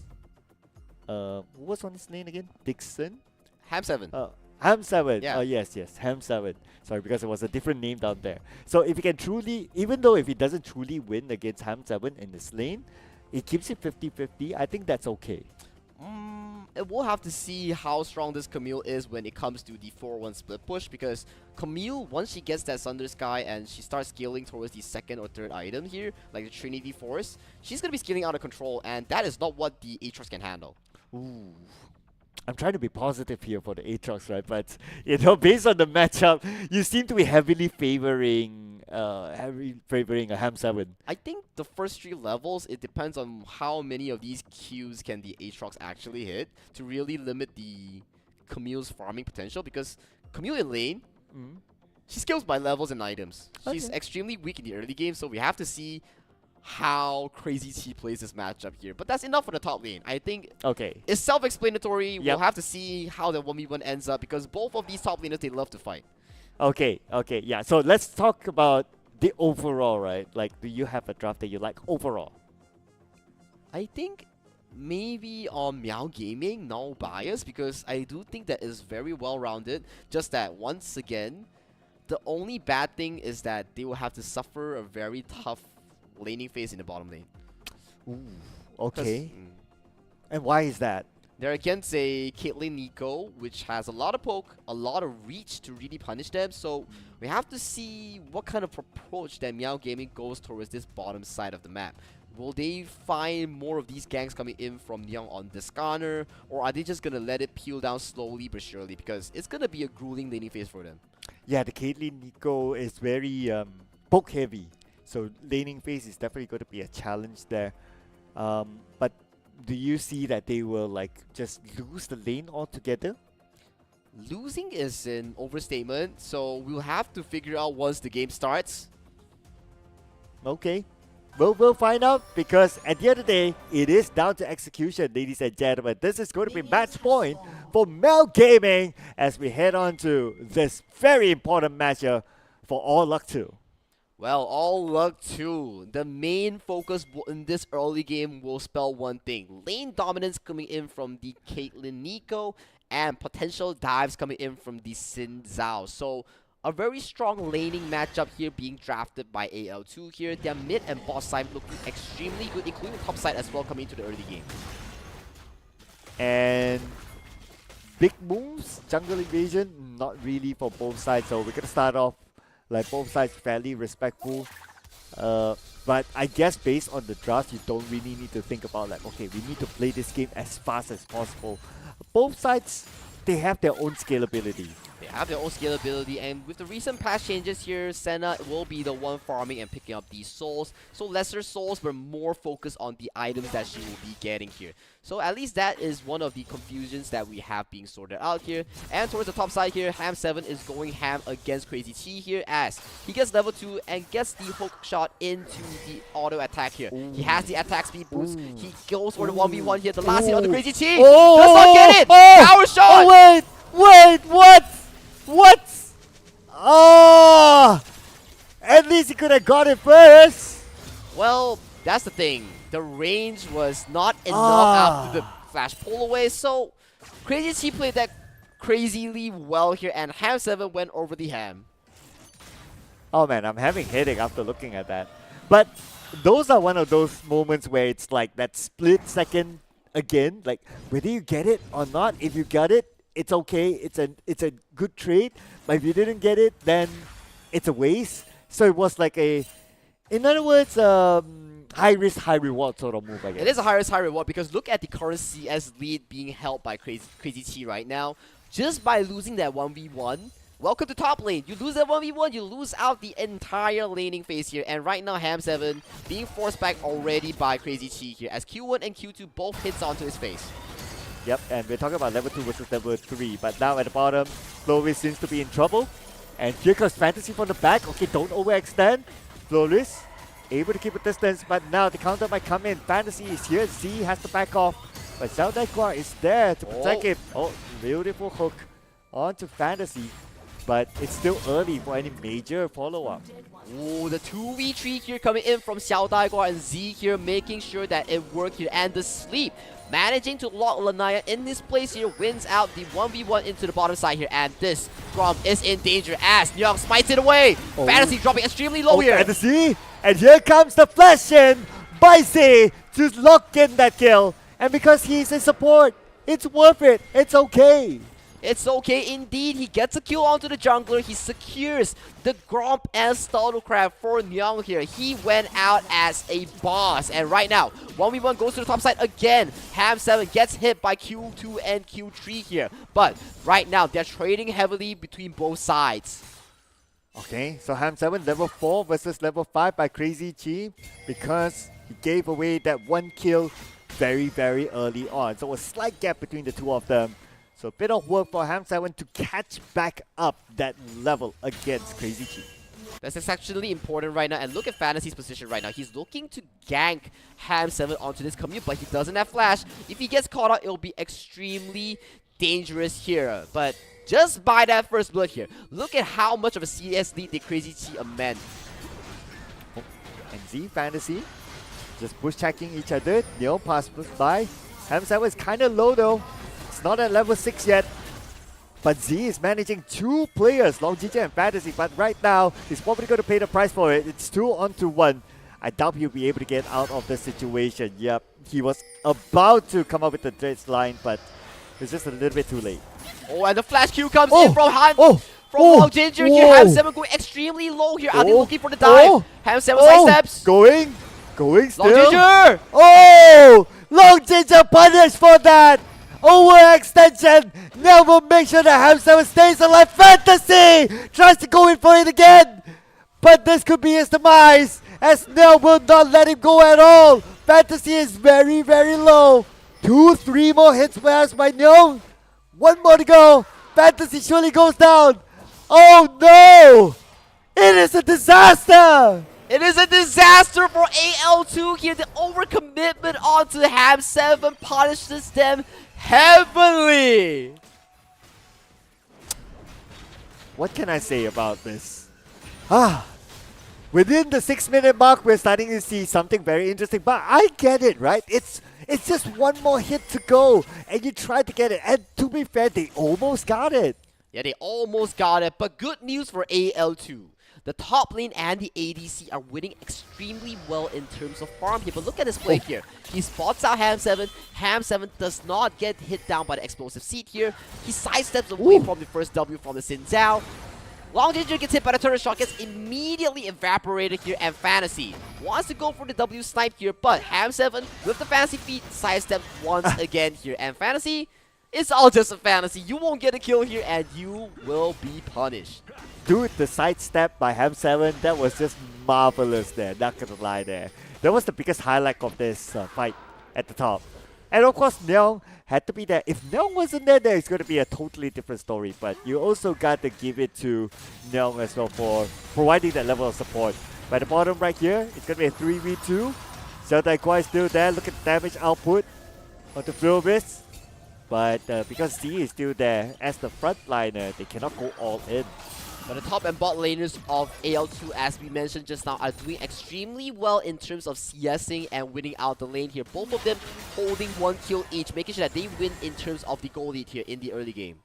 who was on his lane again? Dixon? Ham7. Ham7. Yeah. Oh yes, Ham7. Sorry, because it was a different name down there. So if he can truly, even though if he doesn't truly win against Ham7 in this lane, he keeps it 50-50. I think that's okay. We'll have to see how strong this Camille is when it comes to the 4-1 split push, because Camille, once she gets that Sunder Sky and she starts scaling towards the second or third item here, like the Trinity Force, she's going to be scaling out of control, and that is not what the Aatrox can handle. Ooh. I'm trying to be positive here for the Aatrox, right? But, you know, based on the matchup, you seem to be heavily favoring a Ham7. I think the first 3 levels, it depends on how many of these Qs can the Aatrox actually hit to really limit the Camille's farming potential, because Camille in lane, she scales by levels and items. She's extremely weak in the early game, so we have to see how Crazy Chi plays this matchup here. But that's enough for the top lane. I think it's self-explanatory. We'll have to see how the 1v1 ends up, because both of these top laners, they love to fight. Okay, yeah. So let's talk about the overall, right? Like, do you have a draft that you like overall? I think maybe on Meow Gaming, no bias, because I do think that is very well-rounded. Just that, once again, the only bad thing is that they will have to suffer a very tough laning phase in the bottom lane. Ooh, okay. And why is that? They're against a Caitlyn Nico, which has a lot of poke, a lot of reach to really punish them. So we have to see what kind of approach that Meow Gaming goes towards this bottom side of the map. Will they find more of these ganks coming in from Nyong on this corner, or are they just gonna let it peel down slowly but surely? Because it's gonna be a grueling laning phase for them. Yeah, the Caitlyn Nico is very poke heavy, so laning phase is definitely going to be a challenge there. But do you see that they will like just lose the lane altogether? Losing is an overstatement, so we'll have to figure out once the game starts. Okay. We'll find out, because at the end of the day, it is down to execution, ladies and gentlemen. This is going to be match point for Mel Gaming as we head on to this very important matchup for All Luck 2. Well, All Luck 2. The main focus in this early game will spell one thing. Lane dominance coming in from the Caitlyn Nico and potential dives coming in from the Xin Zhao. So a very strong laning matchup here being drafted by AL2 here. Their mid and bot side looking extremely good, including top side as well coming into the early game. And big moves, jungle invasion, not really for both sides. So we're going to start off like both sides fairly respectful. But I guess based on the draft, you don't really need to think about like, okay, we need to play this game as fast as possible. Both sides, they have their own scalability. They have their own scalability, and with the recent patch changes here, Senna will be the one farming and picking up these souls. So lesser souls, but more focused on the items that she will be getting here. So at least that is one of the confusions that we have being sorted out here. And towards the top side here, Ham7 is going ham against Crazy Chi here as he gets level 2 and gets the hook shot into the auto attack here. Ooh. He has the attack speed boost. Ooh. He goes for the 1v1 here. The last hit on the Crazy Chi. Does not get it! Power shot! Oh, wait, what? What? Oh! At least he could have got it first. Well, that's the thing. The range was not enough after the flash pull away, so Crazy Chi played that crazily well here, and Ham7 went over the ham. Oh man, I'm having headache after looking at that. But those are one of those moments where it's like that split second again, like whether you get it or not. If you got it, it's okay. It's a good trade. But if you didn't get it, then it's a waste. So it was like a, in other words, high risk, high reward sort of move, I guess. It is a high risk, high reward because look at the current CS lead being held by Crazy Chi right now. Just by losing that 1v1, welcome to top lane. You lose that 1v1, you lose out the entire laning phase here. And right now, Ham7 being forced back already by Crazy Chi here as Q1 and Q2 both hits onto his face. Yep, and we're talking about level 2 versus level 3. But now at the bottom, Floris seems to be in trouble. And here comes Fantasy from the back. Okay, don't overextend. Floris able to keep a distance, but now the counter might come in. Fantasy is here. Z has to back off. But Zhao Daiguan is there to protect him. Oh, beautiful hook onto Fantasy. But it's still early for any major follow-up. Oh, the 2v3 here coming in from Xiao Daiguan and Z here, making sure that it worked here. And the sleep, managing to lock Lanaya in this place here, wins out the 1v1 into the bottom side here. And this Grom is in danger as Nyong smites it away. Oh. Fantasy dropping extremely low here. Fantasy, and here comes the flash in by Z to lock in that kill. And because he's in support, it's worth it. It's okay. It's okay indeed. He gets a kill onto the jungler. He secures the Gromp and Startle Crab for Nyong here. He went out as a boss. And right now, 1v1 goes to the top side again. Ham7 gets hit by Q2 and Q3 here. But right now, they're trading heavily between both sides. Okay, so Ham7 level 4 versus level 5 by Crazy Chi because he gave away that one kill very, very early on. So a slight gap between the two of them. So a bit of work for Ham7 to catch back up that level against Crazy Chi. That's exceptionally important right now. And look at Fantasy's position right now. He's looking to gank Ham7 onto this commute, but he doesn't have flash. If he gets caught out, it'll be extremely dangerous here. But just by that first blood here, look at how much of a CS lead the Crazy Chi amend. Oh, and Z Fantasy just push checking each other. Neo pass by. Ham7 is kind of low though. It's not at level 6 yet. But Z is managing two players, Long GJ and Fantasy. But right now, he's probably going to pay the price for it. It's 2 onto 1. I doubt he'll be able to get out of the situation. Yep, he was about to come up with the Dreads line, but it's just a little bit too late. Oh, and the flash Q comes in from Han. Long Ginger here. Ham7 going extremely low here. Are they looking for the dive? Ham7 side steps. Going. Going still. Long Ginger! Oh! Long Ginger punished for that! Overextension! Now will make sure that Ham7 stays alive. Fantasy! Tries to go in for it again! But this could be his demise, as Nell will not let him go at all. Fantasy is very, very low. 3 more hits perhaps by Nell. 1 more to go. Fantasy surely goes down. Oh no! It is a disaster! It is a disaster for AL2 here. The overcommitment onto Ham7 punishes them heavily. What can I say about this? Within the 6-minute mark, we're starting to see something very interesting. But I get it, right? It's just 1 more hit to go, and you try to get it. And to be fair, they almost got it. Yeah, they almost got it. But good news for AL2. The top lane and the ADC are winning extremely well in terms of farm here. But look at this play here. He spots out Ham7. Ham7 does not get hit down by the explosive seed here. He sidesteps away from the first W from the Xin Zhao. Long Ginger gets hit by the turret shot, gets immediately evaporated here, and Fantasy wants to go for the W snipe here, but Ham7 with the Fantasy feat sidesteps once again here, and Fantasy, it's all just a fantasy. You won't get a kill here, and you will be punished. Dude, the sidestep by Ham7, that was just marvelous there, not gonna lie there. That was the biggest highlight of this fight at the top. And of course, Neong had to be there. If Neong wasn't there, it's going to be a totally different story. But you also got to give it to Neong as well for providing that level of support. By the bottom right here, it's going to be a 3v2. Zelda Guai is still there. Look at the damage output of the Flowbiz. But because C is still there as the frontliner, they cannot go all in. But the top and bot laners of AL2, as we mentioned just now, are doing extremely well in terms of CSing and winning out the lane here. Both of them holding 1 kill each, making sure that they win in terms of the goal lead here in the early game.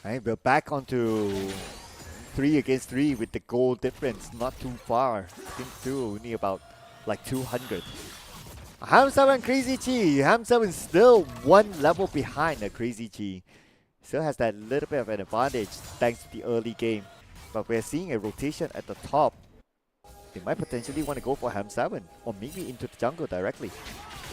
Alright, we're back onto 3 against 3 with the goal difference not too far. I think too, only about like 200. Ham7 and Crazy Chi. Ham7 is still 1 level behind the Crazy Chi. Still has that little bit of an advantage thanks to the early game. But we're seeing a rotation at the top. They might potentially want to go for Ham7 or maybe into the jungle directly.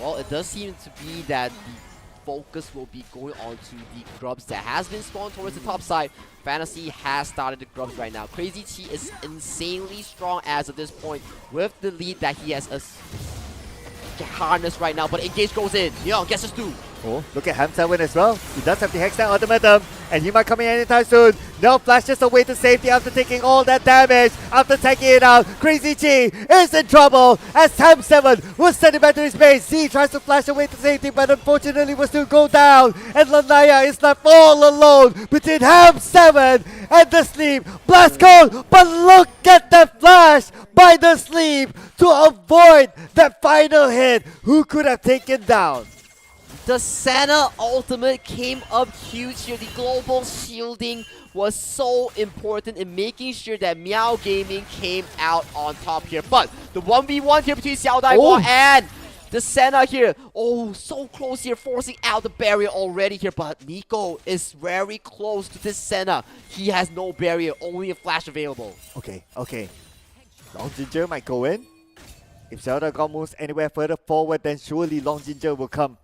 Well, it does seem to be that the focus will be going on to the grubs that has been spawned towards the top side. Fantasy has started the grubs right now. Crazy Chi is insanely strong as of this point with the lead that he has harnessed right now. But Engage goes in. Neong gets us through. Oh, look at Ham7 as well. He does have the Hextech Ultimatum, and he might come in anytime soon. Now flashes away to safety after taking all that damage. After taking it out, Crazy Chi is in trouble as Ham7 will send it back to his base. C tries to flash away to safety, but unfortunately will still go down. And Lanaya is left all alone between Ham7 and the Sleep. Blast Cone, but look at the flash by the Sleep to avoid that final hit. Who could have taken down? The Senna ultimate came up huge here. The global shielding was so important in making sure that Meow Gaming came out on top here. But the 1v1 here between Xiao Daihua and the Senna here. Oh, so close here, forcing out the barrier already here. But Nico is very close to this Senna. He has no barrier, only a flash available. Okay. Long Ginger might go in. If Xiao Daihua moves anywhere further forward, then surely Long Ginger will come.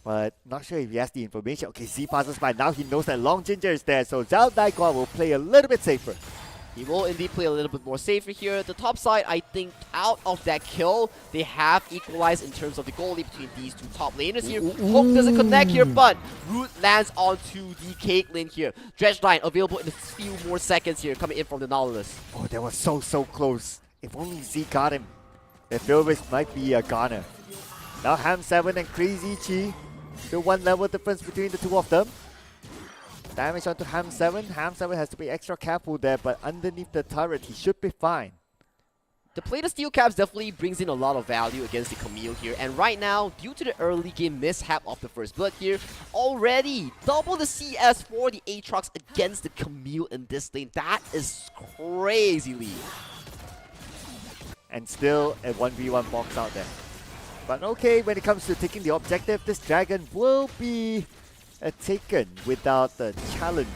But not sure if he has the information. Okay, Z passes by. Now he knows that Long Ginger is there, so Zhao Daihua will play a little bit safer. He will indeed play a little bit more safer here. The top side, I think, out of that kill, they have equalized in terms of the goal lead between these 2 top laners here. Hook doesn't connect here, but Root lands onto the Caitlyn here. Dredge Line available in a few more seconds here, coming in from the Nautilus. Oh, that was so close. If only Z got him. The Philbis might be a goner. Now Ham7 and Crazy Chi. Still 1 level difference between the 2 of them. Damage onto Ham7. Ham7 has to be extra careful there, but underneath the turret, he should be fine. The play the steel caps definitely brings in a lot of value against the Camille here. And right now, due to the early game mishap of the first blood here, already double the CS for the Aatrox against the Camille in this lane. That is crazy lead. And still a 1v1 box out there. But okay, when it comes to taking the objective, this dragon will be taken without the challenge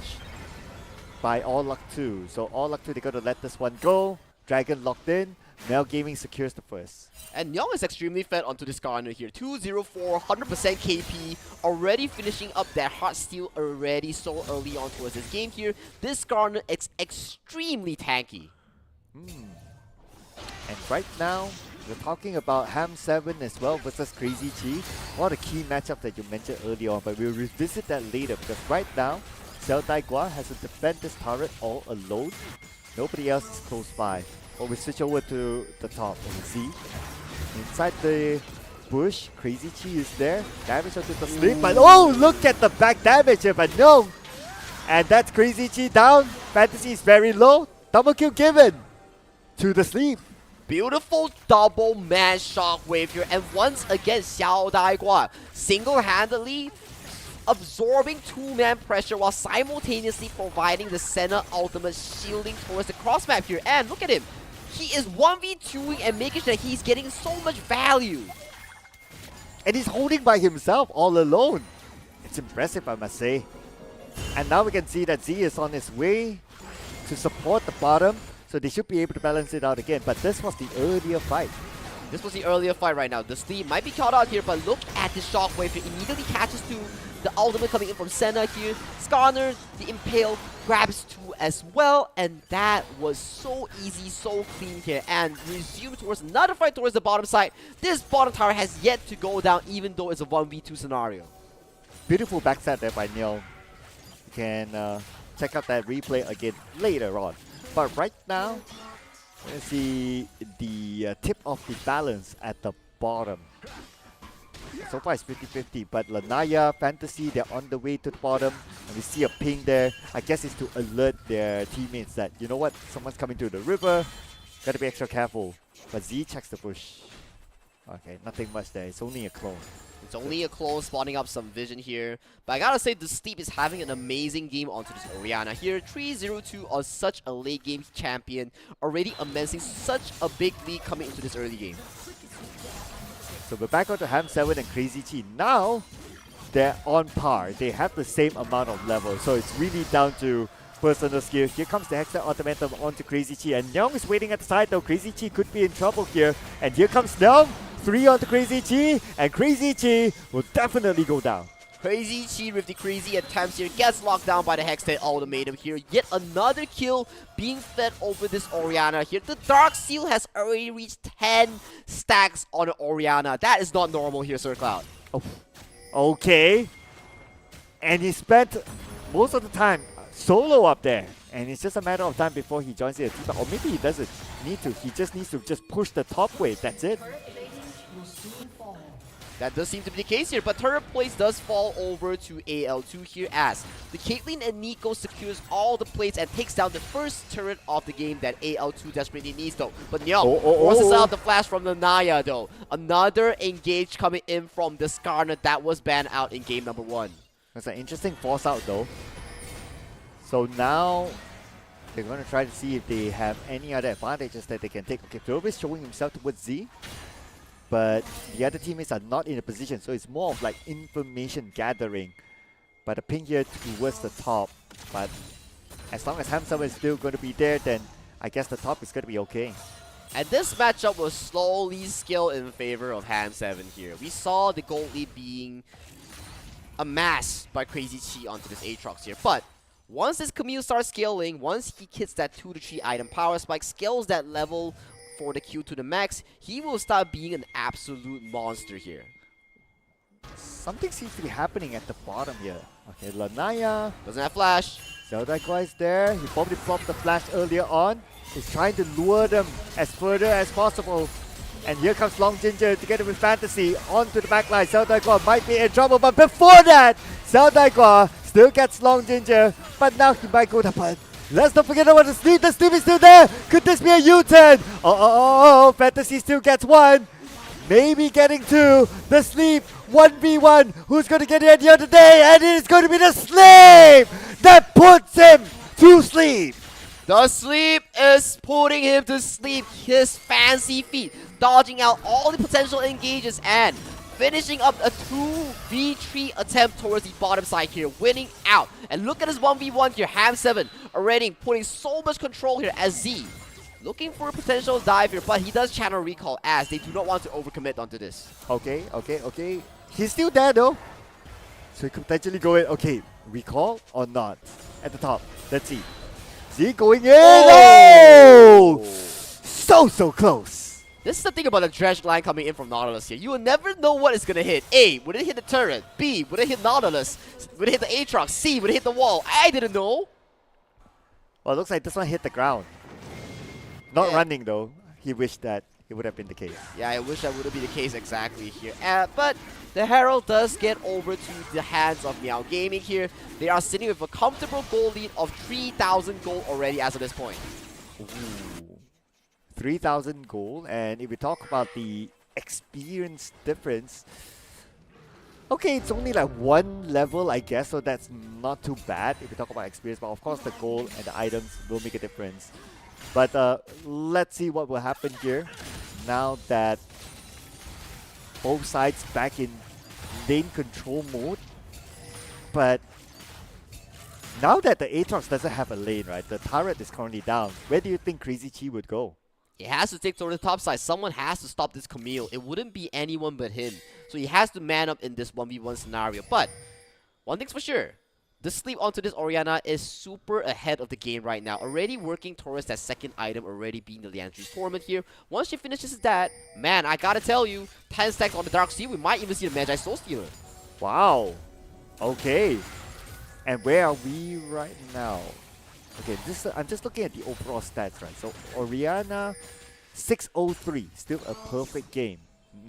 by All Luck 2. So All Luck 2, they're going to let this one go. Dragon locked in. Mel Gaming secures the first. And Young is extremely fed onto this Garner here. 204, 100% KP, already finishing up that hard steal already so early on towards this game here. This Garner is extremely tanky. And right now, we're talking about Ham 7 as well versus Crazy Chi. One of the key matchups that you mentioned earlier on, but we'll revisit that later because right now, Xiao Daigua has to defend this turret all alone. Nobody else is close by. But we switch over to the top and we see inside the bush, Crazy Chi is there. Damage onto the sleep, but oh, look at the back damage here, but no! And that's Crazy Chi down. Fantasy is very low. Double kill given to the sleep. Beautiful double man shockwave here, and once again Xiao Daigua single-handedly absorbing two-man pressure while simultaneously providing the center ultimate shielding towards the cross map here. And look at him, he is 1v2ing and making sure that he's getting so much value. And he's holding by himself all alone. It's impressive, I must say. And now we can see that Z is on his way to support the bottom. So they should be able to balance it out again. But this was the earlier fight. This was the earlier fight right now. The sleep might be caught out here, but look at the shockwave. It immediately catches two. The ultimate coming in from center here. Skarner, the Impale, grabs two as well. And that was so easy, so clean here. And resume towards another fight towards the bottom side. This bottom tower has yet to go down, even though it's a 1v2 scenario. Beautiful backside there by Neil. You can check out that replay again later on. But right now, let's see the tip of the balance at the bottom. So far it's 50-50, but Lanaya, Fantasy, they're on the way to the bottom. And we see a ping there. I guess it's to alert their teammates that, you know what, someone's coming to the river. Gotta be extra careful. But Z checks the bush. Okay, nothing much there. It's only a clone. It's only a clone spawning up some vision here. But I gotta say, the Steep is having an amazing game onto this Orianna here. 3-0-2 on such a late game champion. Already amassing such a big lead coming into this early game. So we're back onto Ham 7 and Crazy Chi. Now, they're on par. They have the same amount of level. So it's really down to personal skill. Here comes the Hexer Automatum onto Crazy Chi. And Nyong is waiting at the side though. Crazy Chi could be in trouble here. And here comes Nyong. 3 onto Crazy Chi, and Crazy Chi will definitely go down. Crazy Chi with the crazy attempts here gets locked down by the Hextech Ultimatum here. Yet another kill being fed over this Orianna here. The Dark Seal has already reached 10 stacks on Orianna. That is not normal here, Sir Cloud. Oh, okay. And he spent most of the time solo up there. And it's just a matter of time before he joins the team. Or maybe he doesn't need to. He just needs to just push the top wave. That's it. That does seem to be the case here, but turret place does fall over to AL2 here as the Caitlyn and Nico secures all the plates and takes down the first turret of the game that AL2 desperately needs though. But Nyong forces out the flash from the Naya though. Another engage coming in from the Skarner that was banned out in game number 1. That's an interesting force out though. So now they're going to try to see if they have any other advantages that they can take. Okay, Flurry is showing himself towards Z. But the other teammates are not in a position, so it's more of like information gathering. But a ping here towards the top. But as long as Hamza is still going to be there, then I guess the top is going to be okay. And this matchup will slowly scale in favor of Ham 7 here. We saw the gold lead being amassed by Crazy Chi onto this Aatrox here. But once this Camille starts scaling, once he hits that 2 to 3 item power spike, scales that level for the Q to the max, he will start being an absolute monster here. Something seems to be happening at the bottom here. Okay, Lanaya doesn't have flash. Zeldakwa is there. He probably popped the flash earlier on. He's trying to lure them as further as possible. And here comes Long Ginger together with Fantasy onto the backline. Zeldakwa might be in trouble, but before that, Zeldakwa still gets Long Ginger, but now he might go to punt. Let's not forget about the Sleep. The Sleep is still there. Could this be a U-turn? Oh, Fantasy still gets 1. Maybe getting 2. The Sleep, 1v1. Who's going to get it at the end of the day? And it is going to be the Sleep that puts him to sleep. The Sleep is putting him to sleep. His fancy feet, dodging out all the potential engages and finishing up a 2v3 attempt towards the bottom side here, winning out. And look at his 1v1 here, Ham 7 already putting so much control here as Z Looking for a potential dive here, but he does channel recall as they do not want to overcommit onto this. Okay, okay, okay. He's still there though. So he could potentially go in. Okay, recall or not? At the top. Let's see. See, going in. Oh! So close. This is the thing about the dredge line coming in from Nautilus here. You will never know what it's gonna hit. A, would it hit the turret? B, would it hit Nautilus? Would it hit the Aatrox? C, would it hit the wall? I didn't know. Well, it looks like this one hit the ground. Not running though. He wished that it would have been the case. Yeah, I wish that would have been the case exactly here. But the Herald does get over to the hands of Meow Gaming here. They are sitting with a comfortable goal lead of 3,000 gold already as of this point. Ooh. 3,000 gold, and if we talk about the experience difference, okay, it's only like one level, I guess, so that's not too bad if we talk about experience, but of course the gold and the items will make a difference. But let's see what will happen here now that both sides back in lane control mode. But now that the Aatrox doesn't have a lane, right, the turret is currently down, where do you think Crazy Chi would go? He has to take toward the top side. Someone has to stop this Camille. It wouldn't be anyone but him. So he has to man up in this 1v1 scenario. But one thing's for sure, the sleep onto this Orianna is super ahead of the game right now. Already working towards that second item, already being the Leandri's Torment here. Once she finishes that, man, I gotta tell you, 10 stacks on the Dark Sea, we might even see the Magi Soul Stealer. Wow. Okay. And where are we right now? Okay, I'm just looking at the overall stats, right? So Orianna 603, still a perfect game.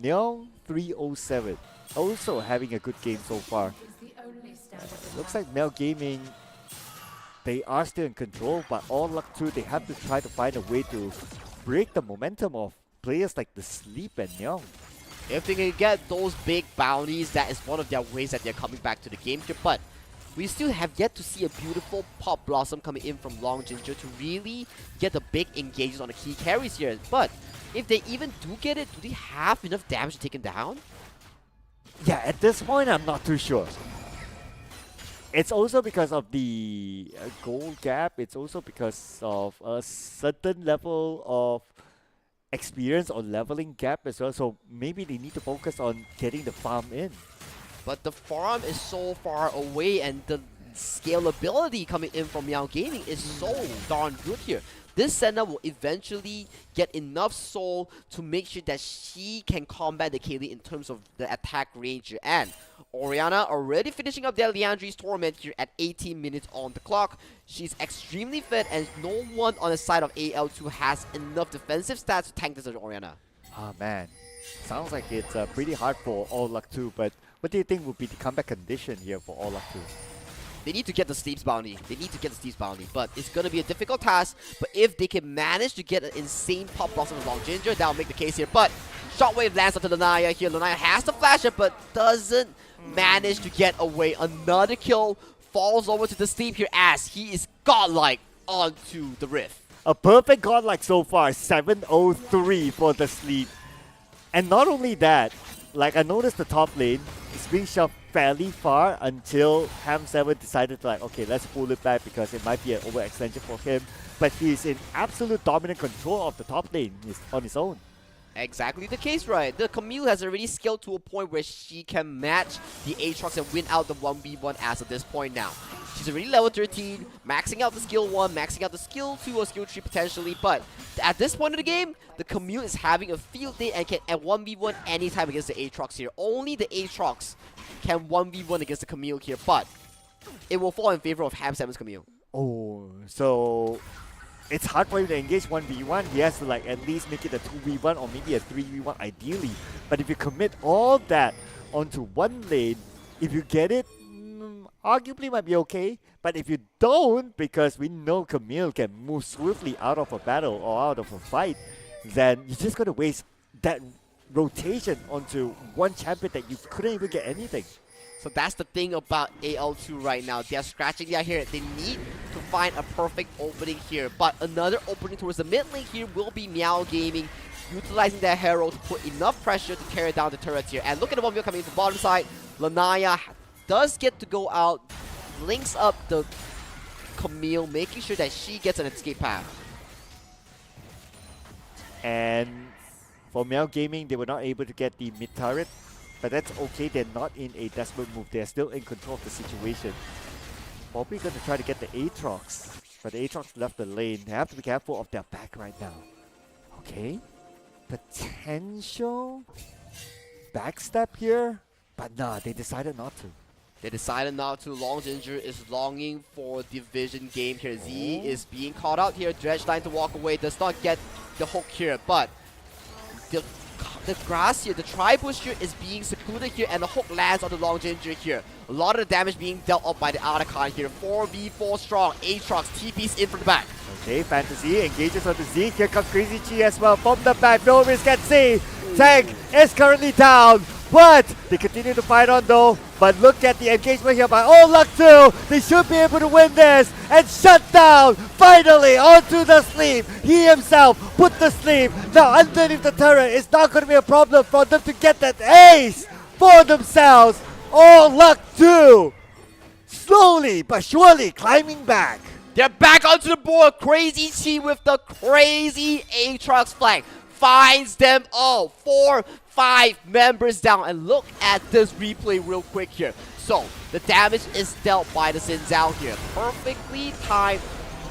Neong 307, also having a good game so far. Looks like Mel Gaming, they are still in control, but all luck too, they have to try to find a way to break the momentum of players like the Sleep and Neong. If they can get those big bounties, that is one of their ways that they're coming back to the game here. But we still have yet to see a beautiful Pop Blossom coming in from Long Ginger to really get the big engages on the key carries here. But if they even do get it, do they have enough damage to take him down? Yeah, at this point, I'm not too sure. It's also because of the gold gap. It's also because of a certain level of experience or leveling gap as well. So maybe they need to focus on getting the farm in. But the farm is so far away, and the scalability coming in from Meow Gaming is so darn good here. This Senna will eventually get enough soul to make sure that she can combat the Kaylee in terms of the attack range here. And Orianna already finishing up their Leandri's Torment here at 18 minutes on the clock. She's extremely fit, and no one on the side of AL2 has enough defensive stats to tank this Orianna. Ah man, sounds like it's pretty hard for All Luck 2, but what do you think would be the comeback condition here for All Luck 2? They need to get the Steve's Bounty. They need to get the Steve's Bounty. But it's going to be a difficult task. But if they can manage to get an insane Pop Blossom with Long Ginger, that'll make the case here. But Shockwave lands onto Lanaya here. Lanaya has to flash it, but doesn't manage to get away. Another kill falls over to the Steep here as he is godlike onto the Rift. A perfect godlike so far. 703 for the Sleep. And not only that, like I noticed the top lane is being shoved fairly far until Ham7 decided to like, okay, let's pull it back because it might be an overextension for him. But he's in absolute dominant control of the top lane on his own. Exactly the case, right? The Camille has already scaled to a point where she can match the Aatrox and win out the 1v1 as of this point now. She's already level 13, maxing out the skill 1, maxing out the skill 2 or skill 3 potentially, but at this point of the game, the Camille is having a field day and can at 1v1 anytime against the Aatrox here. Only the Aatrox can 1v1 against the Camille here, but it will fall in favor of Ham7's Camille. Oh, so it's hard for him to engage 1v1. He has to like at least make it a 2v1 or maybe a 3v1 ideally. But if you commit all that onto one lane, if you get it, arguably might be okay. But if you don't, because we know Camille can move swiftly out of a battle or out of a fight, then you're just going to waste that rotation onto one champion that you couldn't even get anything. So that's the thing about AL2 right now. They're scratching their hair. They need to find a perfect opening here. But another opening towards the mid lane here will be Meow Gaming, utilizing their Herald to put enough pressure to tear down the turret here. And look at the 1v coming in the bottom side. Lanaya does get to go out, links up the Camille, making sure that she gets an escape path. And for Meow Gaming, they were not able to get the mid turret, but that's okay. They're not in a desperate move. They're still in control of the situation. Probably going to try to get the Aatrox, but the Aatrox left the lane. They have to be careful of their back right now. Okay, potential backstep here, but nah, they decided not to. They decided not to. Long Ginger is longing for division game here. Z is being caught out here. Dredge trying to walk away. Does not get the hook here. But the grass here, the tri-bush here is being secluded here. And the hook lands on the Long Ginger here. A lot of the damage being dealt up by the Otacon here. 4v4 strong. Aatrox TP's in from the back. Okay, Fantasy engages on the Z. Here comes Crazy Chi as well from the back. No risk at C. Tank is currently down. But they continue to fight on though. But look at the engagement here by All Luck 2. They should be able to win this and shut down finally onto the sleep. He himself put the sleep. Now underneath the turret, it's not going to be a problem for them to get that ace for themselves. All Luck 2 slowly but surely climbing back. They're back onto the board. Crazy Chi with the crazy Aatrox flank. Finds them all. 4-5 members down. And look at this replay real quick here. So, the damage is dealt by the Xin Zhao here. Perfectly timed.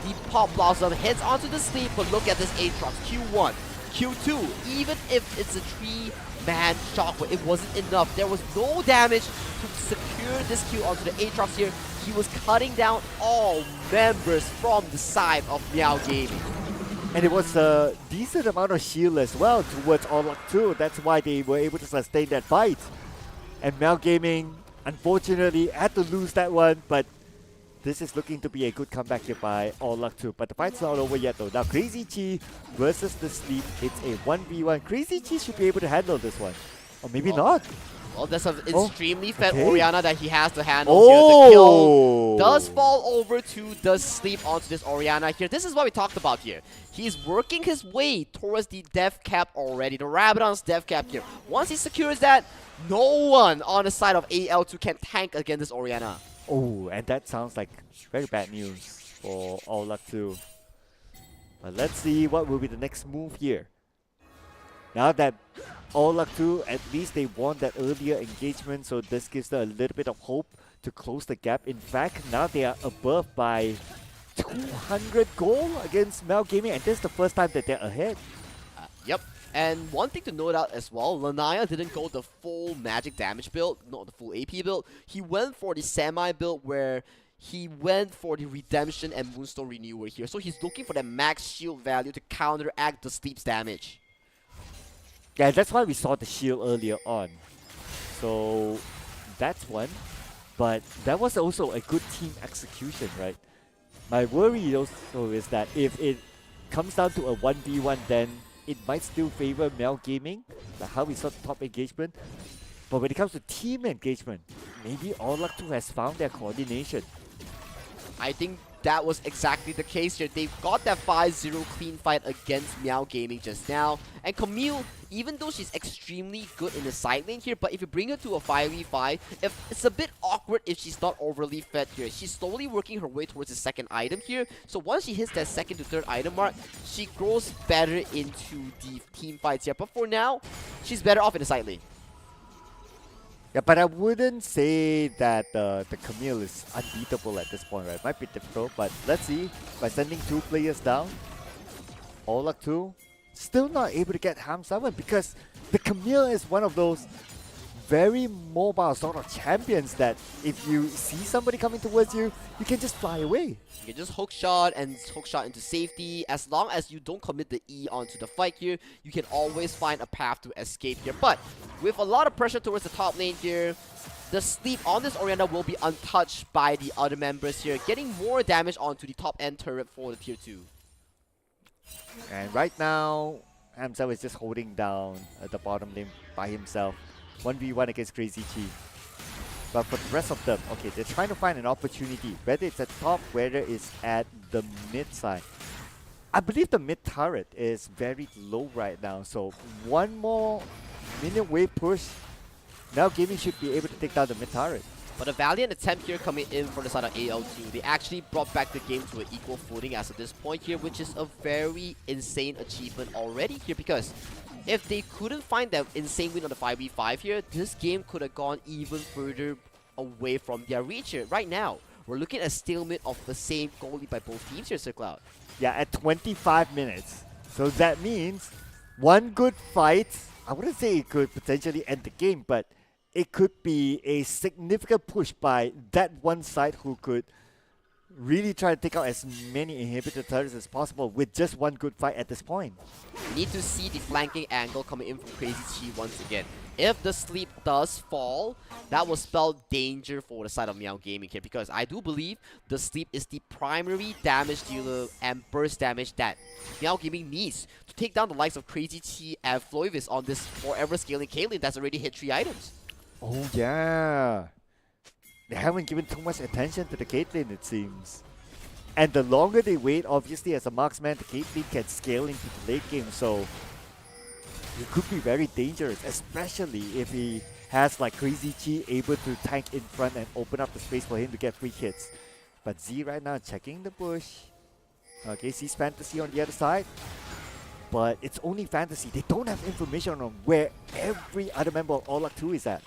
The Pop Blossom heads onto the sleep. But look at this Aatrox. Q1, Q2. Even if it's a 3-man shockwave, it wasn't enough. There was no damage to secure this Q onto the Aatrox here. He was cutting down all members from the side of Meow Gaming. And it was a decent amount of shield as well towards All Luck 2. That's why they were able to sustain that fight. And Meow Gaming, unfortunately, had to lose that one. But this is looking to be a good comeback here by All Luck 2. But the fight's not over yet though. Now Crazy Chi versus the Sleep. It's a 1v1. Crazy Chi should be able to handle this one. Or maybe not. Well, there's an extremely fed okay. Orianna that he has to handle here. The kill does fall over to the Sleep onto this Orianna here. This is what we talked about here. He's working his way towards the death cap already. The Rabadon's death cap here. Once he secures that, no one on the side of AL2 can tank against this Orianna. Oh, and that sounds like very bad news for All Luck 2. But let's see what will be the next move here. Now that All Luck 2, at least they won that earlier engagement, so this gives them a little bit of hope to close the gap. In fact, now they are above by 200 gold against Meow Gaming, and this is the first time that they're ahead. Yep. And one thing to note out as well, Lanaya didn't go the full magic damage build, not the full AP build. He went for the semi build where he went for the Redemption and Moonstone Renewer here. So he's looking for that max shield value to counteract the Sleep's damage. Yeah, that's why we saw the shield earlier on. So that's one. But that was also a good team execution, right? My worry also is that if it comes down to a 1v1, then it might still favor Meow Gaming, like how we saw the top engagement. But when it comes to team engagement, maybe All Luck 2 has found their coordination. I think that was exactly the case here. They've got that 5-0 clean fight against Meow Gaming just now. And Camille, even though she's extremely good in the side lane here, but if you bring her to a 5v5, it's a bit awkward if she's not overly fed here. She's slowly working her way towards the second item here. So once she hits that second to third item mark, she grows better into the team fights here. But for now, she's better off in the side lane. Yeah, but I wouldn't say that the Camille is unbeatable at this point, right? Might be difficult, but let's see. By sending 2 players down, All Luck 2 still not able to get Ham 7 because the Camille is one of those very mobile sort of champions that if you see somebody coming towards you, you can just fly away. You can just hook shot and hook shot into safety. As long as you don't commit the E onto the fight here, you can always find a path to escape here. But with a lot of pressure towards the top lane here, the Sleep on this Orianna will be untouched by the other members here, getting more damage onto the top end turret for the tier 2. And right now, Hamza is just holding down at the bottom lane by himself. 1v1 against Crazy Chi. But for the rest of them, okay, they're trying to find an opportunity. Whether it's at top, whether it's at the mid side. I believe the mid turret is very low right now. So one more minion wave push. Now Gaming should be able to take down the mid turret. But a valiant attempt here coming in from the side of AL2. They actually brought back the game to an equal footing as of this point here, which is a very insane achievement already here, because if they couldn't find that insane win on the 5v5 here, this game could have gone even further away from their reach here. Right now, we're looking at a stalemate of the same goal lead by both teams here, Sir Cloud. Yeah, at 25 minutes. So that means one good fight, I wouldn't say it could potentially end the game, but it could be a significant push by that one side who could really try to take out as many inhibitor turrets as possible with just one good fight at this point. We need to see the flanking angle coming in from Crazy Chi once again. If the sleep does fall, that will spell danger for the side of Meow Gaming here, because I do believe the sleep is the primary damage dealer and burst damage that Meow Gaming needs to take down the likes of Crazy Chi and Floivis on this forever scaling Caitlyn that's already hit 3 items. Oh yeah, they haven't given too much attention to the Caitlyn, it seems. And the longer they wait, obviously as a marksman, the Caitlyn can scale into the late game, so it could be very dangerous, especially if he has like Crazy Chi able to tank in front and open up the space for him to get free hits. But Z right now checking the bush. Okay, sees Fantasy on the other side. But it's only Fantasy. They don't have information on where every other member of All Luck 2 is at.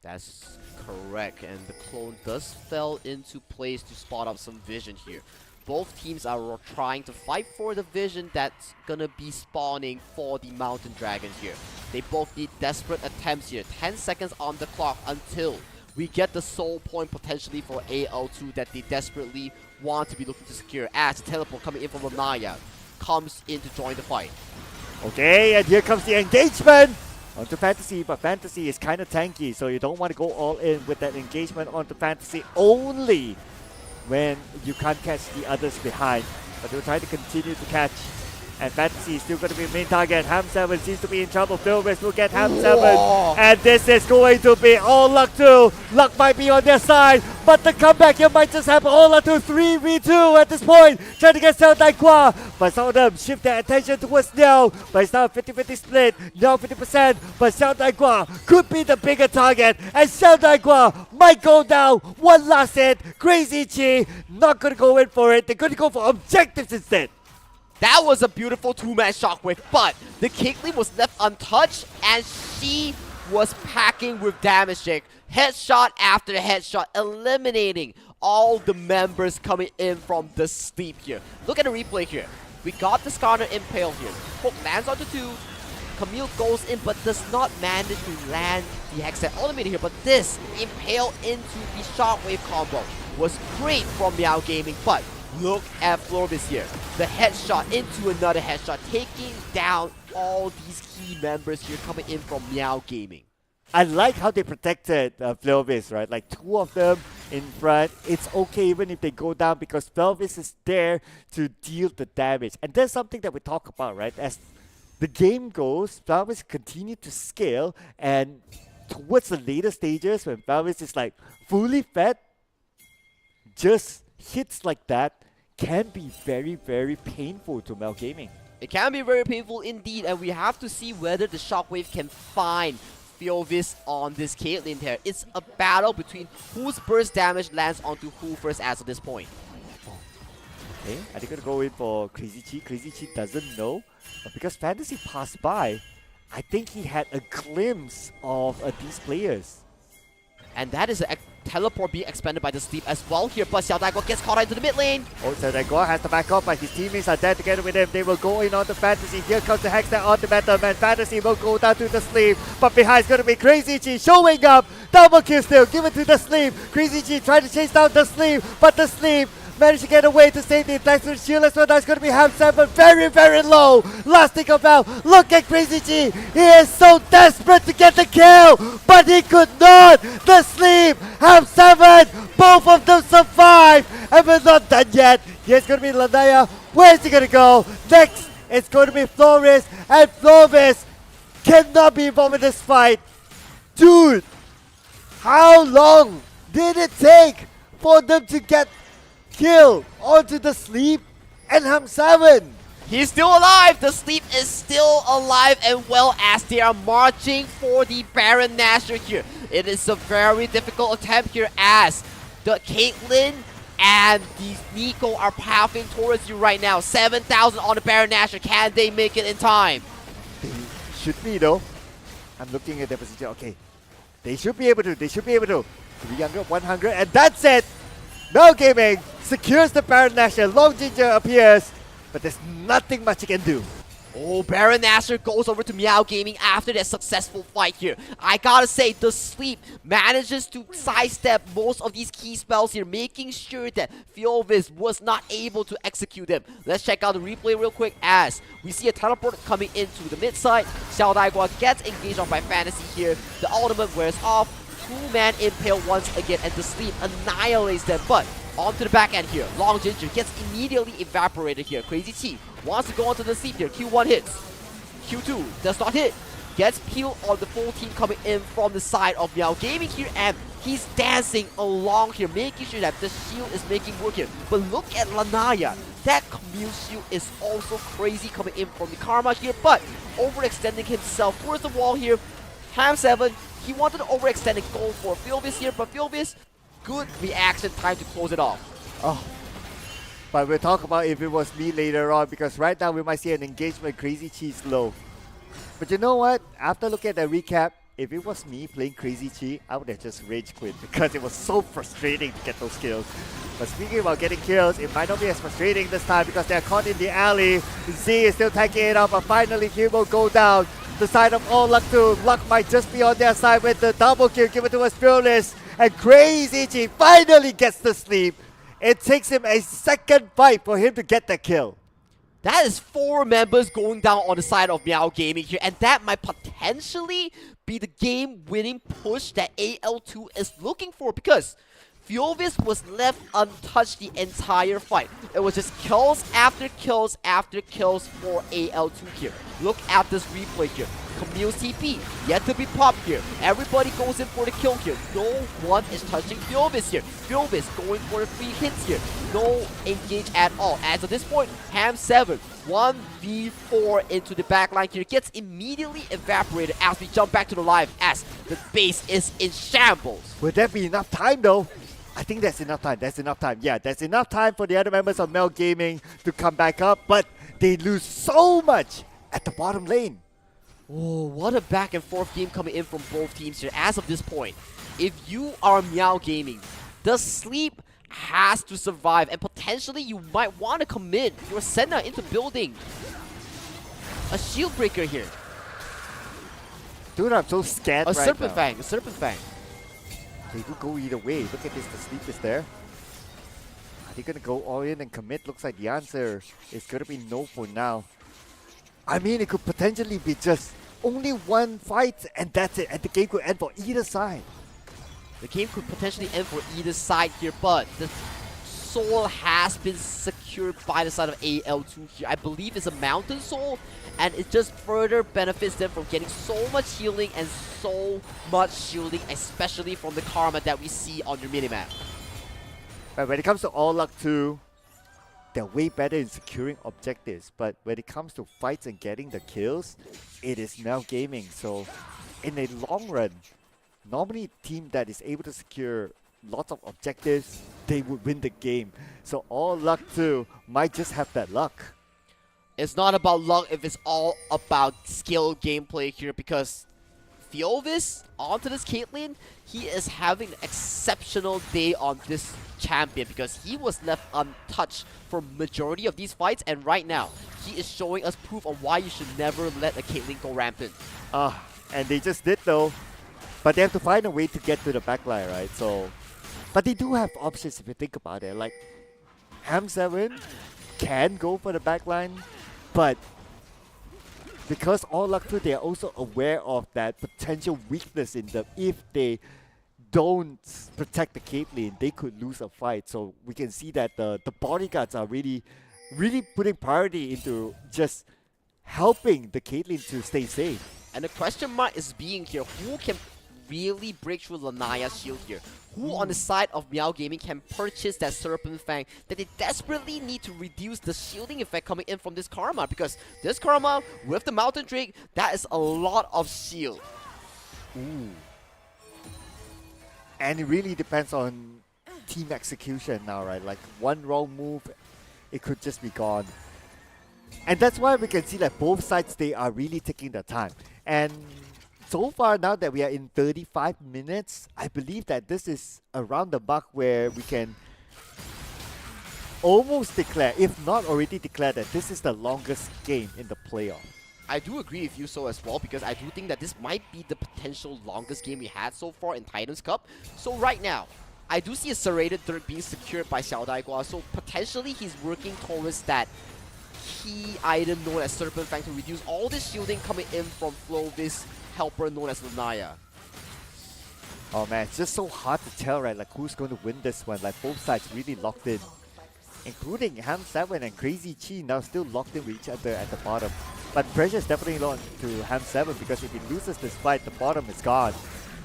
That's correct, and the clone does fell into place to spot up some vision here. Both teams are trying to fight for the vision that's gonna be spawning for the Mountain Dragons here. They both need desperate attempts here. 10 seconds on the clock until we get the soul point potentially for AL2 that they desperately want to be looking to secure, as the teleport coming in from Lanaya comes in to join the fight. Okay, and here comes the engagement onto Fantasy, but Fantasy is kind of tanky, so you don't want to go all in with that engagement onto Fantasy only when you can't catch the others behind. But they'll try to continue to catch. And Fantasy is still going to be the main target. Ham7 seems to be in trouble. Philwis will get Ham7. And this is going to be All Luck 2. Luck might be on their side, but the comeback here might just happen. All Luck 2 3v2 at this point. Trying to get Xiao Daigua. But some of them shift their attention towards Neo. But it's now a 50-50 split. Neo 50%. But Xiao Daigua could be the bigger target. And Xiao Daigua might go down. One last hit. Crazy Chi not going to go in for it. They're going to go for objectives instead. That was a beautiful two-man shockwave, but the Caitlyn was left untouched and she was packing with damage check. Headshot after headshot, eliminating all the members coming in from the sleep here. Look at the replay here. We got the Skarner Impale here. Hook lands onto 2. Camille goes in but does not manage to land the Hextech Ultimate here. But this Impale into the shockwave combo was great from Meow Gaming, but look at Florbis here. The headshot into another headshot, taking down all these key members here coming in from Meow Gaming. I like how they protected Florbis, right? Like 2 of them in front. It's okay even if they go down because Florbis is there to deal the damage. And that's something that we talk about, right? As the game goes, Florbis continue to scale, and towards the later stages when Florbis is like fully fed, just hits like that can be very, very painful to Meow Gaming. It can be very painful indeed, and we have to see whether the shockwave can find Fiovis on this Caitlyn here. It's a battle between whose burst damage lands onto who first as of this point. Okay, are they going to go in for Crazy Chi? Crazy Chi doesn't know, but because Fantasy passed by, I think he had a glimpse of these players. And that is a teleport being expended by the sleep as well here, but Xiao Daigua gets caught into the mid lane. Oh, Xiao Daigua has to back up, but his teammates are there together with him. They will go in on the Fantasy. Here comes the Hextech on the meta, and Fantasy will go down to the sleep. But behind is going to be Crazy Chi showing up. Double kill still, give it to the sleep. Crazy Chi trying to chase down the sleep, but the sleep managed to get away to safety. Thanks to the shield as well. That's going to be Ham7 very, very low. Last thing about, look at Crazy Chi. He is so desperate to get the kill, but he could not. The sleep, Ham7, both of them survive, and we're not done yet. Here's going to be Lanaya. Where's he going to go? Next, it's going to be Flores, and Flores cannot be involved in this fight. Dude, how long did it take for them to get kill onto the sleep and Ham7? He's still alive. The sleep is still alive and well as they are marching for the Baron Nashor here. It is a very difficult attempt here as the Caitlyn and the Nico are pathing towards you right now. 7,000 on the Baron Nashor. Can they make it in time? They should be though. I'm looking at their position. Okay, they should be able to. They should be able to. 300, 100, and that's it. Mel Gaming secures the Baron Nashor. Long Ginger appears, but there's nothing much he can do. Oh, Baron Nashor goes over to Meow Gaming after their successful fight here. I gotta say, the Sleep manages to sidestep most of these key spells here, making sure that Fiovis was not able to execute them. Let's check out the replay real quick as we see a teleport coming into the mid side. Xiao Daigua gets engaged on by Fantasy here. The ultimate wears off. Two-man impale once again, and the Sleep annihilates them. But onto the back end here, Long Ginger gets immediately evaporated here. Crazy T wants to go onto the Sleep here. Q1 hits. Q2 does not hit. Gets peeled on the full team coming in from the side of Meow Gaming here, and he's dancing along here, making sure that the shield is making work here. But look at Lanaya. That commute shield is also crazy coming in from the Karma here, but overextending himself towards the wall here. Ham7, he wanted to overextend and go for Fiovis here, but Fiovis, good reaction time to close it off. Oh, but we'll talk about if it was me later on, because right now we might see an engagement Crazy Cheese low. But you know what? After looking at the recap, if it was me playing Crazy Chi, I would have just rage quit because it was so frustrating to get those kills. But speaking about getting kills, it might not be as frustrating this time because they're caught in the alley. Z is still taking it up, but finally Q will go down. The side of All Luck 2. Luck might just be on their side with the double kill given to us Fearless. And Crazy Chi finally gets the Sleep. It takes him a second fight for him to get the kill. That is 4 members going down on the side of Meow Gaming here, and that might potentially be the game-winning push that AL2 is looking for, because Fiovis was left untouched the entire fight. It was just kills after kills after kills for AL2 here. Look at this replay here. Camille TP yet to be popped here. Everybody goes in for the kill here. No one is touching Fiovis here. Fiovis going for the free hits here. No engage at all. As of this point, Ham7 1v4 into the backline here. Gets immediately evaporated as we jump back to the live as the base is in shambles. Will there be enough time though? I think that's enough time. That's enough time. Yeah, that's enough time for the other members of Mel Gaming to come back up, but they lose so much at the bottom lane. Oh, what a back and forth game coming in from both teams here. As of this point, if you are Meow Gaming, the Sleep has to survive, and potentially you might want to commit your Senna into building a shield breaker here. Dude, I'm so scared right now. A Serpent Fang. They do go either way. Look at this, the Sleep is there. Are they gonna go all in and commit? Looks like the answer is gonna be no for now. I mean, it could potentially be just only one fight and that's it, and the game could end for either side. The game could potentially end for either side here, but the soul has been secured by the side of AL2 here. I believe it's a Mountain Soul, and it just further benefits them from getting so much healing and so much shielding, especially from the Karma that we see on your minimap. But when it comes to All Luck 2, they're way better in securing objectives, but when it comes to fights and getting the kills, it is Mel Gaming. So in a long run, normally a team that is able to secure lots of objectives, they would win the game. So All Luck 2 might just have that luck. It's not about luck if it's all about skill gameplay here, because Fiovis onto this Caitlyn, he is having an exceptional day on this champion because he was left untouched for majority of these fights, and right now he is showing us proof of why you should never let a Caitlyn go rampant. And they just did though, but they have to find a way to get to the backline, right? So, but they do have options if you think about it. Like Ham7 can go for the backline, but because All Luck 2, they are also aware of that potential weakness in them. If they don't protect the Caitlyn, they could lose a fight. So we can see that the bodyguards are really putting priority into just helping the Caitlyn to stay safe. And the question mark is being here, who can really break through Lanaya's shield here? Who on the side of Meow Gaming can purchase that Serpent Fang that they desperately need to reduce the shielding effect coming in from this Karma? Because this Karma with the Mountain Drake, that is a lot of shield. Ooh. And it really depends on team execution now, right? Like one wrong move, it could just be gone. And that's why we can see that both sides, they are really taking their time. And so far now that we are in 35 minutes, I believe that this is around the mark where we can almost declare, if not already declare, that this is the longest game in the playoff. I do agree with you so as well, because I do think that this might be the potential longest game we had so far in Titans Cup. So right now, I do see a serrated dirt being secured by Xiao Daigua, so potentially he's working towards that key item known as Serpent Fang to reduce all the shielding coming in from Flovis helper known as Lanaya. Oh man, it's just so hard to tell, right? Like who's going to win this one? Like both sides really locked in, including Ham7 and Crazy Chi now still locked in with each other at the bottom. But pressure is definitely on to Ham7 because if he loses this fight, the bottom is gone.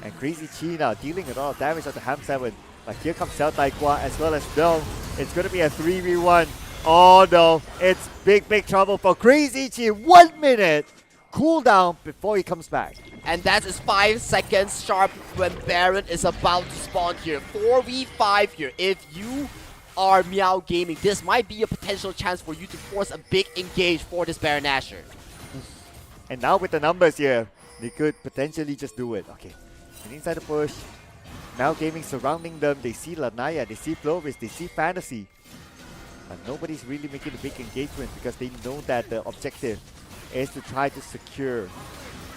And Crazy Chi now dealing a lot of damage onto Ham7. But here comes Xiao Daigua as well as no. It's going to be a 3v1. Oh no, it's big trouble for Crazy Chi. 1 minute cooldown before he comes back. And that is 5 seconds sharp when Baron is about to spawn here. 4v5 here. If you are Meow Gaming, this might be a potential chance for you to force a big engage for this Baron Nashor. And now with the numbers here, they could potentially just do it. Okay, and inside the push, Meow Gaming surrounding them. They see Lanaya, they see Flovis, they see Fantasy. But nobody's really making a big engagement because they know that the objective is to try to secure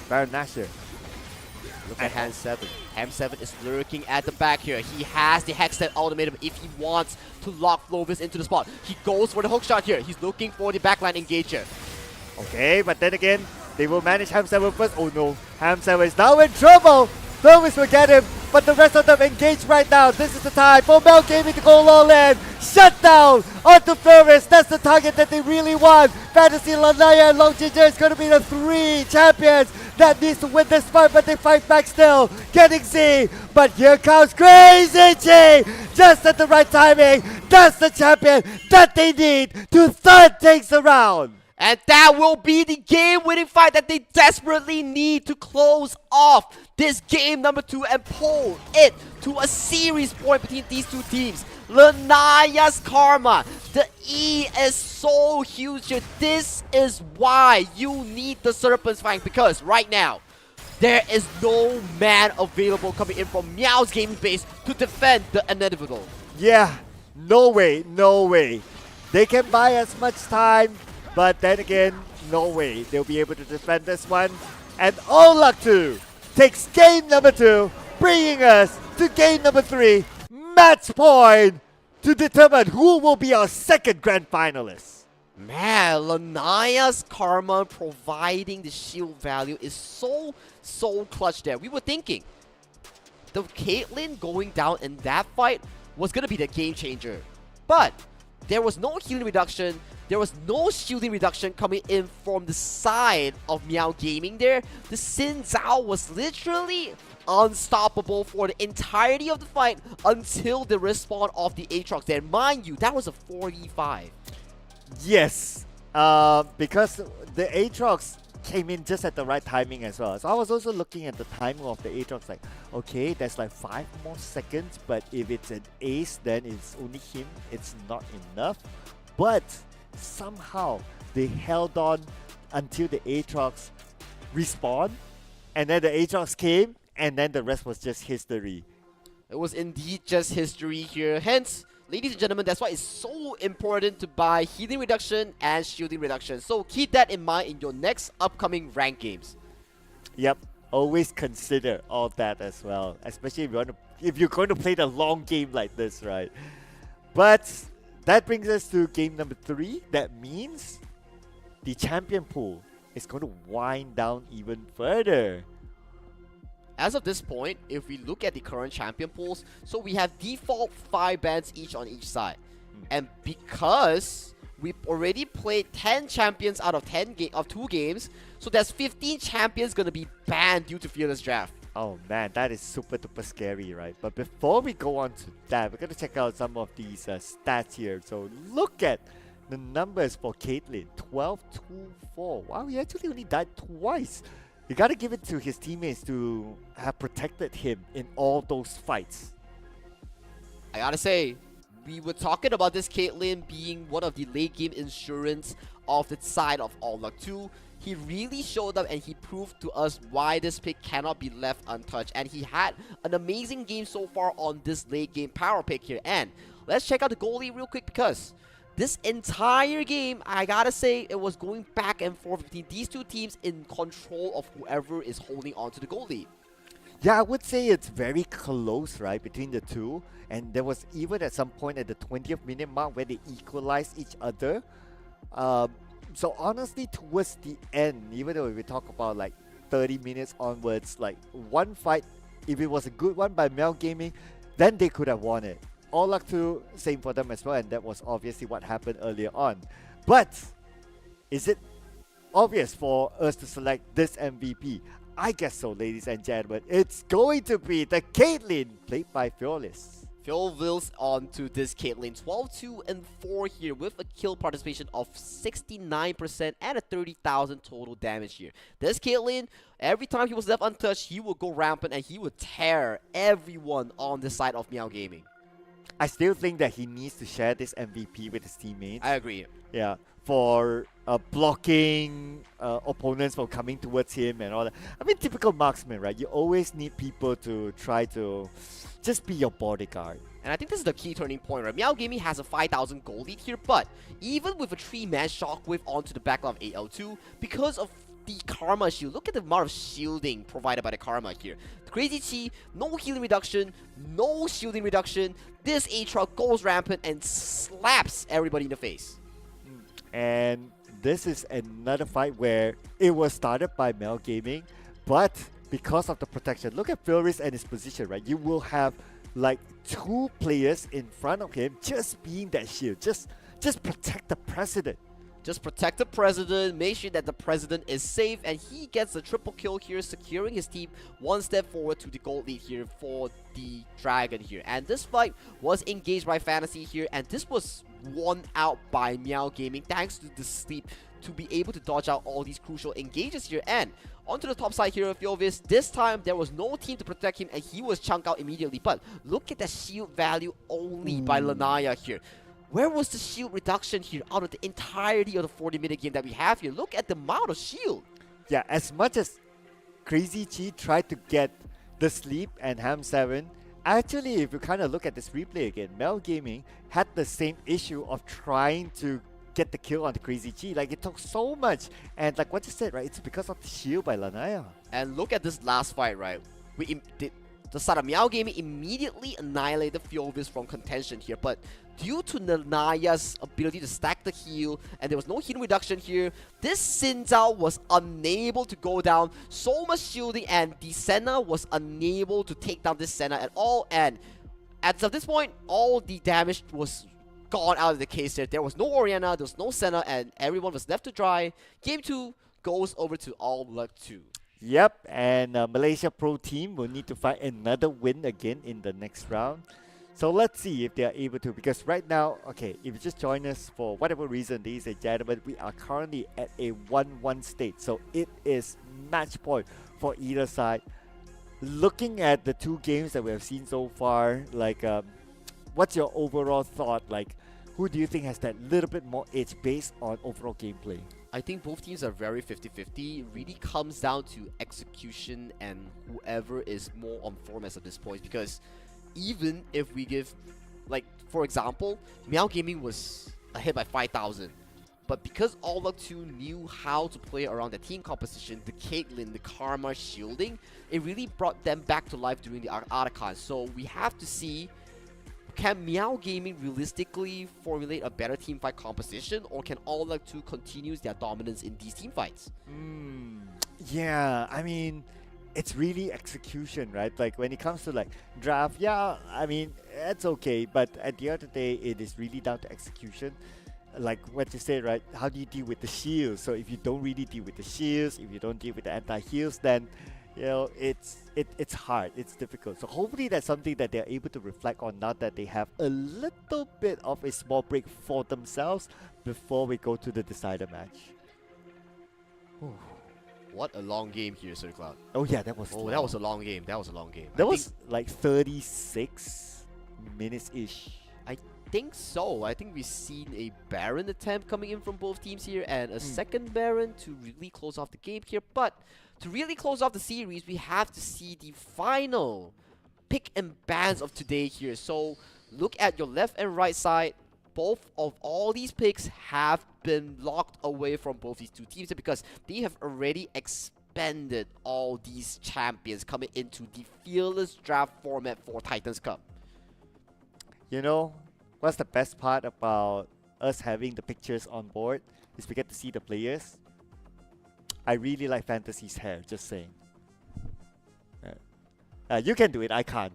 Baron Nashor. Look at Ham7. Ham7 is lurking at the back here. He has the Hextech ultimatum if he wants to lock Flovis into the spot. He goes for the hook shot here. He's looking for the backline engager. Okay, but then again, they will manage Ham7 first. Oh no, Ham7 is now in trouble. Flovis will get him, but the rest of them engage right now. This is the time for Meow Gaming to go all in. Shut down onto Flovis. That's the target that they really want. Fantasy, Lanaya, and Long Ginger is going to be the 3 champions that needs to win this fight, but they fight back still. Getting Z, but here comes Crazy Chi. Just at the right timing. That's the champion that they need to third things around. And that will be the game-winning fight that they desperately need to close off this game number 2 and pull it to a series point between these two teams. Lanaya's Karma. The E is so huge here. This is why you need the Serpent's Fang, because right now, there is no man available coming in from Meow's gaming base to defend the inevitable. Yeah, no way, no way. They can buy as much time, but then again, no way they'll be able to defend this one. And All Luck 2 takes game number 2, bringing us to game number 3, match point, to determine who will be our second grand finalist. Man, Lanaya's Karma providing the shield value is so clutch there. We were thinking the Caitlyn going down in that fight was going to be the game changer. But there was no healing reduction. There was no shielding reduction coming in from the side of Meow Gaming there. The Xin Zhao was literally unstoppable for the entirety of the fight until the respawn of the Aatrox there. Mind you, that was a 4v5. Yes, because the Aatrox came in just at the right timing as well. So I was also looking at the timing of the Aatrox like, okay, there's like 5 more seconds, but if it's an ace, then it's only him. It's not enough. But somehow they held on until the Aatrox respawned, and then the Aatrox came, and then the rest was just history. It was indeed just history here. Hence, ladies and gentlemen, that's why it's so important to buy healing reduction and shielding reduction. So keep that in mind in your next upcoming ranked games. Yep, always consider all that as well, especially if you're going to play the long game like this, right? But that brings us to game number 3. That means the champion pool is going to wind down even further. As of this point, if we look at the current champion pools, so we have default 5 bans each on each side. And because we've already played 10 champions out of 2 games, so there's 15 champions going to be banned due to Fearless Draft. Oh man, that is super duper scary, right? But before we go on to that, we're going to check out some of these stats here. So look at the numbers for Caitlyn. 12, 2, 4. Wow, he actually only died twice. you gotta give it to his teammates to have protected him in all those fights. I gotta say, we were talking about this Caitlyn being one of the late game insurance of the side of All Luck 2. He really showed up and he proved to us why this pick cannot be left untouched. And he had an amazing game so far on this late game power pick here. And let's check out the goalie real quick, because this entire game, I gotta say, it was going back and forth between these two teams in control of whoever is holding on to the goalie. Yeah, I would say it's very close, right, between the two. And there was even at some point at the 20th minute mark where they equalized each other. So honestly, towards the end, even though we talk about like 30 minutes onwards, like one fight, if it was a good one by Mel Gaming, then they could have won it. All Luck 2, same for them as well, and that was obviously what happened earlier on. But is it obvious for us to select this MVP? I guess so, ladies and gentlemen. It's going to be the Caitlyn, played by Fearless. Philvilles on to this Caitlyn, 12-2-4 here with a kill participation of 69% and a 30,000 total damage here. This Caitlyn, every time he was left untouched, he would go rampant and he would tear everyone on the side of Meow Gaming. I still think that he needs to share this MVP with his teammates. I agree. Yeah, for blocking opponents from coming towards him and all that. I mean, typical marksman, right? You always need people to try to just be your bodyguard. And I think this is the key turning point, right? Meow Gaming has a 5,000 gold lead here, but even with a 3-man shockwave onto the back of AL2, because of the Karma shield, look at the amount of shielding provided by the Karma here. The Crazy Chi, no healing reduction, no shielding reduction. This Aatrox goes rampant and slaps everybody in the face. And this is another fight where it was started by Mel Gaming, but because of the protection, look at Fury's and his position, right? You will have like 2 players in front of him just being that shield. Just protect the president. Just protect the president, make sure that the president is safe, and he gets the triple kill here, securing his team one step forward to the gold lead here for the Dragon here. And this fight was engaged by Fantasy here, and this was won out by Meow Gaming thanks to the sleep to be able to dodge out all these crucial engages here. And onto the top side here of Yovis, this time there was no team to protect him and he was chunked out immediately. But look at the shield value only by Lanaya here. Where was the shield reduction here out of the entirety of the 40-minute game that we have here? Look at the amount of shield. Yeah, as much as Crazy Chi tried to get the sleep and Ham 7, actually, if you kind of look at this replay again, Mel Gaming had the same issue of trying to get the kill on the Crazy Chi. Like, it took so much. And like what you said, right, it's because of the shield by Lanaya. And look at this last fight, right? The side of Meow Gaming immediately annihilated Fiovis from contention here, but due to Lanaya's ability to stack the heal, and there was no healing reduction here, this Xin Zhao was unable to go down. So much shielding, and the Senna was unable to take down this Senna at all, and as of this point, all the damage was gone out of the case there. There was no Oriana, there was no Senna, and everyone was left to dry. Game 2 goes over to All Luck 2. Yep, and Malaysia Pro team will need to find another win again in the next round. So let's see if they are able to, because right now, okay, if you just join us for whatever reason, ladies and gentlemen, we are currently at a 1-1 state. So it is match point for either side. Looking at the 2 games that we have seen so far, like, what's your overall thought? Like, who do you think has that little bit more edge based on overall gameplay? I think both teams are very 50-50. It really comes down to execution and whoever is more on form as of this point. Because even if we give, like, for example, Meow Gaming was ahead by 5,000. But because All Luck 2 knew how to play around the team composition, the Caitlyn, the Karma shielding, it really brought them back to life during the Archon. So we have to see, can Meow Gaming realistically formulate a better teamfight composition, or can All Luck 2 continue their dominance in these teamfights? Yeah, I mean, it's really execution, right? Like, when it comes to like draft, yeah, I mean, it's okay, but at the end of the day, it is really down to execution. Like what you said, right? How do you deal with the shields? So if you don't really deal with the shields, if you don't deal with the anti-heals, then you know, it's hard, it's difficult. So hopefully that's something that they're able to reflect on now that they have a little bit of a small break for themselves before we go to the decider match. What a long game here, Sir Cloud. Oh yeah, that was. Oh, that was a long game. That was a long game. That was like 36 minutes ish. I think so. I think we've seen a Baron attempt coming in from both teams here, and a second Baron to really close off the game here. But to really close off the series, we have to see the final pick and bans of today here. So look at your left and right side. Both of all these picks have been locked away from both these two teams because they have already expended all these champions coming into the Fearless Draft format for Titans Cup. You know, what's the best part about us having the pictures on board is we get to see the players. I really like Fantasy's hair, just saying. You can do it, I can't.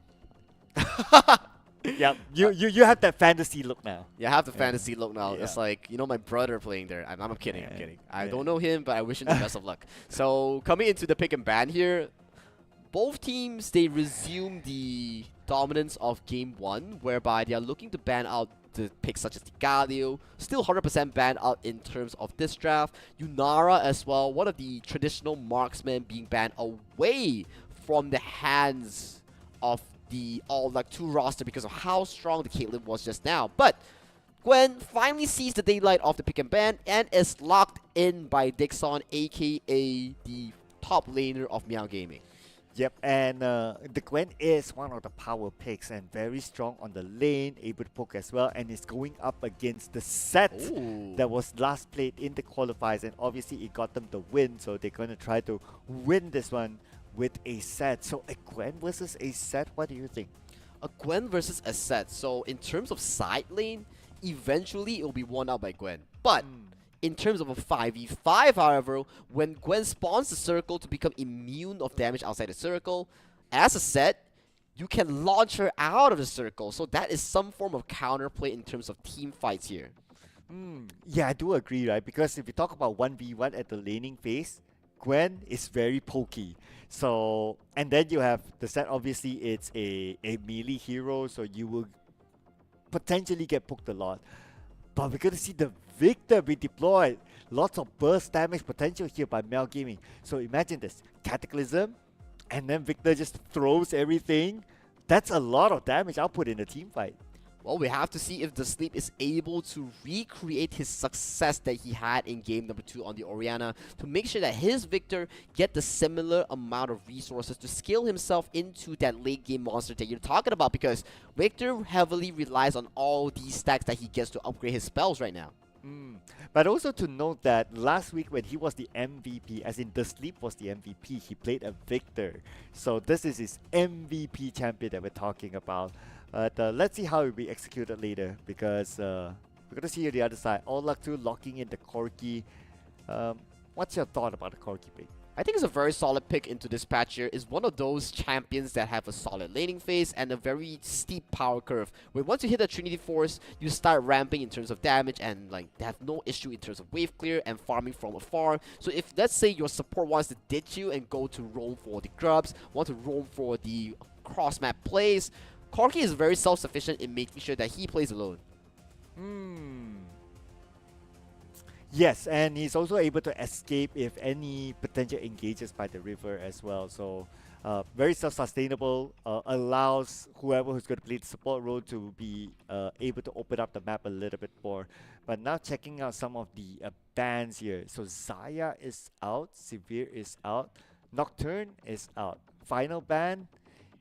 Yeah, you have that fantasy look now. Yeah, I have the fantasy look now. It's like, you know, my brother playing there. I'm kidding, I'm kidding. I don't know him, but I wish him the best of luck. So, coming into the pick and ban here, both teams, they resume the dominance of game 1, whereby they are looking to ban out the picks such as the Galio, still 100% banned out in terms of this draft. Yunara as well, one of the traditional marksmen being banned away from the hands of the All Luck 2 roster because of how strong the Caitlyn was just now. But Gwen finally sees the daylight of the pick and ban and is locked in by Dixon, aka the top laner of Meow Gaming. Yep, and the Gwen is one of the power picks and very strong on the lane, able to poke as well, and is going up against the set that was last played in the qualifiers, and obviously it got them the win, so they're going to try to win this one with a set. So a Gwen versus a set, what do you think? A Gwen versus a set. So in terms of side lane, eventually it will be won out by Gwen. But in terms of a 5v5, however, when Gwen spawns the circle to become immune of damage outside the circle, as a set, you can launch her out of the circle. So that is some form of counterplay in terms of team fights here. Yeah, I do agree, right? Because if you talk about 1v1 at the laning phase, Gwen is very pokey. So, and then you have the set, obviously it's a melee hero, so you will potentially get poked a lot. But we're going to see the Victor be deployed. Lots of burst damage potential here by Meow Gaming. So imagine this, Cataclysm, and then Victor just throws everything. That's a lot of damage output in a team fight. Well, we have to see if the Sleep is able to recreate his success that he had in game number 2 on the Orianna to make sure that his Victor get the similar amount of resources to scale himself into that late game monster that you're talking about, because Victor heavily relies on all these stacks that he gets to upgrade his spells right now. But also to note that last week when he was the MVP, as in the Sleep was the MVP, he played a Victor. So this is his MVP champion that we're talking about. Let's see how it will be executed later, because we're going to see on the other side. All Luck 2 locking in the Corki. What's your thought about the Corki pick? I think it's a very solid pick into this patch here. It's one of those champions that have a solid laning phase and a very steep power curve. Where once you hit the Trinity Force, you start ramping in terms of damage and like they have no issue in terms of wave clear and farming from afar. So if let's say your support wants to ditch you and go to roam for the grubs, want to roam for the cross map plays, Corki is very self-sufficient in making sure that he plays alone. Yes, and he's also able to escape if any potential engages by the river as well. So very self-sustainable, allows whoever who's going to play the support role to be able to open up the map a little bit more. But now checking out some of the bans here. So Zaya is out, Severe is out, Nocturne is out. Final ban,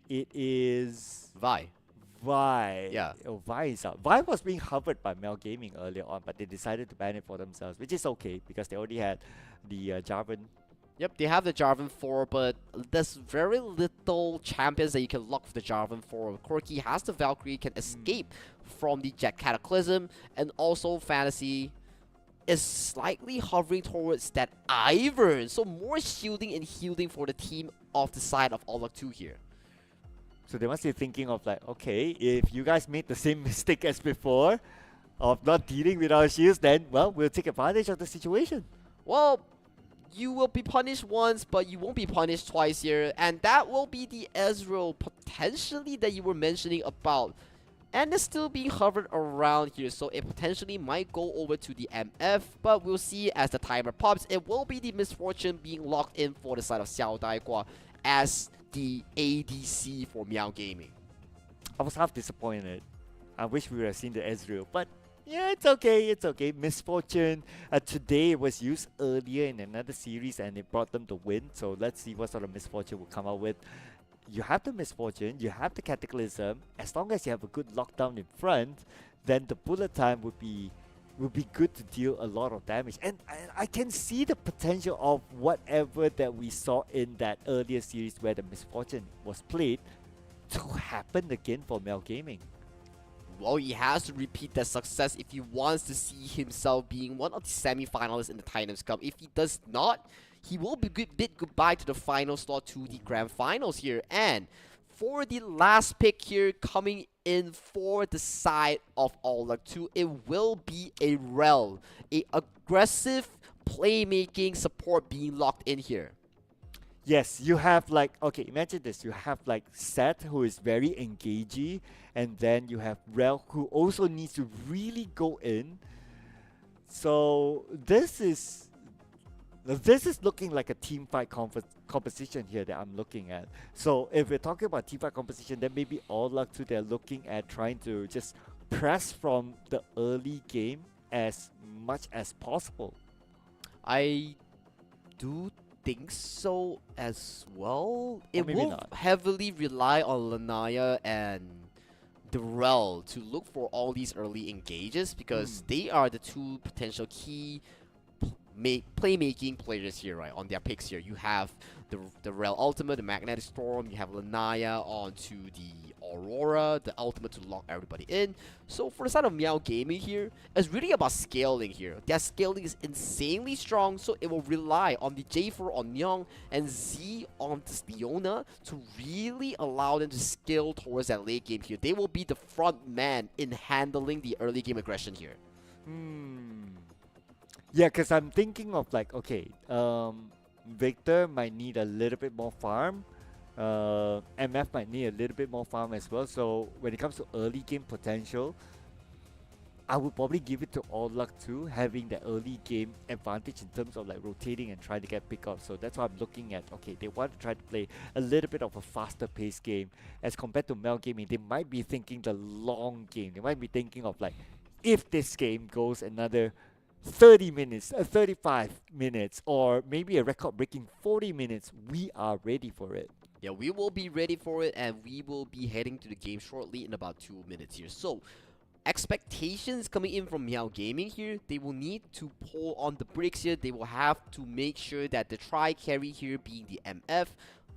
it is Vi. Yeah. Oh, Vi is out. Vi was being hovered by Mel Gaming earlier on, but they decided to ban it for themselves, which is okay because they already had the Jarvan. Yep, they have the Jarvan 4, but there's very little champions that you can lock for the Jarvan 4. Corki has the Valkyrie, can escape from the Jet Cataclysm, and also Fantasy is slightly hovering towards that Ivern. So more shielding and healing for the team off the side of All Luck 2 here. So they must be thinking of like, okay, if you guys made the same mistake as before of not dealing with our shields, then, well, we'll take advantage of the situation. Well, you will be punished once, but you won't be punished twice here. And that will be the Ezreal potentially that you were mentioning about. and it's still being hovered around here, so it potentially might go over to the MF, but we'll see as the timer pops. It will be the Misfortune being locked in for the side of Xiao Daigua as the ADC for Meow Gaming. I was half disappointed. I wish we would have seen the Ezreal, but yeah, it's okay, it's okay. Misfortune today was used earlier in another series and it brought them the win, so let's see what sort of Misfortune will come out with. You have the Misfortune, you have the Cataclysm. As long as you have a good lockdown in front, then the bullet time would be good to deal a lot of damage. And I can see the potential of whatever that we saw in that earlier series where the Misfortune was played to happen again for Mel Gaming. Well, he has to repeat that success if he wants to see himself being one of the semi-finalists in the Titans Cup. If he does not, he will bid goodbye to the final slot to the grand finals here. And for the last pick here, coming in for the side of All Luck 2, it will be a Rel, a aggressive playmaking support being locked in here. Yes, you have like, okay, imagine this. You have like Seth, who is very engaging, and then you have Rel, who also needs to really go in. So this is looking like a team fight composition here that I'm looking at. So if we're talking about team fight composition, then maybe All Luck 2, they're looking at trying to just press from the early game as much as possible. I do think so as well. It will not. heavily rely on Lanaya and Durrell to look for all these early engages because they are the two potential key playmaking players here, right? On their picks here, you have the Rel Ultimate, the Magnetic Storm. You have Lanaya onto the Aurora, the Ultimate to lock everybody in. So for the side of Meow Gaming here, it's really about scaling here. Their scaling is insanely strong, so it will rely on the J4 on Myung and Z on Leona to really allow them to scale towards that late game here. They will be the front man in handling the early game aggression here. Yeah, because I'm thinking of like, okay, Victor might need a little bit more farm. MF might need a little bit more farm as well. So when it comes to early game potential, I would probably give it to All Luck 2, having the early game advantage in terms of like rotating and trying to get pickups. So that's what I'm looking at. Okay, they want to try to play a little bit of a faster paced game as compared to Mel Gaming. They might be thinking the long game. They might be thinking of like, if this game goes another 30 minutes, 35 minutes, or maybe a record-breaking 40 minutes, we are ready for it. Yeah, we will be ready for it, and we will be heading to the game shortly in about 2 minutes here. So, expectations coming in from Meow Gaming here, they will need to pull on the bricks here. They will have to make sure that the tri-carry here being the MF,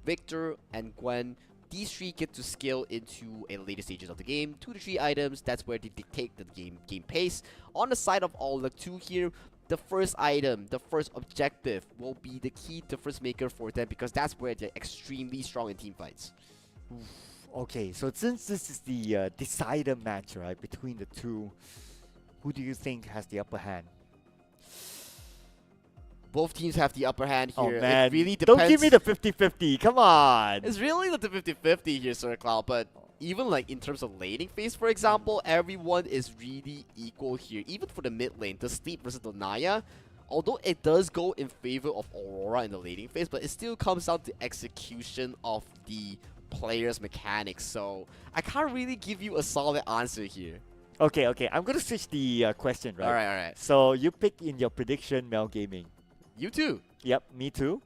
Victor, and Gwen, these three get to scale into a later stages of the game. 2 to 3 items, that's where they dictate the game pace. On the side of All Luck 2 here, the first item, the first objective will be the key difference maker for them because that's where they're extremely strong in team fights. Okay, so since this is the decider match, right, between the two, who do you think has the upper hand? Both teams have the upper hand here. Oh man, it really depends. Don't give me the 50-50, come on! It's really not the 50-50 here, Sir Cloud, but even like in terms of laning phase, for example, everyone is really equal here. Even for the mid lane, the Sleep versus the Naya, although it does go in favor of Aurora in the laning phase, but it still comes down to execution of the player's mechanics. So I can't really give you a solid answer here. Okay, I'm gonna switch the question, right? Alright. So you pick in your prediction Mel Gaming. You too. Yep, me too.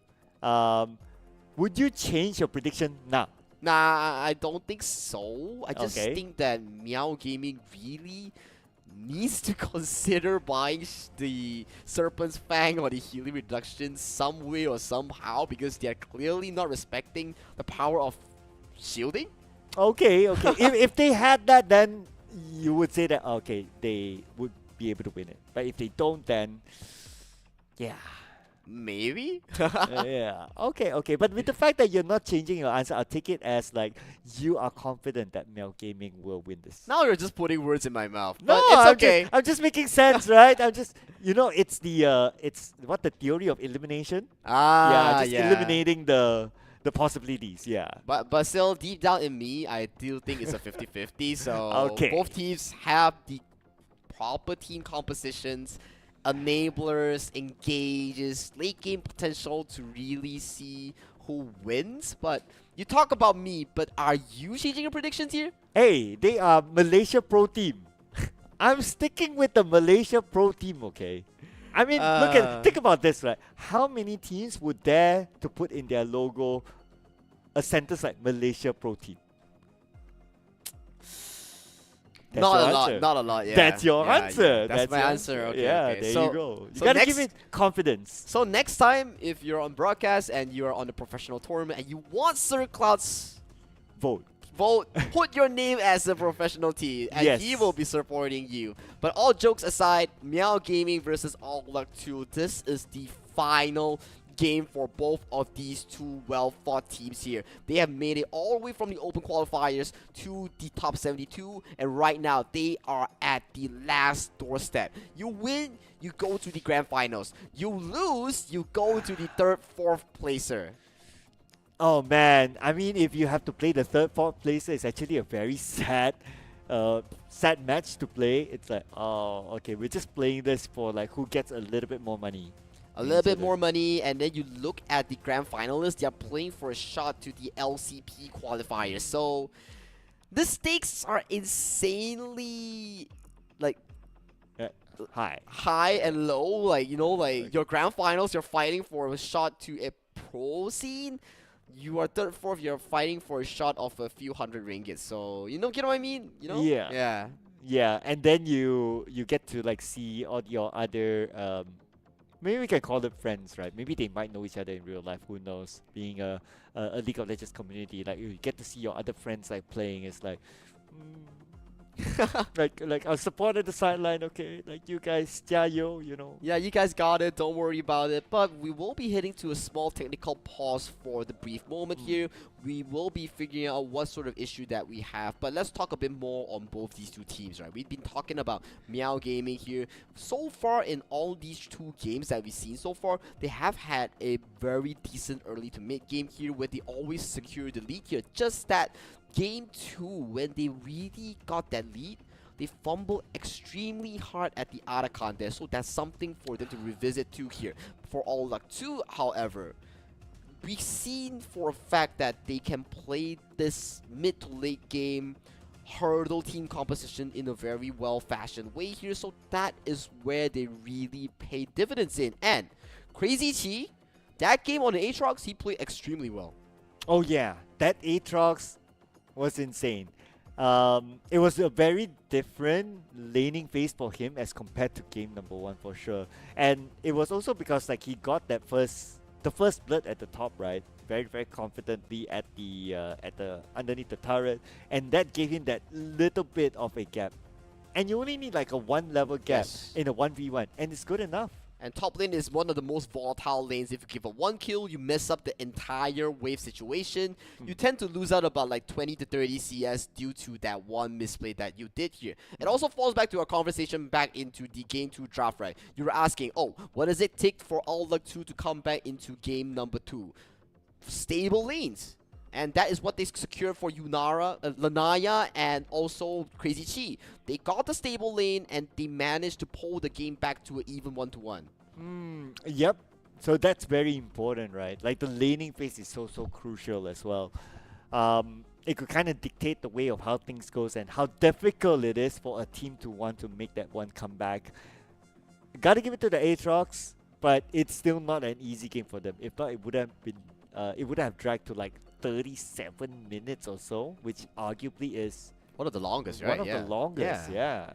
Would you change your prediction now? Nah, I don't think so. I just think that Meow Gaming really needs to consider buying the Serpent's Fang or the healing reduction some way or somehow because they're clearly not respecting the power of shielding. Okay. if they had that, then you would say that, okay, they would be able to win it. But if they don't, then yeah. Maybe? Yeah. Okay. But with the fact that you're not changing your answer, I'll take it as like you are confident that Mel Gaming will win this. Now you're just putting words in my mouth. No, but it's okay. I'm just making sense, right? I'm just, it's the it's what the theory of elimination. Yeah. Eliminating the the possibilities, yeah. But still, deep down in me, I do think it's a 50-50. So Okay. both teams have the proper team compositions, enablers, engages, late game potential to really see who wins. But you talk about me, but are you changing your predictions here? Hey, they are Malaysia Pro Team. I'm sticking with the Malaysia Pro Team, okay? I mean, think about this, right? How many teams would dare to put in their logo a sentence like Malaysia Pro Team? That's Not your a lot, answer. not a lot, yeah. That's your Yeah, answer. yeah, that's my your answer, okay, Yeah, okay. there So- you go. You so gotta next- give it confidence. So next time, if you're on broadcast and you're on the professional tournament and you want Sir Cloud's vote, put your name as a professional team, and Yes. he will be supporting you. But all jokes aside, Meow Gaming versus All Luck 2, this is the final game for both of these two well-fought teams here. They have made it all the way from the open qualifiers to the top 72, and right now they are at the last doorstep. You win, you go to the grand finals. You lose, you go to the third, fourth placer. Oh man, I mean, if you have to play the third, fourth placer, it's actually a very sad match to play. It's like, oh, okay, we're just playing this for like who gets a little bit more money. A little bit more money, and then you look at the grand finalists, they are playing for a shot to the LCP qualifiers. So the stakes are insanely like high and low. Like, you know, like your grand finals, you're fighting for a shot to a pro scene. You are third, fourth, you're fighting for a shot of a few hundred ringgit. So, you know, get what I mean? You know? Yeah. Yeah. Yeah, and then you get to like see all your other maybe we can call them friends, right? Maybe they might know each other in real life. Who knows? Being a League of Legends community, like you get to see your other friends like playing. It's like, like I'll support at the sideline. Okay, like you guys, jiayo, you know. Yeah, you guys got it. Don't worry about it. But we will be heading to a small technical pause for the brief moment here. We will be figuring out what sort of issue that we have. But let's talk a bit more on both these two teams, right? We've been talking about Meow Gaming here. So far in all these two games that we've seen so far, they have had a very decent early to mid game here where they always secure the lead here. Just that Game 2, when they really got that lead, they fumbled extremely hard at the Arakan there, so that's something for them to revisit too here. For All Luck 2, however, we've seen for a fact that they can play this mid to late game hurdle team composition in a very well-fashioned way here, so that is where they really pay dividends in. And Crazy Chi, that game on the Aatrox, he played extremely well. Oh yeah, that Aatrox was insane. It was a very different laning phase for him as compared to game number 1 for sure. And it was also because like he got that the first blood at the top, right? Very, very confidently at the underneath the turret, and that gave him that little bit of a gap. And you only need like a 1 level gap in a 1v1, and it's good enough. And top lane is one of the most volatile lanes. If you give a 1 kill, you mess up the entire wave situation. You tend to lose out about like 20 to 30 CS due to that one misplay that you did here. It also falls back to our conversation back into the game 2 draft, right? You were asking, oh, what does it take for All Luck 2 to come back into game number 2? Stable lanes. And that is what they secured for Lanaya and also Crazy Chi. They got the stable lane and they managed to pull the game back to an even 1-1. Yep. So that's very important, right? Like the laning phase is so crucial as well. It could kind of dictate the way of how things goes and how difficult it is for a team to want to make that one comeback. Gotta give it to the Aatrox, but it's still not an easy game for them. If not, it would have been it would have dragged to like 37 minutes or so, which arguably is one of the longest, right? One of the longest, yeah.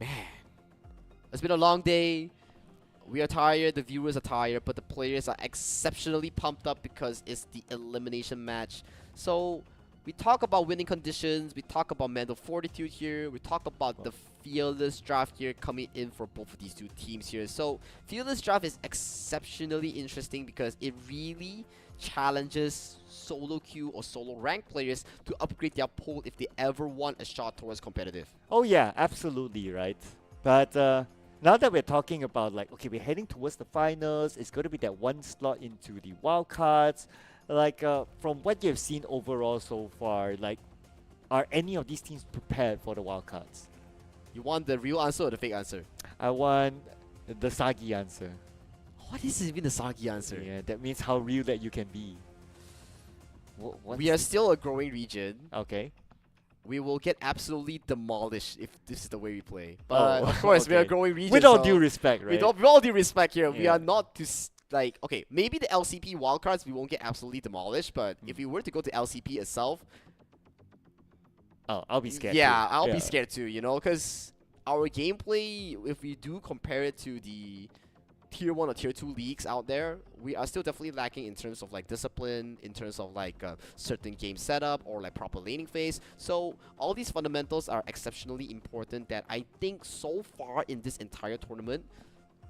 Man, it's been a long day. We are tired, the viewers are tired, but the players are exceptionally pumped up because it's the elimination match. So we talk about winning conditions, we talk about mental fortitude here, we talk about the Fearless draft here coming in for both of these two teams here. So Fearless draft is exceptionally interesting because it really challenges solo queue or solo rank players to upgrade their pool if they ever want a shot towards competitive. Oh yeah, absolutely, right. But now that we're talking about like, okay, we're heading towards the finals, it's going to be that one slot into the wildcards. like from what you've seen overall so far, like, are any of these teams prepared for the wildcards? You want the real answer or the fake answer? I want the soggy answer. What is even the soggy answer? Yeah, that means how real that you can be. We are still a growing region. Okay. We will get absolutely demolished if this is the way we play. But of course, we are a okay. growing region. With all so due respect, right? With all due respect here, we Yeah. are not to like, okay, maybe the LCP wildcards we won't get absolutely demolished, but if we were to go to LCP itself, oh, I'll be scared. yeah, too. I'll be scared too, you know, because our gameplay, if we do compare it to the tier 1 or tier 2 leagues out there, we are still definitely lacking in terms of like discipline, in terms of like certain game setup or like proper laning phase. So all these fundamentals are exceptionally important that I think so far in this entire tournament,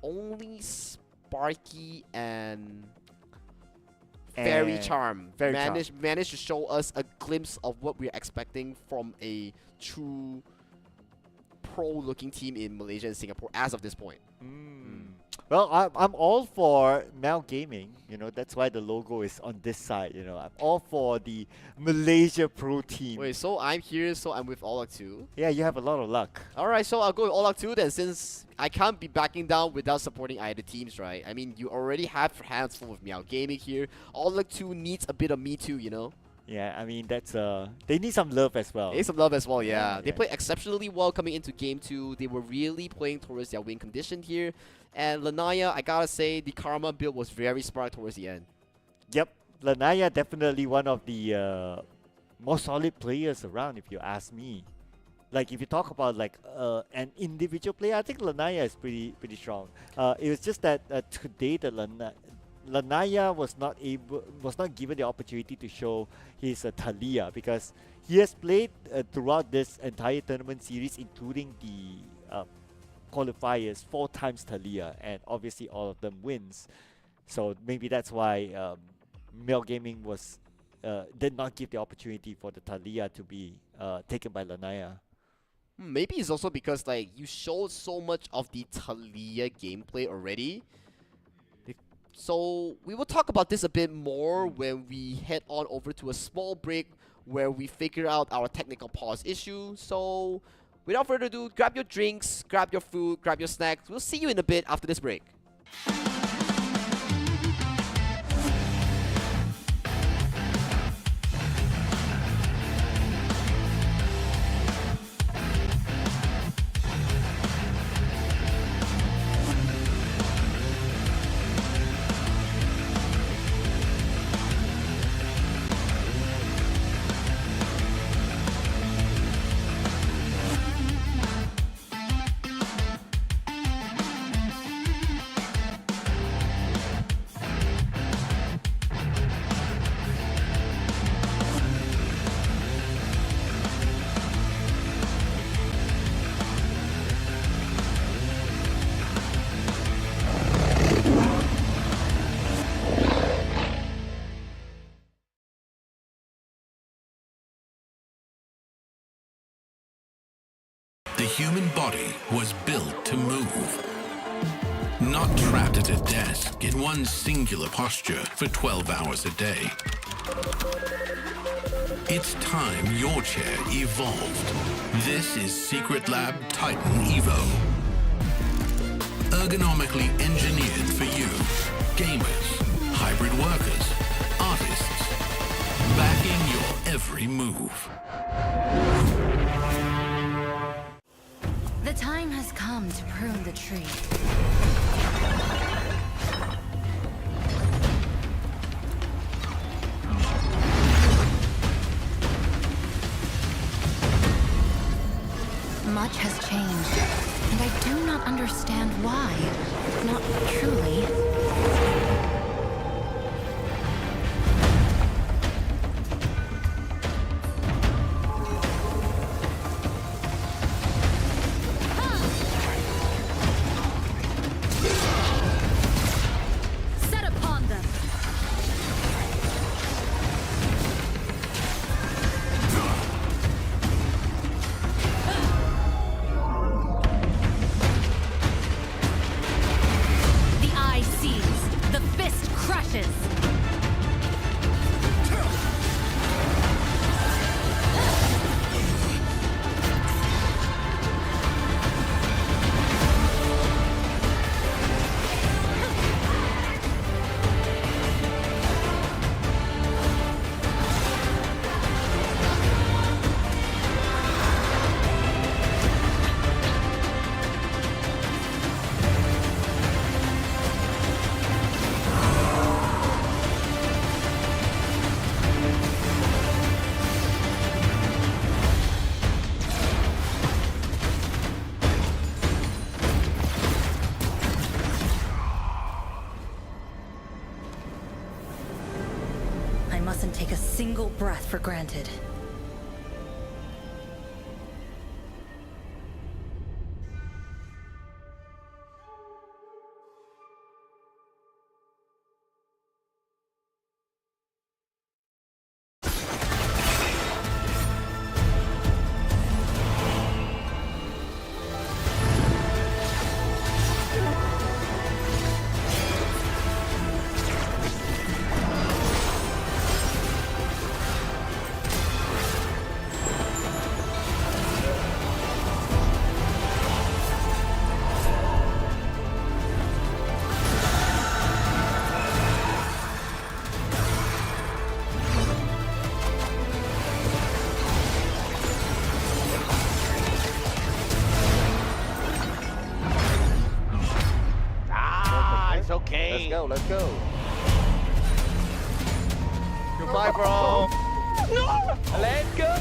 only Sparky and Fairy Charm managed to show us a glimpse of what we're expecting from a true pro-looking team in Malaysia and Singapore as of this point. Well, I'm all for Mel Gaming. You know, that's why the logo is on this side. You know, I'm all for the Malaysia Pro team. Wait, so I'm here, so I'm with Olak 2? Yeah, you have a lot of luck. Alright, so I'll go with Olak 2 then, since I can't be backing down without supporting either teams, right? I mean, you already have your hands full with Meow Gaming here. Olak 2 needs a bit of me too, you know? Yeah, I mean, that's they need some love as well. They need some love as well, yeah. They yeah. played exceptionally well coming into game 2. They were really playing towards their win condition here. And Lanaya, I gotta say, the Karma build was very smart towards the end. Yep, Lanaya definitely one of the most solid players around, if you ask me. Like, if you talk about like an individual player, I think Lanaya is pretty strong. It was just that today the Lanaya was not given the opportunity to show his Thalia, because he has played throughout this entire tournament series, including the qualifiers, 4 times Thalia, and obviously all of them wins. So maybe that's why Mel Gaming was did not give the opportunity for the Thalia to be taken by Lanaya. Maybe it's also because like you showed so much of the Thalia gameplay already. So we will talk about this a bit more when we head on over to a small break where we figure out our technical pause issue. So without further ado, grab your drinks, grab your food, grab your snacks. We'll see you in a bit after this break. The human body was built to move. Not trapped at a desk in one singular posture for 12 hours a day. It's time your chair evolved. This is Secret Lab Titan Evo. Ergonomically engineered for you, gamers, hybrid workers, artists, backing your every move. The time has come to prune the tree. Much has changed, and I do not understand why. Not truly. Set upon them. The eye I mustn't take a single breath for granted. It's okay. Let's go. Goodbye, bro. Let's go.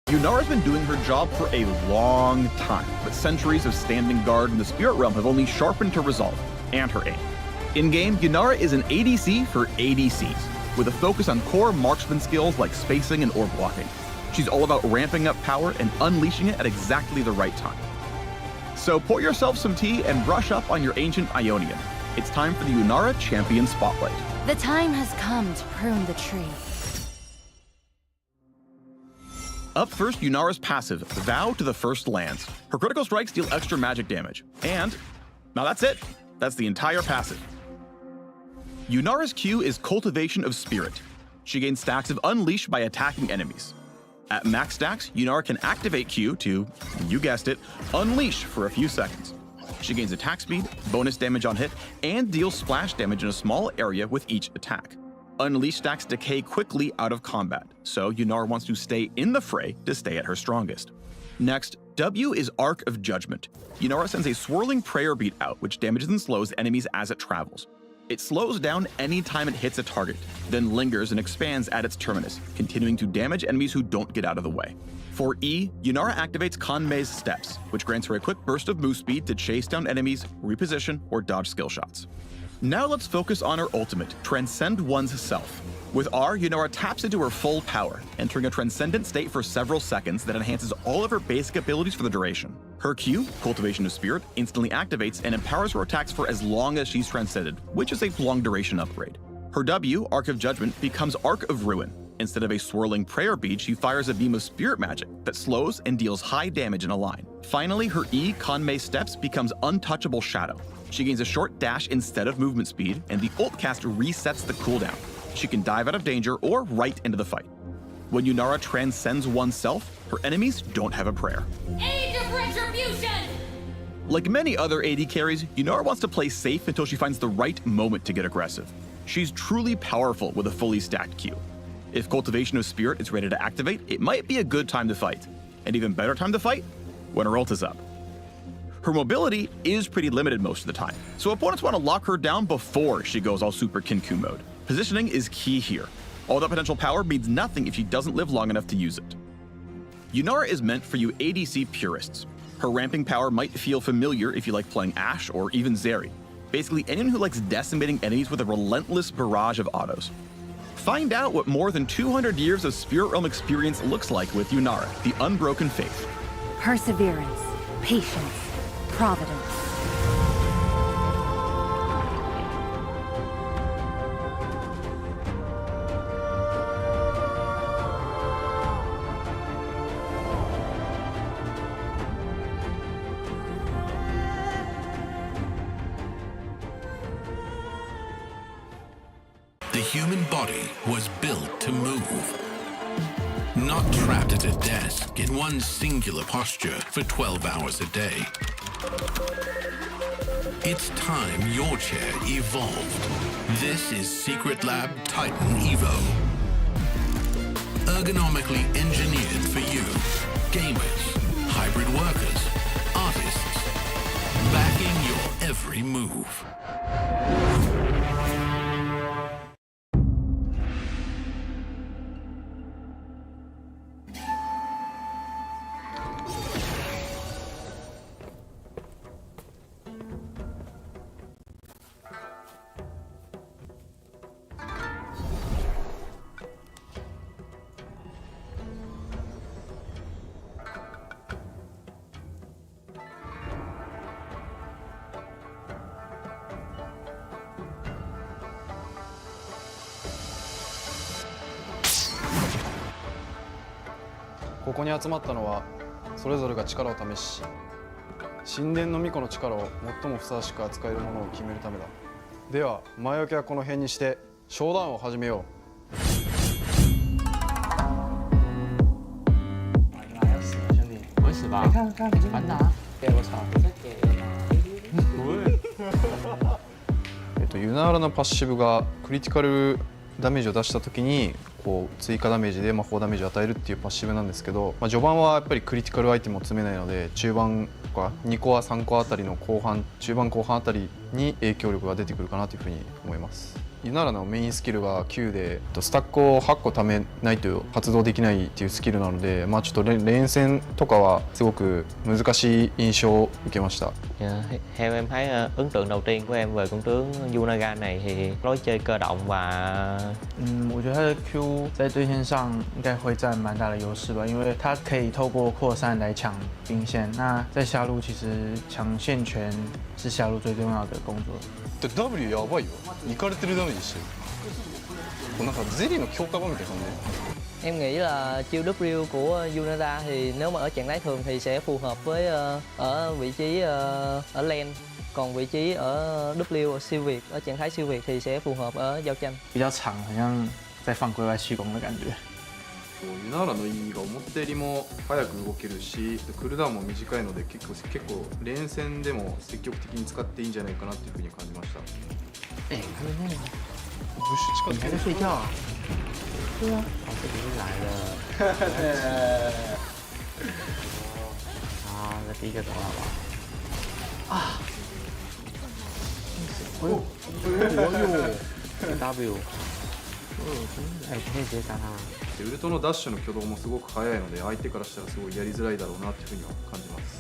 Yunara's been doing her job for a long time, but centuries of standing guard in the Spirit Realm have only sharpened her resolve and her aim. In-game, Yunara is an ADC for ADCs, with a focus on core marksman skills like spacing and orb blocking. She's all about ramping up power and unleashing it at exactly the right time. So pour yourself some tea and brush up on your ancient Ionian. It's time for the Yunara Champion Spotlight. The time has come to prune the tree. Up first, Yunara's passive, Vow to the First Lands. Her critical strikes deal extra magic damage. And, now that's it. That's the entire passive. Yunara's Q is Cultivation of Spirit. She gains stacks of Unleash by attacking enemies. At max stacks, Yunara can activate Q to, you guessed it, Unleash for a few seconds. She gains attack speed, bonus damage on hit, and deals splash damage in a small area with each attack. Unleash stacks decay quickly out of combat, so Yunara wants to stay in the fray to stay at her strongest. Next, W is Arc of Judgment. Yunara sends a swirling prayer beat out, which damages and slows enemies as it travels. It slows down any time it hits a target, then lingers and expands at its terminus, continuing to damage enemies who don't get out of the way. For E, Yunara activates Kanmei's Steps, which grants her a quick burst of move speed to chase down enemies, reposition, or dodge skill shots. Now let's focus on her ultimate, Transcend One's Self. With R, Yunara taps into her full power, entering a transcendent state for several seconds that enhances all of her basic abilities for the duration. Her Q, Cultivation of Spirit, instantly activates and empowers her attacks for as long as she's transcended, which is a long duration upgrade. Her W, Arc of Judgment, becomes Arc of Ruin. Instead of a swirling prayer bead, she fires a beam of spirit magic that slows and deals high damage in a line. Finally, her E, Kanmei Steps, becomes Untouchable Shadow. She gains a short dash instead of movement speed, and the ult cast resets the cooldown. she can dive out of danger or right into the fight. When Yunara transcends oneself, her enemies don't have a prayer. Age of Retribution! Like many other AD carries, Yunara wants to play safe until she finds the right moment to get aggressive. She's truly powerful with a fully stacked Q. If Cultivation of Spirit is ready to activate, it might be a good time to fight. An even better time to fight? When her ult is up. Her mobility is pretty limited most of the time, so opponents want to lock her down before she goes all Super Kinku mode. Positioning is key here. All that potential power means nothing if she doesn't live long enough to use it. Yunara is meant for you ADC purists. Her ramping power might feel familiar if you like playing Ashe or even Zeri. Basically anyone who likes decimating enemies with a relentless barrage of autos. Find out what more than 200 years of Spirit Realm experience looks like with Yunara, the Unbroken Faith. Perseverance, patience, providence. The human body was built to move. Not trapped at a desk in one singular posture for 12 hours a day. It's time your chair evolved. This is Secret Lab Titan Evo. Ergonomically engineered for you, gamers, hybrid workers, artists, backing your every move.ここに集まったのはそれぞれが力を試し神殿の巫女の力を最もふさわしく扱えるものを決めるためだ。では前置きはこの辺にして商談を始めよう。不会死吧？反打，给我操！ユナーラのパッシブがクリティカルダメージを出した時にこう追加ダメージで魔法ダメージを与えるっていうパッシブなんですけど、序盤はやっぱりクリティカルアイテムを詰めないので中盤とか2コア3コアあたりの後半中盤後半あたりに影響力が出てくるかなというふうに思います。ユナーラのメインスキルが9でスタックを8個貯めないと発動できないっていうスキルなので、ちょっと連戦とかはすごく難しい印象を受けました。Theo em thấy ấn tượng đầu tiên của em về con tướng Yunaga này thì lối chơi cơ động và 我觉得他的 Q 在对线上应该会占蛮大的优势吧，因为他可以透过扩散来抢兵线。那在下路其实抢线权是下路最重要的工作。W やばいよ。いかれてるダメージしてる。なんかゼリーの強化版みたいな感じ。Em nghĩ là chiêu W của Yunara thì nếu mà ở trạng thái thường thì sẽ phù hợp với ở vị trí ở lane, còn vị trí ở W ở siêu việt ở trạng thái siêu việt thì sẽ phù hợp ở giao tranh。比较长，好像在放龟外气功的感觉。ユナーラの E が思ったよりも早く動けるし、クールダウンも短いので結構連戦でも積極的に使っていいんじゃないかなっていうふうに感じました。哎，他们那个不是你还在睡觉啊？对啊，哦，这里是来了。好，那第一个走好吧？啊！哎呦，W，哎，可以直接杀他。ウルトのダッシュの挙動もすごく速いので相手からしたらすごいやりづらいだろうなっていうふうには感じます。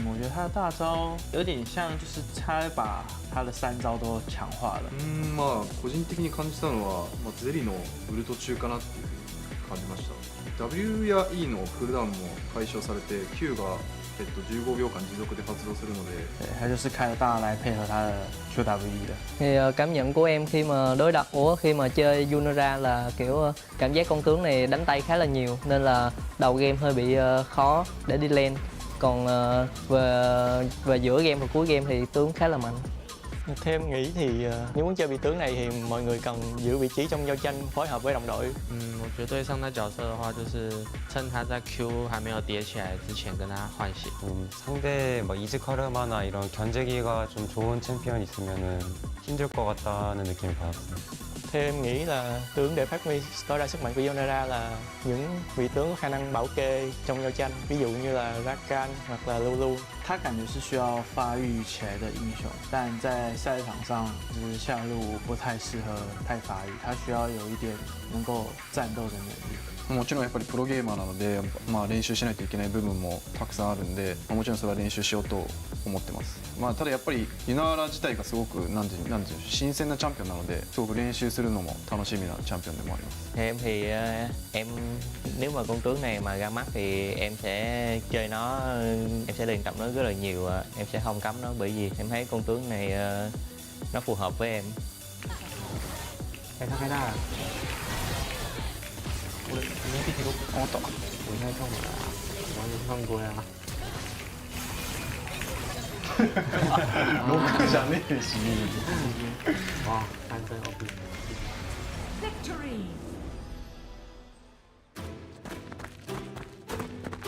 我觉得他的大招有点像，就是他把他的3招都强化了。個人的に感じたのは、ゼリのウルト中かなっていうふうに感じました。W や E のクールダウンも解消されて Q が15秒間持続で発動するので，他就是开了大来配合他的 QWE 的。Thì cảm nhận của em khi mà đối đặt khi mà chơi Yunara là kiểu cảm giác con tướng này đánh tay khá là nhiều nên là đầu game hơi bị khó để đi lane. Còn về giữa game và cuối game thì tướng khá là mạnh. Theo em nghĩ thì nếu muốn chơi vị tướng này thì mọi người cần giữ vị trí trong giao tranh, phối hợp với đồng đội.我觉得对上他角色的话，就是趁他在 Q 还没有叠起来之前跟他换血。 상대 뭐 이즈카르마나 이런 견제기가 좀 좋은 챔피언 있으면은 힘들 것 같다는 느낌을 받았어요. Theo em nghĩ là tướng để phát huy tối đa sức mạnh của Yonara là những vị tướng có khả năng bảo kê trong giao tranh, ví dụ như là Rakan hoặc là Lulu. 他感觉是需要发育起来的英雄，但在赛场上就是下路不太适合太发育，他需要有一点能够战斗的能力。 もちろんやっぱりプロゲーマーなので、練習しないといけない部分もたくさんあるんで、もちろんそれは練習しようと思ってます。ただやっぱりユナーラ自体がすごくなんていう新鮮なチャンピオンなので、すごく練習するのも楽しみなチャンピオンでもあります。 Em thì em nếu mà con tướng này mà ra mắt thì em sẽ chơi nó, em sẽ luyện tập nó rất là nhiều, em sẽ không cấm nó bởi vì em thấy con tướng này nó phù hợp với em. 开他开大了。 俺应该必须都我懂，我应该中了，完全放过呀。僕じゃねえし。哇，安真 OP。Victory!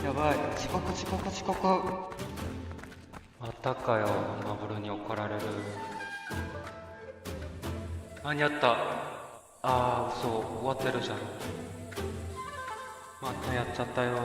やばい、遅刻遅刻遅刻。またかよ、マブルに怒られる。間に合った。あー、嘘、終わってるじゃん。またやっちゃったよ。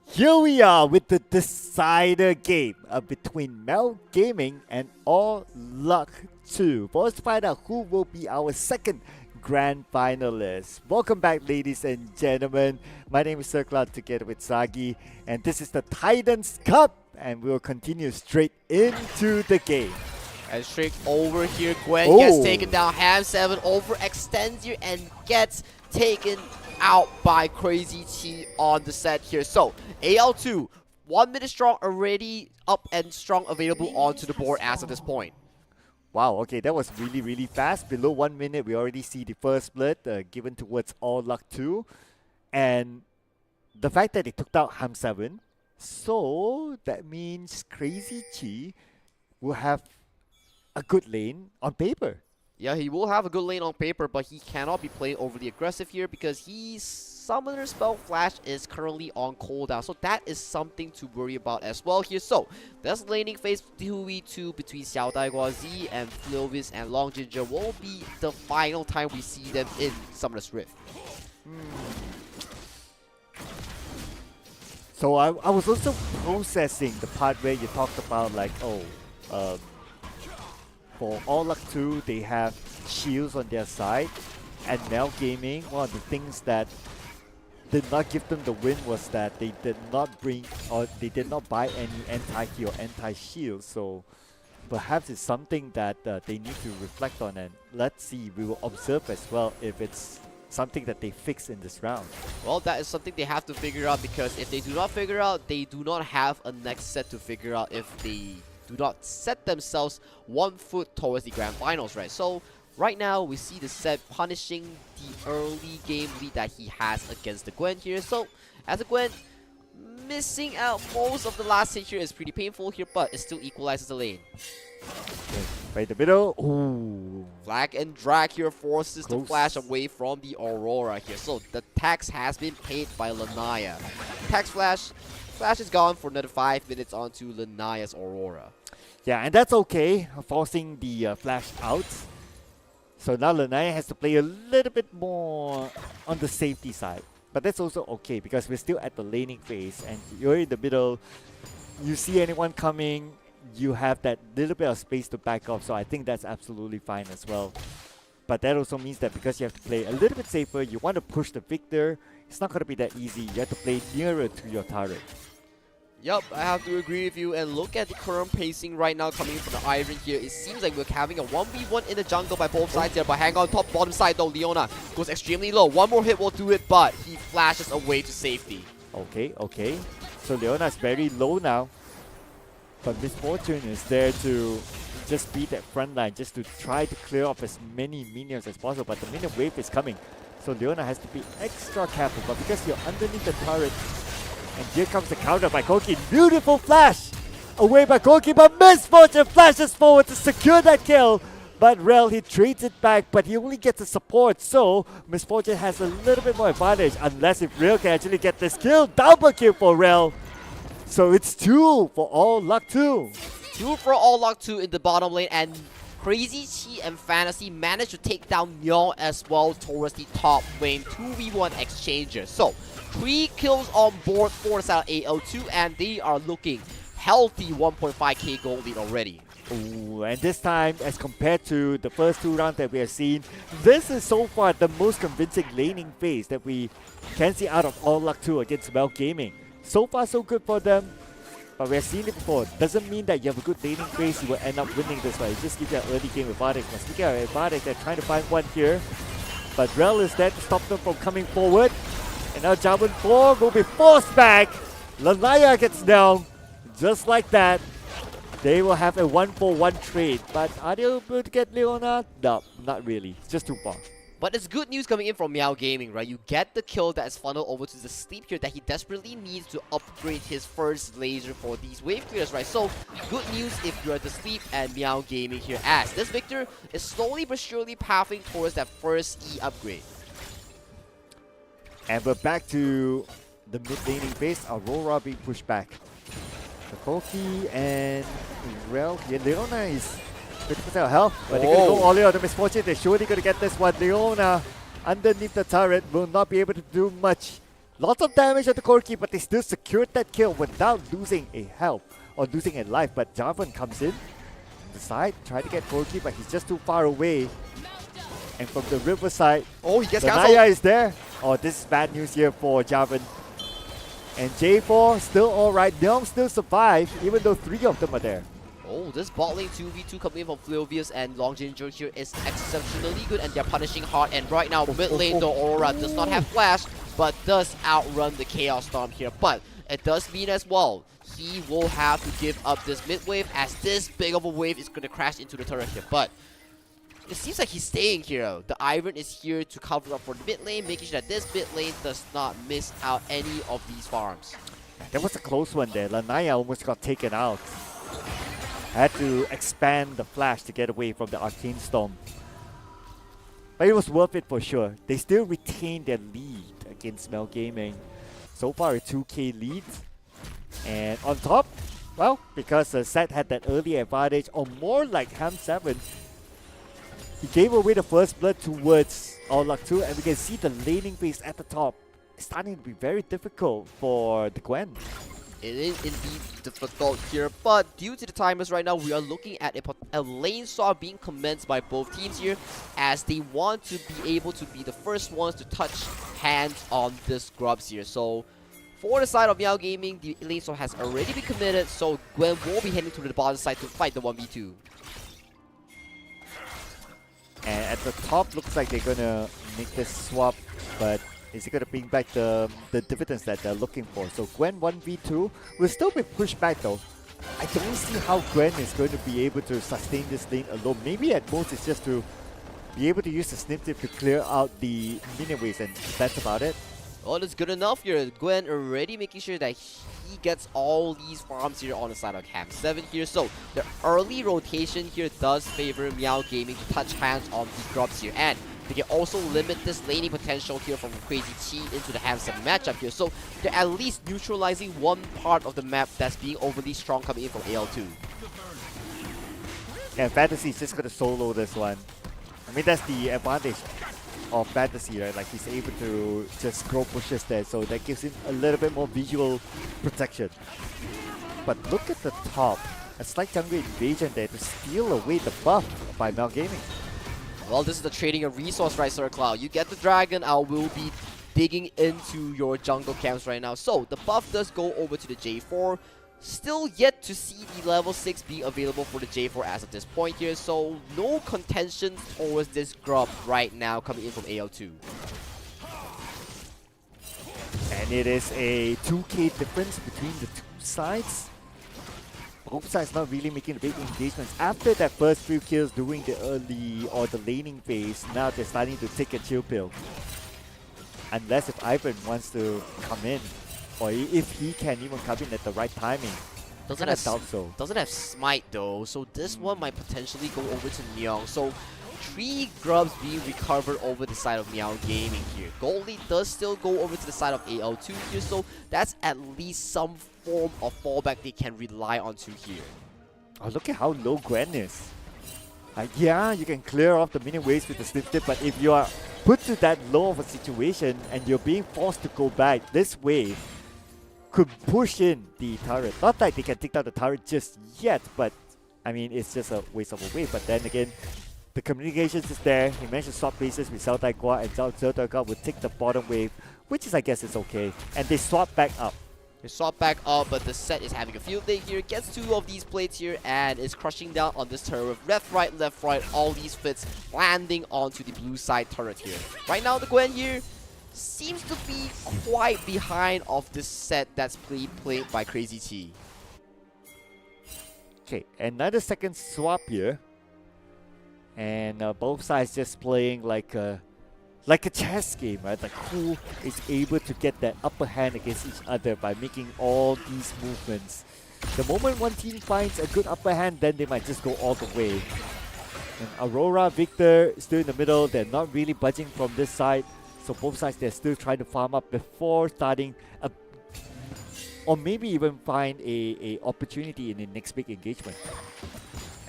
Here we are with the decider game between Mel Gaming and All Luck 2. For us to find out who will be our second grand finalist. Welcome back, ladies and gentlemen. My name is Circlad together with Sagi, and this is the Titans Cup, and we'll continue straight into the game. And straight over here, Gwen gets taken down. Ham7 overextends here and gets taken out by Crazy T on the set here. So AL2, 1 minute strong, already up and strong available onto the board as of this point. Wow, okay, that was really, really fast. Below 1 minute, we already see the first split given towards All Luck 2. And the fact that they took out Ham7, so that means Crazy T will have a good lane on paper. Yeah, he will have a good lane on paper, but he cannot be playing overly aggressive here because his Summoner Spell Flash is currently on cooldown. So that is something to worry about as well here. So this laning phase 2v2 between Xiao Daigua Z and Flovis and Long Ginger will be the final time we see them in Summoner's Rift. So I was also processing the part where you talked about like, for All Luck 2, they have shields on their side. And Mel Gaming, one of the things that did not give them the win was that they did not bring, or they did not buy any anti-heal or anti-shield. So perhaps it's something that they need to reflect on, and let's see, we will observe as well if it's something that they fix in this round. Well, that is something they have to figure out, because if they do not figure out, they do not have a next set to figure out if they do not set themselves 1 foot towards the grand finals, right? So right now we see the set punishing the early game lead that he has against the Gwen here. So As a Gwen, missing out most of the last hit here is pretty painful here, but it still equalizes the lane. Right in the middle. Ooh. Flag and drag here forces Close. the flash away from the Aurora here. So the tax has been paid by Lanaya. Tax flash is gone for another 5 minutes onto Lanaya's Aurora. Yeah, and that's okay, forcing the flash out. So now Lanaya has to play a little bit more on the safety side. But that's also okay because we're still at the laning phase and you're in the middle. You see anyone coming, you have that little bit of space to back off. So I think that's absolutely fine as well. But that also means that because you have to play a little bit safer, you want to push the Victor, it's not going to be that easy. You have to play nearer to your turret. Yup, I have to agree with you. And look at the current pacing right now coming from the Iron here. It seems like we're having a 1v1 in the jungle by both sides here. But hang on, top bottom side though, Leona goes extremely low. One more hit will do it, but he flashes away to safety. Okay, okay. So Leona's very low now. But Misfortune is there to just beat that front line, just to try to clear off as many minions as possible. But the minion wave is coming. So Leona has to be extra careful. But because you're underneath the turret, and here comes the counter by Koki. Beautiful flash! Away by Koki, but Misfortune flashes forward to secure that kill. But Rel, he trades it back, but he only gets the support. So Misfortune has a little bit more advantage, unless if Rel can actually get this kill. Double kill for Rel. So it's 2 for all luck 2. 2 for all luck 2 in the bottom lane, and Crazy Chi and Fantasy managed to take down Nyong as well towards the top lane. 2v1 exchanges. So 3 kills on board for the side of AO2, and they are looking healthy 1.5k gold lead already. Ooh, and this time, as compared to the first 2 rounds that we have seen, this is so far the most convincing laning phase that we can see out of All Luck 2 against Well Gaming. So far, so good for them. But we have seen it before. Doesn't mean that you have a good laning phase, you will end up winning this way. It just gives you an early game advantage. But speaking of advantage, they're trying to find one here. But Rel is there to stop them from coming forward. And now Jarvan 4 will be forced back. Lanaya gets down. Just like that. They will have a 1-for-1 trade. But are they able to get Leona? No, not really. It's just too far. But it's good news coming in from Meow Gaming, right? You get the kill that is funneled over to the sleep here that he desperately needs to upgrade his first laser for these wave clears, right? So, good news if you're the sleep and Meow Gaming here, as this Victor is slowly but surely pathing towards that first E upgrade. And we're back to the mid laning phase. Aurora being pushed back. The Koki and Rel here. Leona is 50% of health, but they're going to go all in on the Misfortune. They're surely going to get this one. Leona, underneath the turret, will not be able to do much. Lots of damage on the Koki, but they still secured that kill without losing a health or losing a life. But Jarvan comes in on the side, try to get Koki, but he's just too far away. And from the riverside, he gets Naya is there. Oh, this is bad news here for Jarvan. And J4 still alright. Nyong still survive, even though 3 of them are there. Oh, this bot lane 2v2 coming in from Fluvius and Long Ginger here is exceptionally good, and they're punishing hard. And right now, mid lane, the Aurora does not have flash, but does outrun the Chaos Storm here. But it does mean as well, he will have to give up this mid wave, as this big of a wave is going to crash into the turret here. But it seems like he's staying here. The Iron is here to cover up for the mid lane, making sure that this mid lane does not miss out any of these farms. That was a close one there. Lanaya almost got taken out. Had to expand the flash to get away from the Arcane Storm. But it was worth it for sure. They still retain their lead against Mel Gaming. So far a 2k lead. And on top, well, because Seth had that early advantage, or more like Ham7, he gave away the first blood towards All Luck 2, and we can see the laning phase at the top starting to be very difficult for the Gwen. It is indeed difficult here, but due to the timers right now, we are looking at a lane swap being commenced by both teams here, as they want to be able to be the first ones to touch hands on this grubs here. So for the side of Meow Gaming, the lane swap has already been committed, so Gwen will be heading to the bottom side to fight the 1v2. And at the top, looks like they're gonna make this swap, but is it gonna bring back the dividends that they're looking for? So Gwen 1v2 will still be pushed back though. I don't see how Gwen is going to be able to sustain this lane alone. Maybe at most it's just to be able to use the snip tip to clear out the minion waves, and that's about it. Well, it's good enough here. Gwen already making sure that he gets all these farms here on the side of Cam 7 here. So the early rotation here does favor Meow Gaming to touch hands on the grubs here. And they can also limit this laning potential here from Crazy Chi into the Ham 7 matchup here. So they're at least neutralizing one part of the map that's being overly strong coming in from AL2. Yeah, Fantasy is just going to solo this one. I mean, that's the advantage of Fantasy, right? Like, he's able to just throw pushes there, so that gives him a little bit more visual protection. But look at the top. A slight jungle invasion there to steal away the buff by Meow Gaming. Well, this is the trading a resource, right, Sir Cloud? You get the dragon, I will be digging into your jungle camps right now. So, the buff does go over to the J4. Still yet to see the level 6 being available for the J4 as of this point here. So, no contention towards this grub right now coming in from AL2. And it is a 2k difference between the two sides. Both sides not really making big engagements. After that first few kills during the early or the laning phase, now they're starting to take a chill pill. Unless if Ivan wants to come in, or if he can even come in at the right timing. Doesn't have smite though, so this one might potentially go over to Myung. So 3 grubs being recovered over the side of Meow Gaming here. Goldie does still go over to the side of AL2 here, so that's at least some form of fallback they can rely onto here. Oh, look at how low Gwen is. Yeah, you can clear off the minion waves with the slip tip, but if you are put to that low of a situation and you're being forced to go back, this wave could push in the turret. Not that they can take down the turret just yet, but I mean, it's just a waste of a wave. But then again, the communications is there. He managed to swap bases with Zhao Daigua, and Zhao Daigua will take the bottom wave, which is, I guess, is okay. And they swap back up. They swap back up, but the set is having a field day here. Gets 2 of these plates here and is crushing down on this turret. Left, right, all these fits landing onto the blue side turret here. Right now, the Gwen here seems to be quite behind of this set that's played by Crazy Chi. Okay, another second swap here. And both sides just playing like a chess game, right? Like who is able to get that upper hand against each other by making all these movements. The moment one team finds a good upper hand, then they might just go all the way. And Aurora, Victor still in the middle. They're not really budging from this side. So both sides, they're still trying to farm up before starting a, or maybe even find a opportunity in the next big engagement.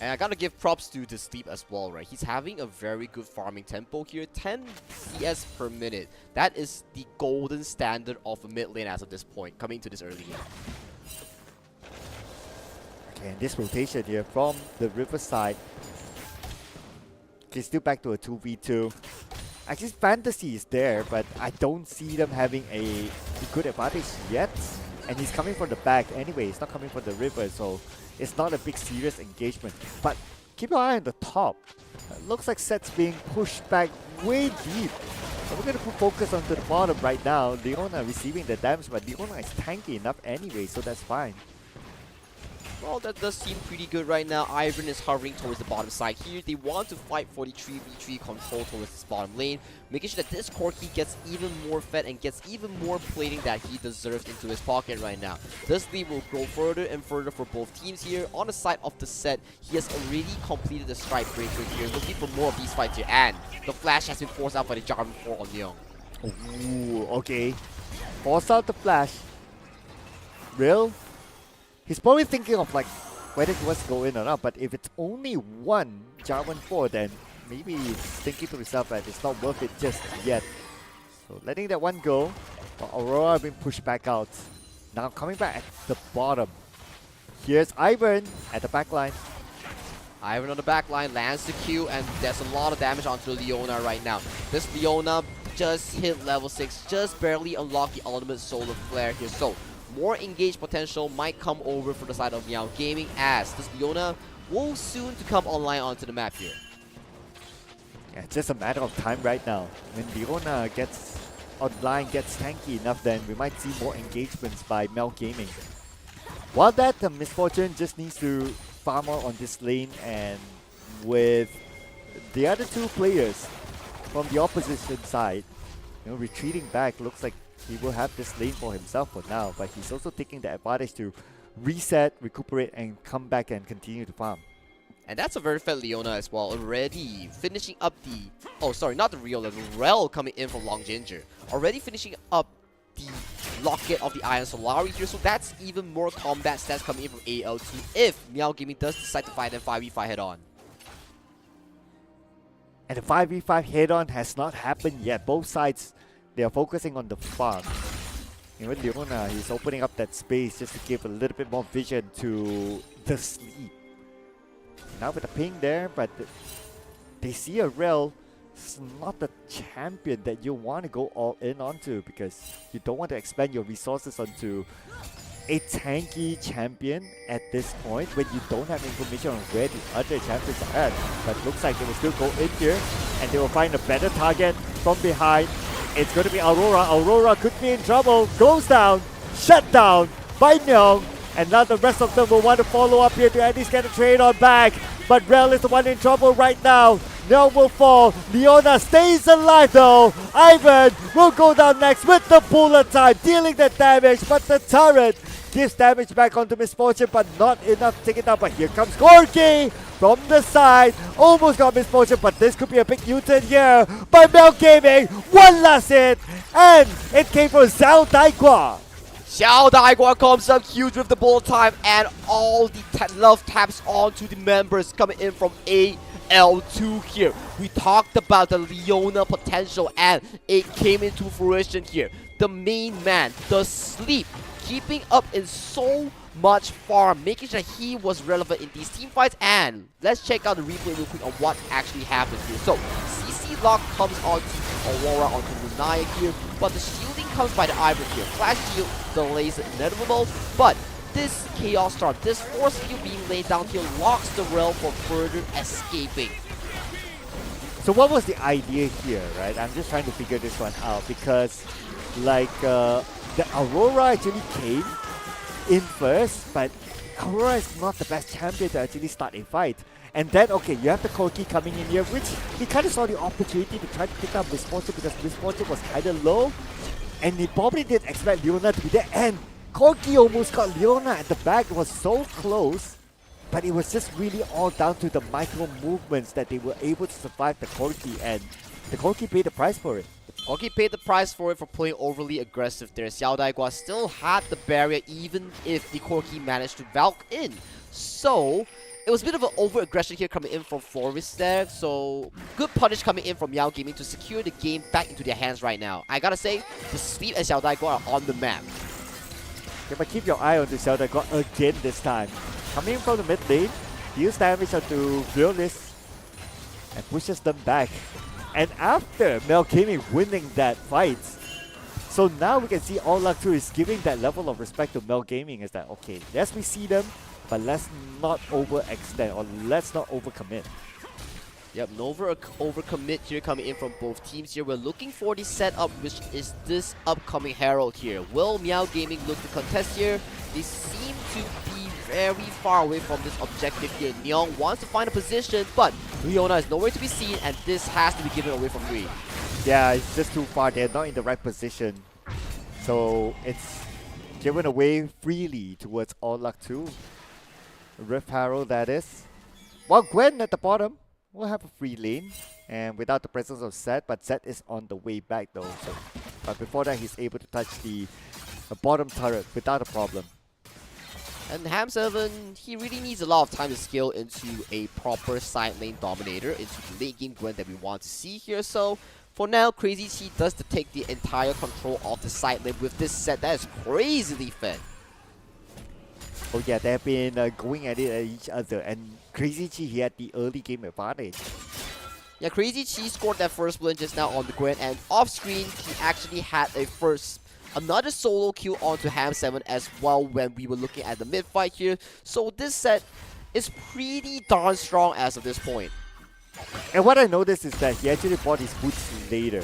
And I gotta give props to the Sleep as well, right? He's having a very good farming tempo here. 10 CS per minute. That is the golden standard of a mid lane as of this point, coming to this early game. Okay, and this rotation here from the Riverside. Okay, still back to a 2v2. Actually, Fantasy is there, but I don't see them having a good advantage yet. And he's coming from the back anyway. He's not coming from the river, so it's not a big serious engagement. But keep your eye on the top. Looks like Set's being pushed back way deep. So we're going to put focus onto the bottom right now. Leona receiving the damage, but Leona is tanky enough anyway, so that's fine. Well, that does seem pretty good right now. Ivan is hovering towards the bottom side here. They want to fight for the 3v3 control towards this bottom lane, making sure that this Corki gets even more fed and gets even more plating that he deserves into his pocket right now. This lead will grow further and further for both teams here. On the side of the set, he has already completed the strike breaker here, looking for more of these fights here. And the flash has been forced out by the Jarvan 4 on Leon. Ooh, okay. Force out the flash. Real? He's probably thinking of like whether he wants to go in or not, but if it's only one Jarvan 4, then maybe he's thinking to himself that it's not worth it just yet. So letting that one go, but Aurora being pushed back out. Now coming back at the bottom. Here's Ivan at the back line. Ivan on the back line lands the Q, and there's a lot of damage onto Leona right now. This Leona just hit level 6, just barely unlocked the ultimate solar flare here. So more engaged potential might come over for the side of Meow Gaming, as this Leona will soon to come online onto the map here. Yeah, it's just a matter of time right now. When Leona gets online, gets tanky enough, then we might see more engagements by Meow Gaming. While that, Misfortune just needs to farm out on this lane, and with the other two players from the opposition side, retreating back, looks like he will have this lane for himself for now, but he's also taking the advantage to reset, recuperate, and come back and continue to farm. And that's a very fed Leona as well, already finishing up the... Oh, sorry, not the Leona, the Rel coming in from Long Ginger. Already finishing up the Locket of the Iron Solari here, so that's even more combat stats coming in from AL2 if Meow Gaming does decide to fight them 5v5 head-on. And the 5v5 head-on has not happened yet. Both sides, they are focusing on the farm. Even Leona, he's opening up that space just to give a little bit more vision to the sleep. Now with the ping there, but they see a Rel. It's not the champion that you want to go all in onto, because you don't want to expend your resources onto a tanky champion at this point when you don't have information on where the other champions are at. But looks like they will still go in here and they will find a better target from behind. It's going to be Aurora. Aurora could be in trouble. Goes down. Shut down by Myung. And now the rest of them will want to follow up here to at least get a trade on back. But Rel is the one in trouble right now. Myung will fall. Leona stays alive though. Ivan will go down next with the bullet time, dealing the damage. But the turret gives damage back onto Misfortune, but not enough to take it down. But here comes Gorky from the side. Almost got Misfortune, but this could be a big U-turn here by Mel Gaming. One last hit, and it came from Xiao Daigua. Xiao Daigua comes up huge with the ball time, and all the love taps onto the members coming in from AL2 here. We talked about the Leona potential, and it came into fruition here. The main man, the Sleep, keeping up in so much farm, making sure he was relevant in these team fights. And let's check out the replay real quick on what actually happened here. So CC lock comes onto Aurora, onto Lunaya here, but the shielding comes by the Ivory here. Flash shield delays the inevitable, but this Chaos Storm, this force field being laid down here locks the Rel for further escaping. So what was the idea here, right? I'm just trying to figure this one out, because like the Aurora actually came in first, but Aurora is not the best champion to actually start a fight. And then, okay, you have the Corki coming in here, which he kind of saw the opportunity to try to pick up Misfortune because Misfortune was kind of low. And he probably didn't expect Leona to be there. And Corki almost got Leona at the back. It was so close. But it was just really all down to the micro movements that they were able to survive the Corki. And the Corki paid the price for it. Corki paid the price for it for playing overly aggressive there. Xiao Daigua still had the barrier even if the Corki managed to Valk in. So it was a bit of an over-aggression here coming in from Forvis there. So good punish coming in from Meow Gaming to secure the game back into their hands right now. I gotta say, the Sleep and Xiao Daigua are on the map. Yeah, but keep your eye on the Xiao Daigua again this time. Coming in from the mid lane, deals damage onto Fearless and pushes them back. And after Mel Gaming winning that fight, so now we can see All Luck 2 is giving that level of respect to Mel Gaming. Is that okay? Yes, we see them, but let's not overextend or let's not overcommit. Yep, no overcommit here coming in from both teams here. We're looking for the setup, which is this upcoming Herald here. Will Meow Gaming look to contest here? They seem to be very far away from this objective here. Nyong wants to find a position, but Leona is nowhere to be seen, and this has to be given away from Rui. Yeah, it's just too far. They're not in the right position. So it's given away freely towards All Luck 2. Rift Herald, that is. While Gwen at the bottom will have a free lane, and without the presence of Zed, but Zed is on the way back though. So, but before that, he's able to touch the bottom turret without a problem. And Ham7, he really needs a lot of time to scale into a proper side lane dominator, into the late game Gwen that we want to see here. So for now, Crazy Chi does take the entire control of the side lane with this set that is crazily fed. Oh yeah, they've been going at it at each other, and Crazy Chi, he had the early game advantage. Yeah, Crazy Chi scored that first win just now on the Gwen, and off screen, he actually had another solo kill onto Ham7 as well when we were looking at the mid fight here. So this set is pretty darn strong as of this point. And what I noticed is that he actually bought his boots later.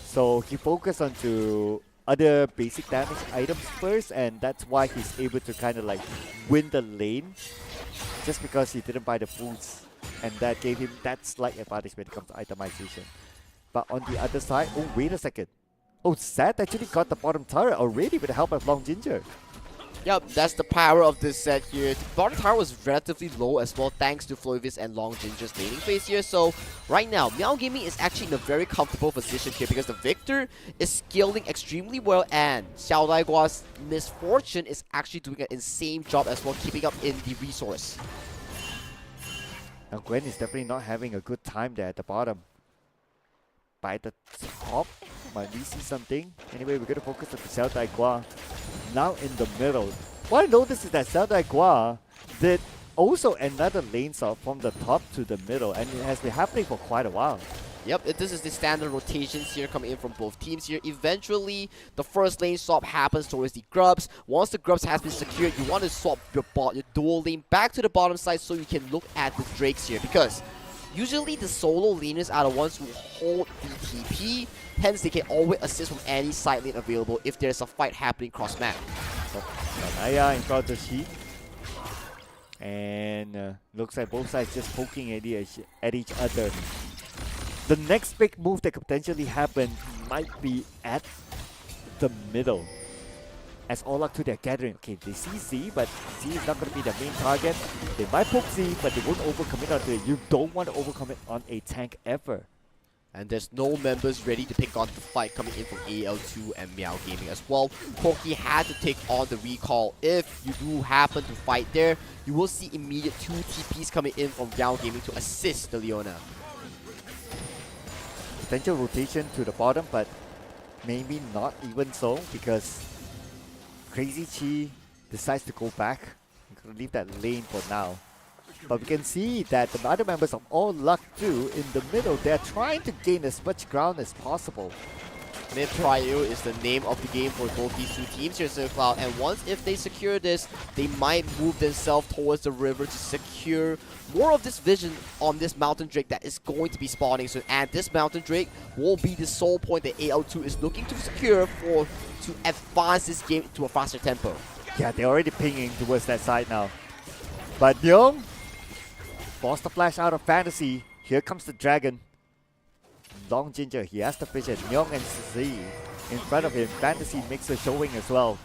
So he focused onto other basic damage items first, and that's why he's able to kind of like win the lane, just because he didn't buy the boots, and that gave him that slight advantage when it comes to itemization. But on the other side, oh wait a second, Oh, Seth actually got the bottom turret already with the help of Long Ginger. Yep, that's the power of this set here. The bottom tower was relatively low as well thanks to Floivis and Long Ginger's laning phase here. So right now, Meow Gaming is actually in a very comfortable position here because the Victor is scaling extremely well and Xiao Daigua's Misfortune is actually doing an insane job as well, keeping up in the resource. Now Gwen is definitely not having a good time there at the bottom. By the top, might we see something? Anyway, we're going to focus on the Xiao Daigua. Now in the middle. What I noticed is that Xiao Daigua did also another lane swap from the top to the middle, and it has been happening for quite a while. Yep, this is the standard rotations here coming in from both teams here. Eventually, the first lane swap happens towards the Grubs. Once the Grubs has been secured, you want to swap your dual lane back to the bottom side so you can look at the Drakes here, because usually the solo laners are the ones who hold the TP, hence they can always assist from any side lane available if there's a fight happening cross map. So, Naya in front of the sheep. And looks like both sides just poking at each other. The next big move that could potentially happen might be at the middle. As all up to their gathering. Okay, they see Z, but Z is not going to be the main target. They might poke Z, but they won't overcommit onto it. You don't want to overcommit on a tank ever. And there's no members ready to pick on the fight coming in from AL2 and Meow Gaming as well. Corki had to take on the recall. If you do happen to fight there, you will see immediate 2 TPs coming in from Meow Gaming to assist the Leona. Potential rotation to the bottom, but maybe not even so, because Crazy Chi decides to go back. I'm going to leave that lane for now. But we can see that the other members of All Luck 2 in the middle, they're trying to gain as much ground as possible. Mid Trio is the name of the game for both these two teams here, Cloud. And once if they secure this, they might move themselves towards the river to secure more of this vision on this Mountain Drake that is going to be spawning soon. And this Mountain Drake will be the sole point that AL2 is looking to secure to advance this game to a faster tempo. Yeah, they're already pinging towards that side now. But Young forced the flash out of Fantasy. Here comes the Dragon. Long Ginger, he has the vision. Myung and Z in front of him. Fantasy makes a showing as well.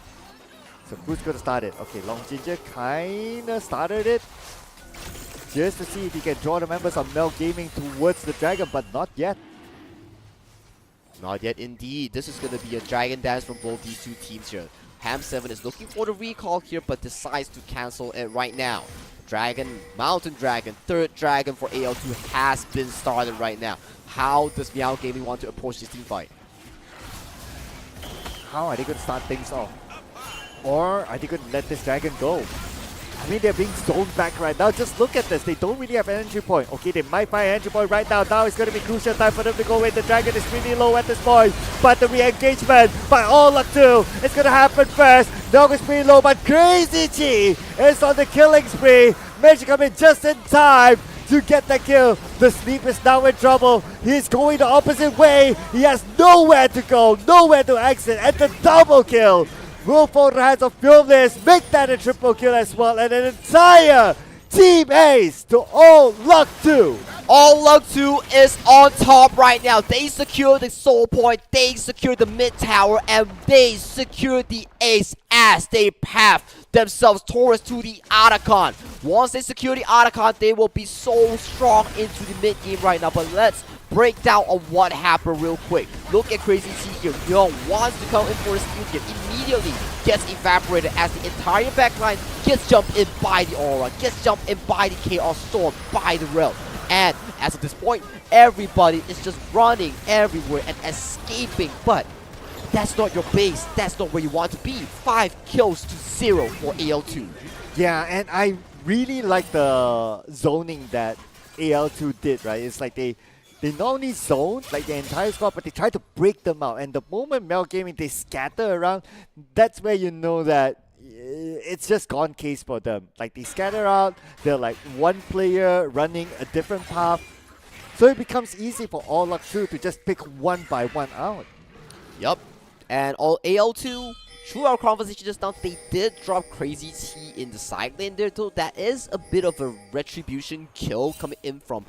So who's going to start it? Okay, Long Ginger kinda started it. Just to see if he can draw the members of Mel Gaming towards the Dragon, but not yet. Not yet indeed. This is going to be a Dragon Dance from both these two teams here. Ham7 is looking for the recall here, but decides to cancel it right now. Dragon, Mountain Dragon, third Dragon for AL2 has been started right now. How does Meow Gaming want to approach this team fight? How are they going to start things off? Or are they going to let this Dragon go? I mean, they're being zoned back right now. Just look at this. They don't really have an entry point. Okay, they might find an entry point right now. Now it's going to be crucial time for them to go in. The Dragon is really low at this point. But the re-engagement by All Luck 2 is going to happen first. Dog is pretty low, but Crazy Chi is on the killing spree. Managed to come in just in time to get the kill. The Sleep is now in trouble. He's going the opposite way. He has nowhere to go, nowhere to exit, and the double kill will fall in the hands of Fearless. Make that a triple kill as well, and an entire team ace to All Luck 2. All Luck 2 is on top right now. They secure the soul point, they secure the mid tower, and they secure the ace as they path themselves towards to the Otacon. Once they secure the Otacon, they will be so strong into the mid game right now. But let's break down on what happened real quick. Look at Crazy T here. Young wants to come in for the steal here. Immediately gets evaporated as the entire backline gets jumped in by the Aura, gets jumped in by the Chaos Storm, by the Rel. And as of this point, everybody is just running everywhere and escaping. But that's not your base. That's not where you want to be. 5 kills to 0 for AL2. Yeah, and I really like the zoning that AL2 did, right? It's like they not only zoned like the entire squad, but they try to break them out. And the moment Mel Gaming, they scatter around, that's where you know that it's just gone case for them. Like they scatter out, they're like one player running a different path. So it becomes easy for All Luck 2 to just pick one by one out. Yup. And all AL2, through our conversation just now, they did drop Crazy T in the side lane there, though that is a bit of a retribution kill coming in from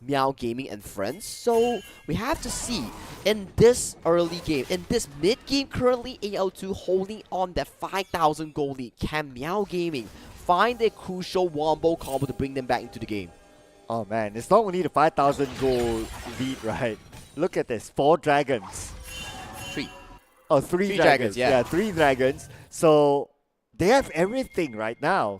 Meow Gaming and friends. So we have to see in this early game, in this mid game currently, AL2 holding on that 5,000 gold lead. Can Meow Gaming find a crucial wombo combo to bring them back into the game? Oh man, it's not only the 5,000 gold lead, right? Look at this, 4 dragons. 3. Oh, 3 3 dragons. yeah. 3 dragons. So they have everything right now.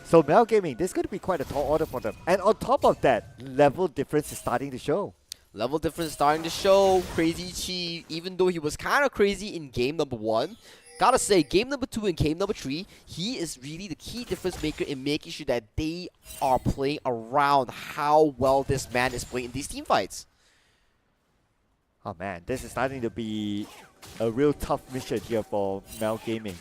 So Meow Gaming, this is going to be quite a tall order for them. And on top of that, level difference is starting to show. Level difference starting to show. Crazy Chi, even though he was kind of crazy in game number 1, gotta say, game number 2 and game number 3, he is really the key difference maker in making sure that they are playing around how well this man is playing in these team fights. Oh man, this is starting to be a real tough mission here for Meow Gaming.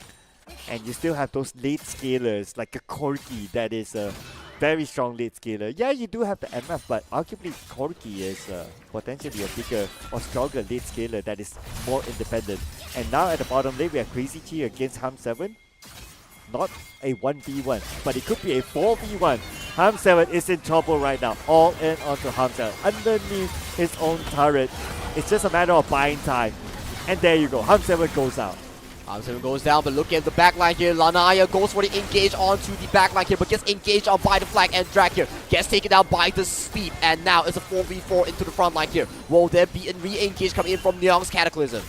And you still have those late scalers like a Corki that is a very strong late scaler. Yeah, you do have the MF, but arguably Corki is potentially a bigger or stronger late scaler that is more independent. And now at the bottom lane, we have Crazy Chi against Ham7. Not a 1v1, but it could be a 4v1. Ham7 is in trouble right now. All in onto Ham7 underneath his own turret. It's just a matter of buying time. And there you go, Ham7 goes out. Ham7 goes down, but look at the backline here. Lanaya goes for the engage onto the backline here, but gets engaged on by the flag and drag here. Gets taken down by the speed, and now it's a 4v4 into the front line here. Will there be a re-engage coming in from Nyong's Cataclysm?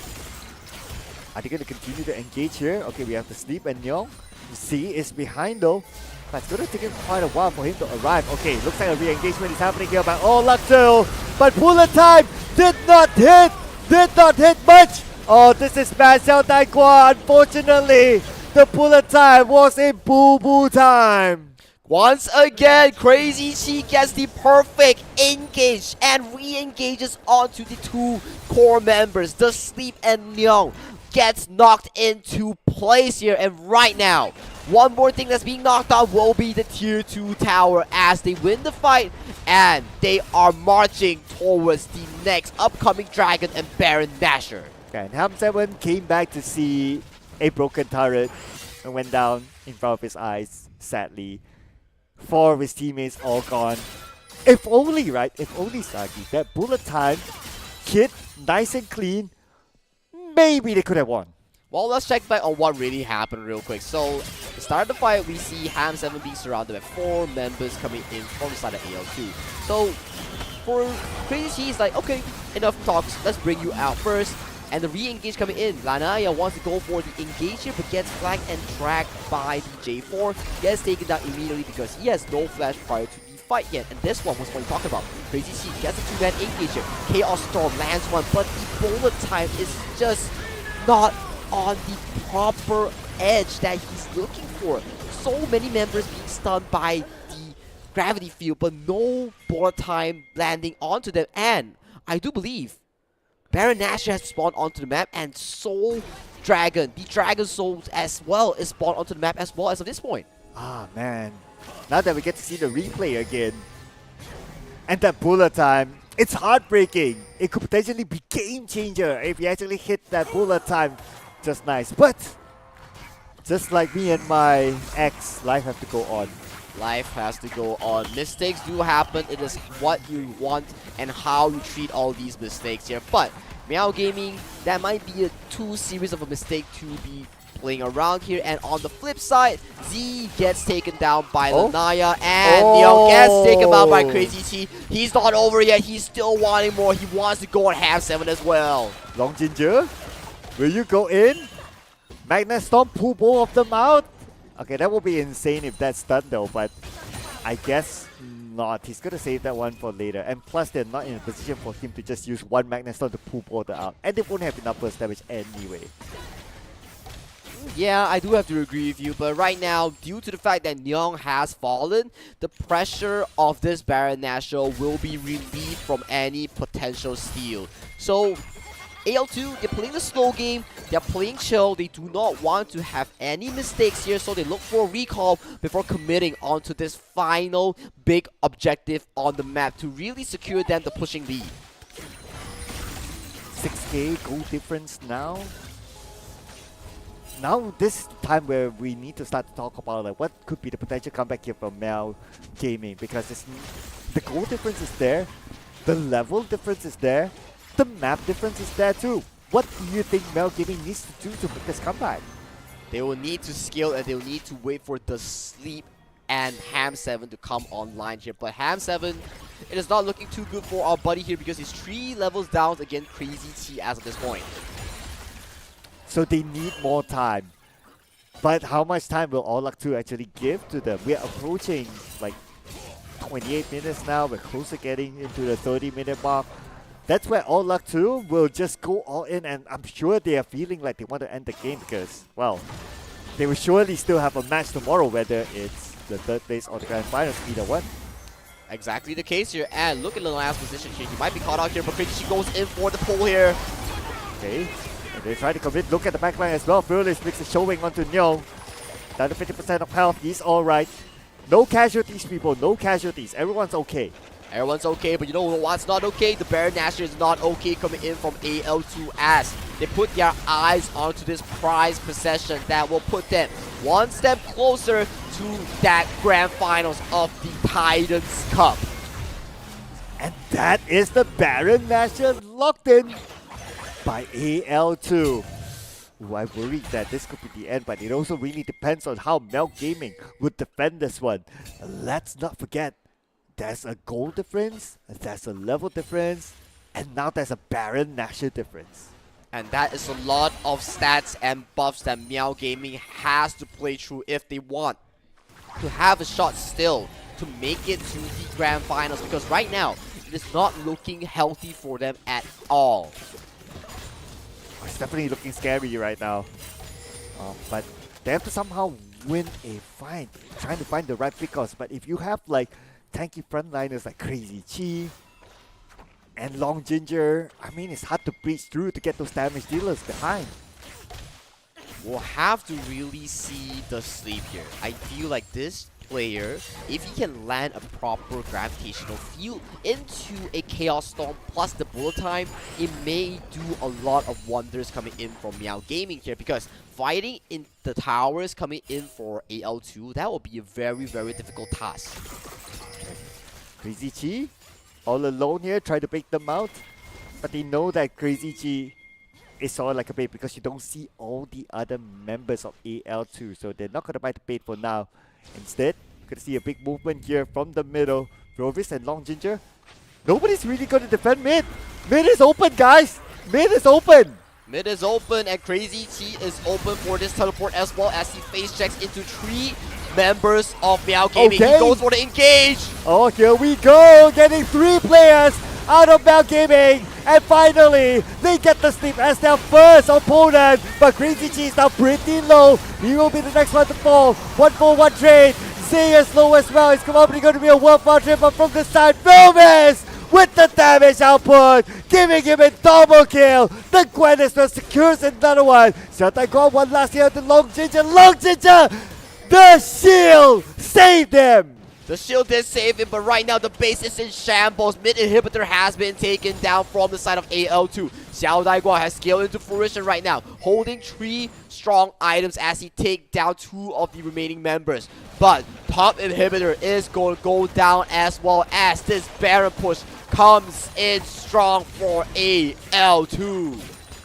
Are they going to continue to engage here? Okay, we have the Sleep and Nyong. Z is behind though. But it's going to take him quite a while for him to arrive. Okay, looks like a re-engagement is happening here by all luck too. But bullet time did not hit! Did not hit much! Oh, this is bad Xiao Daiguan. Unfortunately, the bullet time was in boo-boo time. Once again, Crazy Chi gets the perfect engage and re-engages onto the 2 core members, the Sleep and Nyong. Gets knocked into place here, and right now, one more thing that's being knocked out will be the tier 2 tower as they win the fight and they are marching towards the next upcoming Dragon and Baron Nashor. And Ham7 came back to see a broken turret and went down in front of his eyes, sadly. 4 of his teammates all gone. If only, right? If only, Sagi, that bullet time hit nice and clean, maybe they could have won. Well, let's check back on what really happened real quick. So, to start the fight, we see Ham7 being surrounded by 4 members coming in from the side of AL2. So, for Crazy Chi, it's like, okay, enough talks, let's bring you out first. And the re-engage coming in. Lanaya wants to go for the engage here, but gets flanked and dragged by the J4. Gets taken down immediately because he has no flash prior to the fight yet. And this one was what we talked about. Crazy Chi gets a 2-man engage here. Chaos Storm lands one, but the bullet time is just not on the proper edge that he's looking for. So many members being stunned by the gravity field, but no bullet time landing onto them. And I do believe Baron Nashor has spawned onto the map, and Soul Dragon, the Dragon Souls as well, is spawned onto the map as well as of this point. Ah, man. Now that we get to see the replay again, and that bullet time, it's heartbreaking. It could potentially be game changer if you actually hit that bullet time just nice. But, just like me and my ex, life have to go on. Life has to go on. Mistakes do happen. It is what you want and how you treat all these mistakes here. But Meow Gaming, that might be a too serious of a mistake to be playing around here. And on the flip side, Z gets taken down by Lanaya, and Neo gets taken out by Crazy Chi. He's not over yet. He's still wanting more. He wants to go and have 7 as well. Long Ginger, will you go in? Magnet Storm pull both of them out? Okay, that would be insane if that's done though, but I guess not. He's going to save that one for later. And plus, they're not in a position for him to just use one Magnet Storm to pull both out. And they won't have enough burst damage anyway. Yeah, I do have to agree with you, but right now, due to the fact that Nyong has fallen, the pressure of this Baron Nashor will be relieved from any potential steal. So, AL2, they're playing the slow game, they're playing chill, they do not want to have any mistakes here, so they look for a recall before committing onto this final big objective on the map to really secure them the pushing lead. 6k goal difference now. Now this is the time where we need to start to talk about like what could be the potential comeback here from Meow Gaming, because the goal difference is there, The level difference is there. The map difference is there too. What do you think Mel Gaming needs to do to make this comeback? They will need to scale and they will need to wait for the Sleep and Ham7 to come online here. But Ham7, it is not looking too good for our buddy here because he's 3 levels down against Crazy T as of this point. So they need more time. But how much time will All Luck 2 actually give to them? We are approaching like 28 minutes now. We're close to getting into the 30-minute mark. That's where All Luck 2 will just go all in, and I'm sure they are feeling like they want to end the game because, well, they will surely still have a match tomorrow, whether it's the third place or the grand finals, either one. Exactly the case here, and look at the last position here. He might be caught out here, but Crazy T goes in for the pull here. Okay, and they try to commit. Look at the backline as well. Fearless makes a showing onto Nyo. Down to 50% of health, he's alright. No casualties, people, no casualties. Everyone's okay. Everyone's okay, but you know what's not okay? The Baron Nashor is not okay coming in from AL2 as they put their eyes onto this prize possession that will put them one step closer to that grand finals of the Titans Cup. And that is the Baron Nashor locked in by AL2. Ooh, I worried that this could be the end, but it also really depends on how Mel Gaming would defend this one. Let's not forget, there's a goal difference, there's a level difference, and now there's a Baron Nashor difference. And that is a lot of stats and buffs that Meow Gaming has to play through if they want to have a shot still to make it to the grand finals, because right now it is not looking healthy for them at all. It's definitely looking scary right now. But they have to somehow win a fight, trying to find the right pickers. But if you have like tanky frontliners like Crazy Chi and Long Ginger, I mean, it's hard to breach through to get those damage dealers behind. We'll have to really see the Sleep here. I feel like this player, if he can land a proper gravitational field into a Chaos Storm plus the bullet time, it may do a lot of wonders coming in from Meow Gaming here, because fighting in the towers coming in for AL2, that will be a very, very difficult task. Crazy Chi, all alone here, try to bait them out. But they know that Crazy Chi is sort of like a bait because you don't see all the other members of AL2. So they're not going to bite the bait for now. Instead, you're going to see a big movement here from the middle. Rovis and Long Ginger. Nobody's really going to defend mid. Mid is open, guys. Mid is open. Mid is open and Crazy T is open for this teleport as well as he face checks into 3 members of Meow Gaming. Okay. He goes for the engage. Oh, here we go. Getting 3 players out of Meow Gaming. And finally, they get the Sleep as their first opponent. But Crazy Chi is now pretty low. He will be the next one to fall. 1-for-1 trade. Zay is low as well. It's probably going to be a 1-for-1 trade, but from the side, Vilvis with the damage output, giving him a double kill. The Gwen as well secures another one. Xiaotai got one last here to Long Ginger. Long Ginger! The shield saved him! The shield did save him, but right now the base is in shambles. Mid inhibitor has been taken down from the side of AL2. Xiao Daiguo has scaled into fruition right now, holding 3 strong items as he takes down 2 of the remaining members. But top inhibitor is going to go down as well as this Baron push comes in strong for AL2.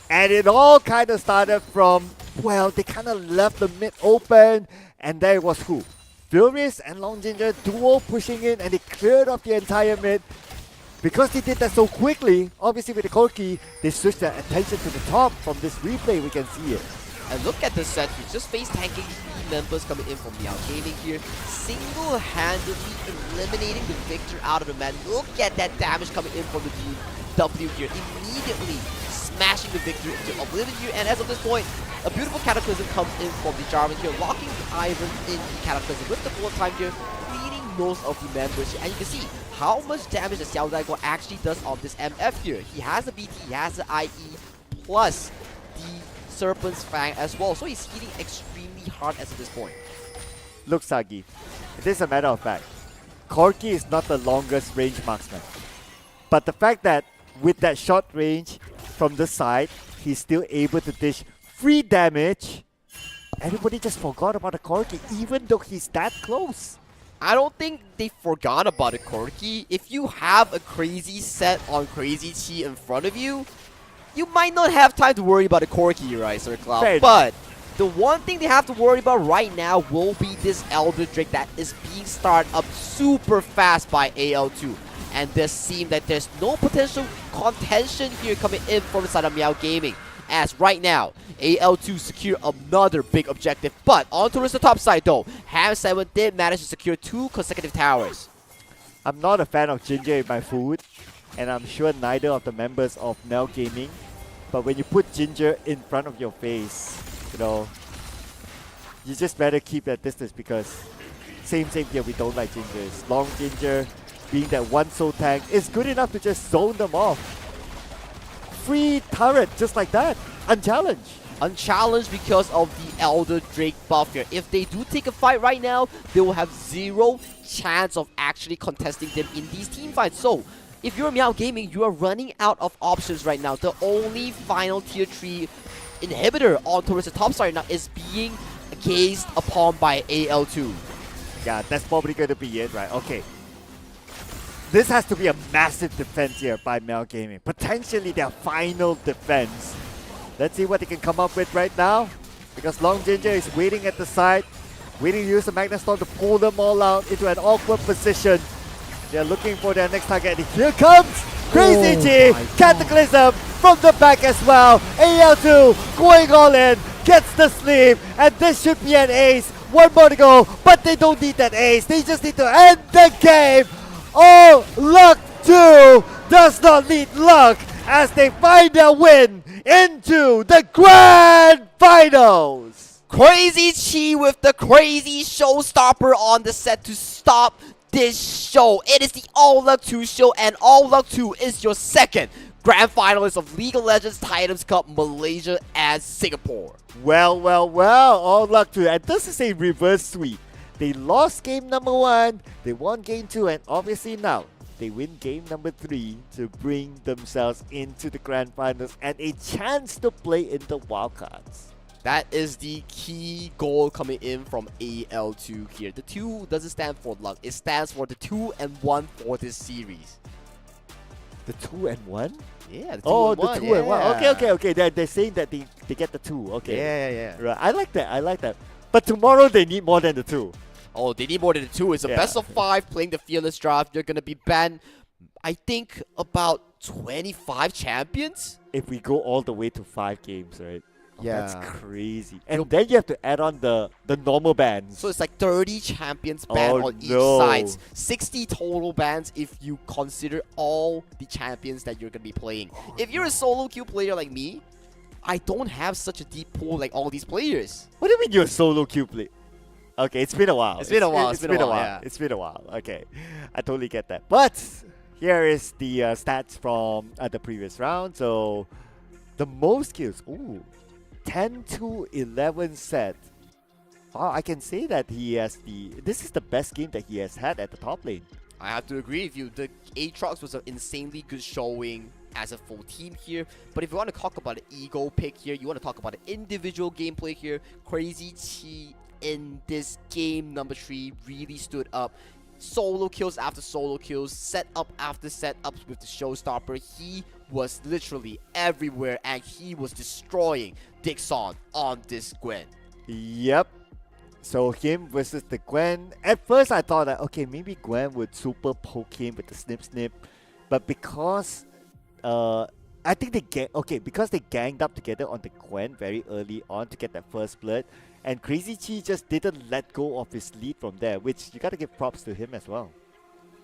And it all kind of started from, well, they kind of left the mid open, and there was who? Furious and Long Ginger duo pushing in, and they cleared off the entire mid. Because they did that so quickly, obviously with the Corki, they switched their attention to the top. From this replay, we can see it. And look at the sentry, just face tanking 3 members coming in from Meow Gaming here, single-handedly eliminating the Victor out of the man. Look at that damage coming in from the W here, immediately smashing the Victor into Oblivion here. And as of this point, a beautiful Cataclysm comes in from the Jarvan here, locking the Ivan in the Cataclysm with the bullet time here, bleeding most of the members here. And you can see how much damage that Xiao Daiguo actually does on this MF here. He has a BT, he has the IE, plus the Serpent's Fang as well. So he's hitting extremely hard as of this point. Look, Sagi, it is a matter of fact. Corki is not the longest range marksman. But the fact that with that short range from the side, he's still able to dish free damage. Everybody just forgot about the Corki, even though he's that close. I don't think they forgot about it, Corky. If you have a crazy set on Crazy Chi in front of you, you might not have time to worry about a Corky, right, Sir Cloud? But the one thing they have to worry about right now will be this Elder Drake that is being started up super fast by AL2. And this seems that there's no potential contention here coming in from the side of Meow Gaming. As right now, AL2 secure another big objective. But on towards the top side though, Ham7 did manage to secure 2 consecutive towers. I'm not a fan of ginger in my food, and I'm sure neither of the members of Meow Gaming. But when you put ginger in front of your face, you know, you just better keep that distance because same here, we don't like gingers. Long ginger, being that one soul tank, is good enough to just zone them off. Free turret, just like that, unchallenged. Unchallenged because of the Elder Drake buff here. If they do take a fight right now, they will have 0 chance of actually contesting them in these team fights. So, if you're Meow Gaming, you are running out of options right now. The only final tier 3 inhibitor on towards the top side now is being gazed upon by AL2. Yeah, that's probably going to be it, right? Okay. This has to be a massive defense here by Meow Gaming. Potentially their final defense. Let's see what they can come up with right now. Because Long Ginger is waiting at the side. Waiting to use the Magnet Storm to pull them all out into an awkward position. They're looking for their next target. And here comes Crazy Chi! Cataclysm from the back as well. AL2 going all in. Gets the sleep. And this should be an ace. One more to go. But they don't need that ace. They just need to end the game. Oh, Luck 2 does not need luck as they find their win into the Grand Finals. Crazy Chi with the crazy showstopper on the set to stop this show. It is the All Luck 2 show, and All Luck 2 is your second Grand Finalist of League of Legends Titans Cup Malaysia and Singapore. Well, All Luck 2, and this is a reverse sweep. They lost game number 1, they won game 2, and obviously now they win game number 3 to bring themselves into the Grand Finals and a chance to play in the wildcards. That is the key goal coming in from AL2 here. The 2 doesn't stand for luck, it stands for the 2 and 1 for this series. The 2 and 1? Yeah, the 2 and 1. The 2 and 1. Okay. They're saying that they get the 2. Okay. Yeah. Right. I like that. But tomorrow they need more than the 2. Oh, they need more than the 2. It's a best of 5 playing the Fearless Draft. You're going to be banned, I think, about 25 champions? If we go all the way to 5 games, right? Yeah. That's crazy. And then you have to add on the normal bans. So it's like 30 champions banned on each side. 60 total bans if you consider all the champions that you're going to be playing. If you're a solo queue player like me, I don't have such a deep pool like all these players. What do you mean you're a solo queue player? Okay, it's been a while. It's been a while. Yeah. It's been a while. Okay, I totally get that. But here is the stats from the previous round. So the most kills, 10 to 11 set. Wow, I can say that this is the best game that he has had at the top lane. I have to agree with you. The Aatrox was an insanely good showing as a full team here. But if you want to talk about an ego pick here, you want to talk about an individual gameplay here, Crazy Chi in this game number 3 really stood up. Solo kills after solo kills, setup after setups with the showstopper. He was literally everywhere and he was destroying Dixon on this Gwen. Yep. So him versus the Gwen. At first I thought that, okay, maybe Gwen would super poke him with the snip. But because I think because they ganged up together on the Gwen very early on to get that first blood, and Crazy Chi just didn't let go of his lead from there, which you gotta give props to him as well.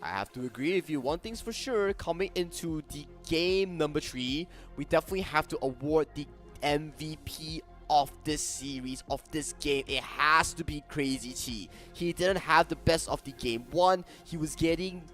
I have to agree with you. One thing's for sure, coming into the game number 3, we definitely have to award the MVP of this series, of this game. It has to be Crazy Chi. He didn't have the best of the game 1. He was getting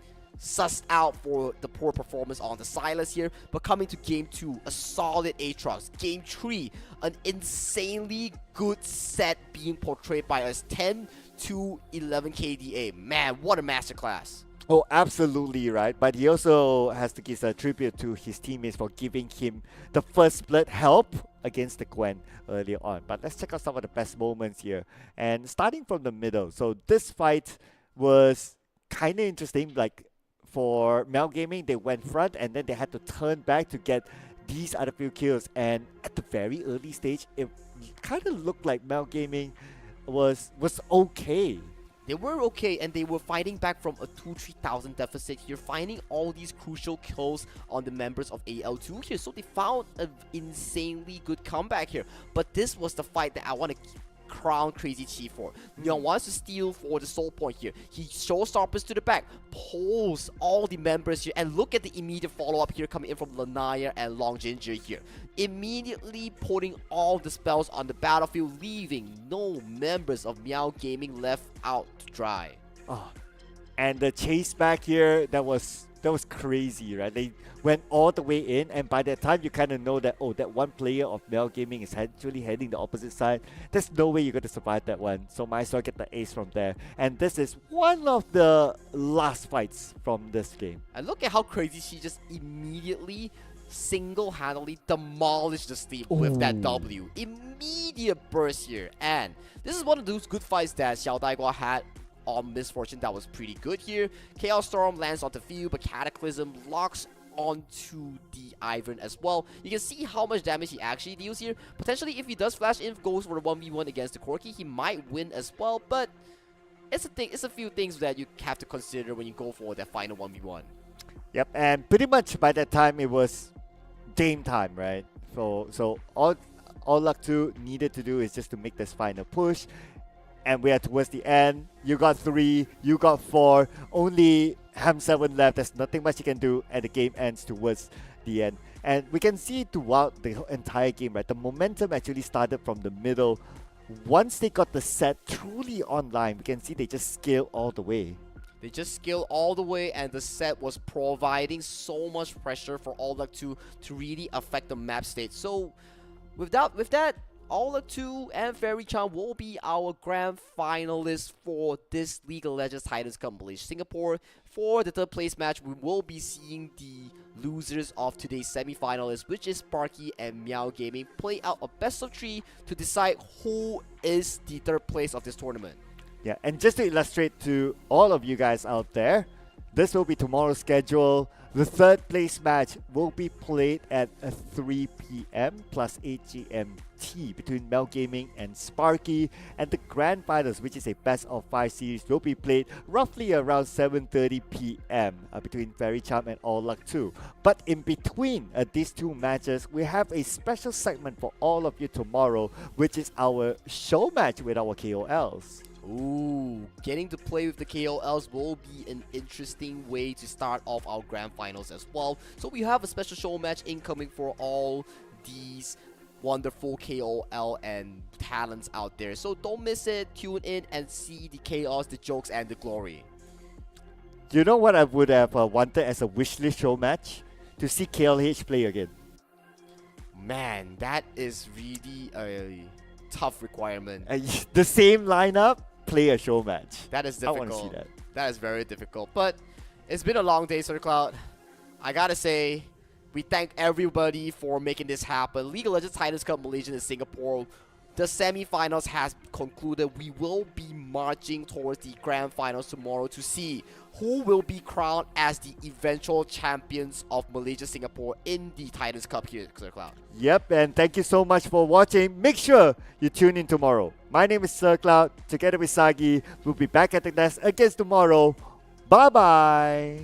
sussed out for the poor performance on the Silas here, but coming to game 2, a solid Aatrox. Game 3, an insanely good set being portrayed by us, 10 to 11 KDA. Man, what a masterclass. Oh, absolutely right. But he also has to give a tribute to his teammates for giving him the first blood help against the Gwen earlier on. But let's check out some of the best moments here. And starting from the middle. So this fight was kind of interesting. Like for Mel Gaming, they went front and then they had to turn back to get these other few kills. And at the very early stage, it kind of looked like Mel Gaming was okay. They were okay, and they were fighting back from a 2,000-3,000 deficit here, finding all these crucial kills on the members of AL2 here. So they found an insanely good comeback here. But this was the fight that I want to crown Crazy Chief for. Neon wants to steal for the soul point here. He showstoppers to the back, pulls all the members here, and look at the immediate follow-up here coming in from Lanaya and Long Ginger here. Immediately putting all the spells on the battlefield, leaving no members of Meow Gaming left out to dry. Oh, and the chase back here, that was crazy, right? They went all the way in, and by that time you kind of know that, oh, that one player of Mel Gaming is actually heading the opposite side. There's no way you're going to survive that one, so might as well get the ace from there. And this is one of the last fights from this game. And look at how crazy she just immediately single-handedly demolished the Steep with that W. Immediate burst here. And this is one of those good fights that Xiao Daigua had on Misfortune that was pretty good here. Chaos Storm lands on the field, but Cataclysm locks onto the Ivern as well. You can see how much damage he actually deals here. Potentially, if he does flash in, goes for the 1v1 against the Corki, he might win as well, but it's a few things that you have to consider when you go for that final 1v1. Yep, and pretty much by that time it was game time, right? So all Luck 2 needed to do is just to make this final push. And we are towards the end. You got 3, you got 4, only Ham7 left. There's nothing much you can do, and the game ends towards the end. And we can see throughout the entire game, right? The momentum actually started from the middle. Once they got the set truly online, we can see they just scale all the way. They just scaled all the way, and the set was providing so much pressure for All Luck 2 to really affect the map state. So with that, All Luck 2 and Fairy Charm will be our grand finalists for this League of Legends Titans Cup Malaysia Singapore. For the third place match, we will be seeing the losers of today's semi-finalists, which is Sparky and Meow Gaming, play out a best of 3 to decide who is the third place of this tournament. Yeah, and just to illustrate to all of you guys out there, this will be tomorrow's schedule. The third place match will be played at 3 p.m. plus 8 GMT between Mel Gaming and Sparky. And the grand finals, which is a best of 5 series, will be played roughly around 7:30 p.m. Between Fairy Charm and All Luck 2. But in between these two matches, we have a special segment for all of you tomorrow, which is our show match with our KOLs. Ooh, getting to play with the KOLs will be an interesting way to start off our grand finals as well. So we have a special show match incoming for all these wonderful KOL and talents out there. So don't miss it. Tune in and see the chaos, the jokes, and the glory. Do you know what I would have wanted as a wishlist show match? To see KLH play again. Man, that is really a tough requirement. The same lineup, play a show match. That is difficult. I want to see that. That is very difficult. But it's been a long day, Sir Cloud. I gotta say, we thank everybody for making this happen. League of Legends Titans Cup Malaysia in Singapore. The semi-finals has concluded. We will be marching towards the grand finals tomorrow to see who will be crowned as the eventual champions of Malaysia Singapore in the Titans Cup here, Sir Cloud. Yep, and thank you so much for watching. Make sure you tune in tomorrow. My name is Sir Cloud. Together with Sagi, we'll be back at the desk again tomorrow. Bye-bye.